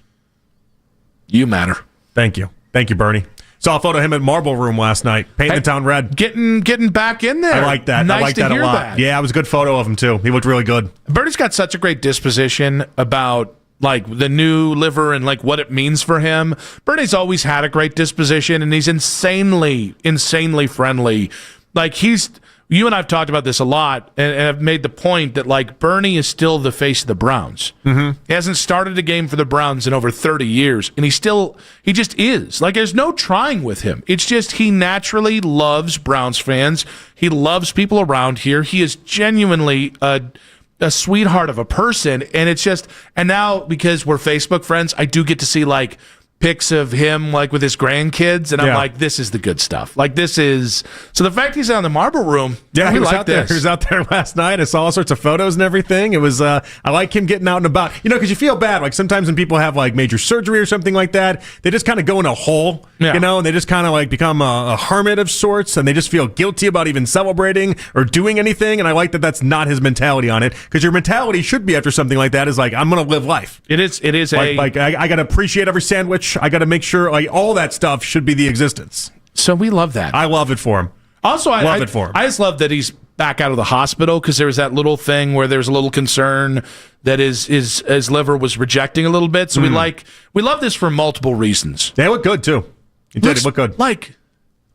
You matter. Thank you. Thank you, Bernie. Saw a photo of him at Marble Room last night, painting the town red. Getting back in there. I like that. Nice I like to that a hear lot. that. Yeah, it was a good photo of him too. He looked really good. Bernie's got such a great disposition about like the new liver and like what it means for him. Bernie's always had a great disposition, and he's insanely friendly. Like you and I've talked about this a lot, and I've made the point that like Bernie is still the face of the Browns. Mm-hmm. He hasn't started a game for the Browns in over 30 years, and he just is. Like there's no trying with him. It's just he naturally loves Browns fans. He loves people around here. He is genuinely a sweetheart of a person, and it's just, and now because we're Facebook friends, I do get to see like pics of him like with his grandkids, and I'm like, this is the good stuff. Like this is, so the fact he's out in the Marble Room, yeah, he was out there. He was out there last night. I saw all sorts of photos and everything. It was, I like him getting out and about, you know, because you feel bad. Like sometimes when people have like major surgery or something like that, they just kind of go in a hole, you know, and they just kind of like become a hermit of sorts, and they just feel guilty about even celebrating or doing anything. And I like that that's not his mentality on it, because your mentality should be after something like that is like, I'm going to live life. It is like I got to appreciate every sandwich. I got to make sure like all that stuff should be the existence. So we love that. I love it for him. Also, I love it for him. I just love that he's back out of the hospital, because there was that little thing where there's a little concern that his liver was rejecting a little bit. So we love this for multiple reasons. They look good too. He did look good. Like,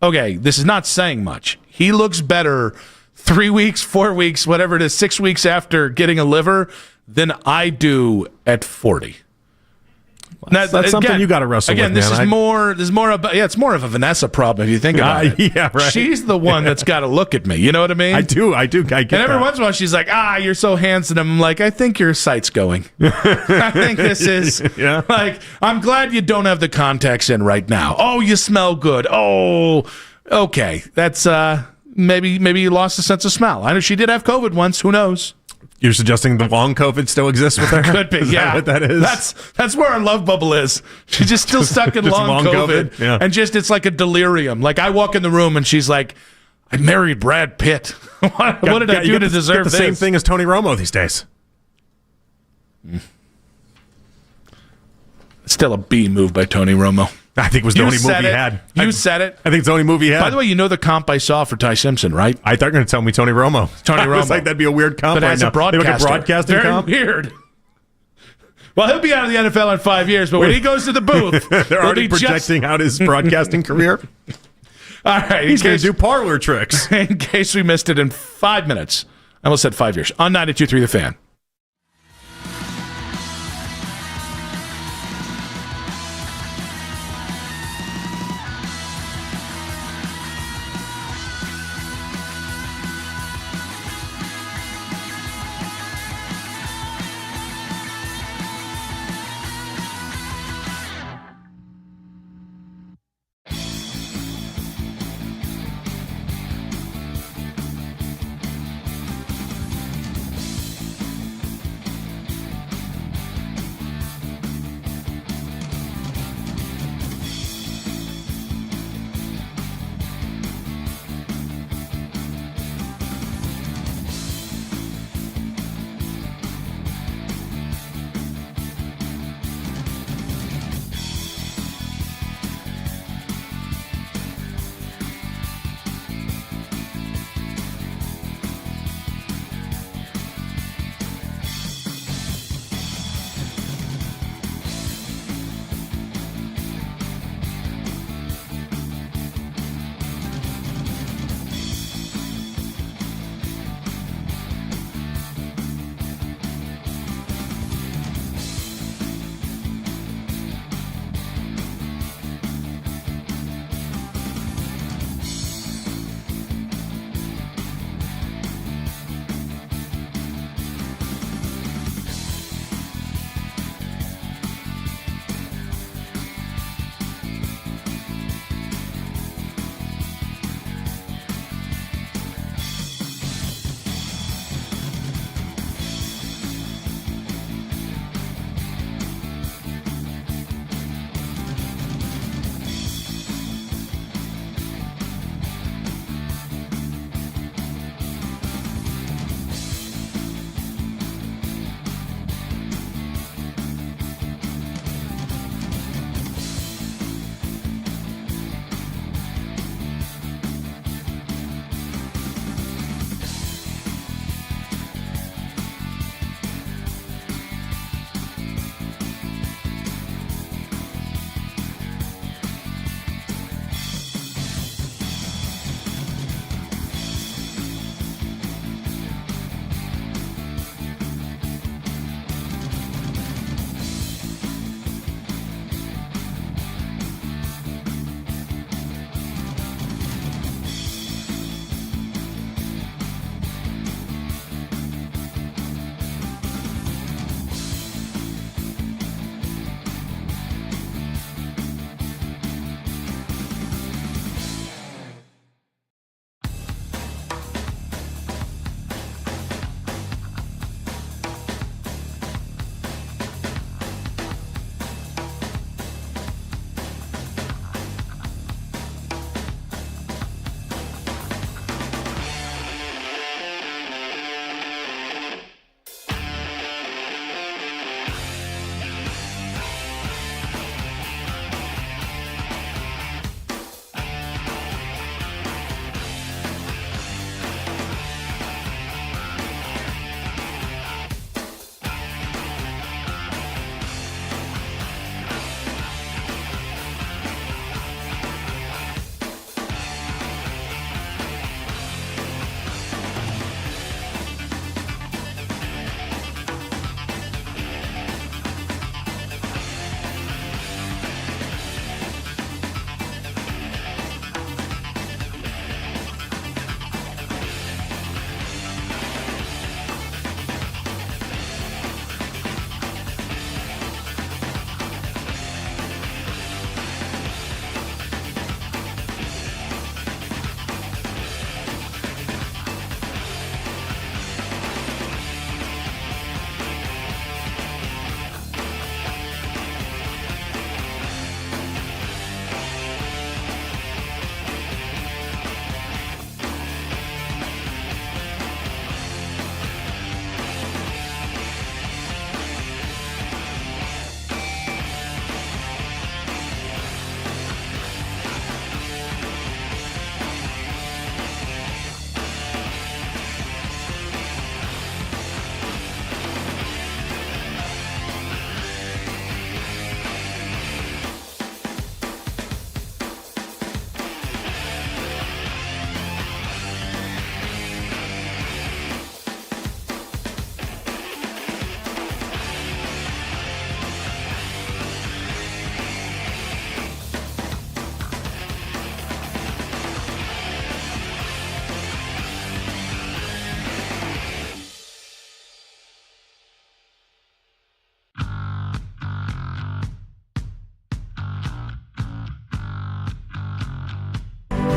okay, this is not saying much. He looks better 3 weeks, 4 weeks, whatever it is, 6 weeks after getting a liver than I do at 40. That's something you got to wrestle with. Again, this is more about, it's more of a Vanessa problem if you think about it. Yeah, right. She's the one that's got to look at me. You know what I mean? I do. I get and every once in a while, she's like, you're so handsome. I'm like, I think your sight's going. I think this is, like, I'm glad you don't have the contacts in right now. Oh, you smell good. Oh, okay. That's, maybe you lost a sense of smell. I know she did have COVID once. Who knows? You're suggesting the long COVID still exists with her? Could be, is yeah. That what that is? That's where our love bubble is. She's just still stuck in long COVID. Yeah. And just, it's like a delirium. Like, I walk in the room and she's like, I married Brad Pitt. what did I do to deserve the this? Same thing as Tony Romo these days. Still a B move by Tony Romo. I think it was the only movie he had. You said it. I think it's the only movie he had. By the way, you know the comp I saw for Ty Simpson, right? I thought you were going to tell me Tony Romo. Tony Romo. I was like, that'd be a weird comp But right as now. a broadcaster. Like a broadcasting Very comp? weird. Well, he'll be out of the NFL in 5 years, but when he goes to the booth, they're already projecting out his broadcasting career. All right. He's going to do parlor tricks. In case we missed it in 5 minutes. I almost said 5 years. On 92.3 The Fan.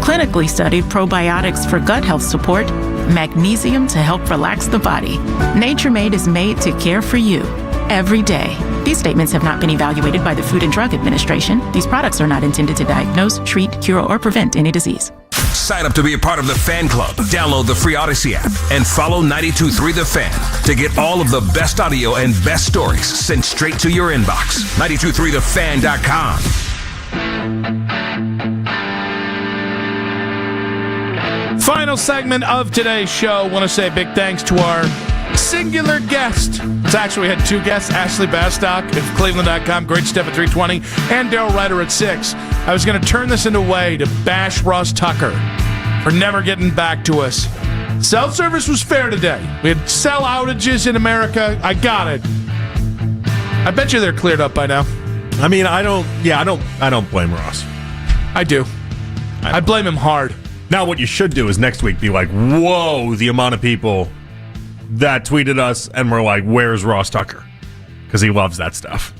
clinically studied probiotics for gut health support, magnesium to help relax the body. Nature Made is made to care for you every day. These statements have not been evaluated by the Food and Drug Administration. These products are not intended to diagnose, treat, cure, or prevent any disease. Sign up to be a part of the fan club. Download the free Odyssey app and follow 92.3 The Fan to get all of the best audio and best stories sent straight to your inbox. 92.3thefan.com. Final segment of today's show. Want to say a big thanks to our singular guest. It's actually, we had two guests, Ashley Bastock of Cleveland.com, great step at 320, and Daryl Ryder at 6. I was going to turn this into a way to bash Ross Tucker for never getting back to us. Cell service was fair today. We had cell outages in America. I got it. I bet you they're cleared up by now. I mean, I don't blame Ross. I do. I blame him hard. Now, what you should do is next week be like, whoa, the amount of people that tweeted us and were like, where's Ross Tucker? Because he loves that stuff.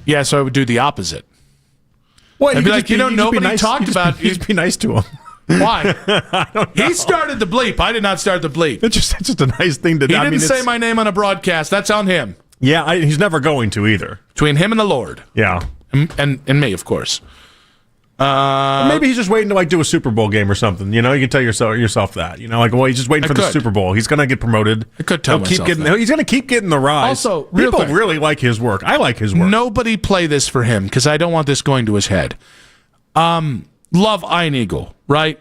Yeah, so I would do the opposite. What? I'd be like, nobody talked about... Just be nice to him. Why? I don't know. He started the bleep. I did not start the bleep. It's just a nice thing to do. He didn't say my name on a broadcast. That's on him. Yeah, he's never going to either. Between him and the Lord. Yeah. And me, of course. Maybe he's just waiting to do a Super Bowl game or something. You can tell yourself that. He's just waiting for the Super Bowl. He's going to get promoted. I could tell myself that. He's going to keep getting the rise. Also, people really like his work. I like his work. Nobody play this for him because I don't want this going to his head. Love Iron Eagle, right?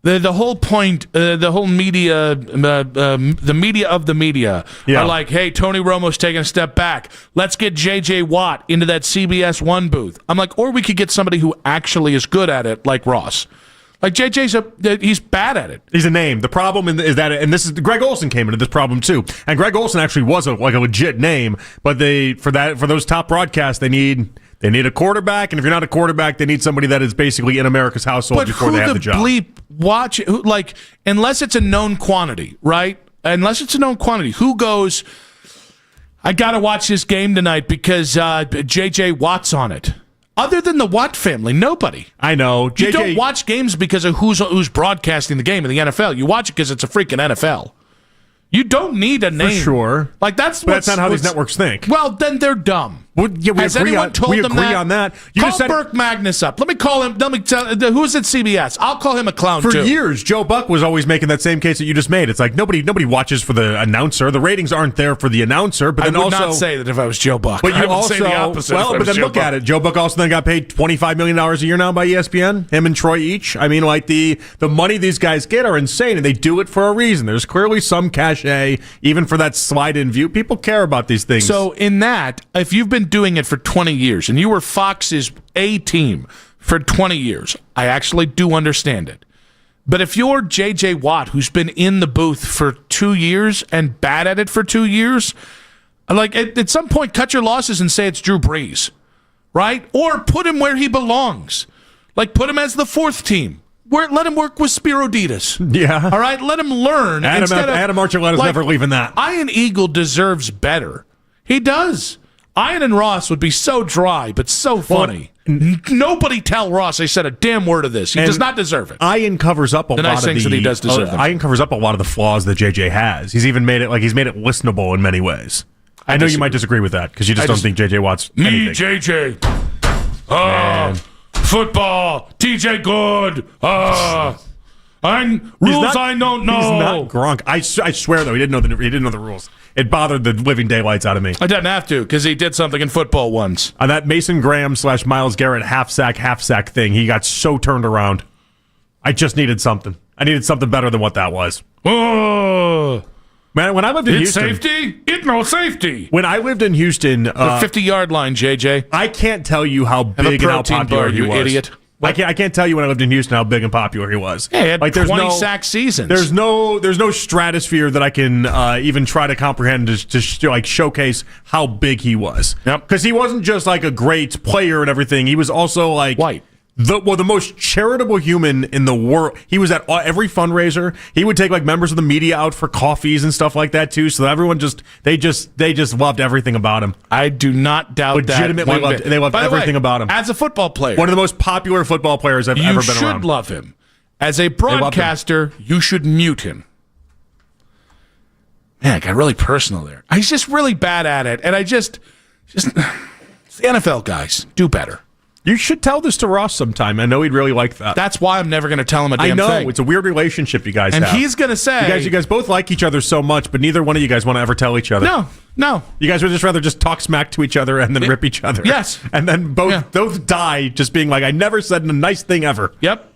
The whole point, the whole media, the media of the media are like, hey, Tony Romo's taking a step back. Let's get J.J. Watt into that CBS 1 booth. I'm like, or we could get somebody who actually is good at it, like Ross. Like JJ's he's bad at it. He's a name. The problem is that, and this is Greg Olsen came into this problem too. And Greg Olsen actually was a legit name, but for those top broadcasts, they need a quarterback, and if you're not a quarterback, they need somebody that is basically in America's household before they have the job. But who the bleep watch? Unless it's a known quantity, right? Unless it's a known quantity, who goes? I got to watch this game tonight because J.J. Watt's on it. Other than the Watt family, nobody. I know. You don't watch games because of who's broadcasting the game in the NFL. You watch it because it's a freaking NFL. You don't need a name. For sure. That's not how these networks think. Well, then they're dumb. Has anyone told them that? Call Burke Magnus up. Let me call him. Let me tell who's at CBS. I'll call him a clown too. For years, Joe Buck was always making that same case that you just made. It's like nobody watches for the announcer. The ratings aren't there for the announcer. But then I would not say that if I was Joe Buck. But I would say the opposite. Well, but then look at it. Joe Buck also then got paid $25 million a year now by ESPN. Him and Troy each. I mean, the money these guys get are insane, and they do it for a reason. There's clearly some cachet, even for that slide-in view. People care about these things. So in that, if you've been doing it for 20 years and you were Fox's A team for 20 years, I actually do understand it. But if you're J.J. Watt, who's been in the booth for 2 years and bad at it for 2 years, at some point, cut your losses and say it's Drew Brees, right? Or put him where he belongs. Put him as the fourth team. Let him work with Spiro Ditas. Yeah. All right? Let him learn. Adam Archuleta's never leaving that. Ian Eagle deserves better. He does. Ian and Ross would be so dry, but so funny. Nobody tell Ross I said a damn word of this. He does not deserve it. Ian covers up a lot of things that he does deserve. Ian covers up a lot of the flaws that JJ has. He's even made it listenable in many ways. I know you might disagree with that because you just don't think JJ Watt's anything. JJ. Football. TJ good. Rules I don't know. He's not Gronk. I swear though, he didn't know the rules. It bothered the living daylights out of me. I didn't have to because he did something in football once. On that Mason Graham / Myles Garrett half sack thing, he got so turned around. I just needed something. I needed something better than what that was. Oh. Man, when I lived in Houston... safety? It's no safety. When I lived in Houston... the 50-yard line, JJ. I can't tell you how big and how popular he was. Idiot. I can't tell you when I lived in Houston how big and popular he was. Yeah, he had 20 sack seasons. There's no stratosphere that I can even try to comprehend to showcase how big he was. Yep. Because he wasn't just a great player and everything. He was also white. The most charitable human in the world. He was at every fundraiser. He would take members of the media out for coffees and stuff like that too. So that everyone they just loved everything about him. I do not doubt that. Legitimately loved everything about him. As a football player, one of the most popular football players I've ever been around. You should love him. As a broadcaster, you should mute him. Man, it got really personal there. He's just really bad at it. And just it's the NFL guys. Do better. You should tell this to Ross sometime. I know he'd really like that. That's why I'm never going to tell him a damn thing. I know. It's a weird relationship you guys and have. And he's going to say... You guys both like each other so much, but neither one of you guys want to ever tell each other. No. You guys would just rather just talk smack to each other and then rip each other. Yes. And then both die just being like, I never said a nice thing ever. Yep.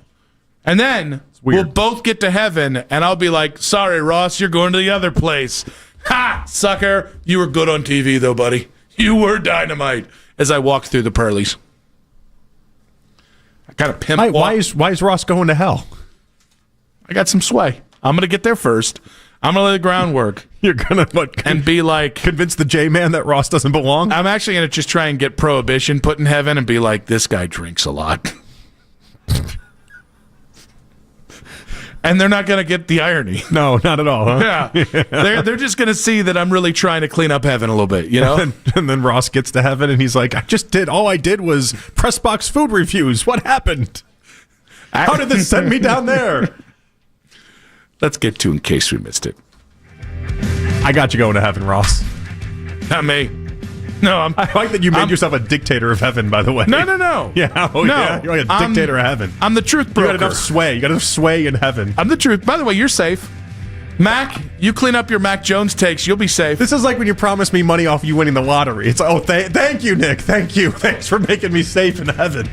And then we'll both get to heaven, and I'll be like, sorry, Ross, you're going to the other place. Ha! Sucker. You were good on TV, though, buddy. You were dynamite. As I walk through the pearlies. I got a pimp. Why is Ross going to hell? I got some sway. I'm going to get there first. I'm going to lay the groundwork. You're going to and be like... Convince the J-Man that Ross doesn't belong? I'm actually going to just try and get Prohibition put in heaven and be like, this guy drinks a lot. And they're not going to get the irony. No, not at all, huh? Yeah. They're just going to see that I'm really trying to clean up heaven a little bit, you know? And then Ross gets to heaven and he's like, all I did was press box food reviews. What happened? How did this send me down there? Let's get to in case we missed it. I got you going to heaven, Ross. Not me. No, I like that you made yourself a dictator of heaven, by the way. No. Yeah, yeah. You're like a dictator of heaven. I'm the truth broker. You got enough sway in heaven. I'm the truth. By the way, you're safe. Mac, you clean up your Mac Jones takes, you'll be safe. This is like when you promised me money off you winning the lottery. It's thank you, Nick. Thank you. Thanks for making me safe in heaven.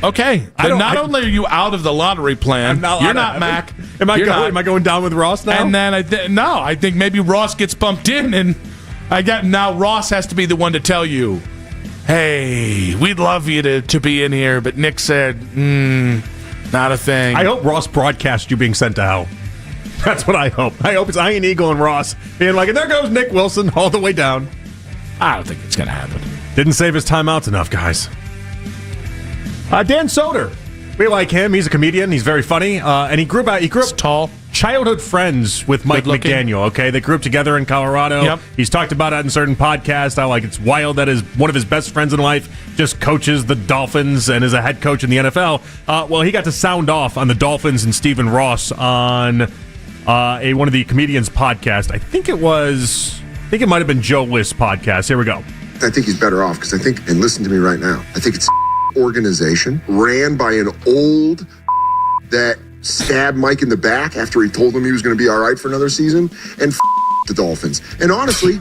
Okay. Not only are you out of the lottery plan, you're not Mac. Am I going down with Ross now? And then I think maybe Ross gets bumped in, and now Ross has to be the one to tell you, hey, we'd love you to be in here, but Nick said, not a thing. I hope Ross broadcasts you being sent to hell. That's what I hope. I hope it's Ian Eagle and Ross being like, and there goes Nick Wilson all the way down. I don't think it's going to happen. Didn't save his timeouts enough, guys. Dan Soder. We like him. He's a comedian. He's very funny. And he grew up tall. Childhood friends with Mike McDaniel. Okay, they grew up together in Colorado. Yep. He's talked about it in certain podcasts. How it's wild that one of his best friends in life just coaches the Dolphins and is a head coach in the NFL. Well, he got to sound off on the Dolphins and Stephen Ross on one of the comedians' podcasts. I think it might have been Joe List's podcast. Here we go. I think he's better off because and listen to me right now, I think it's organization ran by an old that stabbed Mike in the back after he told him he was going to be all right for another season, and the Dolphins. And honestly,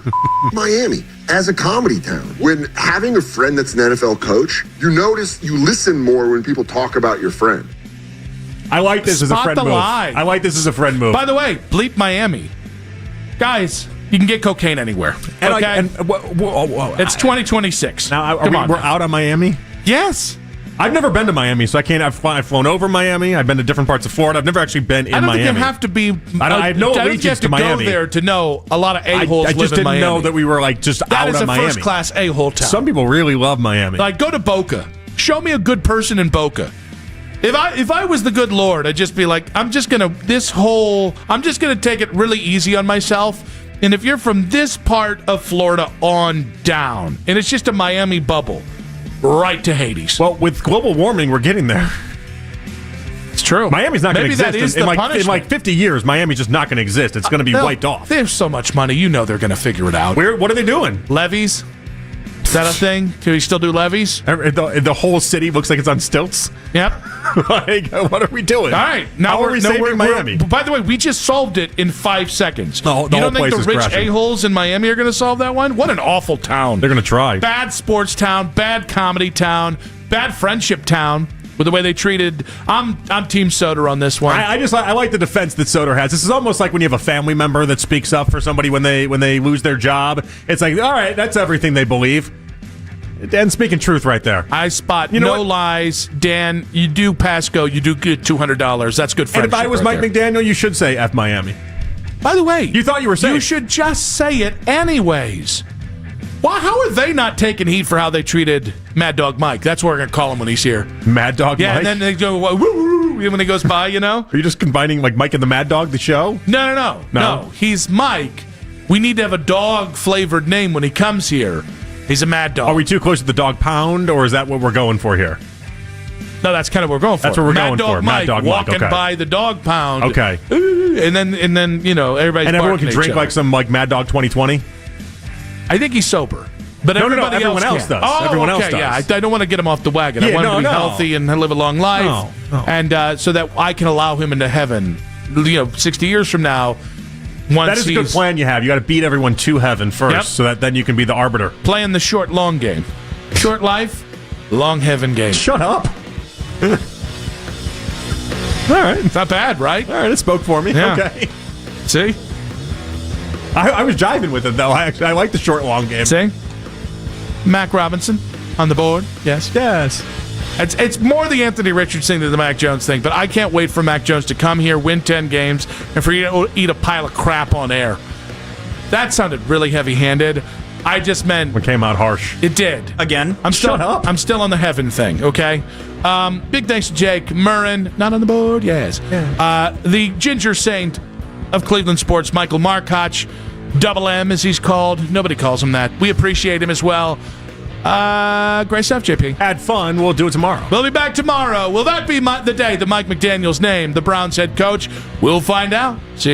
Miami as a comedy town. When having a friend that's an NFL coach, you listen more when people talk about your friend. I like this as a friend move. I like this as a friend move. By the way, bleep Miami. Guys, you can get cocaine anywhere. Okay? It's 2026. Now, we're out on Miami? Yes. I've never been to Miami, so I can't. I've flown over Miami. I've been to different parts of Florida. I've never actually been in Miami. I don't think you have to be. I have no allegiance to Miami. Go there to know a lot of a-holes I just live in Miami. didn't know that we were just out of Miami. That is a first-class a-hole town. Some people really love Miami. Go to Boca. Show me a good person in Boca. If I was the good Lord, I'd just be like, I'm just gonna take it really easy on myself. And if you're from this part of Florida on down, and it's just a Miami bubble, right to Hades. Well, with global warming, we're getting there. It's true. Miami's not going to exist. That is in like 50 years, Miami's just not going to exist. It's going to be wiped off. They have so much money. You know they're going to figure it out. What are they doing? Levees? Is that a thing? Do we still do levees? The whole city looks like it's on stilts? Yep. What are we doing? All right. Now we're saving Miami. By the way, we just solved it in 5 seconds. The you don't think the rich crashing. a-holes in Miami are going to solve that one? What an awful town. They're going to try. Bad sports town, bad comedy town, bad friendship town. With the way they treated, I'm Team Soder on this one. I like the defense that Soder has. This is almost like when you have a family member that speaks up for somebody when they lose their job. It's like, all right, that's everything they believe. Dan speaking truth right there. I spot no lies. Dan, you do pass go. You do get $200. That's good friendship. And if I was Mike McDaniel, you should say F Miami. By the way, you thought you were saying. You should just say it anyways. Well, how are they not taking heat for how they treated Mad Dog Mike? That's what we're going to call him when he's here. Mad Dog Mike? Yeah, and then they go, woo, woo, woo, when he goes by, you know? Are you just combining Mike and the Mad Dog, the show? No. He's Mike. We need to have a dog-flavored name when he comes here. He's a mad dog. Are we too close to the dog pound, or is that what we're going for here? No, that's kind of what we're going for. That's what we're Mad going Dog for. Mike Mad Dog Mike. walking Okay. by the dog pound. Okay. And then everybody's And everyone barking can at drink each other. like some Mad Dog 2020. I think he's sober. But No, everyone everyone else does. Oh, Everyone else okay, does. yeah. I don't want to get him off the wagon. I Yeah, want him to be no. healthy and live a long life. No. And so that I can allow him into heaven, 60 years from now. Once That is a good he's plan you have. You got to beat everyone to heaven first, Yep. so that then you can be the arbiter. playing the short, long game. Short life, long heaven game. Shut up. All right. It's not bad, right? All right, it spoke for me. Yeah. Okay. See? I was jiving with it, though. I like the short, long game. See? Mac Robinson on the board. Yes. Yes. It's more the Anthony Richards thing than the Mac Jones thing, but I can't wait for Mac Jones to come here, win 10 games, and for you to eat a pile of crap on air. That sounded really heavy-handed. I just meant... It came out harsh. It did. Again. Shut up. I'm still on the heaven thing, okay? Big thanks to Jake Murrin. Not on the board? Yes. The Ginger Saint of Cleveland sports, Michael Markoch. Double M, as he's called. Nobody calls him that. We appreciate him as well. Great stuff, JP. Had fun. We'll do it tomorrow. We'll be back tomorrow. Will that be the day that Mike McDaniel's named the Browns head coach? We'll find out. See you guys.